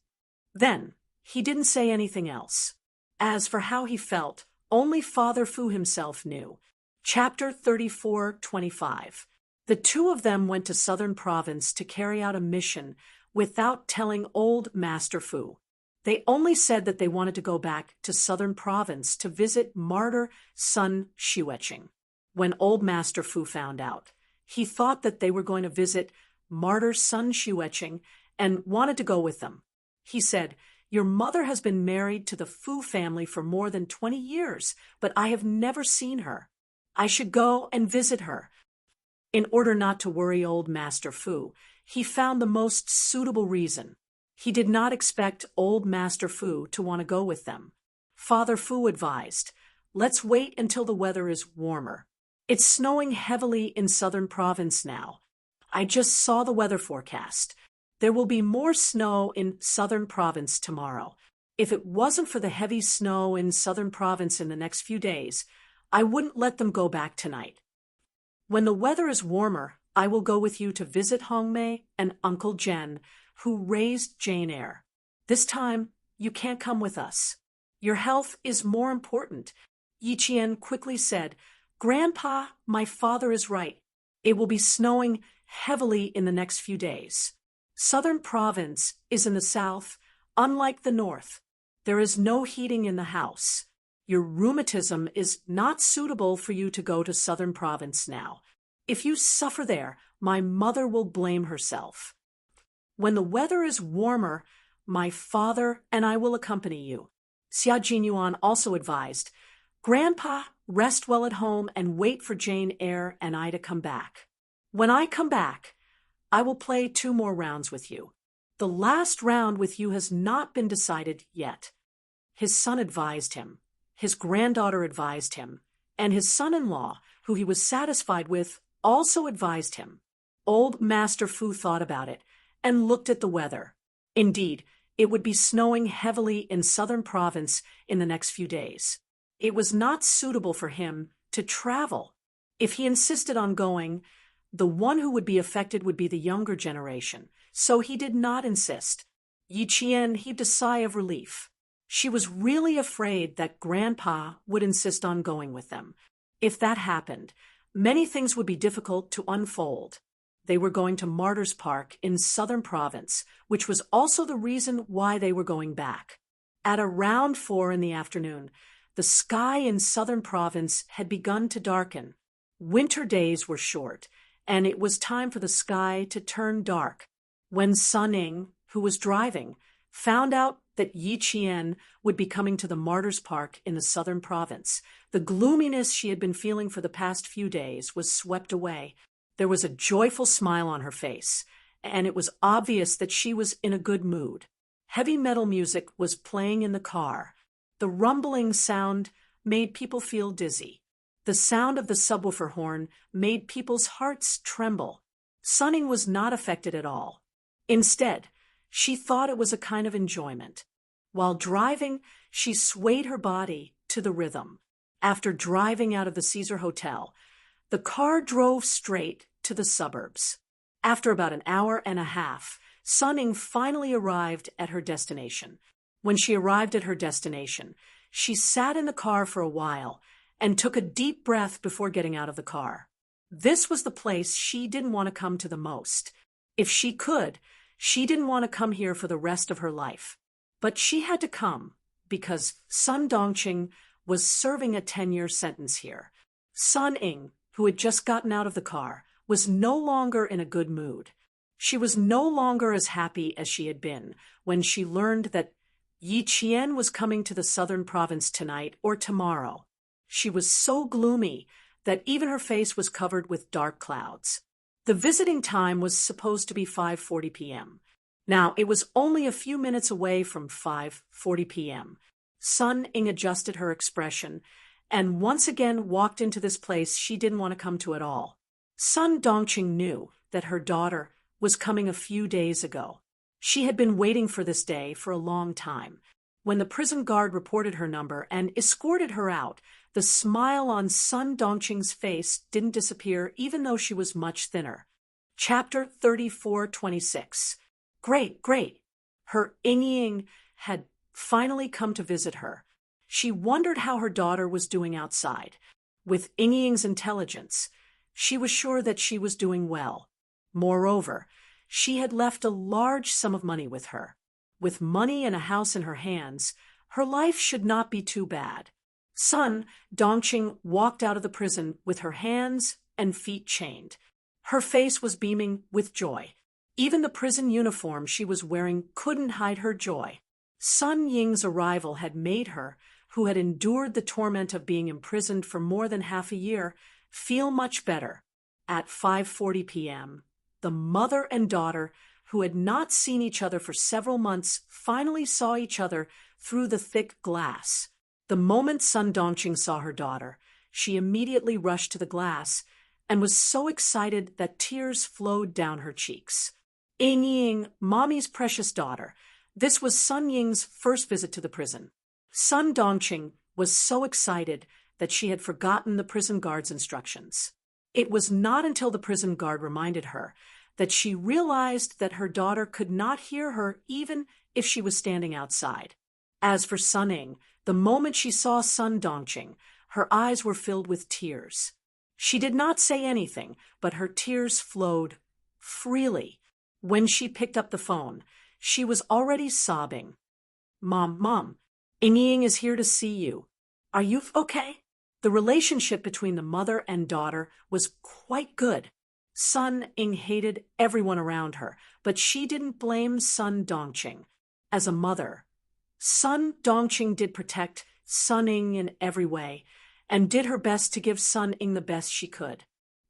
Then, he didn't say anything else. As for how he felt, only Father Fu himself knew. Chapter 34-25. The two of them went to Southern Province to carry out a mission without telling old Master Fu. They only said that they wanted to go back to Southern Province to visit martyr Sun Xueqing. When old Master Fu found out, he thought that they were going to visit martyr Sun Xueqing and wanted to go with them. He said, "Your mother has been married to the Fu family for more than 20 years, but I have never seen her. I should go and visit her." In order not to worry old Master Fu, he found the most suitable reason. He did not expect old Master Fu to want to go with them. Father Fu advised, "Let's wait until the weather is warmer. It's snowing heavily in Southern Province now. I just saw the weather forecast. There will be more snow in Southern Province tomorrow. If it wasn't for the heavy snow in Southern Province in the next few days, I wouldn't let them go back tonight. When the weather is warmer, I will go with you to visit Hongmei and Uncle Jen, who raised Jane Eyre. This time, you can't come with us. Your health is more important." Yi Qian quickly said, "Grandpa, my father is right. It will be snowing heavily in the next few days. Southern Province is in the south, unlike the north. There is no heating in the house. Your rheumatism is not suitable for you to go to Southern Province now. If you suffer there, my mother will blame herself. When the weather is warmer, my father and I will accompany you. Xia Jinyuan also advised, Grandpa, rest well at home and wait for Jane Eyre and I to come back. When I come back, I will play 2 more rounds with you. The last round with you has not been decided yet. His son advised him, his granddaughter advised him, and his son-in-law, who he was satisfied with, also advised him. Old Master Fu thought about it and looked at the weather. Indeed, it would be snowing heavily in southern province in the next few days. It was not suitable for him to travel. If he insisted on going, the one who would be affected would be the younger generation, so he did not insist. Yi Qian heaved a sigh of relief. She was really afraid that Grandpa would insist on going with them. If that happened, many things would be difficult to unfold. They were going to Martyrs Park in southern province, which was also the reason why they were going back. At around 4 in the afternoon, the sky in southern province had begun to darken. Winter days were short, and it was time for the sky to turn dark. When Sun Ying, who was driving, found out that Yi Qian would be coming to the Martyrs Park in the southern province, the gloominess she had been feeling for the past few days was swept away. There was a joyful smile on her face, and it was obvious that she was in a good mood. Heavy metal music was playing in the car. The rumbling sound made people feel dizzy. The sound of the subwoofer horn made people's hearts tremble. Sun Ying was not affected at all. Instead, she thought it was a kind of enjoyment. While driving, she swayed her body to the rhythm. After driving out of the Caesar Hotel, the car drove straight to the suburbs. After about an hour and a half, Sun Ying finally arrived at her destination. When she arrived at her destination, she sat in the car for a while and took a deep breath before getting out of the car. This was the place she didn't want to come to the most. If she could, she didn't want to come here for the rest of her life. But she had to come because Sun Dongqing was serving a 10-year sentence here. Sun Ying, who had just gotten out of the car, was no longer in a good mood. She was no longer as happy as she had been when she learned that Yi Qian was coming to the southern province tonight or tomorrow. She was so gloomy that even her face was covered with dark clouds. The visiting time was supposed to be 5:40 p.m. Now, it was only a few minutes away from 5:40 p.m. Sun Ying adjusted her expression and once again walked into this place she didn't want to come to at all. Sun Dongqing knew that her daughter was coming a few days ago. She had been waiting for this day for a long time. When the prison guard reported her number and escorted her out, the smile on Sun Dongqing's face didn't disappear even though she was much thinner. Chapter 34:26. Great, great. Her Ying had finally come to visit her. She wondered how her daughter was doing outside. With Ying's intelligence, she was sure that she was doing well. Moreover, she had left a large sum of money with her. With money and a house in her hands, her life should not be too bad. Sun Dongqing walked out of the prison with her hands and feet chained. Her face was beaming with joy. Even the prison uniform she was wearing couldn't hide her joy. Sun Ying's arrival had made her, who had endured the torment of being imprisoned for more than half a year, feel much better. At 5:40 p.m., the mother and daughter, who had not seen each other for several months, finally saw each other through the thick glass. The moment Sun Dongqing saw her daughter, she immediately rushed to the glass and was so excited that tears flowed down her cheeks. Ying, Mommy's precious daughter. This was Sun Ying's first visit to the prison. Sun Dongqing was so excited that she had forgotten the prison guard's instructions. It was not until the prison guard reminded her that she realized that her daughter could not hear her even if she was standing outside. As for Sun Ying, the moment she saw Sun Dongqing, her eyes were filled with tears. She did not say anything, but her tears flowed freely. When she picked up the phone, she was already sobbing. Mom, Ying is here to see you. Are you okay? The The relationship between the mother and daughter was quite good. Sun Ying hated everyone around her, but she didn't blame Sun Dongqing. As a mother, Sun Dongqing did protect Sun Ying in every way, and did her best to give Sun Ying the best she could.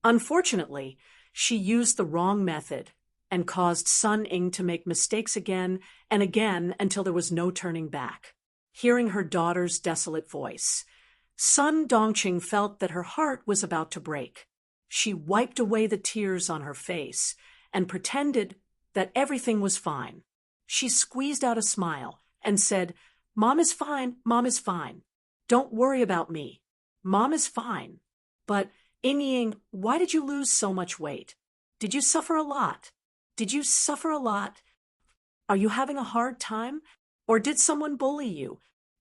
Unfortunately, she used the wrong method and caused Sun Ying to make mistakes again and again until there was no turning back. Hearing her daughter's desolate voice, Sun Dongqing felt that her heart was about to break. She wiped away the tears on her face and pretended that everything was fine. She squeezed out a smile and said, "Mom is fine, Mom is fine. Don't worry about me. Mom is fine. But, Ying, why did you lose so much weight? Did you suffer a lot? Did you suffer a lot? Are you having a hard time? Or did someone bully you?"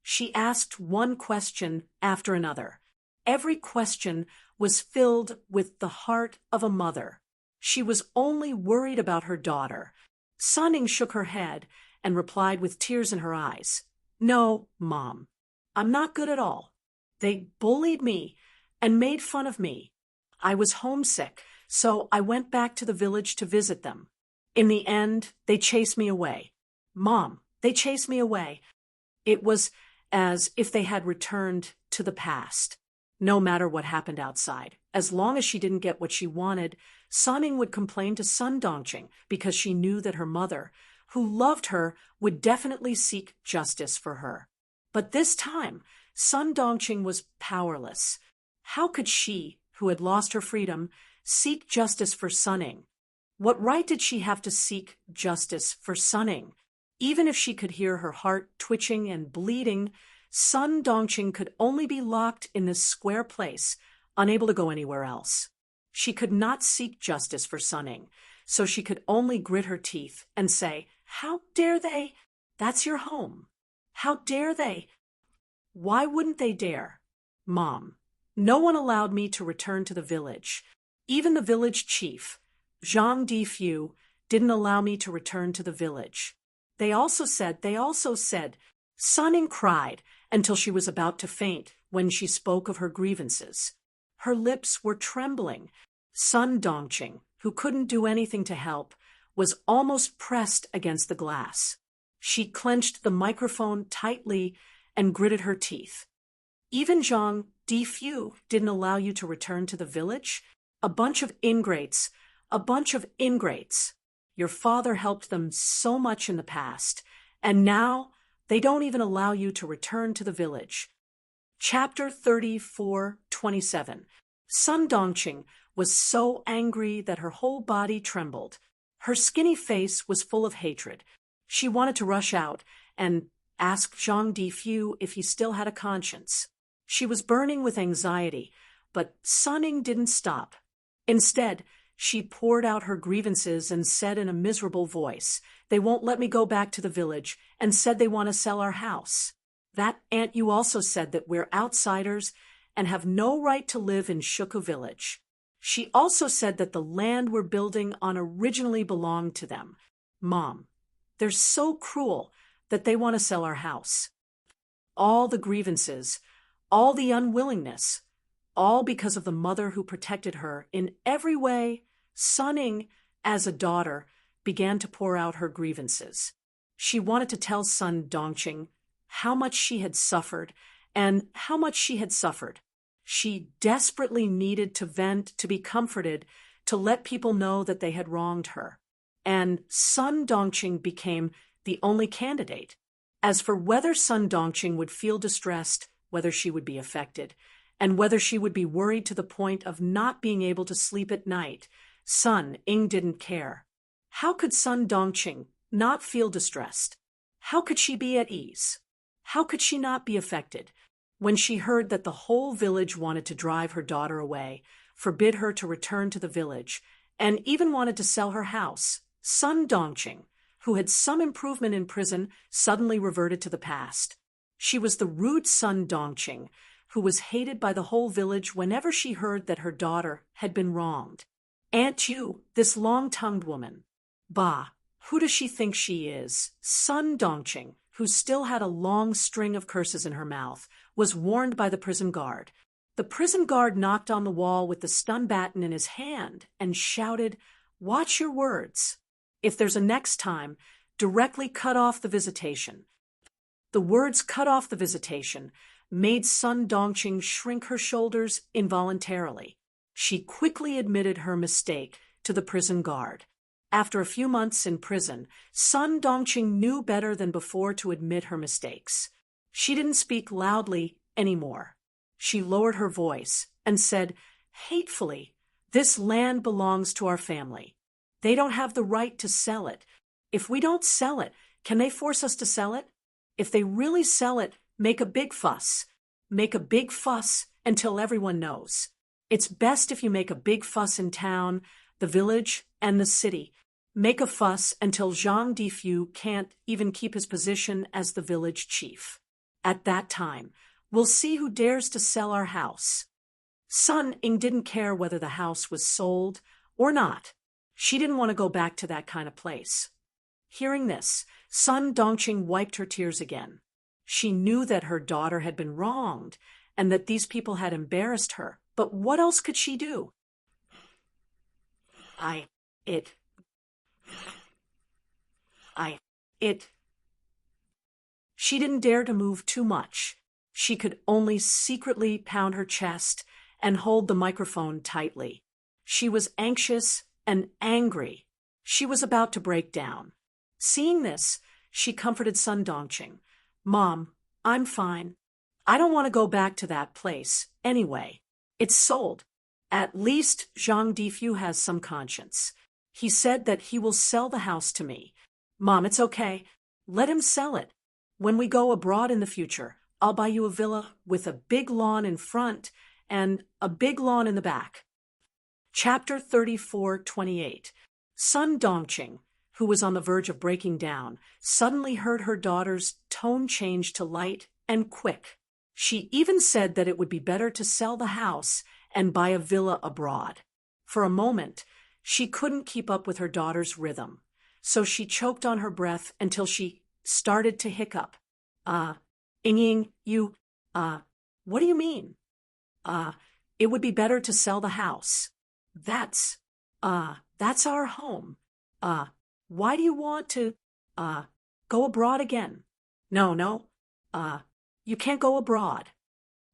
She asked one question after another. Every question was filled with the heart of a mother. She was only worried about her daughter. Sun Ying shook her head and replied with tears in her eyes, "No, Mom, I'm not good at all. They bullied me and made fun of me. I was homesick, so I went back to the village to visit them. In the end, they chased me away. Mom, they chased me away." It was as if they had returned to the past. No matter what happened outside, as long as she didn't get what she wanted, Sun Ying would complain to Sun Dongqing because she knew that her mother, who loved her, would definitely seek justice for her. But this time, Sun Dongqing was powerless. How could she, who had lost her freedom, seek justice for Sun Ying? What right did she have to seek justice for Sun Ying? Even if she could hear her heart twitching and bleeding, Sun Dongqing could only be locked in this square place, unable to go anywhere else. She could not seek justice for Sun Ying, so she could only grit her teeth and say, "How dare they? That's your home. How dare they? Why wouldn't they dare? Mom, no one allowed me to return to the village. Even the village chief, Zhang Difu, didn't allow me to return to the village. They also said, Sun Ying cried until she was about to faint when she spoke of her grievances. Her lips were trembling. Sun Dongqing, who couldn't do anything to help, was almost pressed against the glass. She clenched the microphone tightly and gritted her teeth. "Even Zhang Difu didn't allow you to return to the village? A bunch of ingrates. A bunch of ingrates. Your father helped them so much in the past, and now they don't even allow you to return to the village." Chapter 34:27. Sun Dongqing was so angry that her whole body trembled. Her skinny face was full of hatred. She wanted to rush out and ask Zhang Difu if he still had a conscience. She was burning with anxiety, but Sun Ying didn't stop. Instead, she poured out her grievances and said in a miserable voice, "They won't let me go back to the village and said they want to sell our house. That aunt you also said that we're outsiders and have no right to live in Shuku village. She also said that the land we're building on originally belonged to them. Mom, they're so cruel that they want to sell our house." All the grievances, all the unwillingness, all because of the mother who protected her in every way. Sun Ying, as a daughter, began to pour out her grievances. She wanted to tell Sun Dongqing how much she had suffered and how much she had suffered. She desperately needed to vent, to be comforted, to let people know that they had wronged her. And Sun Dongqing became the only candidate. As for whether Sun Dongqing would feel distressed, whether she would be affected, and whether she would be worried to the point of not being able to sleep at night, Sun Ying didn't care. How could Sun Dongqing not feel distressed? How could she be at ease? How could she not be affected when she heard that the whole village wanted to drive her daughter away, forbid her to return to the village, and even wanted to sell her house? Sun Dongqing, who had some improvement in prison, suddenly reverted to the past. She was the rude Sun Dongqing, who was hated by the whole village whenever she heard that her daughter had been wronged. "Aunt you, this long-tongued woman. Bah, who does she think she is?" Sun Dongqing, who still had a long string of curses in her mouth, was warned by the prison guard. The prison guard knocked on the wall with the stun baton in his hand and shouted, "Watch your words. If there's a next time, directly cut off the visitation." The words "cut off the visitation" made Sun Dongqing shrink her shoulders involuntarily. She quickly admitted her mistake to the prison guard. After a few months in prison, Sun Dongqing knew better than before to admit her mistakes. She didn't speak loudly anymore. She lowered her voice and said, hatefully, "This land belongs to our family. They don't have the right to sell it. If we don't sell it, can they force us to sell it? If they really sell it, make a big fuss. Make a big fuss until everyone knows. It's best if you make a big fuss in town, the village, and the city. Make a fuss until Zhang Difu can't even keep his position as the village chief. At that time, we'll see who dares to sell our house." Sun Ying didn't care whether the house was sold or not. She didn't want to go back to that kind of place. Hearing this, Sun Dongqing wiped her tears again. She knew that her daughter had been wronged and that these people had embarrassed her, but what else could she do? She didn't dare to move too much. She could only secretly pound her chest and hold the microphone tightly. She was anxious and angry. She was about to break down. Seeing this, she comforted Sun Dongqing. "Mom, I'm fine. I don't want to go back to that place anyway. It's sold. At least Zhang Difu has some conscience. He said that he will sell the house to me. Mom, it's okay. Let him sell it. When we go abroad in the future, I'll buy you a villa with a big lawn in front and a big lawn in the back." Chapter 34:28. Sun Dongqing, who was on the verge of breaking down, suddenly heard her daughter's tone change to light and quick. She even said that it would be better to sell the house and buy a villa abroad. For a moment, she couldn't keep up with her daughter's rhythm, so she choked on her breath until she started to hiccup. Ying, what do you mean? It would be better to sell the house. That's our home. Why do you want to, go abroad again? No, you can't go abroad.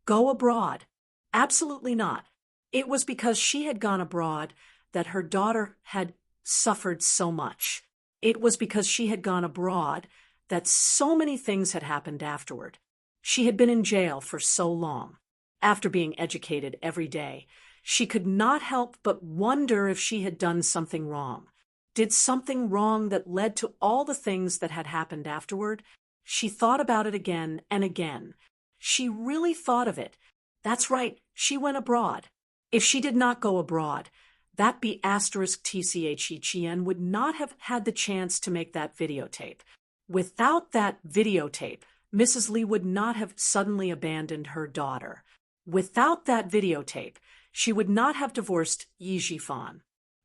Go abroad. Absolutely not. It was because she had gone abroad that her daughter had suffered so much. It was because she had gone abroad that so many things had happened afterward. She had been in jail for so long. After being educated every day, she could not help but wonder if she had done something wrong. Did something wrong that led to all the things that had happened afterward? She thought about it again and again. She really thought of it. That's right, she went abroad. If she did not go abroad, that B*TCHEN would not have had the chance to make that videotape. Without that videotape, Mrs. Li would not have suddenly abandoned her daughter. Without that videotape, she would not have divorced Yi Jifan.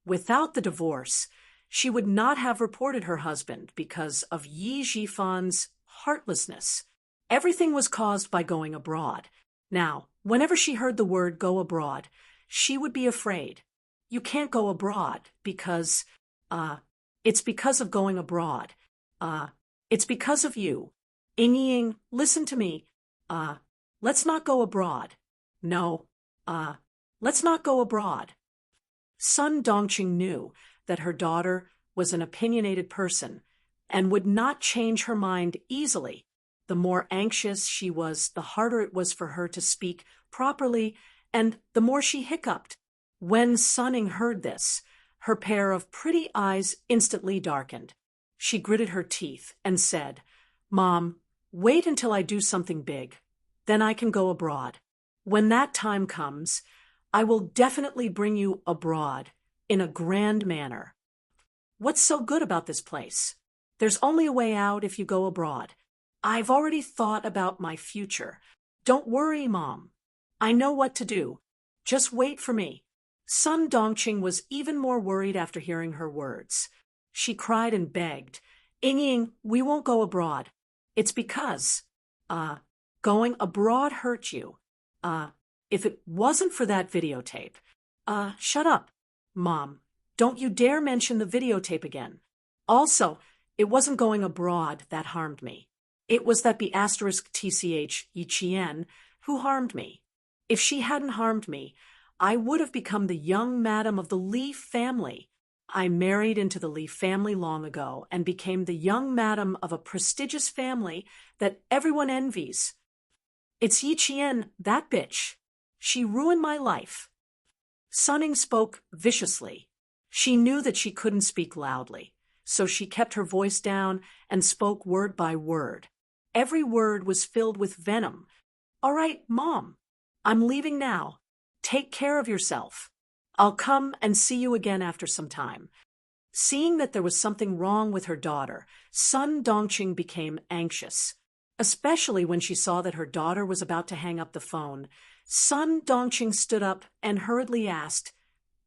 Without the divorce, she would not have reported her husband because of Yi Jifan's heartlessness. Everything was caused by going abroad. Now, whenever she heard the word "go abroad," she would be afraid. You can't go abroad because, it's because of going abroad. It's because of you. Ying, listen to me. Let's not go abroad. No, let's not go abroad. Sun Dongqing knew that her daughter was an opinionated person and would not change her mind easily. The more anxious she was, the harder it was for her to speak properly, and the more she hiccuped. When Sun Ying heard this, her pair of pretty eyes instantly darkened. She gritted her teeth and said, "Mom, wait until I do something big. Then I can go abroad. When that time comes, I will definitely bring you abroad in a grand manner." What's so good about this place? There's only a way out if you go abroad. I've already thought about my future. Don't worry, Mom. I know what to do. Just wait for me. Sun Dongqing was even more worried after hearing her words. She cried and begged, "Ying, we won't go abroad. It's because, going abroad hurt you. If it wasn't for that videotape. Shut up, Mom. Don't you dare mention the videotape again. Also, it wasn't going abroad that harmed me. It was that B*TCH Yi Qian who harmed me. If she hadn't harmed me, I would have become the young madam of the Li family. I married into the Li family long ago and became the young madam of a prestigious family that everyone envies. It's Yi Qian, that bitch. She ruined my life. Sunning spoke viciously. She knew that she couldn't speak loudly, so she kept her voice down and spoke word by word. Every word was filled with venom. All right, Mom, I'm leaving now. Take care of yourself. I'll come and see you again after some time. Seeing that there was something wrong with her daughter, Sun Dongqing became anxious, especially when she saw that her daughter was about to hang up the phone. Sun Dongqing stood up and hurriedly asked,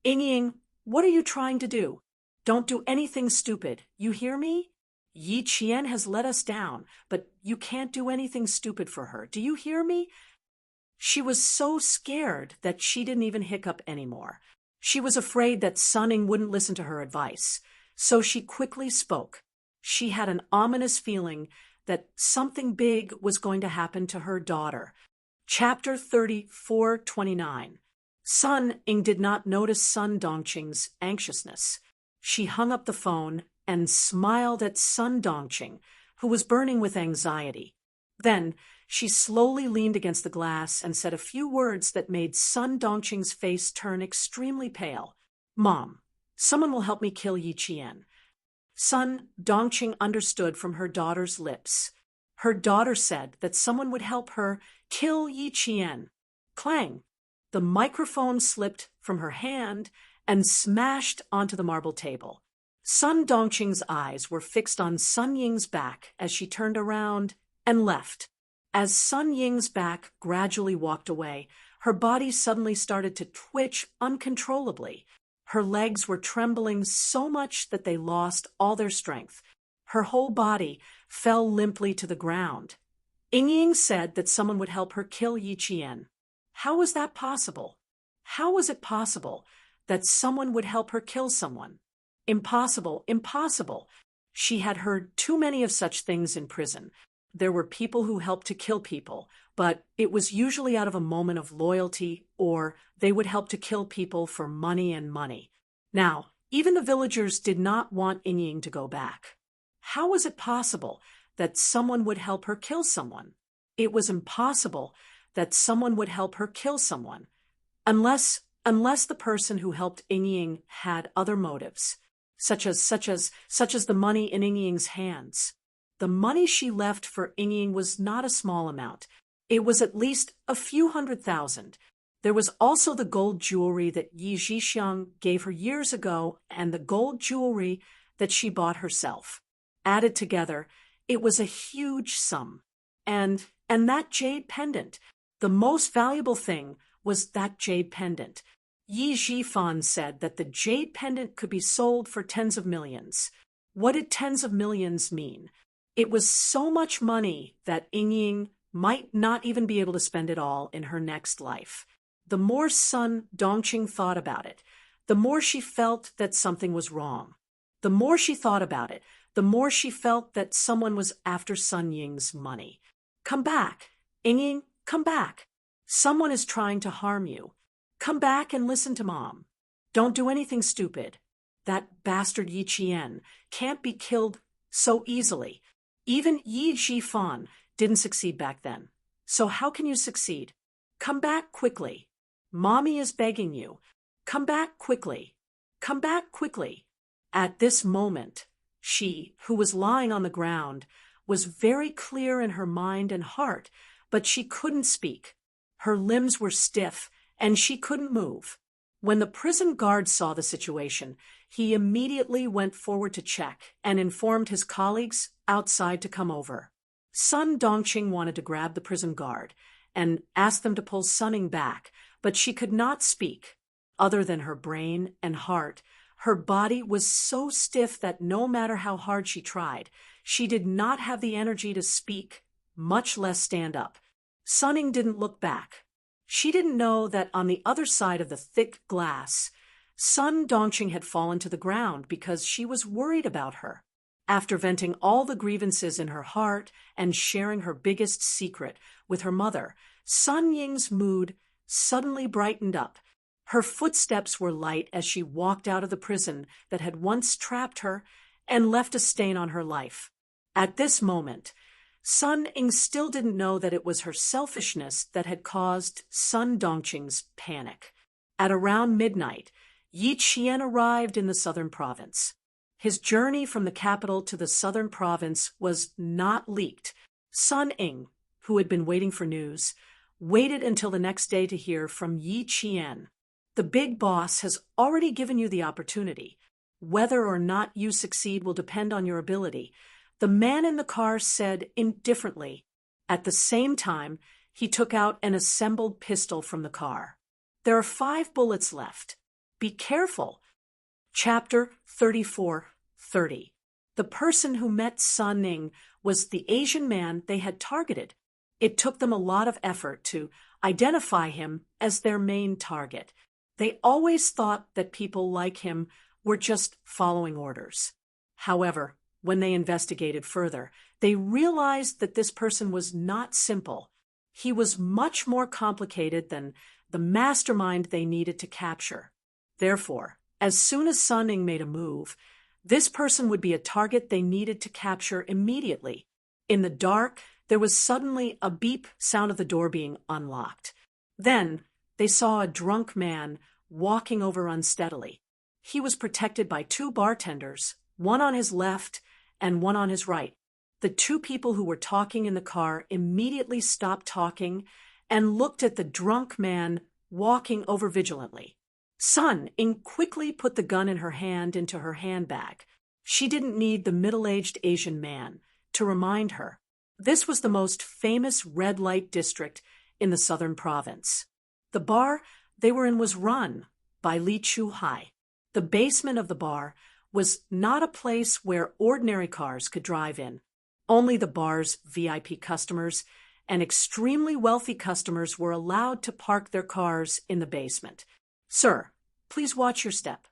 Ying, what are you trying to do? Don't do anything stupid. You hear me? Yi Qian has let us down, but you can't do anything stupid for her. Do you hear me? She was so scared that she didn't even hiccup anymore. She was afraid that Sunning wouldn't listen to her advice, so she quickly spoke. She had an ominous feeling that something big was going to happen to her daughter. Chapter 34:29. Sun-Ying did not notice Sun Dongqing's anxiousness. She hung up the phone and smiled at Sun Dongqing, who was burning with anxiety. Then she slowly leaned against the glass and said a few words that made Sun Dongqing's face turn extremely pale. Mom, someone will help me kill Yi Qian. Sun Dongqing understood from her daughter's lips. Her daughter said that someone would help her kill Yi Qian. Clang! The microphone slipped from her hand and smashed onto the marble table. Sun Dongqing's eyes were fixed on Sun Ying's back as she turned around and left. As Sun Ying's back gradually walked away, her body suddenly started to twitch uncontrollably. Her legs were trembling so much that they lost all their strength. Her whole body fell limply to the ground. Ying said that someone would help her kill Yi Qian. How was that possible? How was it possible that someone would help her kill someone? Impossible, impossible. She had heard too many of such things in prison. There were people who helped to kill people, but it was usually out of a moment of loyalty, or they would help to kill people for money and money. Now, even the villagers did not want Ying to go back. How was it possible that someone would help her kill someone? It was impossible that someone would help her kill someone, unless the person who helped Ying had other motives, such as the money in Ying's hands. The money she left for Ying was not a small amount. It was at least a few $100,000. There was also the gold jewelry that Yi Zhixiang gave her years ago and the gold jewelry that she bought herself. Added together, it was a huge sum. And that jade pendant. The most valuable thing was that jade pendant. Yi Zhifan said that the jade pendant could be sold for tens of millions. What did tens of millions mean? It was so much money that Ying might not even be able to spend it all in her next life. The more Sun Dongqing thought about it, the more she felt that something was wrong. The more she thought about it, the more she felt that someone was after Sun Ying's money. Come back, Ying, come back. Someone is trying to harm you. Come back and listen to Mom. Don't do anything stupid. That bastard Yi Qian can't be killed so easily. Even Yi Zhifan didn't succeed back then. So how can you succeed? Come back quickly. Mommy is begging you. Come back quickly. Come back quickly. At this moment, she, who was lying on the ground, was very clear in her mind and heart, but she couldn't speak. Her limbs were stiff, and she couldn't move. When the prison guard saw the situation, he immediately went forward to check and informed his colleagues outside to come over. Sun Dongqing wanted to grab the prison guard and ask them to pull Sunning back, but she could not speak. Other than her brain and heart, her body was so stiff that no matter how hard she tried, she did not have the energy to speak, much less stand up. Sunning didn't look back. She didn't know that on the other side of the thick glass, Sun Dongqing had fallen to the ground because she was worried about her. After venting all the grievances in her heart and sharing her biggest secret with her mother, Sun Ying's mood suddenly brightened up. Her footsteps were light as she walked out of the prison that had once trapped her and left a stain on her life. At this moment, Sun Ying still didn't know that it was her selfishness that had caused Sun Dongqing's panic. At around midnight, Yi Qian arrived in the southern province. His journey from the capital to the southern province was not leaked. Sun Ying, who had been waiting for news, waited until the next day to hear from Yi Qian. The big boss has already given you the opportunity. Whether or not you succeed will depend on your ability, the man in the car said indifferently. At the same time, he took out an assembled pistol from the car. There are 5 bullets left. Be careful. Chapter 34:30. The person who met Sun Ying was the Asian man they had targeted. It took them a lot of effort to identify him as their main target. They always thought that people like him were just following orders. However, when they investigated further, they realized that this person was not simple. He was much more complicated than the mastermind they needed to capture. Therefore, as soon as Sun Ying made a move, this person would be a target they needed to capture immediately. In the dark, there was suddenly a beep sound of the door being unlocked. Then, they saw a drunk man walking over unsteadily. He was protected by 2 bartenders, one on his left and one on his right. The 2 people who were talking in the car immediately stopped talking and looked at the drunk man walking over vigilantly. Sun Ying quickly put the gun in her hand into her handbag. She didn't need the middle-aged Asian man to remind her. This was the most famous red light district in the southern province. The bar they were in was run by Li Chuhai. The basement of the bar was not a place where ordinary cars could drive in. Only the bar's VIP customers and extremely wealthy customers were allowed to park their cars in the basement. Sir, please watch your step.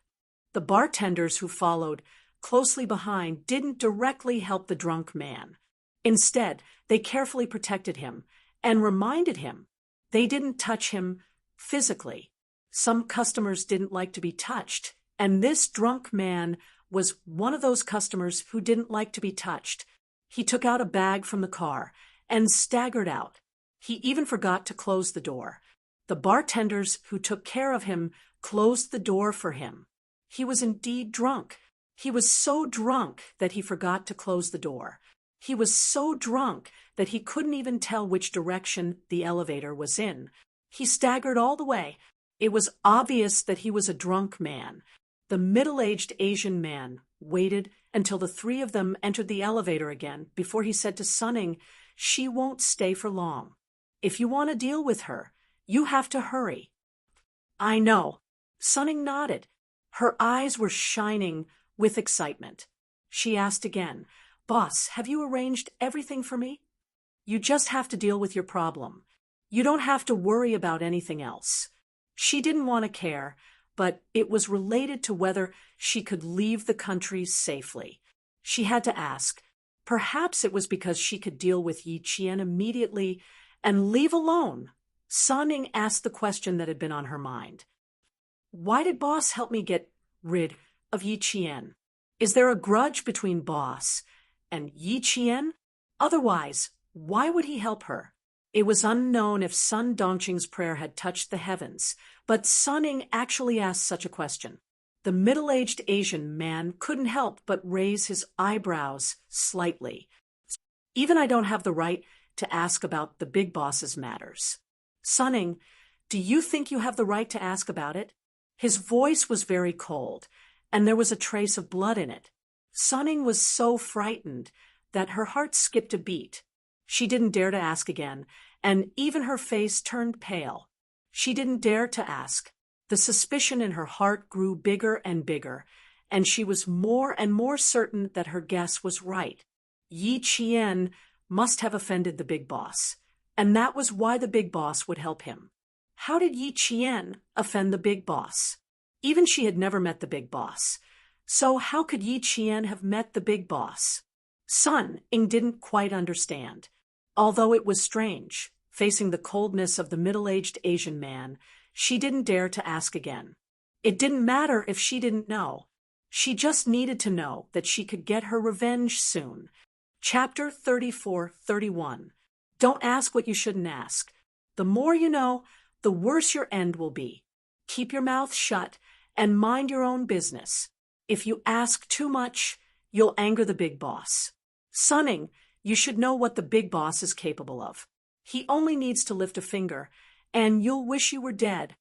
The bartenders who followed closely behind didn't directly help the drunk man. Instead, they carefully protected him and reminded him they didn't touch him physically. Some customers didn't like to be touched, and this drunk man was one of those customers who didn't like to be touched. He took out a bag from the car and staggered out. He even forgot to close the door. The bartenders who took care of him closed the door for him. He was indeed drunk. He was so drunk that he forgot to close the door. He was so drunk that he couldn't even tell which direction the elevator was in. He staggered all the way. It was obvious that he was a drunk man. The middle-aged Asian man waited until the 3 of them entered the elevator again before he said to Sun Ying, "She won't stay for long. If you want to deal with her, you have to hurry." "I know." Sun Ying nodded. Her eyes were shining with excitement. She asked again, "Boss, have you arranged everything for me?" "You just have to deal with your problem. You don't have to worry about anything else." She didn't want to care, but it was related to whether she could leave the country safely. She had to ask. Perhaps it was because she could deal with Yi Qian immediately and leave alone. Sun Ying asked the question that had been on her mind. "Why did Boss help me get rid of Yi Qian? Is there a grudge between Boss and Yi Qian? Otherwise, why would he help her?" It was unknown if Sun Dongqing's prayer had touched the heavens, but Sun Ying actually asked such a question. The middle-aged Asian man couldn't help but raise his eyebrows slightly. "Even I don't have the right to ask about the big boss's matters." "Sun Ying, do you think you have the right to ask about it?" His voice was very cold, and there was a trace of blood in it. Sun Ying was so frightened that her heart skipped a beat. She didn't dare to ask again, and even her face turned pale. She didn't dare to ask. The suspicion in her heart grew bigger and bigger, and she was more and more certain that her guess was right. Yi Qian must have offended the big boss, and that was why the big boss would help him. How did Yi Qian offend the big boss? Even she had never met the big boss. So how could Yi Qian have met the big boss? Sun Ying didn't quite understand. Although it was strange, facing the coldness of the middle-aged Asian man, she didn't dare to ask again. It didn't matter if she didn't know. She just needed to know that she could get her revenge soon. Chapter 34-31. Don't ask what you shouldn't ask. The more you know, the worse your end will be. Keep your mouth shut and mind your own business. If you ask too much, you'll anger the big boss. Sun Ying, you should know what the big boss is capable of. He only needs to lift a finger, and you'll wish you were dead.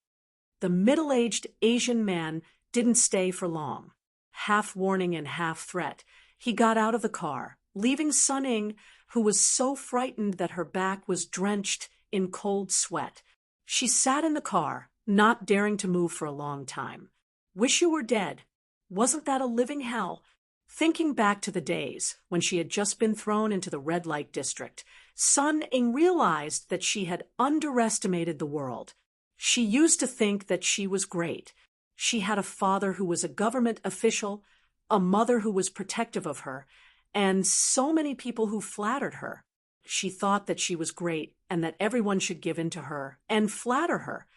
The middle-aged Asian man didn't stay for long. Half warning and half threat, he got out of the car, leaving Sun Ying, who was so frightened that her back was drenched in cold sweat. She sat in the car, not daring to move for a long time. Wish you were dead. Wasn't that a living hell? Thinking back to the days when she had just been thrown into the red light district, Sun Ying realized that she had underestimated the world. She used to think that she was great. She had a father who was a government official, a mother who was protective of her, and so many people who flattered her. She thought that she was great and that everyone should give in to her and flatter her.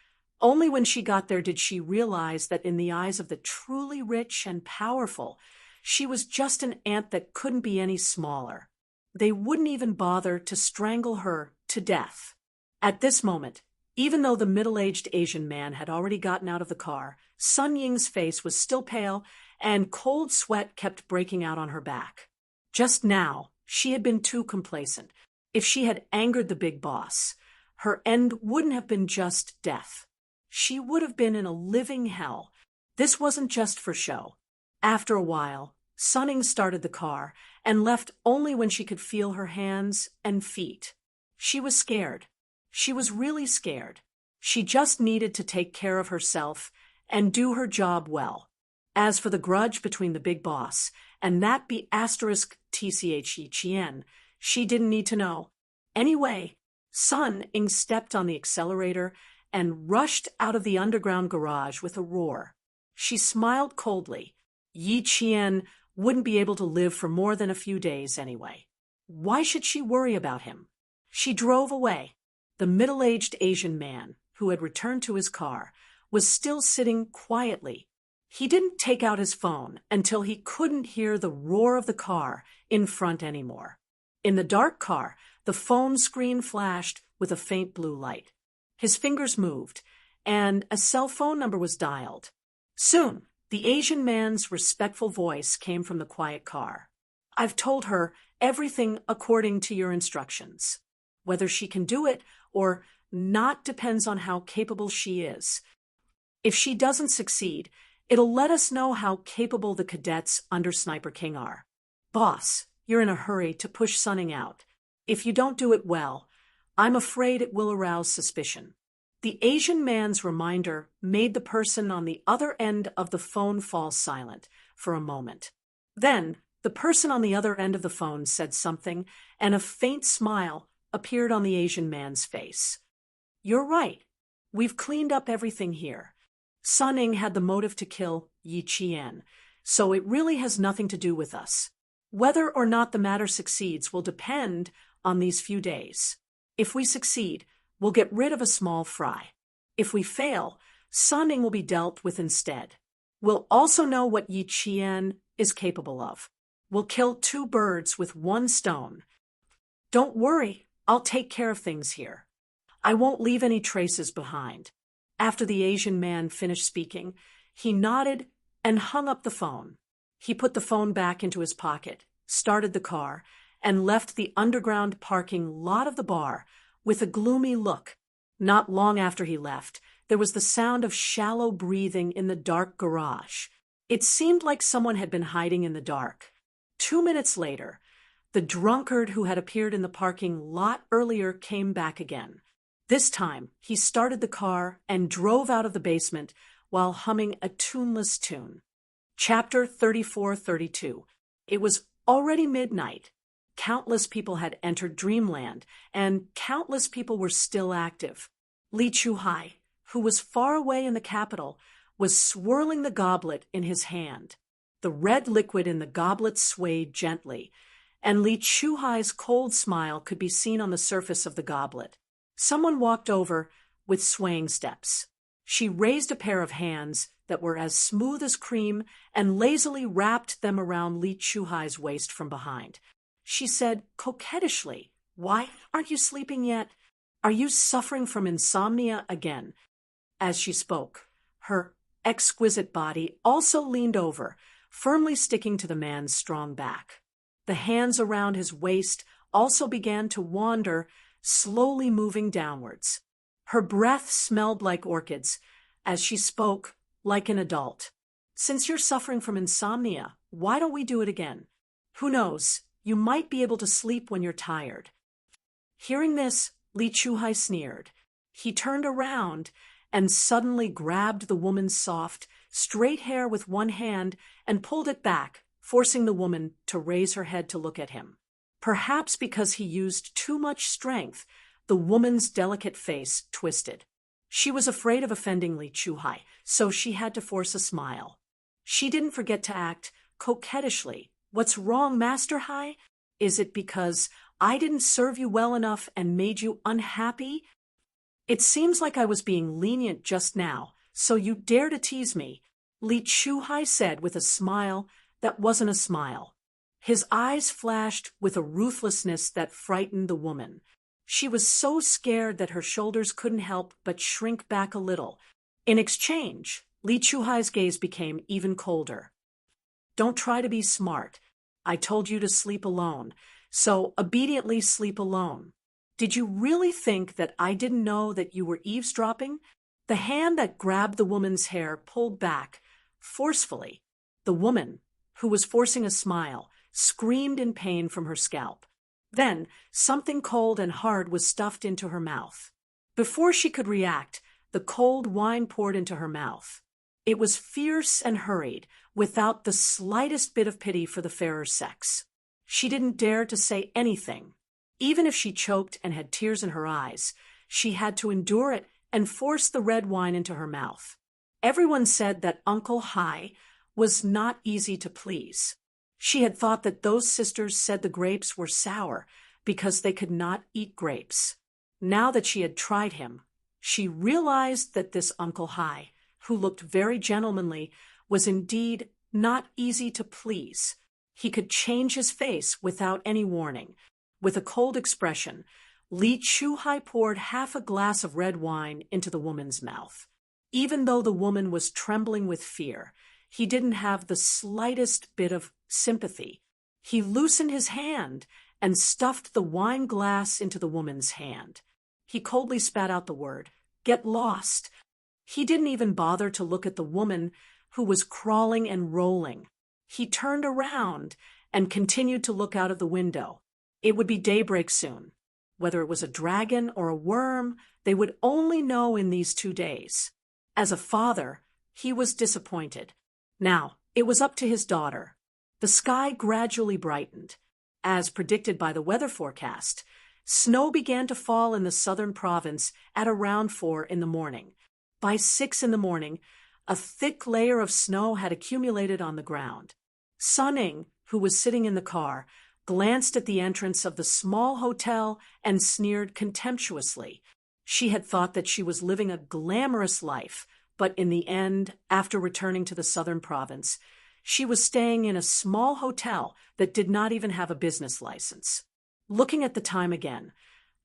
Only when she got there did she realize that in the eyes of the truly rich and powerful, she was just an ant that couldn't be any smaller. They wouldn't even bother to strangle her to death. At this moment, even though the middle-aged Asian man had already gotten out of the car, Sun Ying's face was still pale and cold sweat kept breaking out on her back. Just now, she had been too complacent. If she had angered the big boss, her end wouldn't have been just death. She would have been in a living hell. This wasn't just for show. After a while, Sun Ying started the car and left only when she could feel her hands and feet. She was scared. She was really scared. She just needed to take care of herself and do her job well. As for the grudge between the big boss and that *TCHECHN, she didn't need to know. Anyway, Sun Ying stepped on the accelerator and rushed out of the underground garage with a roar. She smiled coldly. Yi Qian wouldn't be able to live for more than a few days anyway. Why should she worry about him? She drove away. The middle-aged Asian man, who had returned to his car, was still sitting quietly. He didn't take out his phone until he couldn't hear the roar of the car in front anymore. In the dark car, the phone screen flashed with a faint blue light. His fingers moved, and a cell phone number was dialed. Soon, the Asian man's respectful voice came from the quiet car. "I've told her everything according to your instructions. Whether she can do it or not depends on how capable she is. If she doesn't succeed, it'll let us know how capable the cadets under Sniper King are. Boss, you're in a hurry to push Sun Ying out. If you don't do it well, I'm afraid it will arouse suspicion." The Asian man's reminder made the person on the other end of the phone fall silent for a moment. Then, the person on the other end of the phone said something, and a faint smile appeared on the Asian man's face. "You're right. We've cleaned up everything here. Sun Ying had the motive to kill Yi Qian, so it really has nothing to do with us. Whether or not the matter succeeds will depend on these few days. If we succeed, we'll get rid of a small fry. If we fail, Sun Ying will be dealt with instead. We'll also know what Yi Qian is capable of. We'll kill two birds with one stone. Don't worry, I'll take care of things here. I won't leave any traces behind." After the Asian man finished speaking, he nodded and hung up the phone. He put the phone back into his pocket, started the car, and left the underground parking lot of the bar with a gloomy look. Not long after he left, there was the sound of shallow breathing in the dark garage. It seemed like someone had been hiding in the dark. 2 minutes later, the drunkard who had appeared in the parking lot earlier came back again. This time, he started the car and drove out of the basement while humming a tuneless tune. Chapter 34-32. It was already midnight. Countless people had entered dreamland, and countless people were still active. Li Chuhai, who was far away in the capital, was swirling the goblet in his hand. The red liquid in the goblet swayed gently, and Li Chuhai's cold smile could be seen on the surface of the goblet. Someone walked over with swaying steps. She raised a pair of hands that were as smooth as cream and lazily wrapped them around Li Chuhai's waist from behind. She said coquettishly, "Why aren't you sleeping yet? Are you suffering from insomnia again?" As she spoke, her exquisite body also leaned over, firmly sticking to the man's strong back. The hands around his waist also began to wander, slowly moving downwards. Her breath smelled like orchids as she spoke like an adult. "Since you're suffering from insomnia, why don't we do it again? Who knows, you might be able to sleep when you're tired." Hearing this, Li Chuhai sneered. He turned around and suddenly grabbed the woman's soft, straight hair with one hand and pulled it back, forcing the woman to raise her head to look at him. Perhaps because he used too much strength, the woman's delicate face twisted. She was afraid of offending Li Chuhai, so she had to force a smile. She didn't forget to act coquettishly. "What's wrong, Master Hai? Is it because I didn't serve you well enough and made you unhappy? It seems like I was being lenient just now, so you dare to tease me," Li Chuhai said with a smile that wasn't a smile. His eyes flashed with a ruthlessness that frightened the woman. She was so scared that her shoulders couldn't help but shrink back a little. In exchange, Li Chuhai's gaze became even colder. "Don't try to be smart. I told you to sleep alone, so obediently sleep alone. Did you really think that I didn't know that you were eavesdropping?" The hand that grabbed the woman's hair pulled back, forcefully. The woman, who was forcing a smile, screamed in pain from her scalp. Then, something cold and hard was stuffed into her mouth. Before she could react, the cold wine poured into her mouth. It was fierce and hurried, without the slightest bit of pity for the fairer sex. She didn't dare to say anything. Even if she choked and had tears in her eyes, she had to endure it and force the red wine into her mouth. Everyone said that Uncle Hai was not easy to please. She had thought that those sisters said the grapes were sour because they could not eat grapes. Now that she had tried him, she realized that this Uncle Hai, who looked very gentlemanly, was indeed not easy to please. He could change his face without any warning. With a cold expression, Li Chuhai poured half a glass of red wine into the woman's mouth. Even though the woman was trembling with fear, he didn't have the slightest bit of sympathy. He loosened his hand and stuffed the wine glass into the woman's hand. He coldly spat out the word, "Get lost." He didn't even bother to look at the woman who was crawling and rolling. He turned around and continued to look out of the window. It would be daybreak soon. Whether it was a dragon or a worm, they would only know in these 2 days. As a father, he was disappointed. Now, it was up to his daughter. The sky gradually brightened. As predicted by the weather forecast, snow began to fall in the southern province at around 4 in the morning. By 6 in the morning, a thick layer of snow had accumulated on the ground. Sun-Ing, who was sitting in the car, glanced at the entrance of the small hotel and sneered contemptuously. She had thought that she was living a glamorous life, but in the end, after returning to the southern province, she was staying in a small hotel that did not even have a business license. Looking at the time again,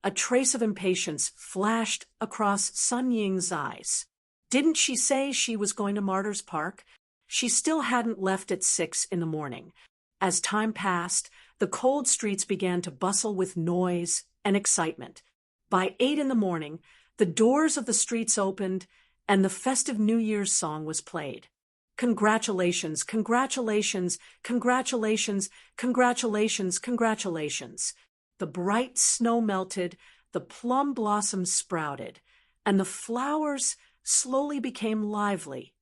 a trace of impatience flashed across Sun Ying's eyes. Didn't she say she was going to Martyrs Park? She still hadn't left at 6 in the morning. As time passed, the cold streets began to bustle with noise and excitement. By 8 in the morning, the doors of the streets opened and the festive New Year's song was played. Congratulations, congratulations, congratulations, congratulations, congratulations. The bright snow melted, the plum blossoms sprouted, and the flowers slowly became lively.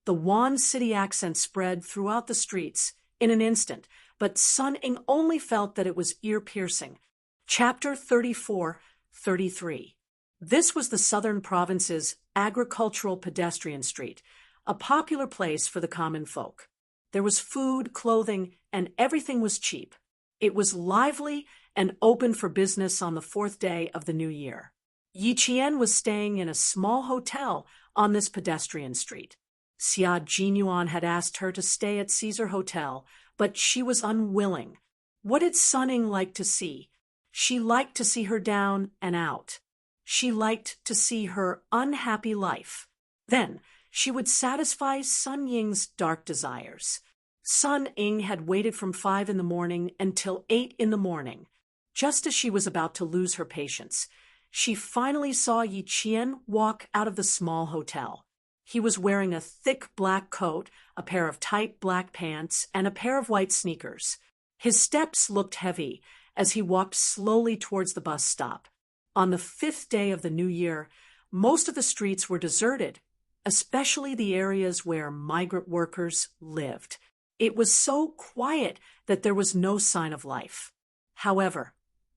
The Wan City accent spread throughout the streets in an instant, but Sun-Ing only felt that it was ear-piercing. Chapter 34-33. This was the southern province's agricultural pedestrian street, a popular place for the common folk. There was food, clothing, and everything was cheap. It was lively and open for business on the fourth day of the new year. Yi Qian was staying in a small hotel on this pedestrian street. Xia Jinyuan had asked her to stay at Caesar Hotel, but she was unwilling. What did Sun Ying like to see? She liked to see her down and out. She liked to see her unhappy life. Then she would satisfy Sun Ying's dark desires. Sun Ying had waited from 5 in the morning until 8 in the morning. Just as she was about to lose her patience, she finally saw Yi Qian walk out of the small hotel. He was wearing a thick black coat, a pair of tight black pants, and a pair of white sneakers. His steps looked heavy as he walked slowly towards the bus stop. On the 5th day of the new year, most of the streets were deserted, especially the areas where migrant workers lived. It was so quiet that there was no sign of life. However,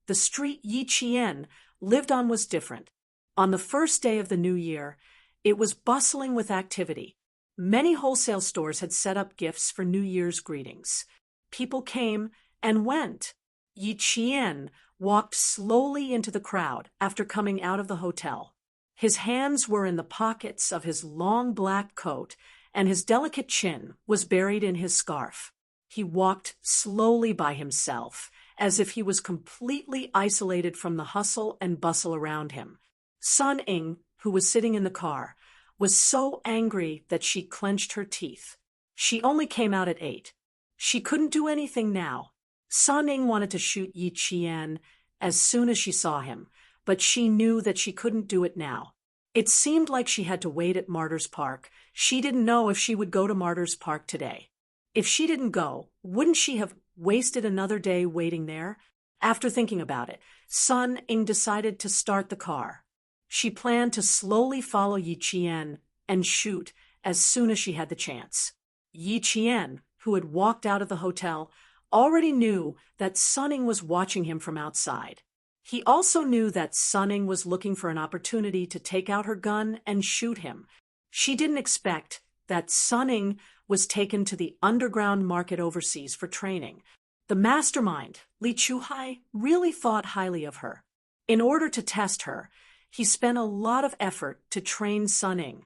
the street Yi Qian lived on was different. On the first day of the new year, it was bustling with activity. Many wholesale stores had set up gifts for New Year's greetings. People came and went. Yi Qian walked slowly into the crowd after coming out of the hotel. His hands were in the pockets of his long black coat, and his delicate chin was buried in his scarf. He walked slowly by himself, as if he was completely isolated from the hustle and bustle around him. Sun Ying, who was sitting in the car, was so angry that she clenched her teeth. She only came out at 8. She couldn't do anything now. Sun Ying wanted to shoot Yi Qian as soon as she saw him, but she knew that she couldn't do it now. It seemed like she had to wait at Martyrs Park. She didn't know if she would go to Martyrs Park today. If she didn't go, wouldn't she have wasted another day waiting there? After thinking about it, Sun Ying decided to start the car. She planned to slowly follow Yi Qian and shoot as soon as she had the chance. Yi Qian, who had walked out of the hotel, already knew that Sun Ying was watching him from outside. He also knew that Sun Ying was looking for an opportunity to take out her gun and shoot him. She didn't expect that Sun Ying was taken to the underground market overseas for training. The mastermind, Li Chuhai, really thought highly of her. In order to test her, he spent a lot of effort to train Sun Ying.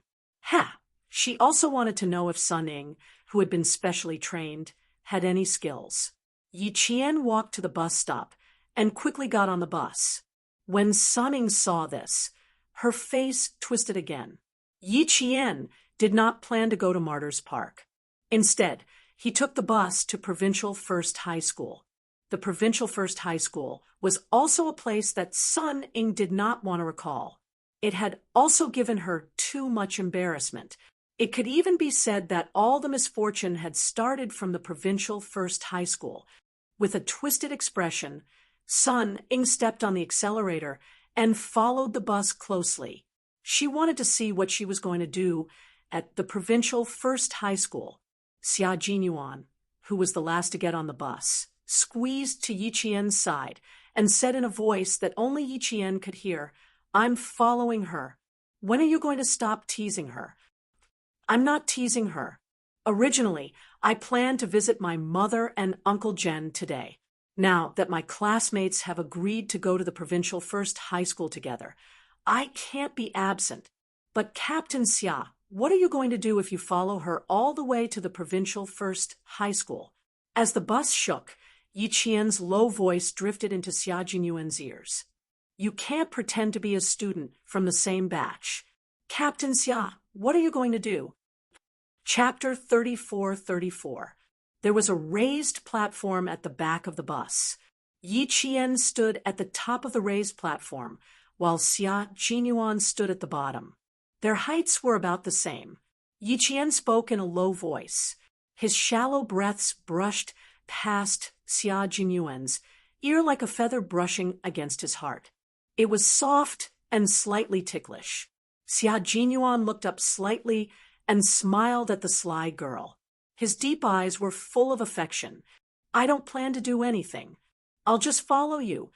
She also wanted to know if Sun Ying, who had been specially trained, had any skills. Yi Qian walked to the bus stop and quickly got on the bus. When Sun Ying saw this, her face twisted again. Yi Qian did not plan to go to Martyrs Park. Instead, he took the bus to Provincial First High School. The Provincial First High School was also a place that Sun Ying did not want to recall. It had also given her too much embarrassment. It could even be said that all the misfortune had started from the Provincial First High School. With a twisted expression, Sun Ying stepped on the accelerator and followed the bus closely. She wanted to see what she was going to do at the Provincial First High School. Xia Jinyuan, who was the last to get on the bus, squeezed to Yi Qian's side and said in a voice that only Yi Qian could hear, "I'm following her. When are you going to stop teasing her?" "I'm not teasing her. Originally, I planned to visit my mother and Uncle Jen today. Now that my classmates have agreed to go to the Provincial First High School together, I can't be absent. But Captain Xia, what are you going to do if you follow her all the way to the Provincial First High School?" As the bus shook, Yi Qian's low voice drifted into Xia Jinyuan's ears. "You can't pretend to be a student from the same batch. Captain Xia, what are you going to do?" Chapter 34:34. There was a raised platform at the back of the bus. Yi Qian stood at the top of the raised platform, while Xia Jinyuan stood at the bottom. Their heights were about the same. Yi Qian spoke in a low voice. His shallow breaths brushed past Xia Jinyuan's ear like a feather brushing against his heart. It was soft and slightly ticklish. Xia Jinyuan looked up slightly and smiled at the sly girl. His deep eyes were full of affection. "I don't plan to do anything. I'll just follow you."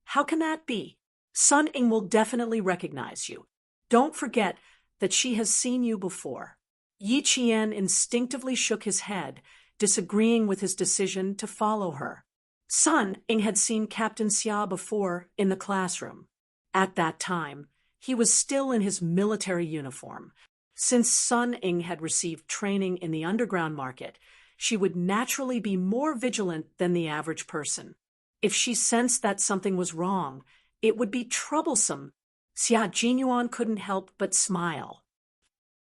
"How can that be?" Sun Ying will definitely recognize you. Don't forget that she has seen you before. Yi Qian instinctively shook his head, disagreeing with his decision to follow her. Sun Ying had seen Captain Xia before in the classroom. At that time, he was still in his military uniform. Since Sun Ying had received training in the underground market, she would naturally be more vigilant than the average person. If she sensed that something was wrong, it would be troublesome. Xia Jinyuan couldn't help but smile.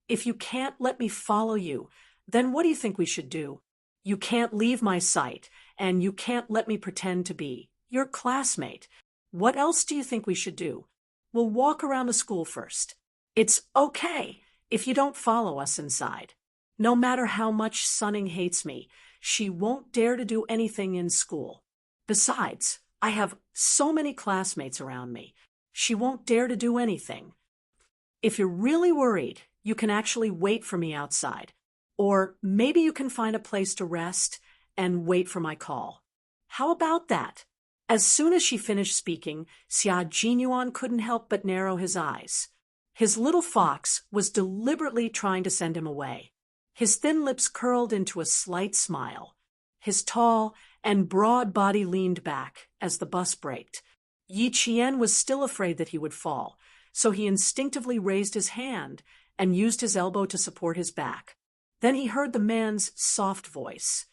If you can't let me follow you, then what do you think we should do? You can't leave my sight, and you can't let me pretend to be your classmate. What else do you think we should do? We'll walk around the school first. It's okay if you don't follow us inside. No matter how much Sun Ying hates me, she won't dare to do anything in school. Besides, I have so many classmates around me. She won't dare to do anything. If you're really worried, you can actually wait for me outside. Or maybe you can find a place to rest and wait for my call. How about that? As soon as she finished speaking, Xia Jinyuan couldn't help but narrow his eyes. His little fox was deliberately trying to send him away. His thin lips curled into a slight smile. His tall and broad body leaned back as the bus braked. Yi Qian was still afraid that he would fall, so he instinctively raised his hand and used his elbow to support his back. Then he heard the man's soft voice.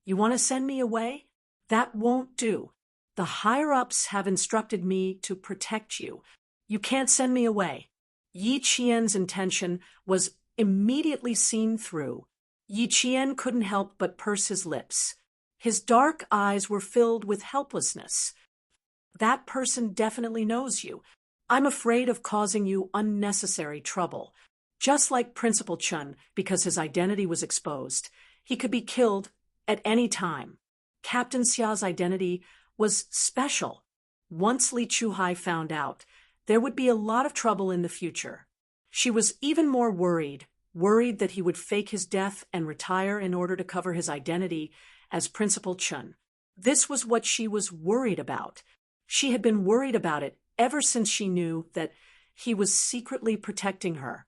You want to send me away? That won't do. The higher-ups have instructed me to protect you. You can't send me away. Yi Qian's intention was immediately seen through. Yi Qian couldn't help but purse his lips. His dark eyes were filled with helplessness. That person definitely knows you. I'm afraid of causing you unnecessary trouble. Just like Principal Chun, because his identity was exposed, he could be killed at any time. Captain Xia's identity was special. Once Li Chuhai found out, there would be a lot of trouble in the future. She was even more worried that he would fake his death and retire in order to cover his identity as Principal Chun. This was what she was worried about. She had been worried about it ever since she knew that he was secretly protecting her.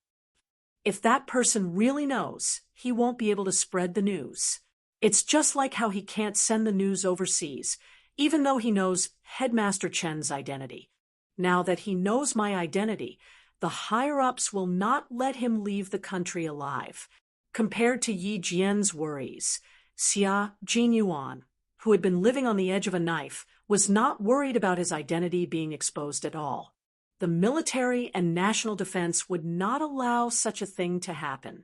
If that person really knows, he won't be able to spread the news. It's just like how he can't send the news overseas, even though he knows Headmaster Chen's identity. Now that he knows my identity, the higher-ups will not let him leave the country alive. Compared to Yi Jian's worries, Xia Jinyuan, who had been living on the edge of a knife, was not worried about his identity being exposed at all. The military and national defense would not allow such a thing to happen.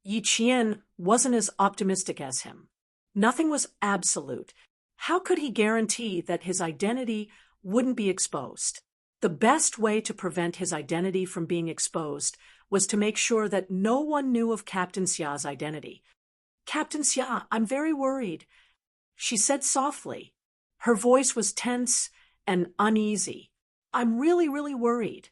Yi Qian wasn't as optimistic as him. Nothing was absolute. How could he guarantee that his identity wouldn't be exposed? The best way to prevent his identity from being exposed was to make sure that no one knew of Captain Xia's identity. Captain Xia, I'm very worried, she said softly. Her voice was tense and uneasy. I'm really worried.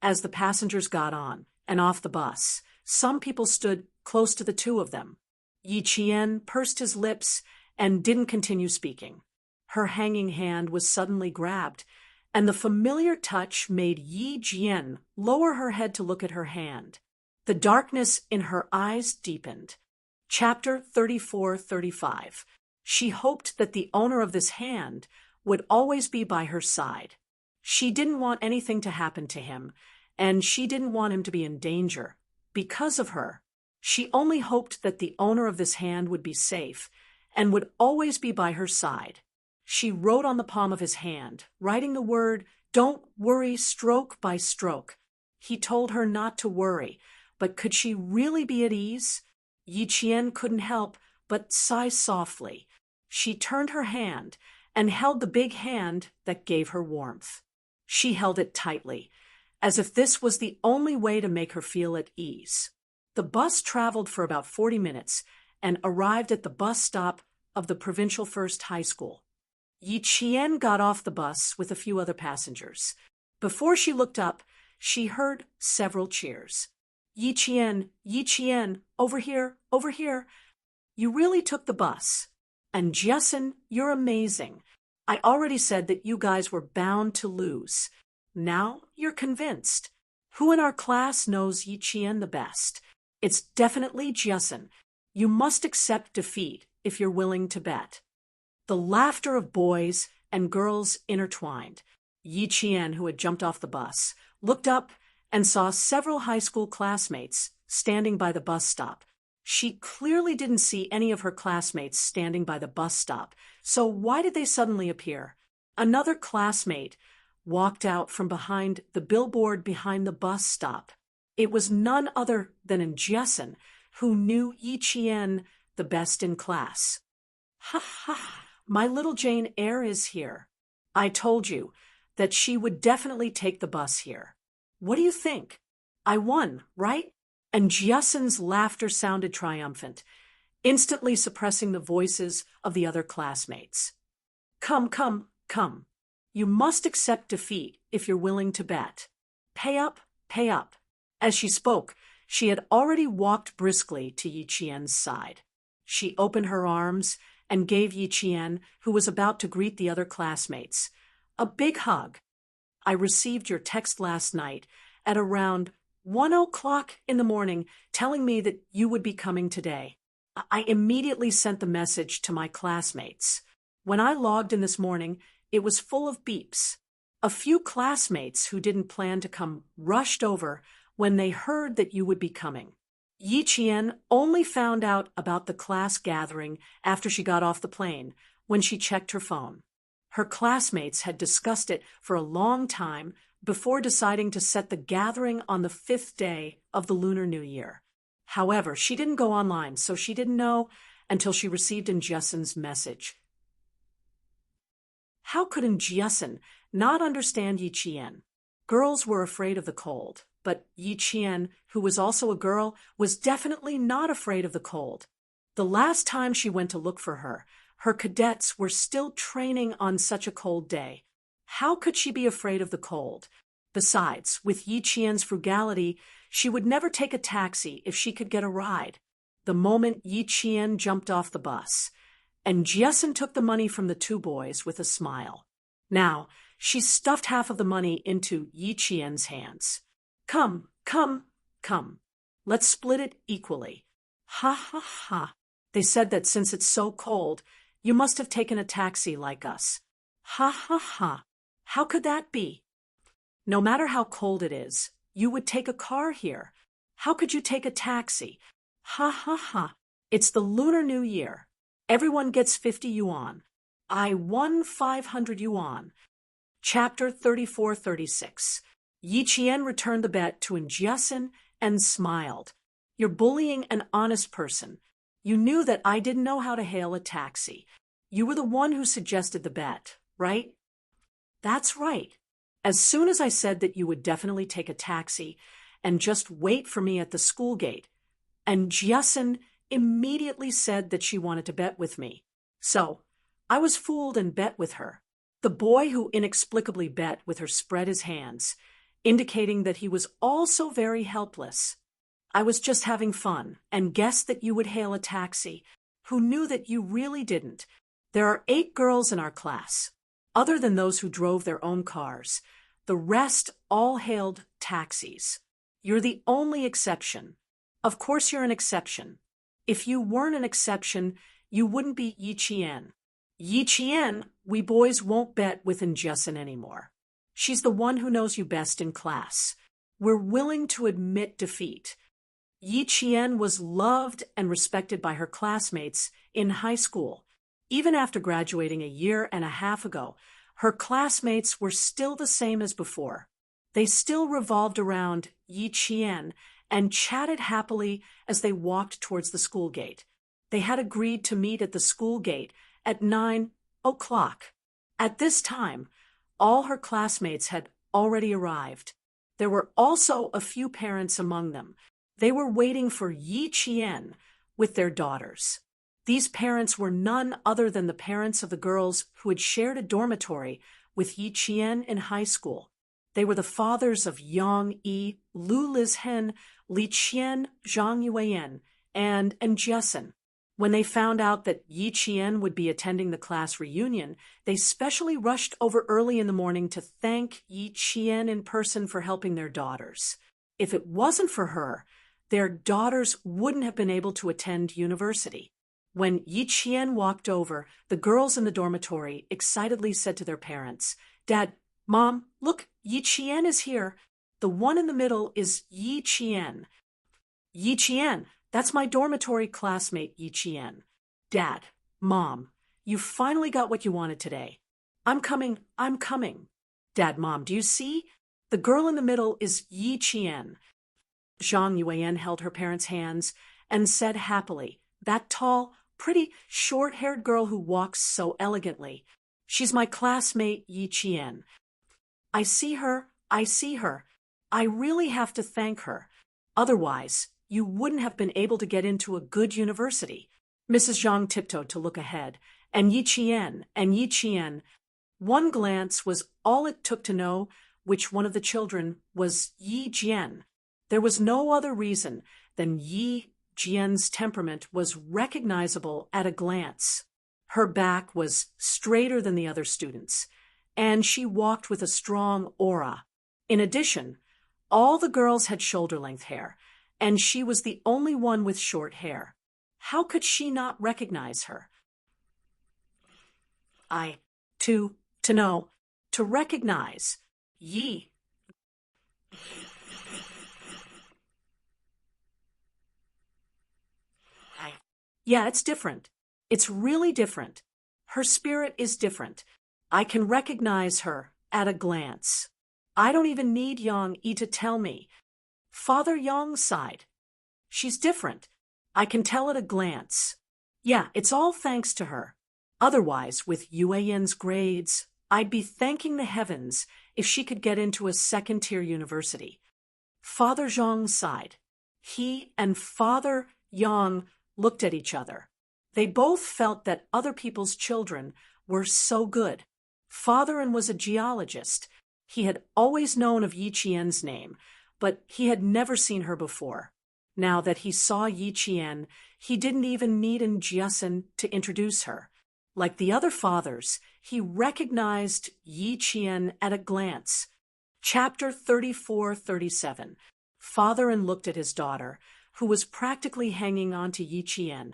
As the passengers got on and off the bus, some people stood close to the two of them. Yi Qian pursed his lips and didn't continue speaking. Her hanging hand was suddenly grabbed, and the familiar touch made Yi Jian lower her head to look at her hand. The darkness in her eyes deepened. Chapter 34-35. She hoped that the owner of this hand would always be by her side. She didn't want anything to happen to him, and she didn't want him to be in danger. Because of her, she only hoped that the owner of this hand would be safe and would always be by her side. She wrote on the palm of his hand, writing the word, "Don't worry," stroke by stroke. He told her not to worry, but could she really be at ease? Yi Qian couldn't help but sigh softly. She turned her hand and held the big hand that gave her warmth. She held it tightly, as if this was the only way to make her feel at ease. The bus traveled for about 40 minutes and arrived at the bus stop of the Provincial First High School. Yi Qian got off the bus with a few other passengers. Before she looked up, she heard several cheers. Yi Qian, over here, over here. You really took the bus. And Jessen, you're amazing. I already said that you guys were bound to lose. Now you're convinced. Who in our class knows Yi Qian the best? It's definitely Jessen. You must accept defeat if you're willing to bet. The laughter of boys and girls intertwined. Yi Qian, who had jumped off the bus, looked up and saw several high school classmates standing by the bus stop. She clearly didn't see any of her classmates standing by the bus stop, so why did they suddenly appear? Another classmate walked out from behind the billboard behind the bus stop. It was none other than Jessen, who knew Yi Qian the best in class. Ha ha, my little Jane Eyre is here. I told you that she would definitely take the bus here. What do you think? I won, right? And Jessen's laughter sounded triumphant, instantly suppressing the voices of the other classmates. Come, come, come. You must accept defeat if you're willing to bet. Pay up, pay up. As she spoke, she had already walked briskly to Yi Qian's side. She opened her arms and gave Yi Qian, who was about to greet the other classmates, a big hug. I received your text last night at around 1 o'clock in the morning telling me that you would be coming today. I immediately sent the message to my classmates. When I logged in this morning, it was full of beeps. A few classmates who didn't plan to come rushed over when they heard that you would be coming. Yi Qian only found out about the class gathering after she got off the plane, when she checked her phone. Her classmates had discussed it for a long time before deciding to set the gathering on the 5th day of the Lunar New Year. However, she didn't go online, so she didn't know until she received Jessen's message. How could Jessen not understand Yi Qian? Girls were afraid of the cold, but Yi Qian, who was also a girl, was definitely not afraid of the cold. The last time she went to look for her, her cadets were still training on such a cold day. How could she be afraid of the cold? Besides, with Yi Qian's frugality, she would never take a taxi if she could get a ride. The moment Yi Qian jumped off the bus, and Jessen took the money from the two boys with a smile. Now, she stuffed half of the money into Yi Qian's hands. Come, come, come. Let's split it equally. Ha ha ha. They said that since it's so cold, you must have taken a taxi like us. Ha ha ha. How could that be? No matter how cold it is, you would take a car here. How could you take a taxi? Ha ha ha. It's the Lunar New Year. Everyone gets 50 yuan. I won 500 yuan. Chapter 34-36. Yi Qian returned the bet to Jessen and smiled. You're bullying an honest person. You knew that I didn't know how to hail a taxi. You were the one who suggested the bet, right? That's right. As soon as I said that you would definitely take a taxi and just wait for me at the school gate, and Jessen immediately said that she wanted to bet with me. So, I was fooled and bet with her. The boy who inexplicably bet with her spread his hands, indicating that he was also very helpless. I was just having fun and guessed that you would hail a taxi, who knew that you really didn't. There are 8 girls in our class. Other than those who drove their own cars, the rest all hailed taxis. You're the only exception. Of course you're an exception. If you weren't an exception, you wouldn't be Yi Qian. Yi Qian, we boys won't bet with Jessen anymore. She's the one who knows you best in class. We're willing to admit defeat. Yi Qian was loved and respected by her classmates in high school. Even after graduating a year and a half ago, her classmates were still the same as before. They still revolved around Yi Qian and chatted happily as they walked towards the school gate. They had agreed to meet at the school gate at 9 o'clock. At this time, all her classmates had already arrived. There were also a few parents among them. They were waiting for Yi Qian with their daughters. These parents were none other than the parents of the girls who had shared a dormitory with Yi Qian in high school. They were the fathers of Yang Yi, Lu Lizhen, Li Qian, Zhang Yuan, and Jessen. When they found out that Yi Qian would be attending the class reunion, they specially rushed over early in the morning to thank Yi Qian in person for helping their daughters. If it wasn't for her, their daughters wouldn't have been able to attend university. When Yi Qian walked over, the girls in the dormitory excitedly said to their parents, "Dad, Mom, look, Yi Qian is here. The one in the middle is Yi Qian." "Yi Qian, that's my dormitory classmate, Yi Qian." "Dad, Mom, you finally got what you wanted today." I'm coming. "Dad, Mom, do you see? The girl in the middle is Yi Qian." Zhang Yuan held her parents' hands and said happily, "That tall, pretty, short-haired girl who walks so elegantly. She's my classmate, Yi Qian. I see her. I really have to thank her. Otherwise, you wouldn't have been able to get into a good university." Mrs. Zhang tiptoed to look ahead, and Yi Qian. One glance was all it took to know which one of the children was Yi Jian. There was no other reason than Yi Jian's temperament was recognizable at a glance. Her back was straighter than the other students, and she walked with a strong aura. In addition, all the girls had shoulder-length hair, and she was the only one with short hair. How could she not recognize her? To know, to recognize, Yi. Yeah, it's different. It's really different. Her spirit is different. I can recognize her at a glance. I don't even need Yang Yi to tell me. Father Yang sighed. She's different. I can tell at a glance. Yeah, it's all thanks to her. Otherwise, with Yuan's grades, I'd be thanking the heavens if she could get into a second-tier university. Father Zhang sighed. He and Father Yang looked at each other. They both felt that other people's children were so good. Father An was a geologist. He had always known of Yi Qian's name, but he had never seen her before. Now that he saw Yi Qian, he didn't even need Jiasen to introduce her. Like the other fathers, he recognized Yi Qian at a glance. Chapter 34-37. Father An looked at his daughter, who was practically hanging on to Yi Qian,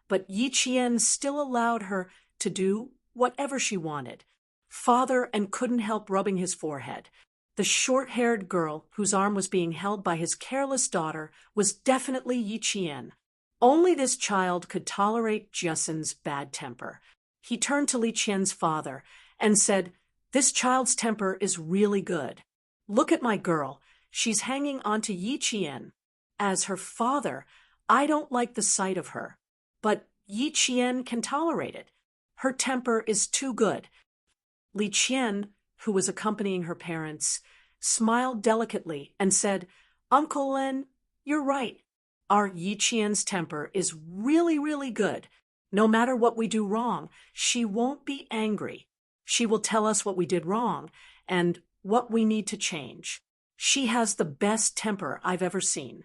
but Yi Qian still allowed her to do whatever she wanted. Father An couldn't help rubbing his forehead. The short-haired girl, whose arm was being held by his careless daughter, was definitely Yi Qian. Only this child could tolerate Jiasen's bad temper. He turned to Li Qian's father and said, "This child's temper is really good. Look at my girl. She's hanging onto Yi Qian. As her father, I don't like the sight of her. But Yi Qian can tolerate it. Her temper is too good." Li Qian, who was accompanying her parents, smiled delicately and said, "Uncle Len, you're right. Our Yi Qian's temper is really, really good. No matter what we do wrong, she won't be angry. She will tell us what we did wrong and what we need to change. She has the best temper I've ever seen."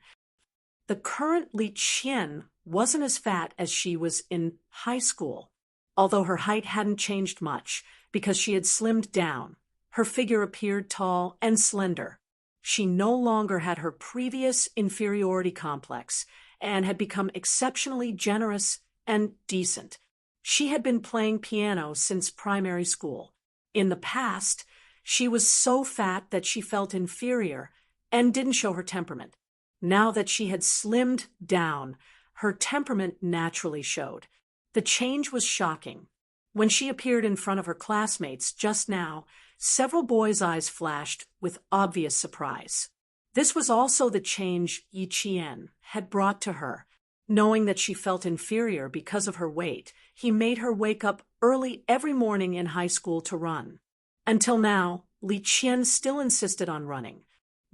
The current Li Qian wasn't as fat as she was in high school, although her height hadn't changed much because she had slimmed down. Her figure appeared tall and slender. She no longer had her previous inferiority complex and had become exceptionally generous and decent. She had been playing piano since primary school. In the past, she was so fat that she felt inferior and didn't show her temperament. Now that she had slimmed down, her temperament naturally showed. The change was shocking. When she appeared in front of her classmates just now, several boys' eyes flashed with obvious surprise. This was also the change Yi Qian had brought to her. Knowing that she felt inferior because of her weight, he made her wake up early every morning in high school to run. Until now, Li Qian still insisted on running.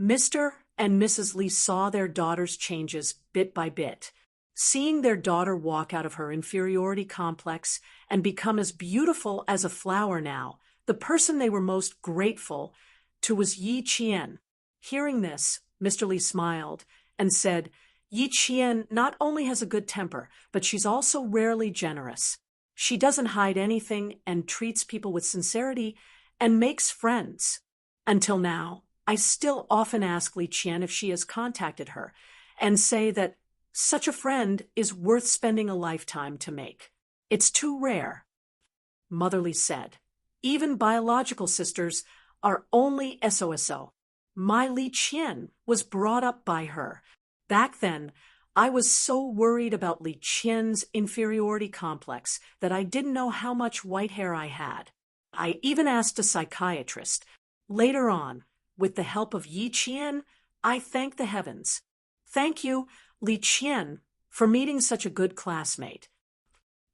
Mr. and Mrs. Li saw their daughter's changes bit by bit. Seeing their daughter walk out of her inferiority complex and become as beautiful as a flower now, the person they were most grateful to was Yi Qian. Hearing this, Mr. Li smiled and said, Yi Qian not only has a good temper, but she's also rarely generous. She doesn't hide anything and treats people with sincerity and makes friends. Until now, I still often ask Li Qian if she has contacted her and say that such a friend is worth spending a lifetime to make. It's too rare. Motherly said, even biological sisters are only SOSO. My Li Qian was brought up by her. Back then, I was so worried about Li Qian's inferiority complex that I didn't know how much white hair I had. I even asked a psychiatrist. Later on, with the help of Yi Qian, I thank the heavens. Thank you, Li Qian, for meeting such a good classmate.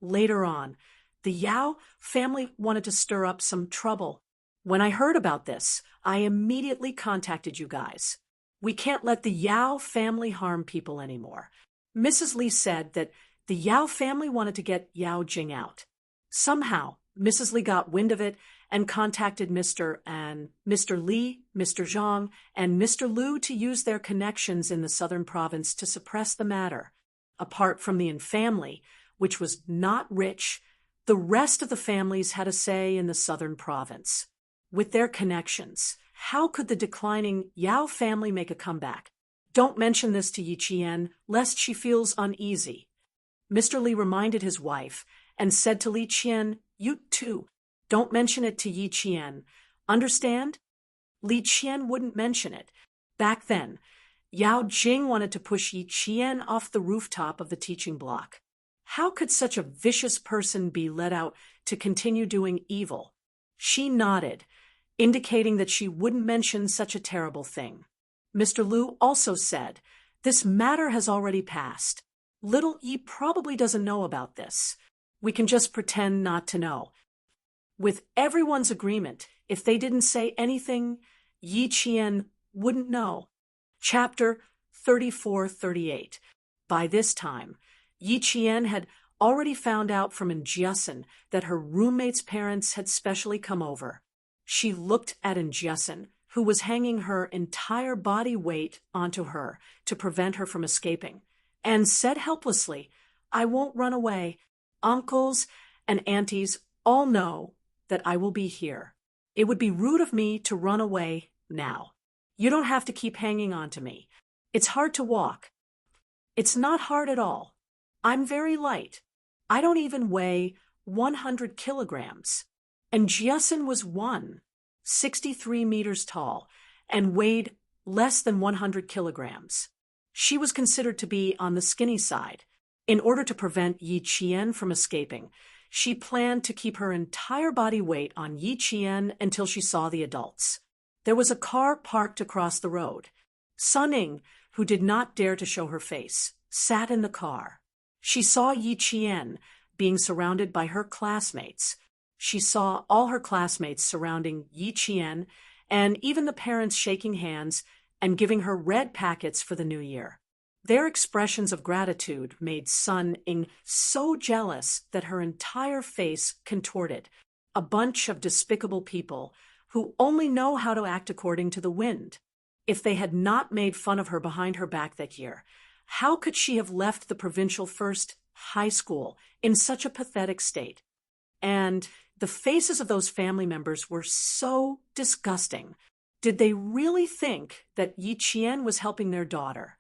Later on, the Yao family wanted to stir up some trouble. When I heard about this, I immediately contacted you guys. We can't let the Yao family harm people anymore. Mrs. Li said that the Yao family wanted to get Yao Jing out. Somehow, Mrs. Li got wind of it and contacted Mr. Li, Mr. Zhang, and Mr. Lu to use their connections in the southern province to suppress the matter. Apart from the Yin family, which was not rich, the rest of the families had a say in the southern province. With their connections, how could the declining Yao family make a comeback? Don't mention this to Yi Qian, lest she feels uneasy. Mr. Li reminded his wife and said to Li Qian, you too, don't mention it to Yi Qian. Understand? Li Qian wouldn't mention it. Back then, Yao Jing wanted to push Yi Qian off the rooftop of the teaching block. How could such a vicious person be let out to continue doing evil? She nodded, indicating that she wouldn't mention such a terrible thing. Mr. Lu also said, this matter has already passed. Little Yi probably doesn't know about this. We can just pretend not to know. With everyone's agreement, if they didn't say anything, Yi Qian wouldn't know. Chapter 34-38. By this time, Yi Qian had already found out from Injiasen that her roommate's parents had specially come over. She looked at Injiasen, who was hanging her entire body weight onto her to prevent her from escaping, and said helplessly, I won't run away. Uncles and aunties all know that I will be here. It would be rude of me to run away now. You don't have to keep hanging on to me. It's hard to walk. It's not hard at all. I'm very light. I don't even weigh 100 kilograms. And Jiasen was 163 meters tall and weighed less than 100 kilograms. She was considered to be on the skinny side. In order to prevent Yi Qian from escaping, she planned to keep her entire body weight on Yi Qian until she saw the adults. There was a car parked across the road. Suning, who did not dare to show her face, sat in the car. She saw Yi Qian being surrounded by her classmates. She saw all her classmates surrounding Yi Qian and even the parents shaking hands and giving her red packets for the new year. Their expressions of gratitude made Sun Ying so jealous that her entire face contorted. A bunch of despicable people who only know how to act according to the wind. If they had not made fun of her behind her back that year, how could she have left the provincial first high school in such a pathetic state? And the faces of those family members were so disgusting. Did they really think that Yi Qian was helping their daughter?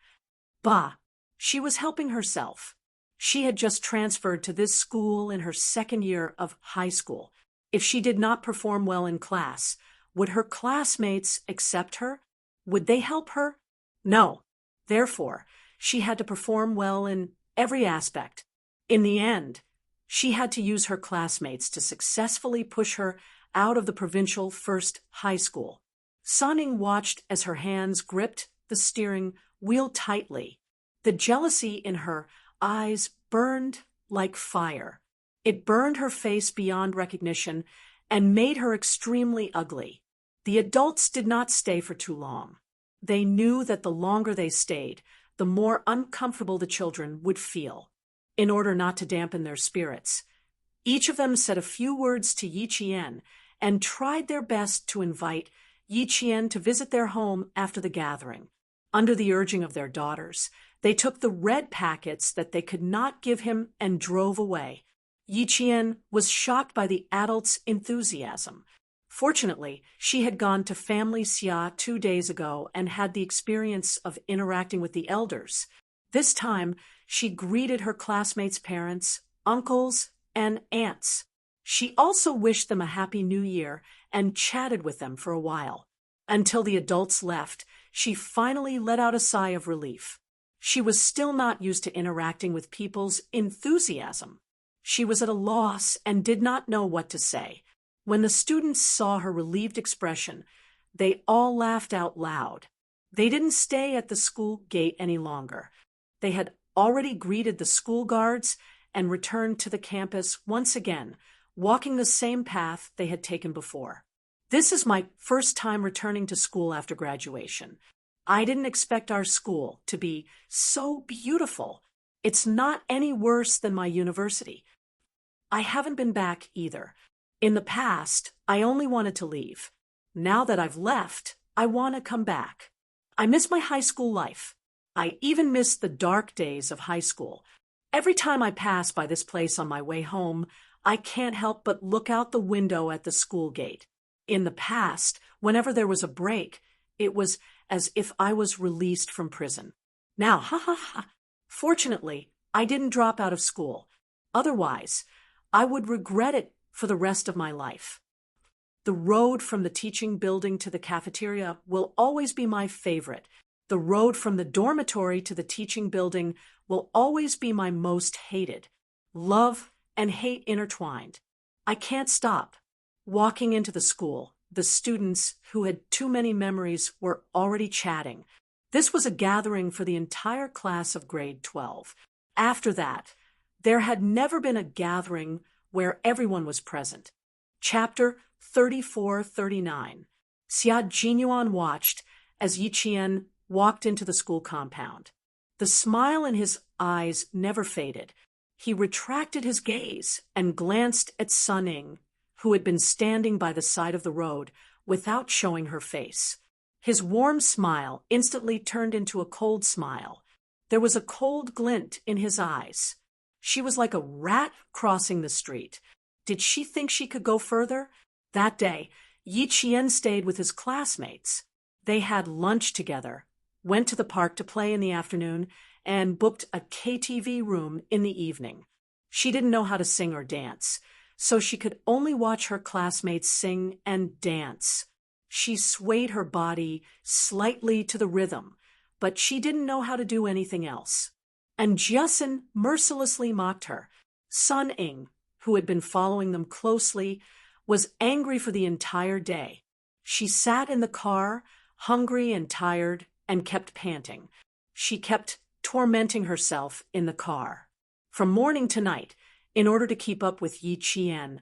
Bah, she was helping herself. She had just transferred to this school in her second year of high school. If she did not perform well in class, would her classmates accept her? Would they help her? No. Therefore, she had to perform well in every aspect. In the end, she had to use her classmates to successfully push her out of the provincial first high school. Suning watched as her hands gripped the steering wheel tightly. The jealousy in her eyes burned like fire. It burned her face beyond recognition and made her extremely ugly. The adults did not stay for too long. They knew that the longer they stayed, the more uncomfortable the children would feel. In order not to dampen their spirits, each of them said a few words to Yi Qian and tried their best to invite Yi Qian to visit their home after the gathering. Under the urging of their daughters, They took the red packets that they could not give him and drove away. Yi Qian was shocked by the adults' enthusiasm. Fortunately, she had gone to Family Xia 2 days ago and had the experience of interacting with the elders. This time, she greeted her classmates' parents, uncles, and aunts. She also wished them a happy new year and chatted with them for a while. Until the adults left, she finally let out a sigh of relief. She was still not used to interacting with people's enthusiasm. She was at a loss and did not know what to say. When the students saw her relieved expression, they all laughed out loud. They didn't stay at the school gate any longer. They had already greeted the school guards and returned to the campus once again, walking the same path they had taken before. This is my first time returning to school after graduation. I didn't expect our school to be so beautiful. It's not any worse than my university. I haven't been back either. In the past, I only wanted to leave. Now that I've left, I want to come back. I miss my high school life. I even miss the dark days of high school. Every time I pass by this place on my way home, I can't help but look out the window at the school gate. In the past, whenever there was a break, it was as if I was released from prison. Now, fortunately, I didn't drop out of school. Otherwise, I would regret it for the rest of my life. The road from the teaching building to the cafeteria will always be my favorite. The road from the dormitory to the teaching building will always be my most hated. Love and hate intertwined. I can't stop. Walking into the school, the students who had too many memories were already chatting. This was a gathering for the entire class of grade 12. After that, there had never been a gathering where everyone was present. Chapter 34-39. Xia Jinyuan watched as Yi Qian walked into the school compound. The smile in his eyes never faded. He retracted his gaze and glanced at Sun Ying, who had been standing by the side of the road without showing her face. His warm smile instantly turned into a cold smile. There was a cold glint in his eyes. She was like a rat crossing the street. Did she think she could go further? That day, Yi Qian stayed with his classmates. They had lunch together, went to the park to play in the afternoon, and booked a KTV room in the evening. She didn't know how to sing or dance, so she could only watch her classmates sing and dance. She swayed her body slightly to the rhythm, but she didn't know how to do anything else. And Jiasin mercilessly mocked her. Sun Ying, who had been following them closely, was angry for the entire day. She sat in the car, hungry and tired, and kept panting. She kept tormenting herself in the car. From morning to night, in order to keep up with Yi Qian,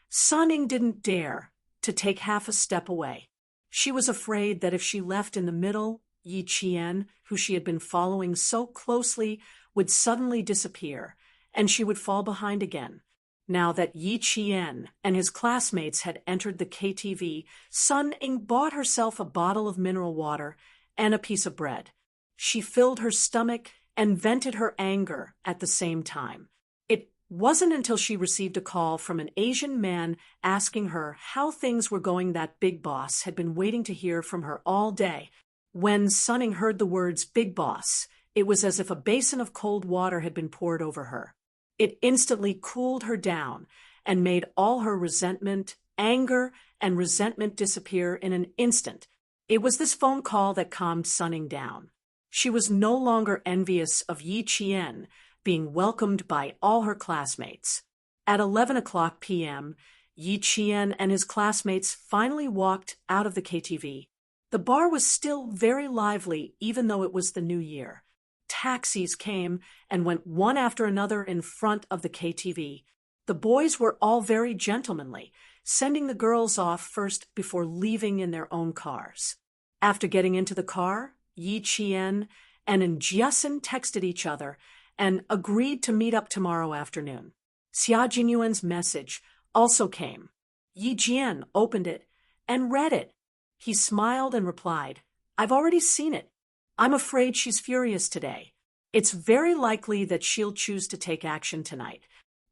Sun Ying didn't dare to take half a step away. She was afraid that if she left in the middle, Yi Qian, who she had been following so closely, would suddenly disappear, and she would fall behind again. Now that Yi Qian and his classmates had entered the KTV, Sun Ying bought herself a bottle of mineral water and a piece of bread. She filled her stomach and vented her anger at the same time. It wasn't until she received a call from an Asian man asking her how things were going that Big Boss had been waiting to hear from her all day. When Sun Ying heard the words Big Boss, it was as if a basin of cold water had been poured over her. It instantly cooled her down and made all her resentment, anger, and resentment disappear in an instant. It was this phone call that calmed Sun Ying down. She was no longer envious of Yi Qian being welcomed by all her classmates. At 11 p.m., Yi Qian and his classmates finally walked out of the KTV. The bar was still very lively even though it was the new year. Taxis came and went one after another in front of the KTV. The boys were all very gentlemanly, sending the girls off first before leaving in their own cars. After getting into the car, Yi Qian and Jiasin texted each other and agreed to meet up tomorrow afternoon. Xia Jinyuan's message also came. Yi Jian opened it and read it. He smiled and replied, "I've already seen it. I'm afraid she's furious today. It's very likely that she'll choose to take action tonight.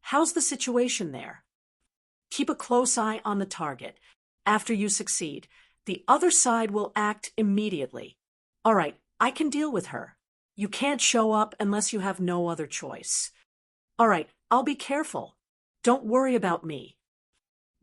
How's the situation there? Keep a close eye on the target. After you succeed, the other side will act immediately. All right, I can deal with her. You can't show up unless you have no other choice. All right, I'll be careful. Don't worry about me.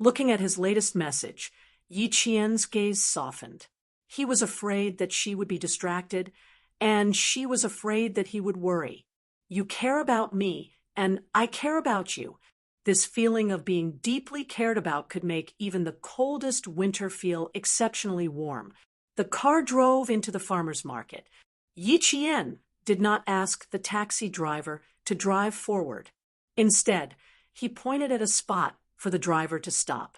Looking at his latest message, Yi Qian's gaze softened. He was afraid that she would be distracted, and she was afraid that he would worry. You care about me, and I care about you. This feeling of being deeply cared about could make even the coldest winter feel exceptionally warm. The car drove into the farmer's market. Yi Qian did not ask the taxi driver to drive forward. Instead, he pointed at a spot for the driver to stop.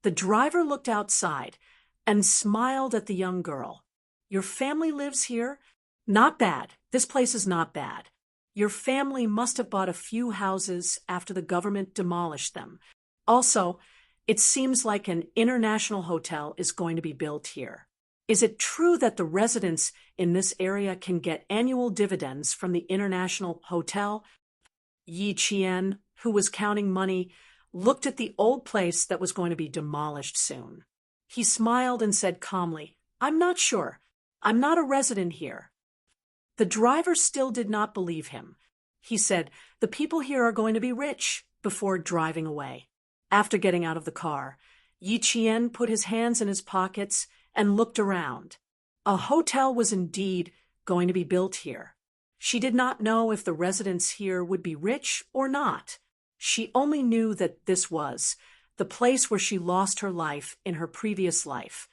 The driver looked outside and smiled at the young girl. Your family lives here? Not bad. This place is not bad. Your family must have bought a few houses after the government demolished them. Also, it seems like an international hotel is going to be built here. Is it true that the residents in this area can get annual dividends from the international hotel? Yi Qian, who was counting money, looked at the old place that was going to be demolished soon. He smiled and said calmly, I'm not sure. I'm not a resident here. The driver still did not believe him. He said, the people here are going to be rich, before driving away. After getting out of the car, Yi Qian put his hands in his pockets and looked around. A hotel was indeed going to be built here. She did not know if the residents here would be rich or not. She only knew that this was the place where she lost her life in her previous life.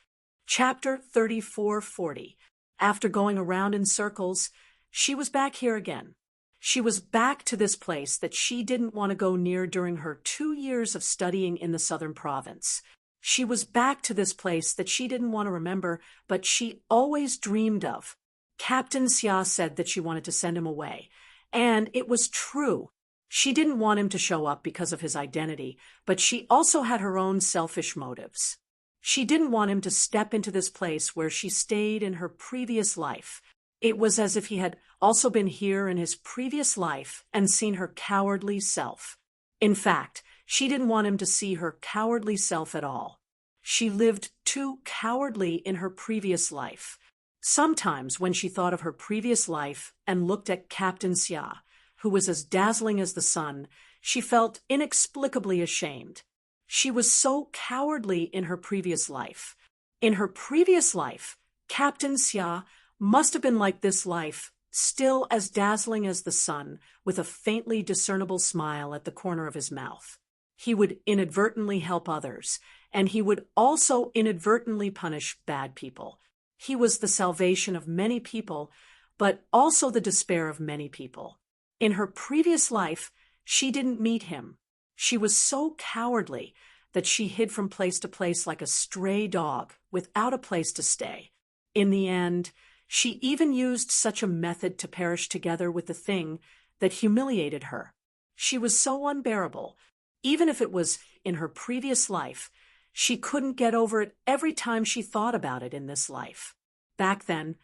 Chapter 3440. After going around in circles, she was back here again. She was back to this place that she didn't want to go near during her 2 years of studying in the southern province. She was back to this place that she didn't want to remember, but she always dreamed of. Captain Xia said that she wanted to send him away, and it was true. She didn't want him to show up because of his identity, but she also had her own selfish motives. She didn't want him to step into this place where she stayed in her previous life. It was as if he had also been here in his previous life and seen her cowardly self. In fact, she didn't want him to see her cowardly self at all. She lived too cowardly in her previous life. Sometimes when she thought of her previous life and looked at Captain Xia, who was as dazzling as the sun, she felt inexplicably ashamed. She was so cowardly in her previous life. In her previous life, Captain Xia must have been like this life, still as dazzling as the sun, with a faintly discernible smile at the corner of his mouth. He would inadvertently help others, and he would also inadvertently punish bad people. He was the salvation of many people, but also the despair of many people. In her previous life, she didn't meet him. She was so cowardly that she hid from place to place like a stray dog without a place to stay. In the end, she even used such a method to perish together with the thing that humiliated her. She was so unbearable. Even if it was in her previous life, she couldn't get over it every time she thought about it in this life. Back then,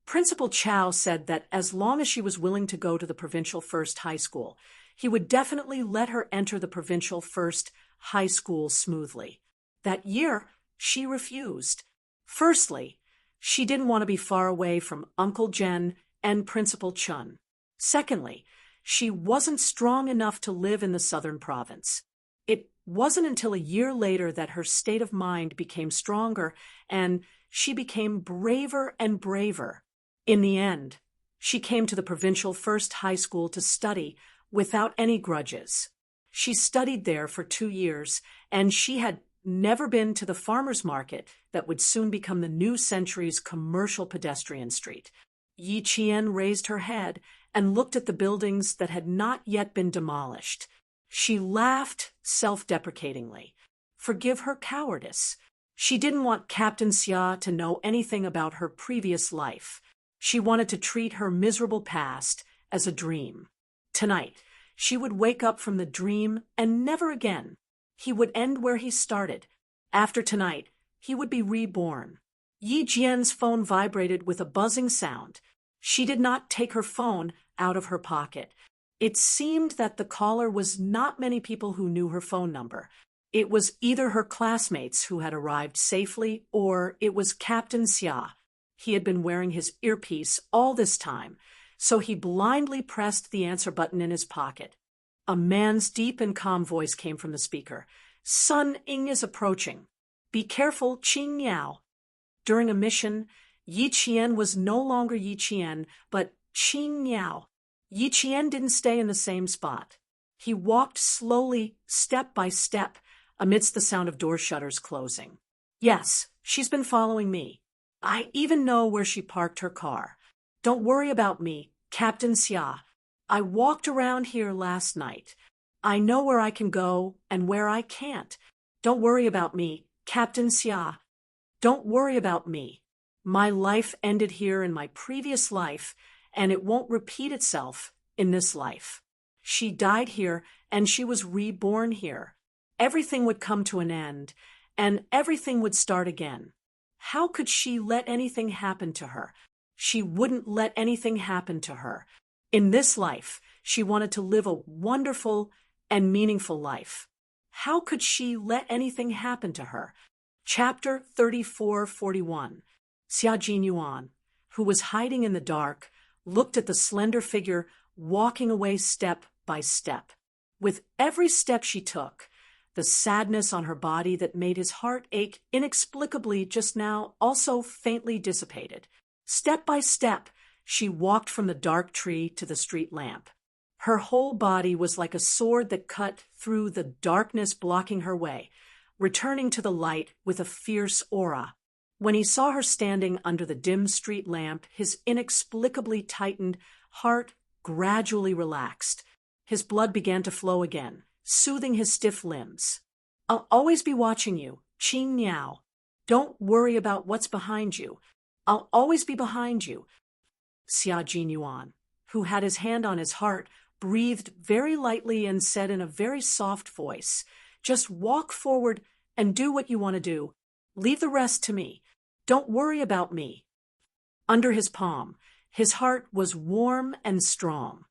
Principal Chow said that as long as she was willing to go to the Provincial First High School, he would definitely let her enter the Provincial First High School smoothly. That year, she refused. Firstly, she didn't want to be far away from Uncle Jen and Principal Chun. Secondly, she wasn't strong enough to live in the southern province. It wasn't until a year later that her state of mind became stronger and she became braver and braver. In the end, she came to the Provincial First High School to study without any grudges. She studied there for 2 years, and she had never been to the farmer's market that would soon become the new century's commercial pedestrian street. Yi Qian raised her head and looked at the buildings that had not yet been demolished. She laughed self-deprecatingly. Forgive her cowardice. She didn't want Captain Xia to know anything about her previous life. She wanted to treat her miserable past as a dream. Tonight, she would wake up from the dream and never again. He would end where he started. After tonight, he would be reborn. Yi Jian's phone vibrated with a buzzing sound. She did not take her phone out of her pocket. It seemed that the caller was not many people who knew her phone number. It was either her classmates who had arrived safely, or it was Captain Xia. He had been wearing his earpiece all this time, so he blindly pressed the answer button in his pocket. A man's deep and calm voice came from the speaker. Sun Ying is approaching. Be careful, Qing Yao. During a mission, Yi Qian was no longer Yi Qian, but Qing Yao. Yi Qian didn't stay in the same spot. He walked slowly, step by step, amidst the sound of door shutters closing. Yes, she's been following me. I even know where she parked her car. Don't worry about me, Captain Xia. I walked around here last night. I know where I can go and where I can't. Don't worry about me, Captain Xia. Don't worry about me. My life ended here in my previous life, and it won't repeat itself in this life. She died here, and she was reborn here. Everything would come to an end, and everything would start again. How could she let anything happen to her? She wouldn't let anything happen to her. In this life, she wanted to live a wonderful and meaningful life. How could she let anything happen to her? Chapter 34:41. Xia Jinyuan, who was hiding in the dark, looked at the slender figure walking away step by step. With every step she took, the sadness on her body that made his heart ache inexplicably just now also faintly dissipated. Step by step, she walked from the dark tree to the street lamp. Her whole body was like a sword that cut through the darkness blocking her way, returning to the light with a fierce aura. When he saw her standing under the dim street lamp, his inexplicably tightened heart gradually relaxed. His blood began to flow again, soothing his stiff limbs. I'll always be watching you, Qing Yao. Don't worry about what's behind you. I'll always be behind you. Xia Jinyuan, who had his hand on his heart, breathed very lightly and said in a very soft voice, just walk forward and do what you want to do. Leave the rest to me. Don't worry about me. Under his palm, his heart was warm and strong.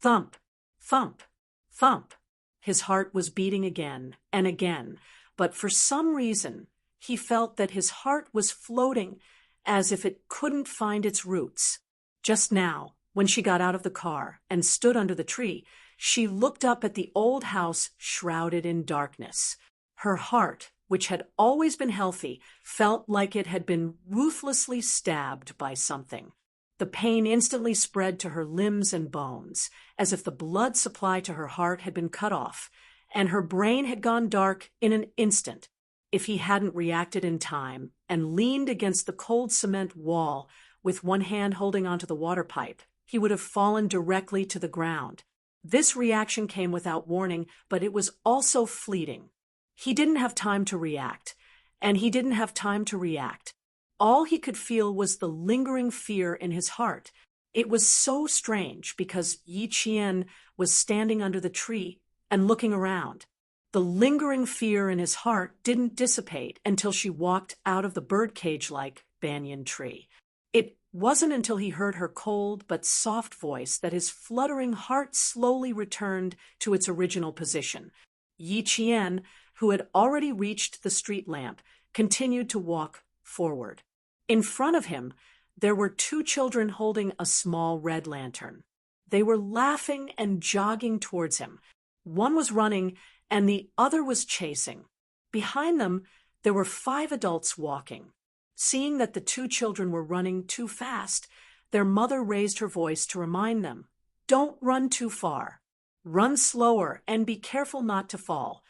Thump, thump, thump. His heart was beating again and again, but for some reason, he felt that his heart was floating as if it couldn't find its roots. Just now, when she got out of the car and stood under the tree, she looked up at the old house shrouded in darkness. Her heart, which had always been healthy, felt like it had been ruthlessly stabbed by something. The pain instantly spread to her limbs and bones, as if the blood supply to her heart had been cut off, and her brain had gone dark in an instant. If he hadn't reacted in time and leaned against the cold cement wall with one hand holding onto the water pipe, he would have fallen directly to the ground. This reaction came without warning, but it was also fleeting. He didn't have time to react, and he didn't have time to react. All he could feel was the lingering fear in his heart. It was so strange because Yi Qian was standing under the tree and looking around. The lingering fear in his heart didn't dissipate until she walked out of the birdcage-like banyan tree. It wasn't until he heard her cold but soft voice that his fluttering heart slowly returned to its original position. Yi Qian, who had already reached the street lamp, continued to walk forward. In front of him, there were two children holding a small red lantern. They were laughing and jogging towards him. One was running, and the other was chasing. Behind them, there were 5 adults walking. Seeing that the 2 children were running too fast, their mother raised her voice to remind them, "Don't run too far. Run slower and be careful not to fall."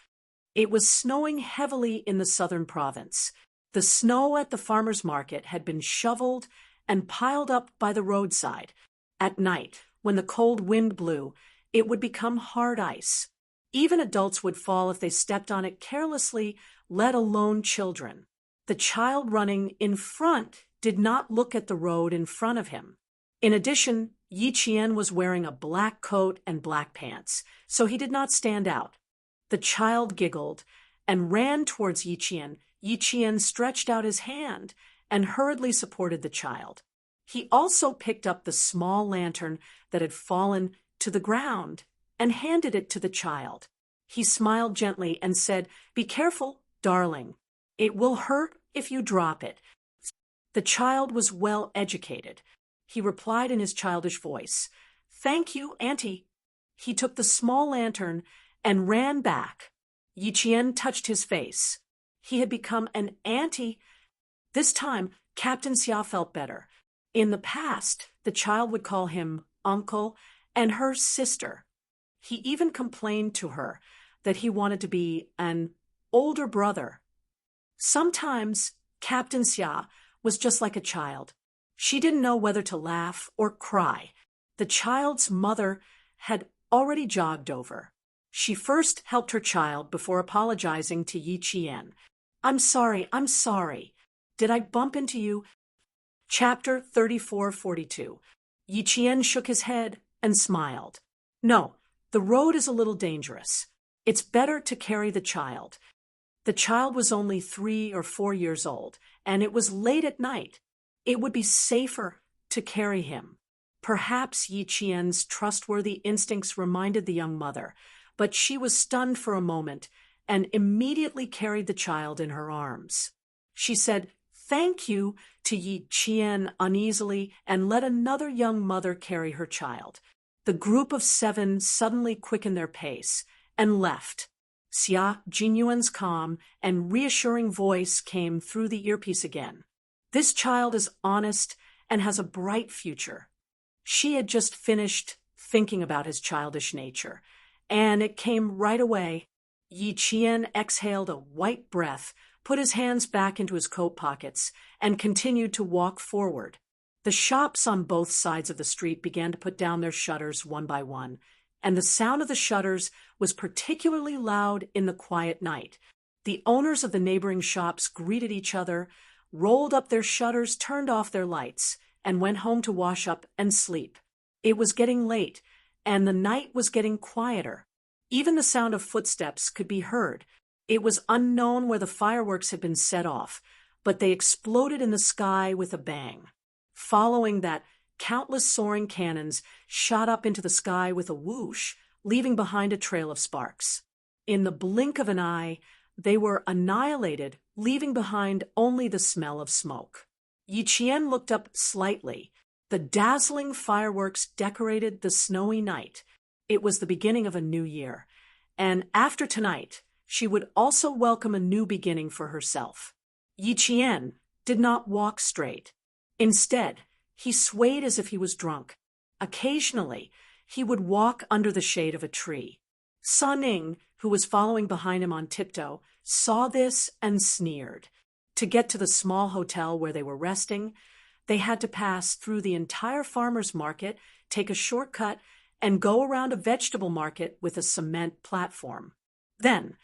It was snowing heavily in the southern province. The snow at the farmer's market had been shoveled and piled up by the roadside. At night, when the cold wind blew, it would become hard ice. Even adults would fall if they stepped on it carelessly, let alone children. The child running in front did not look at the road in front of him. In addition, Yi Qian was wearing a black coat and black pants, so he did not stand out. The child giggled and ran towards Yi Qian. Yi Qian stretched out his hand and hurriedly supported the child. He also picked up the small lantern that had fallen to the ground and handed it to the child. He smiled gently and said, "Be careful, darling. It will hurt if you drop it." The child was well educated. He replied in his childish voice, "Thank you, Auntie." He took the small lantern and ran back. Yi Qian touched his face. He had become an auntie. This time, Captain Xia felt better. In the past, the child would call him uncle and her sister. He even complained to her that he wanted to be an older brother. Sometimes Captain Xia was just like a child. She didn't know whether to laugh or cry. The child's mother had already jogged over. She first helped her child before apologizing to Yi Qian. I'm sorry. Did I bump into you?" Chapter 34:42. Yi Qian shook his head and smiled. "No, the road is a little dangerous. It's better to carry the child." The child was only 3 or 4 years old, and it was late at night. It would be safer to carry him. Perhaps Yi Qian's trustworthy instincts reminded the young mother, but she was stunned for a moment and immediately carried the child in her arms. She said, "Thank you," to Yi Qian uneasily and let another young mother carry her child. The group of 7 suddenly quickened their pace and left. Xia Jinyuan's calm and reassuring voice came through the earpiece again. "This child is honest and has a bright future." She had just finished thinking about his childish nature, and it came right away. Yi Qian exhaled a white breath, put his hands back into his coat pockets, and continued to walk forward. The shops on both sides of the street began to put down their shutters one by one, and the sound of the shutters was particularly loud in the quiet night. The owners of the neighboring shops greeted each other, rolled up their shutters, turned off their lights, and went home to wash up and sleep. It was getting late, and the night was getting quieter. Even the sound of footsteps could be heard. It was unknown where the fireworks had been set off, but they exploded in the sky with a bang. Following that, countless soaring cannons shot up into the sky with a whoosh, leaving behind a trail of sparks. In the blink of an eye, they were annihilated, leaving behind only the smell of smoke. Yi Qian looked up slightly. The dazzling fireworks decorated the snowy night. It was the beginning of a new year, and after tonight, she would also welcome a new beginning for herself. Yi Qian did not walk straight. Instead, he swayed as if he was drunk. Occasionally, he would walk under the shade of a tree. Sun Ning, who was following behind him on tiptoe, saw this and sneered. To get to the small hotel where they were resting, they had to pass through the entire farmer's market, take a shortcut, and go around a vegetable market with a cement platform. Then,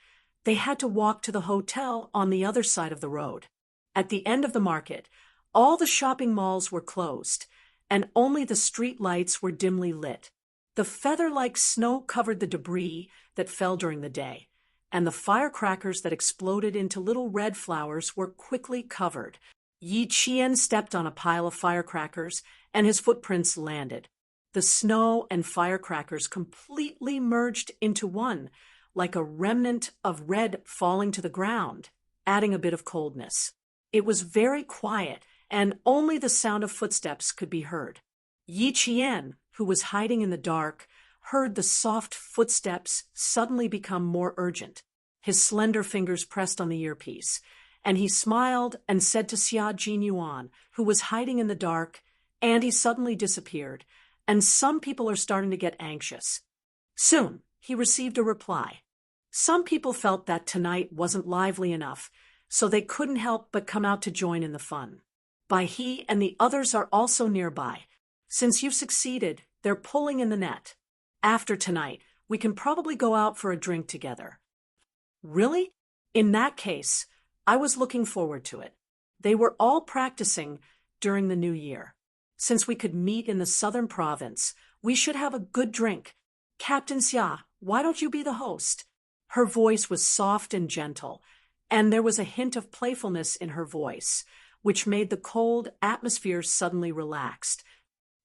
they had to walk to the hotel on the other side of the road. At the end of the market, all the shopping malls were closed, and only the street lights were dimly lit. The feather-like snow covered the debris that fell during the day, and the firecrackers that exploded into little red flowers were quickly covered. Yi Qian stepped on a pile of firecrackers, and his footprints landed. The snow and firecrackers completely merged into one, like a remnant of red falling to the ground, adding a bit of coldness. It was very quiet, and only the sound of footsteps could be heard. Yi Qian, who was hiding in the dark, heard the soft footsteps suddenly become more urgent. His slender fingers pressed on the earpiece, and he smiled and said to Xia Jinyuan, who was hiding in the dark, and he suddenly disappeared, and some people are starting to get anxious. Soon, he received a reply. Some people felt that tonight wasn't lively enough, so they couldn't help but come out to join in the fun. Bai He and the others are also nearby. Since you've succeeded, they're pulling in the net. After tonight, we can probably go out for a drink together. Really? In that case, I was looking forward to it. They were all practicing during the new year. Since we could meet in the southern province, we should have a good drink. Captain Xia, why don't you be the host? Her voice was soft and gentle, and there was a hint of playfulness in her voice, which made the cold atmosphere suddenly relaxed.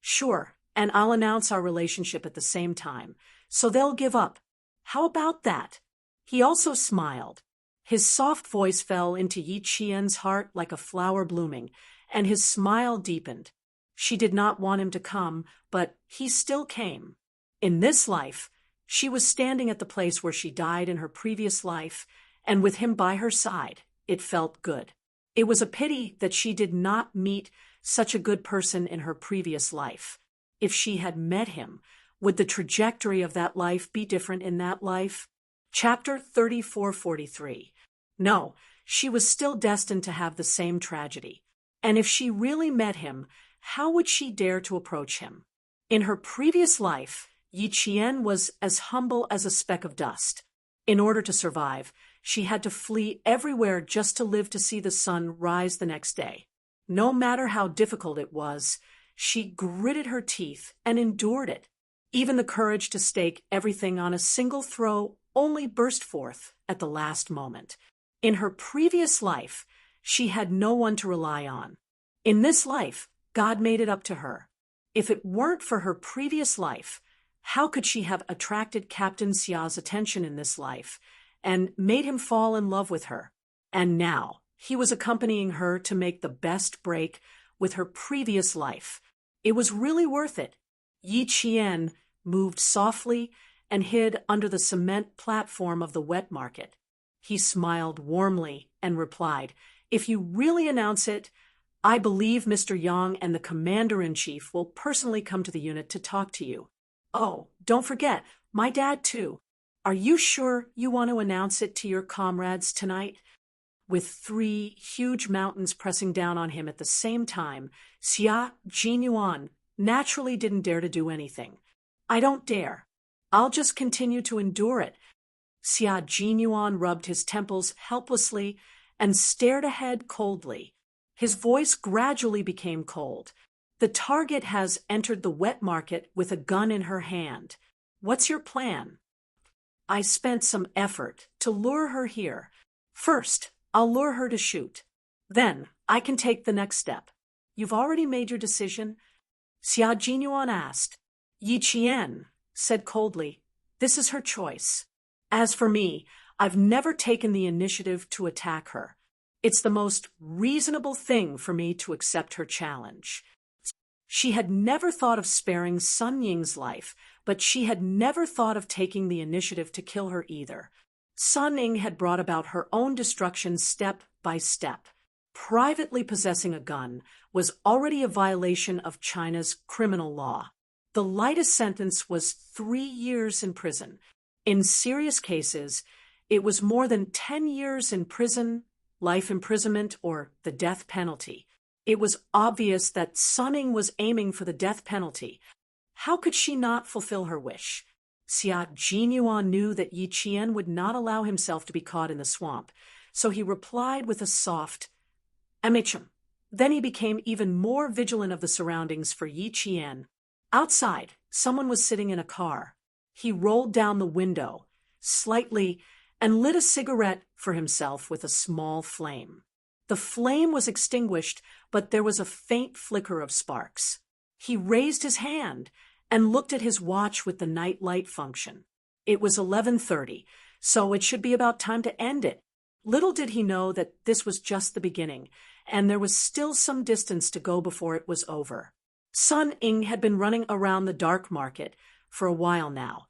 Sure, and I'll announce our relationship at the same time, so they'll give up. How about that? He also smiled. His soft voice fell into Yi Qian's heart like a flower blooming, and his smile deepened. She did not want him to come, but he still came. In this life, she was standing at the place where she died in her previous life, and with him by her side, it felt good. It was a pity that she did not meet such a good person in her previous life. If she had met him, would the trajectory of that life be different in that life? Chapter 34:43. No, she was still destined to have the same tragedy. And if she really met him, how would she dare to approach him? In her previous life, Yi Qian was as humble as a speck of dust. In order to survive, she had to flee everywhere just to live to see the sun rise the next day. No matter how difficult it was, she gritted her teeth and endured it. Even the courage to stake everything on a single throw only burst forth at the last moment. In her previous life, she had no one to rely on. In this life, God made it up to her. If it weren't for her previous life, how could she have attracted Captain Xia's attention in this life and made him fall in love with her? And now, he was accompanying her to make the best break with her previous life. It was really worth it. Yi Qian moved softly and hid under the cement platform of the wet market. He smiled warmly and replied, "If you really announce it, I believe Mr. Yang and the Commander-in-Chief will personally come to the unit to talk to you. Oh, don't forget, my dad too. Are you sure you want to announce it to your comrades tonight?" With 3 huge mountains pressing down on him at the same time, Xia Jinyuan naturally didn't dare to do anything. "I don't dare. I'll just continue to endure it." Xia Jinyuan rubbed his temples helplessly and stared ahead coldly. His voice gradually became cold. "The target has entered the wet market with a gun in her hand. What's your plan?" "I spent some effort to lure her here. First, I'll lure her to shoot. Then, I can take the next step." "You've already made your decision?" Xia Jinyuan asked. Yi Qian said coldly, "This is her choice. As for me, I've never taken the initiative to attack her. It's the most reasonable thing for me to accept her challenge." She had never thought of sparing Sun Ying's life, but she had never thought of taking the initiative to kill her either. Sun Ying had brought about her own destruction step by step. Privately possessing a gun was already a violation of China's criminal law. The lightest sentence was 3 years in prison. In serious cases, it was more than 10 years in prison, life imprisonment, or the death penalty. It was obvious that Sun Ying was aiming for the death penalty. How could she not fulfill her wish? Xia Jinyuan knew that Yi Qian would not allow himself to be caught in the swamp, so he replied with a soft "Amichum." Then he became even more vigilant of the surroundings for Yi Qian. Outside, someone was sitting in a car. He rolled down the window, slightly, and lit a cigarette for himself with a small flame. The flame was extinguished, but there was a faint flicker of sparks. He raised his hand and looked at his watch with the night light function. It was 11:30, so it should be about time to end it. Little did he know that this was just the beginning, and there was still some distance to go before it was over. Sun Ying had been running around the dark market for a while now.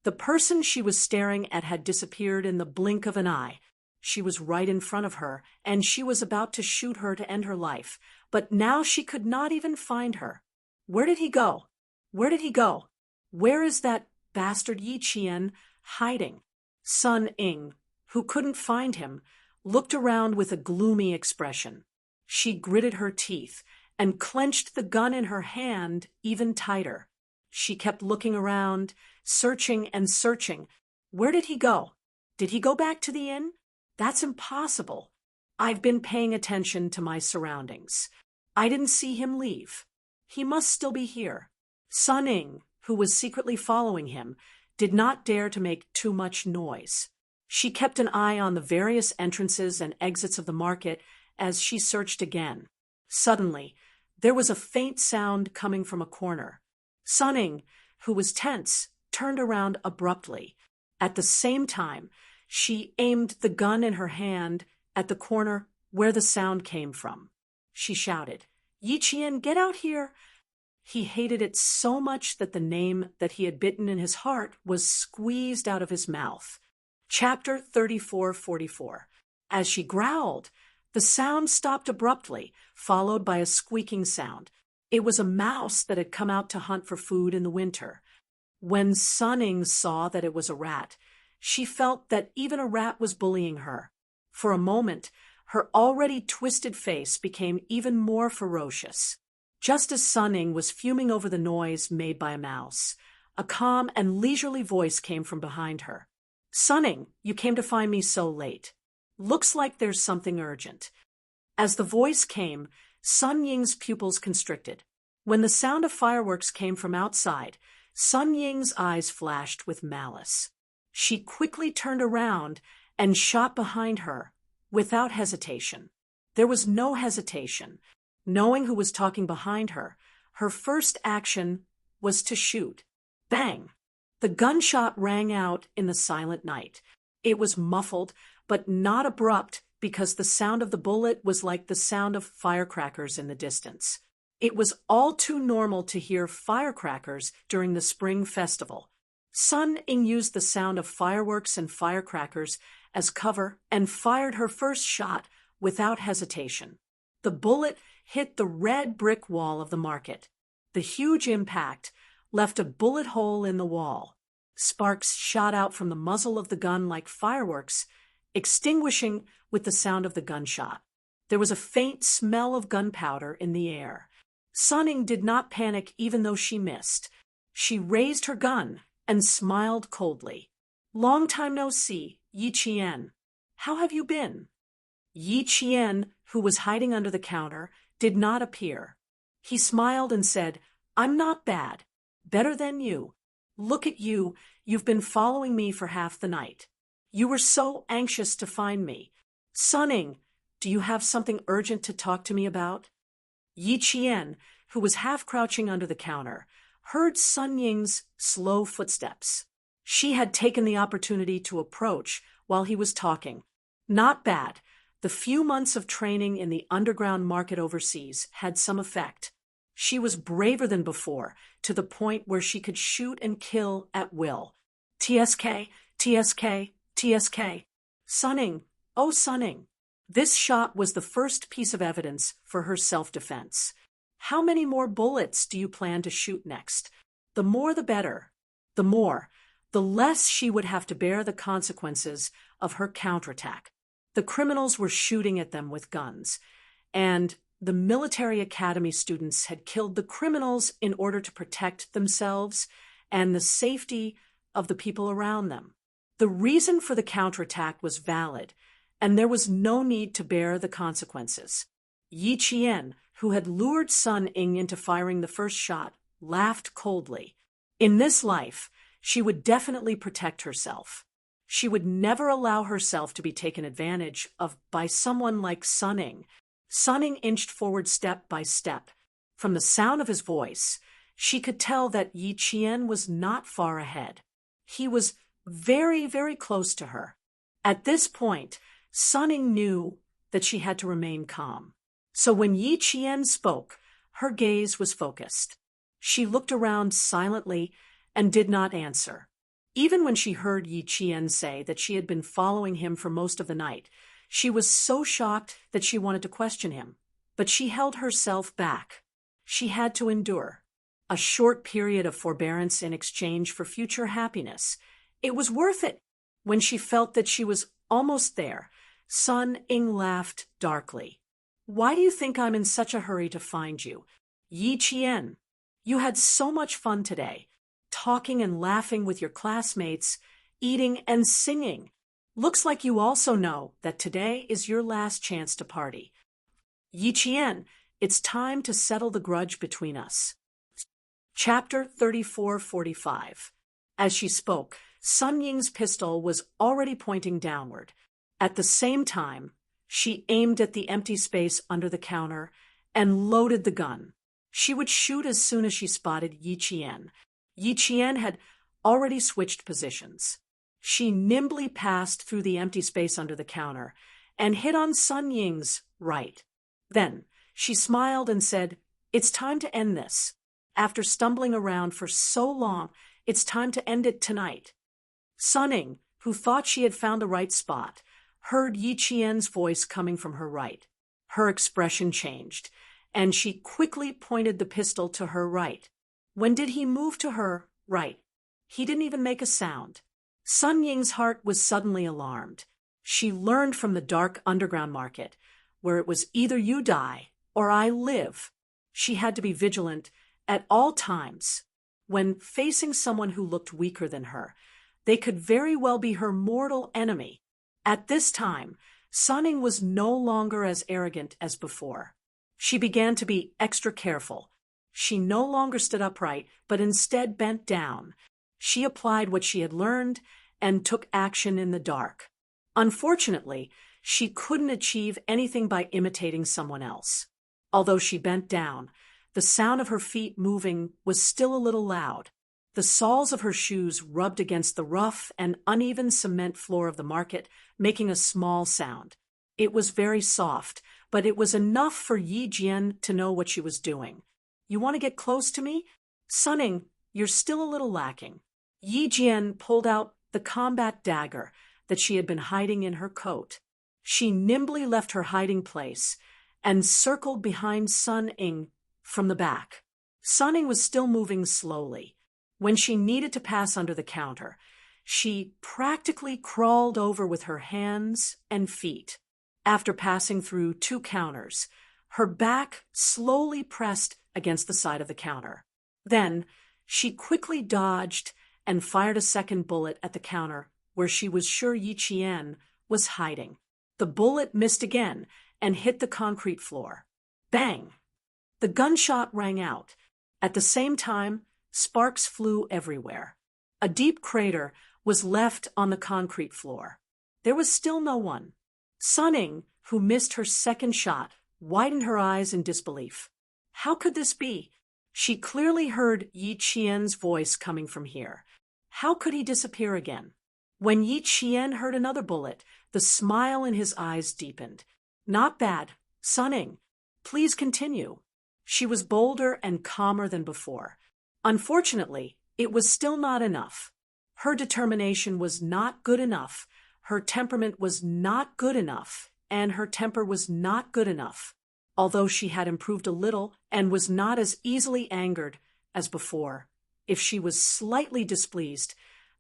The person she was staring at had disappeared in the blink of an eye. She was right in front of her, and she was about to shoot her to end her life, but now she could not even find her. Where did he go? Where did he go? Where is that bastard Yi Qian hiding? Sun Ying, who couldn't find him, looked around with a gloomy expression. She gritted her teeth and clenched the gun in her hand even tighter. She kept looking around, searching and searching. Where did he go? Did he go back to the inn? That's impossible. I've been paying attention to my surroundings. I didn't see him leave. He must still be here. Sun Ying, who was secretly following him, did not dare to make too much noise. She kept an eye on the various entrances and exits of the market as she searched again. Suddenly, there was a faint sound coming from a corner. Sunning, who was tense, turned around abruptly. At the same time, she aimed the gun in her hand at the corner where the sound came from. She shouted, "Yi Qian, get out here!" He hated it so much that the name that he had bitten in his heart was squeezed out of his mouth. Chapter 34:44. As she growled, the sound stopped abruptly, followed by a squeaking sound. It was a mouse that had come out to hunt for food in the winter. When Sunning saw that it was a rat, she felt that even a rat was bullying her. For a moment, her already twisted face became even more ferocious. Just as Sunning was fuming over the noise made by a mouse, a calm and leisurely voice came from behind her. "Sunning, you came to find me so late. Looks like there's something urgent." As the voice came, Sun Ying's pupils constricted. When the sound of fireworks came from outside, Sun Ying's eyes flashed with malice. She quickly turned around and shot behind her, without hesitation. There was no hesitation. Knowing who was talking behind her, her first action was to shoot. Bang! The gunshot rang out in the silent night. It was muffled, but not abrupt, because the sound of the bullet was like the sound of firecrackers in the distance. It was all too normal to hear firecrackers during the spring festival. Sun Ying used the sound of fireworks and firecrackers as cover and fired her first shot without hesitation. The bullet hit the red brick wall of the market. The huge impact left a bullet hole in the wall. Sparks shot out from the muzzle of the gun like fireworks, extinguishing with the sound of the gunshot. There was a faint smell of gunpowder in the air. Sunning did not panic even though she missed. She raised her gun and smiled coldly. "Long time no see, Yi Qian. How have you been?" Yi Qian, who was hiding under the counter, did not appear. He smiled and said, "I'm not bad. Better than you. Look at you, you've been following me for half the night. You were so anxious to find me. Sunning, do you have something urgent to talk to me about?" Yi Qian, who was half crouching under the counter, heard Sun Ying's slow footsteps. She had taken the opportunity to approach while he was talking. Not bad. The few months of training in the underground market overseas had some effect. She was braver than before, to the point where she could shoot and kill at will. "TSK, TSK, TSK. Sunning, oh Sunning." This shot was the first piece of evidence for her self-defense. "How many more bullets do you plan to shoot next? The more the better. The more, the less she would have to bear the consequences of her counterattack." The criminals were shooting at them with guns, and the military academy students had killed the criminals in order to protect themselves and the safety of the people around them. The reason for the counterattack was valid, and there was no need to bear the consequences. Yi Qian, who had lured Sun Ying into firing the first shot, laughed coldly. In this life, she would definitely protect herself. She would never allow herself to be taken advantage of by someone like Sun Ying. Sun Ying inched forward step by step. From the sound of his voice, she could tell that Yi Qian was not far ahead. He was very, very close to her. At this point, Sun Ying knew that she had to remain calm. So when Yi Qian spoke, her gaze was focused. She looked around silently and did not answer. Even when she heard Yi Qian say that she had been following him for most of the night, she was so shocked that she wanted to question him. But she held herself back. She had to endure. A short period of forbearance in exchange for future happiness. It was worth it. When she felt that she was almost there, Sun Ying laughed darkly. "Why do you think I'm in such a hurry to find you? Yi Qian, you had so much fun today. Talking and laughing with your classmates, eating and singing. Looks like you also know that today is your last chance to party. Yi Qian, it's time to settle the grudge between us." Chapter 34:45. As she spoke, Sun Ying's pistol was already pointing downward. At the same time, She aimed at the empty space under the counter and loaded the gun. She would shoot as soon as she spotted Yi Qian. Yi Qian had already switched positions. She nimbly passed through the empty space under the counter and hit on Sun Ying's right. Then she smiled and said, "It's time to end this. After stumbling around for so long, it's time to end it tonight." Sun Ying, who thought she had found the right spot, heard Yi Qian's voice coming from her right. Her expression changed, and she quickly pointed the pistol to her right. When did he move to her right? He didn't even make a sound. Sun Ying's heart was suddenly alarmed. She learned from the dark underground market, where it was either you die or I live. She had to be vigilant at all times. When facing someone who looked weaker than her, they could very well be her mortal enemy. At this time, Sun Ying was no longer as arrogant as before. She began to be extra careful. She no longer stood upright, but instead bent down. She applied what she had learned and took action in the dark. Unfortunately, she couldn't achieve anything by imitating someone else. Although she bent down, the sound of her feet moving was still a little loud. The soles of her shoes rubbed against the rough and uneven cement floor of the market, making a small sound. It was very soft, but it was enough for Yi Jian to know what she was doing. "You want to get close to me? Sun Ying, you're still a little lacking." Yi Jian pulled out the combat dagger that she had been hiding in her coat. She nimbly left her hiding place and circled behind Sun Ying from the back. Sun Ying was still moving slowly. When she needed to pass under the counter, she practically crawled over with her hands and feet. After passing through 2 counters, her back slowly pressed against the side of the counter. Then she quickly dodged and fired a second bullet at the counter where she was sure Yi Qian was hiding. The bullet missed again and hit the concrete floor. Bang! The gunshot rang out. At the same time, sparks flew everywhere. A deep crater was left on the concrete floor. There was still no one. Sun Ying, who missed her second shot, widened her eyes in disbelief. How could this be? She clearly heard Yi Qian's voice coming from here. How could he disappear again? When Yi Qian heard another bullet, the smile in his eyes deepened. "Not bad, Sun Ying. Please continue." She was bolder and calmer than before. Unfortunately, it was still not enough. Her determination was not good enough. Her temperament was not good enough, and her temper was not good enough. Although she had improved a little and was not as easily angered as before, if she was slightly displeased,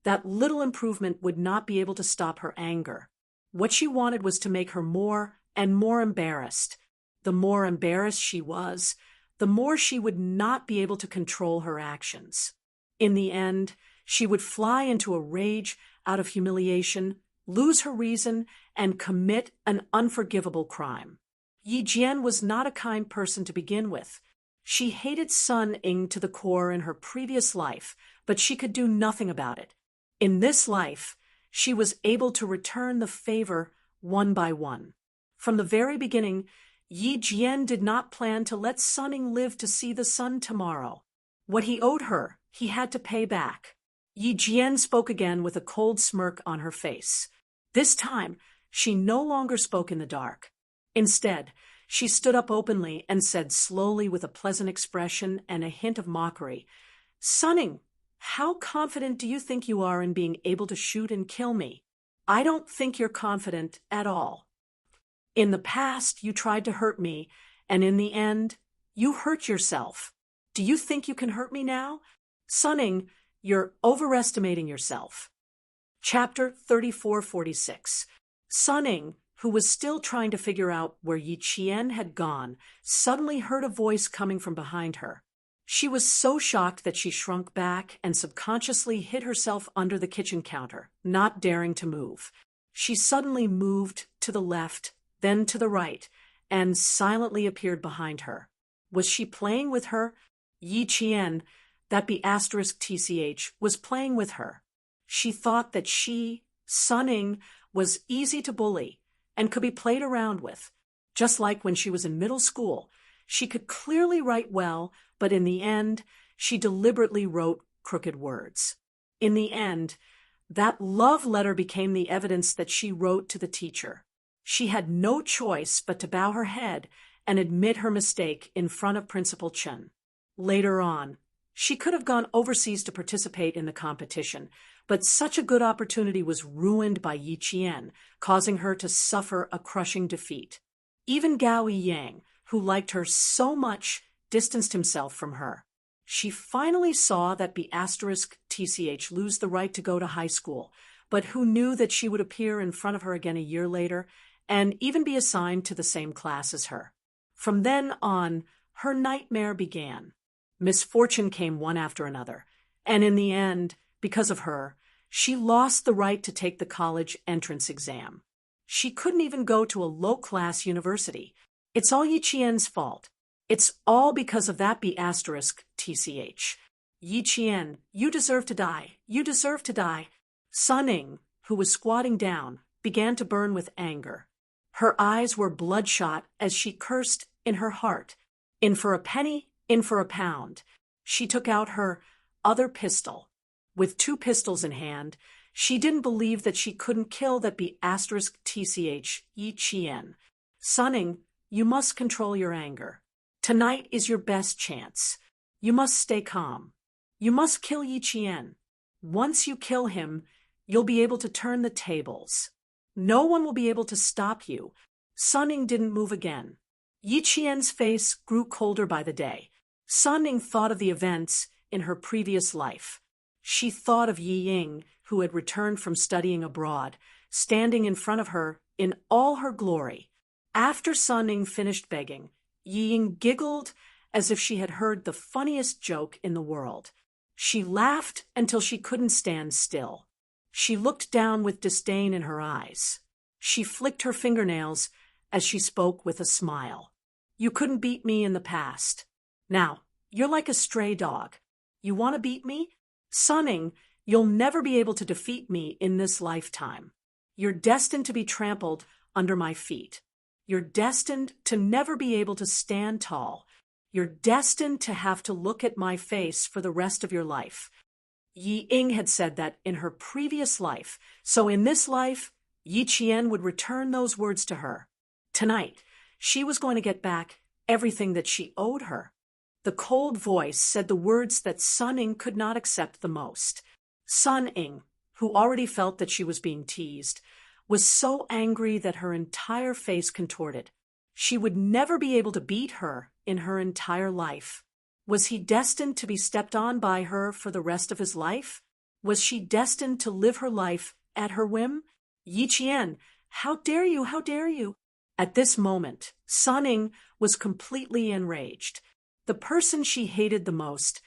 that little improvement would not be able to stop her anger. What she wanted was to make her more and more embarrassed. The more embarrassed she was, the more she would not be able to control her actions. In the end, she would fly into a rage out of humiliation, lose her reason, and commit an unforgivable crime. Yi Jian was not a kind person to begin with. She hated Sun Ying to the core in her previous life, but she could do nothing about it. In this life, she was able to return the favor one by one. From the very beginning, Yi Jian did not plan to let Sun Ying live to see the sun tomorrow. What he owed her, he had to pay back. Yi Jian spoke again with a cold smirk on her face. This time, she no longer spoke in the dark. Instead, she stood up openly and said slowly with a pleasant expression and a hint of mockery, "Sun Ying, how confident do you think you are in being able to shoot and kill me? I don't think you're confident at all. In the past, you tried to hurt me, and in the end, you hurt yourself. Do you think you can hurt me now? Sun Ying, you're overestimating yourself." Chapter 3446. Sun Ying, who was still trying to figure out where Yi Qian had gone, suddenly heard a voice coming from behind her. She was so shocked that she shrunk back and subconsciously hid herself under the kitchen counter, not daring to move. She suddenly moved to the left, then to the right, and silently appeared behind her. Was she playing with her? Yi Qian, that be *TCH, was playing with her. She thought that she, Sun Ying, was easy to bully, and could be played around with. Just like when she was in middle school, she could clearly write well, but in the end, she deliberately wrote crooked words. In the end, that love letter became the evidence that she wrote to the teacher. She had no choice but to bow her head and admit her mistake in front of Principal Chen. Later on, she could have gone overseas to participate in the competition, but such a good opportunity was ruined by Yi Qian, causing her to suffer a crushing defeat. Even Gao Yang, who liked her so much, distanced himself from her. She finally saw that B*TCH lose the right to go to high school, but who knew that she would appear in front of her again a year later and even be assigned to the same class as her. From then on, her nightmare began. Misfortune came one after another, and in the end, because of her, she lost the right to take the college entrance exam. She couldn't even go to a low-class university. It's all Yi Qian's fault. It's all because of that B*TCH. Yi Qian, you deserve to die. You deserve to die. Sunning, who was squatting down, began to burn with anger. Her eyes were bloodshot as she cursed in her heart. In for a penny, in for a pound. She took out her other pistol. With 2 pistols in hand, she didn't believe that she couldn't kill that B*TCH, Yi Qian. Sunning, you must control your anger. Tonight is your best chance. You must stay calm. You must kill Yi Qian. Once you kill him, you'll be able to turn the tables. No one will be able to stop you. Sunning didn't move again. Yi Qian's face grew colder by the day. Sunning thought of the events in her previous life. She thought of Yi Ying, who had returned from studying abroad, standing in front of her in all her glory. After Sunning finished begging, Yi Ying giggled as if she had heard the funniest joke in the world. She laughed until she couldn't stand still. She looked down with disdain in her eyes. She flicked her fingernails as she spoke with a smile. You couldn't beat me in the past. Now, you're like a stray dog. You want to beat me? Sunning, you'll never be able to defeat me in this lifetime. You're destined to be trampled under my feet. You're destined to never be able to stand tall. You're destined to have to look at my face for the rest of your life. Yi Ying had said that in her previous life, so in this life, Yi Qian would return those words to her. Tonight, she was going to get back everything that she owed her. The cold voice said the words that Sunning could not accept the most. Sunning, who already felt that she was being teased, was so angry that her entire face contorted. She would never be able to beat her in her entire life. Was he destined to be stepped on by her for the rest of his life? Was she destined to live her life at her whim? Yi Qian, how dare you, how dare you? At this moment, Sunning was completely enraged. The person she hated the most,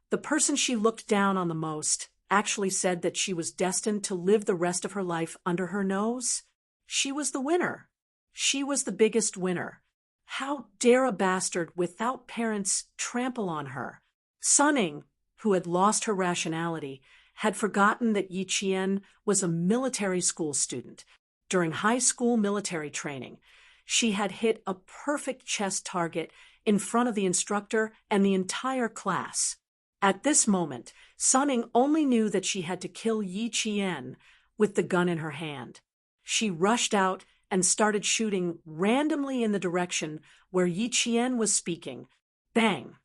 the person she looked down on the most, actually said that she was destined to live the rest of her life under her nose. She was the winner. She was the biggest winner. How dare a bastard without parents trample on her? Sunning, who had lost her rationality, had forgotten that Yi Qian was a military school student. During high school military training, she had hit a perfect chess target in front of the instructor and the entire class. At this moment, Sunning only knew that she had to kill Yi Qian with the gun in her hand. She rushed out and started shooting randomly in the direction where Yi Qian was speaking. Bang,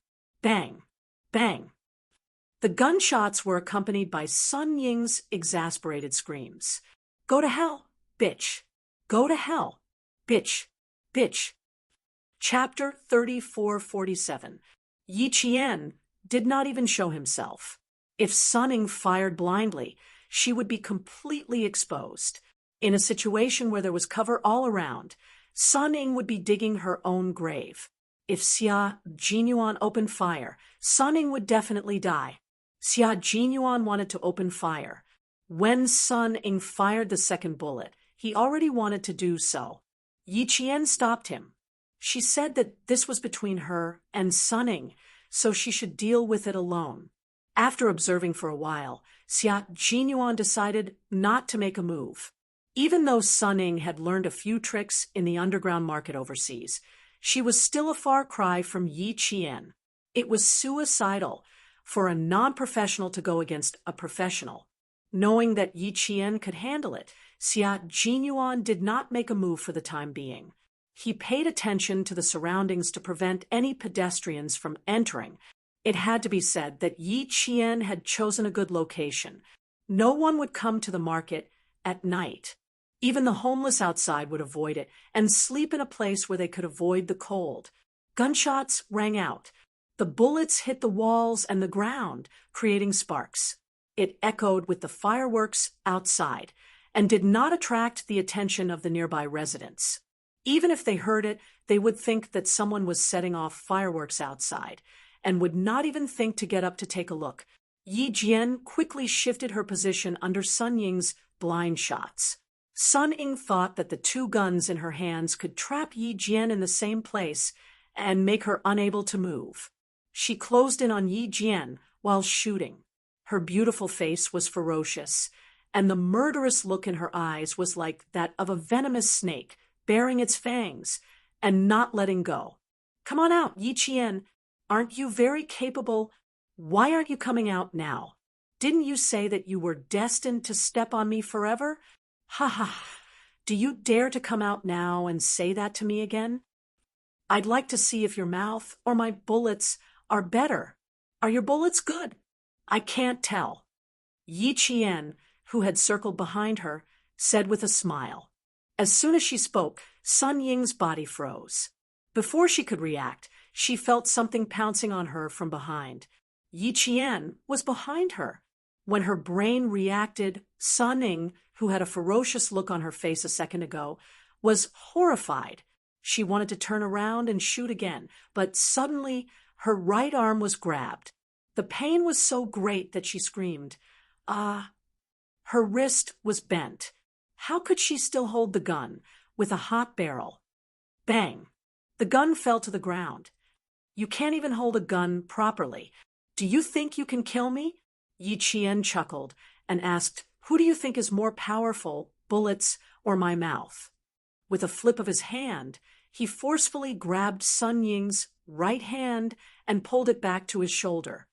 bang, bang. The gunshots were accompanied by Sun Ying's exasperated screams. Go to hell, bitch. Go to hell, bitch, bitch. Chapter 3447. Yi Qian did not even show himself. If Sunning fired blindly, she would be completely exposed. In a situation where there was cover all around, Sunning would be digging her own grave. If Xia Jinyuan opened fire, Sunning would definitely die. Xia Jinyuan wanted to open fire. When Sunning fired the second bullet, he already wanted to do so. Yi Qian stopped him. She said that this was between her and Sunning, so she should deal with it alone. After observing for a while, Xia Jinyuan decided not to make a move. Even though Sun Ying had learned a few tricks in the underground market overseas, she was still a far cry from Yi Qian. It was suicidal for a non-professional to go against a professional. Knowing that Yi Qian could handle it, Xia Jinyuan did not make a move for the time being. He paid attention to the surroundings to prevent any pedestrians from entering. It had to be said that Yi Qian had chosen a good location. No one would come to the market at night. Even the homeless outside would avoid it and sleep in a place where they could avoid the cold. Gunshots rang out. The bullets hit the walls and the ground, creating sparks. It echoed with the fireworks outside and did not attract the attention of the nearby residents. Even if they heard it, they would think that someone was setting off fireworks outside and would not even think to get up to take a look. Yi Jian quickly shifted her position under Sun Ying's blind shots. Sun Ying thought that the two guns in her hands could trap Yi Jian in the same place and make her unable to move. She closed in on Yi Jian while shooting. Her beautiful face was ferocious, and the murderous look in her eyes was like that of a venomous snake, baring its fangs and not letting go. "Come on out, Yi Qian. Aren't you very capable? Why aren't you coming out now? Didn't you say that you were destined to step on me forever? Ha ha! Do you dare to come out now and say that to me again? I'd like to see if your mouth or my bullets are better. Are your bullets good? I can't tell." Yi Qian, who had circled behind her, said with a smile. As soon as she spoke, Sun Ying's body froze. Before she could react, she felt something pouncing on her from behind. Yi Qian was behind her. When her brain reacted, Sun Ying, who had a ferocious look on her face a second ago, was horrified. She wanted to turn around and shoot again, but suddenly her right arm was grabbed. The pain was so great that she screamed. Ah! Her wrist was bent. How could she still hold the gun with a hot barrel? Bang! The gun fell to the ground. "You can't even hold a gun properly. Do you think you can kill me?" Yi Qian chuckled and asked, "Who do you think is more powerful, bullets or my mouth?" With a flip of his hand, he forcefully grabbed Sun Ying's right hand and pulled it back to his shoulder.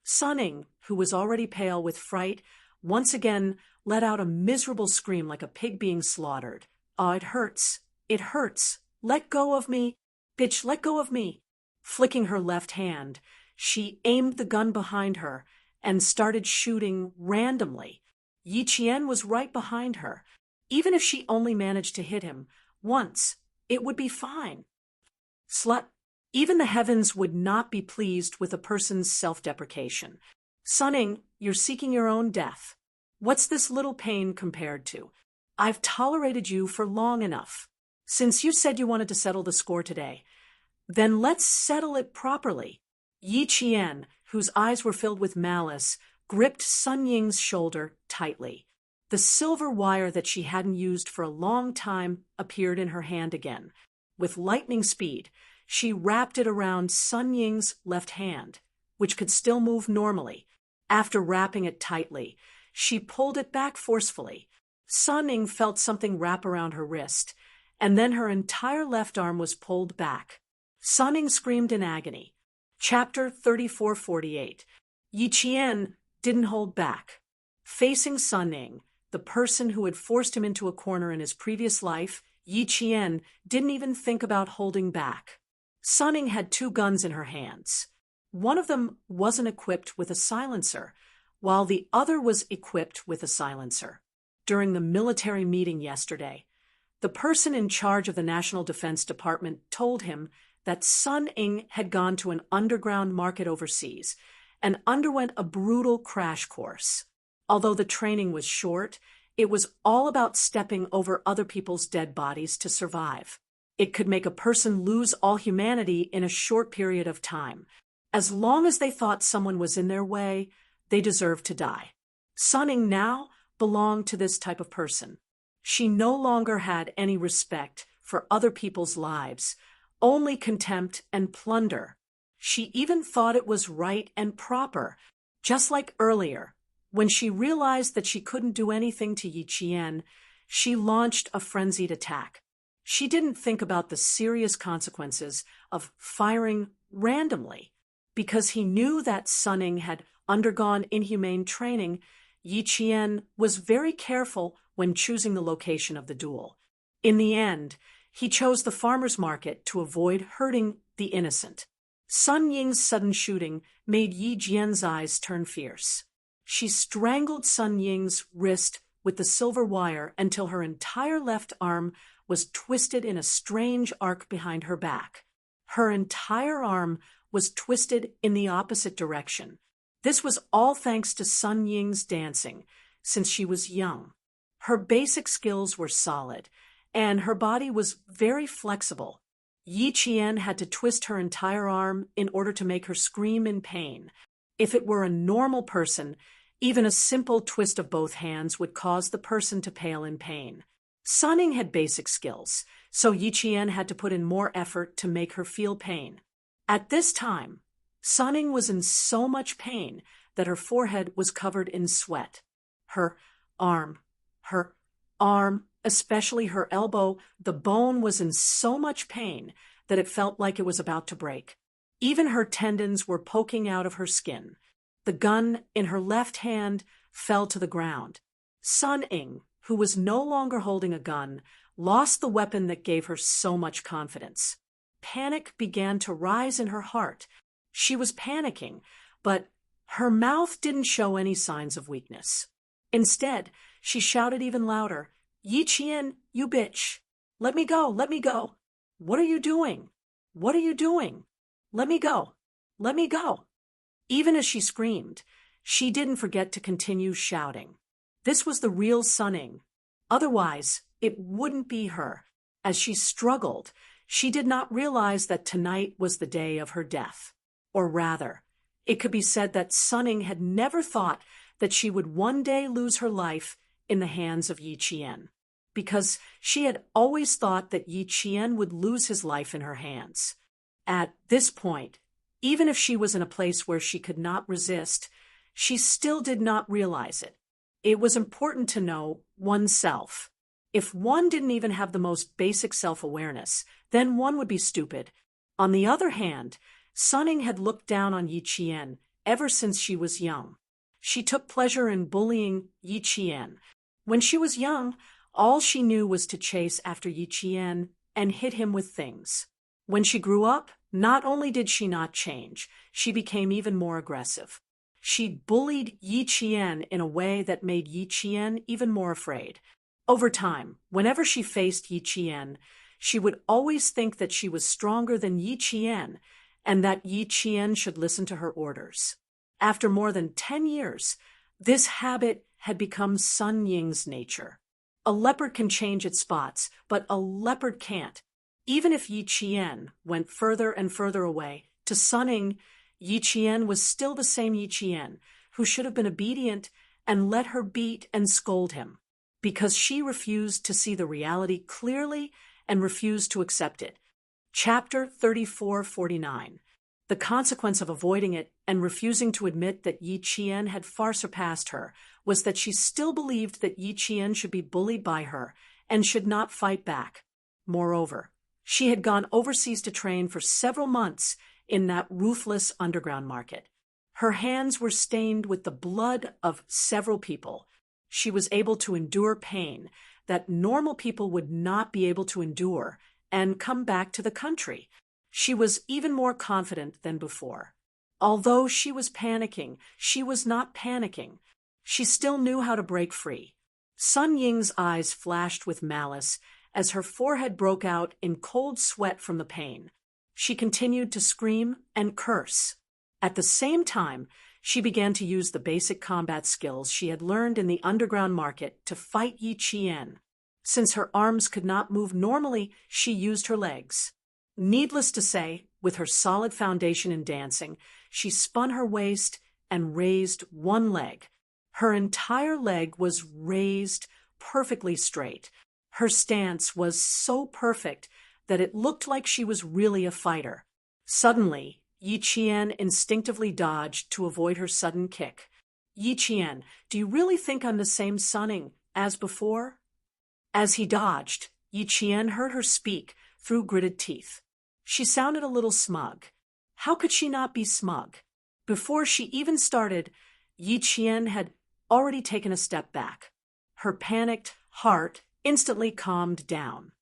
Sun Ying, who was already pale with fright, once again let out a miserable scream like a pig being slaughtered. "Oh, it hurts. It hurts. Let go of me. Bitch, let go of me." Flicking her left hand, she aimed the gun behind her and started shooting randomly. Yi Qian was right behind her. Even if she only managed to hit him once, it would be fine. Slut. Even the heavens would not be pleased with a person's self-deprecation. "Sun Ying, you're seeking your own death. What's this little pain compared to? I've tolerated you for long enough. Since you said you wanted to settle the score today, then let's settle it properly." Yi Qian, whose eyes were filled with malice, gripped Sun Ying's shoulder tightly. The silver wire that she hadn't used for a long time appeared in her hand again. With lightning speed, she wrapped it around Sun Ying's left hand, which could still move normally. After wrapping it tightly, she pulled it back forcefully. Sun Ying felt something wrap around her wrist, and then her entire left arm was pulled back. Sun Ying screamed in agony. Chapter 3448. Yi Qian didn't hold back. Facing Sun Ying, the person who had forced him into a corner in his previous life, Yi Qian didn't even think about holding back. Sun Ying had two guns in her hands. One of them wasn't equipped with a silencer, while the other was equipped with a silencer. During the military meeting yesterday, the person in charge of the National Defense Department told him that Sun Ying had gone to an underground market overseas and underwent a brutal crash course. Although the training was short, it was all about stepping over other people's dead bodies to survive. It could make a person lose all humanity in a short period of time. As long as they thought someone was in their way, they deserved to die. Sun Ying now belonged to this type of person. She no longer had any respect for other people's lives, only contempt and plunder. She even thought it was right and proper, just like earlier. When she realized that she couldn't do anything to Yi Qian, she launched a frenzied attack. She didn't think about the serious consequences of firing randomly. Because he knew that Sun Ying had undergone inhumane training, Yi Qian was very careful when choosing the location of the duel. In the end, he chose the farmer's market to avoid hurting the innocent. Sun Ying's sudden shooting made Yi Jian's eyes turn fierce. She strangled Sun Ying's wrist with the silver wire until her entire left arm was twisted in a strange arc behind her back. Her entire arm was twisted in the opposite direction. This was all thanks to Sun Ying's dancing, since she was young. Her basic skills were solid, and her body was very flexible. Yi Qian had to twist her entire arm in order to make her scream in pain. If it were a normal person, even a simple twist of both hands would cause the person to pale in pain. Sun Ying had basic skills, so Yi Qian had to put in more effort to make her feel pain. At this time, Sun Ying was in so much pain that her forehead was covered in sweat. Her arm, especially her elbow, the bone was in so much pain that it felt like it was about to break. Even her tendons were poking out of her skin. The gun in her left hand fell to the ground. Sun Ying, who was no longer holding a gun, lost the weapon that gave her so much confidence. Panic began to rise in her heart. She was panicking, but her mouth didn't show any signs of weakness. Instead, she shouted even louder, "Yi Qian, you bitch! Let me go, let me go! What are you doing? What are you doing? Let me go! Let me go!" Even as she screamed, she didn't forget to continue shouting. This was the real Sun Ying. Otherwise, it wouldn't be her. As she struggled, she did not realize that tonight was the day of her death. Or rather, it could be said that Sun Ying had never thought that she would one day lose her life in the hands of Yi Qian, because she had always thought that Yi Qian would lose his life in her hands. At this point, even if she was in a place where she could not resist, she still did not realize it. It was important to know oneself. If one didn't even have the most basic self-awareness, then one would be stupid. On the other hand, Sun Ying had looked down on Yi Qian ever since she was young. She took pleasure in bullying Yi Qian. When she was young, all she knew was to chase after Yi Qian and hit him with things. When she grew up, not only did she not change, she became even more aggressive. She bullied Yi Qian in a way that made Yi Qian even more afraid. Over time, whenever she faced Yi Qian, she would always think that she was stronger than Yi Qian and that Yi Qian should listen to her orders. After more than 10 years, this habit had become Sun Ying's nature. A leopard can change its spots, but a leopard can't. Even if Yi Qian went further and further away, to Sun Ying, Yi Qian was still the same Yi Qian, who should have been obedient and let her beat and scold him, because she refused to see the reality clearly and refused to accept it. Chapter 3449. The consequence of avoiding it and refusing to admit that Yi Qian had far surpassed her was that she still believed that Yi Qian should be bullied by her and should not fight back. Moreover, she had gone overseas to train for several months in that ruthless underground market. Her hands were stained with the blood of several people. She was able to endure pain that normal people would not be able to endure and come back to the country. She was even more confident than before. Although she was panicking, she was not panicking. She still knew how to break free. Sun Ying's eyes flashed with malice as her forehead broke out in cold sweat from the pain. She continued to scream and curse. At the same time, she began to use the basic combat skills she had learned in the underground market to fight Yi Qian. Since her arms could not move normally, she used her legs. Needless to say, with her solid foundation in dancing, she spun her waist and raised one leg. Her entire leg was raised perfectly straight. Her stance was so perfect that it looked like she was really a fighter. Suddenly, Yi Qian instinctively dodged to avoid her sudden kick. "Yi Qian, do you really think I'm the same Sun Ying as before?" As he dodged, Yi Qian heard her speak through gritted teeth. She sounded a little smug. How could she not be smug? Before she even started, Yi Qian had already taken a step back. Her panicked heart instantly calmed down.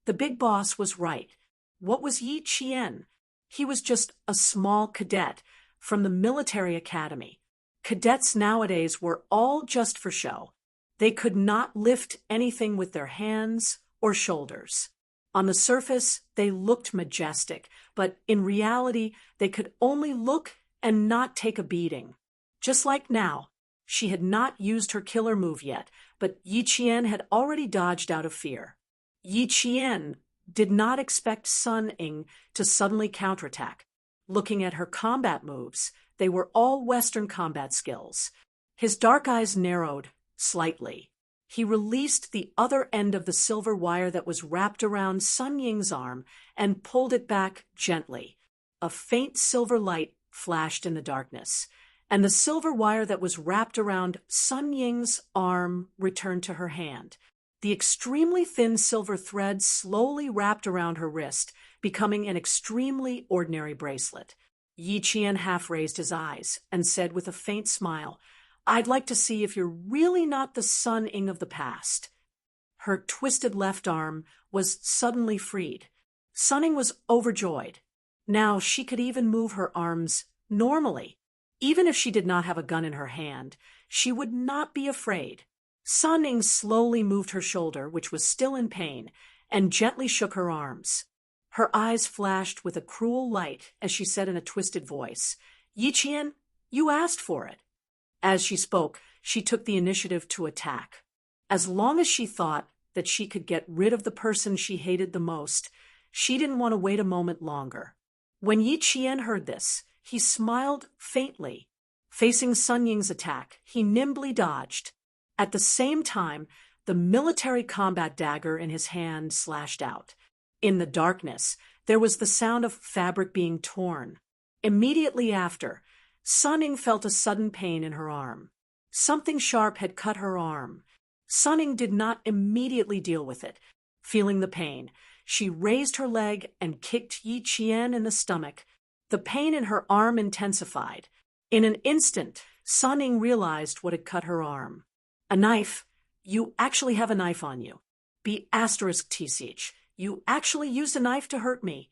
The big boss was right. What was Yi Qian? He was just a small cadet from the military academy. Cadets nowadays were all just for show. They could not lift anything with their hands or shoulders. On the surface, they looked majestic, but in reality, they could only look and not take a beating. Just like now, she had not used her killer move yet, but Yi Qian had already dodged out of fear. Yi Qian did not expect Sun Ying to suddenly counterattack. Looking at her combat moves, they were all Western combat skills. His dark eyes narrowed slightly. He released the other end of the silver wire that was wrapped around Sun Ying's arm and pulled it back gently. A faint silver light flashed in the darkness, and the silver wire that was wrapped around Sun Ying's arm returned to her hand. The extremely thin silver thread slowly wrapped around her wrist, becoming an extremely ordinary bracelet. Yi Qian half raised his eyes and said with a faint smile, "I'd like to see if you're really not the Sun Ying of the past." Her twisted left arm was suddenly freed. Sun Ying was overjoyed. Now she could even move her arms normally. Even if she did not have a gun in her hand, she would not be afraid. Sun Ying slowly moved her shoulder, which was still in pain, and gently shook her arms. Her eyes flashed with a cruel light as she said in a twisted voice, "Yi Qian, you asked for it." As she spoke, she took the initiative to attack. As long as she thought that she could get rid of the person she hated the most, she didn't want to wait a moment longer. When Yi Qian heard this, he smiled faintly. Facing Sun Ying's attack, he nimbly dodged. At the same time, the military combat dagger in his hand slashed out. In the darkness, there was the sound of fabric being torn. Immediately after, Sun Ying felt a sudden pain in her arm. Something sharp had cut her arm. Sun Ying did not immediately deal with it. Feeling the pain, she raised her leg and kicked Yi Qian in the stomach. The pain in her arm intensified. In an instant, Sun Ying realized what had cut her arm. "A knife. You actually have a knife on you. Be *TCH. You actually used a knife to hurt me."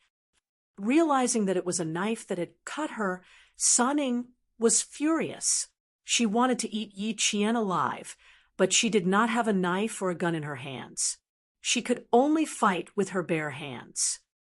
Realizing that it was a knife that had cut her, Sun Ying was furious. She wanted to eat Yi Qian alive, but she did not have a knife or a gun in her hands. She could only fight with her bare hands.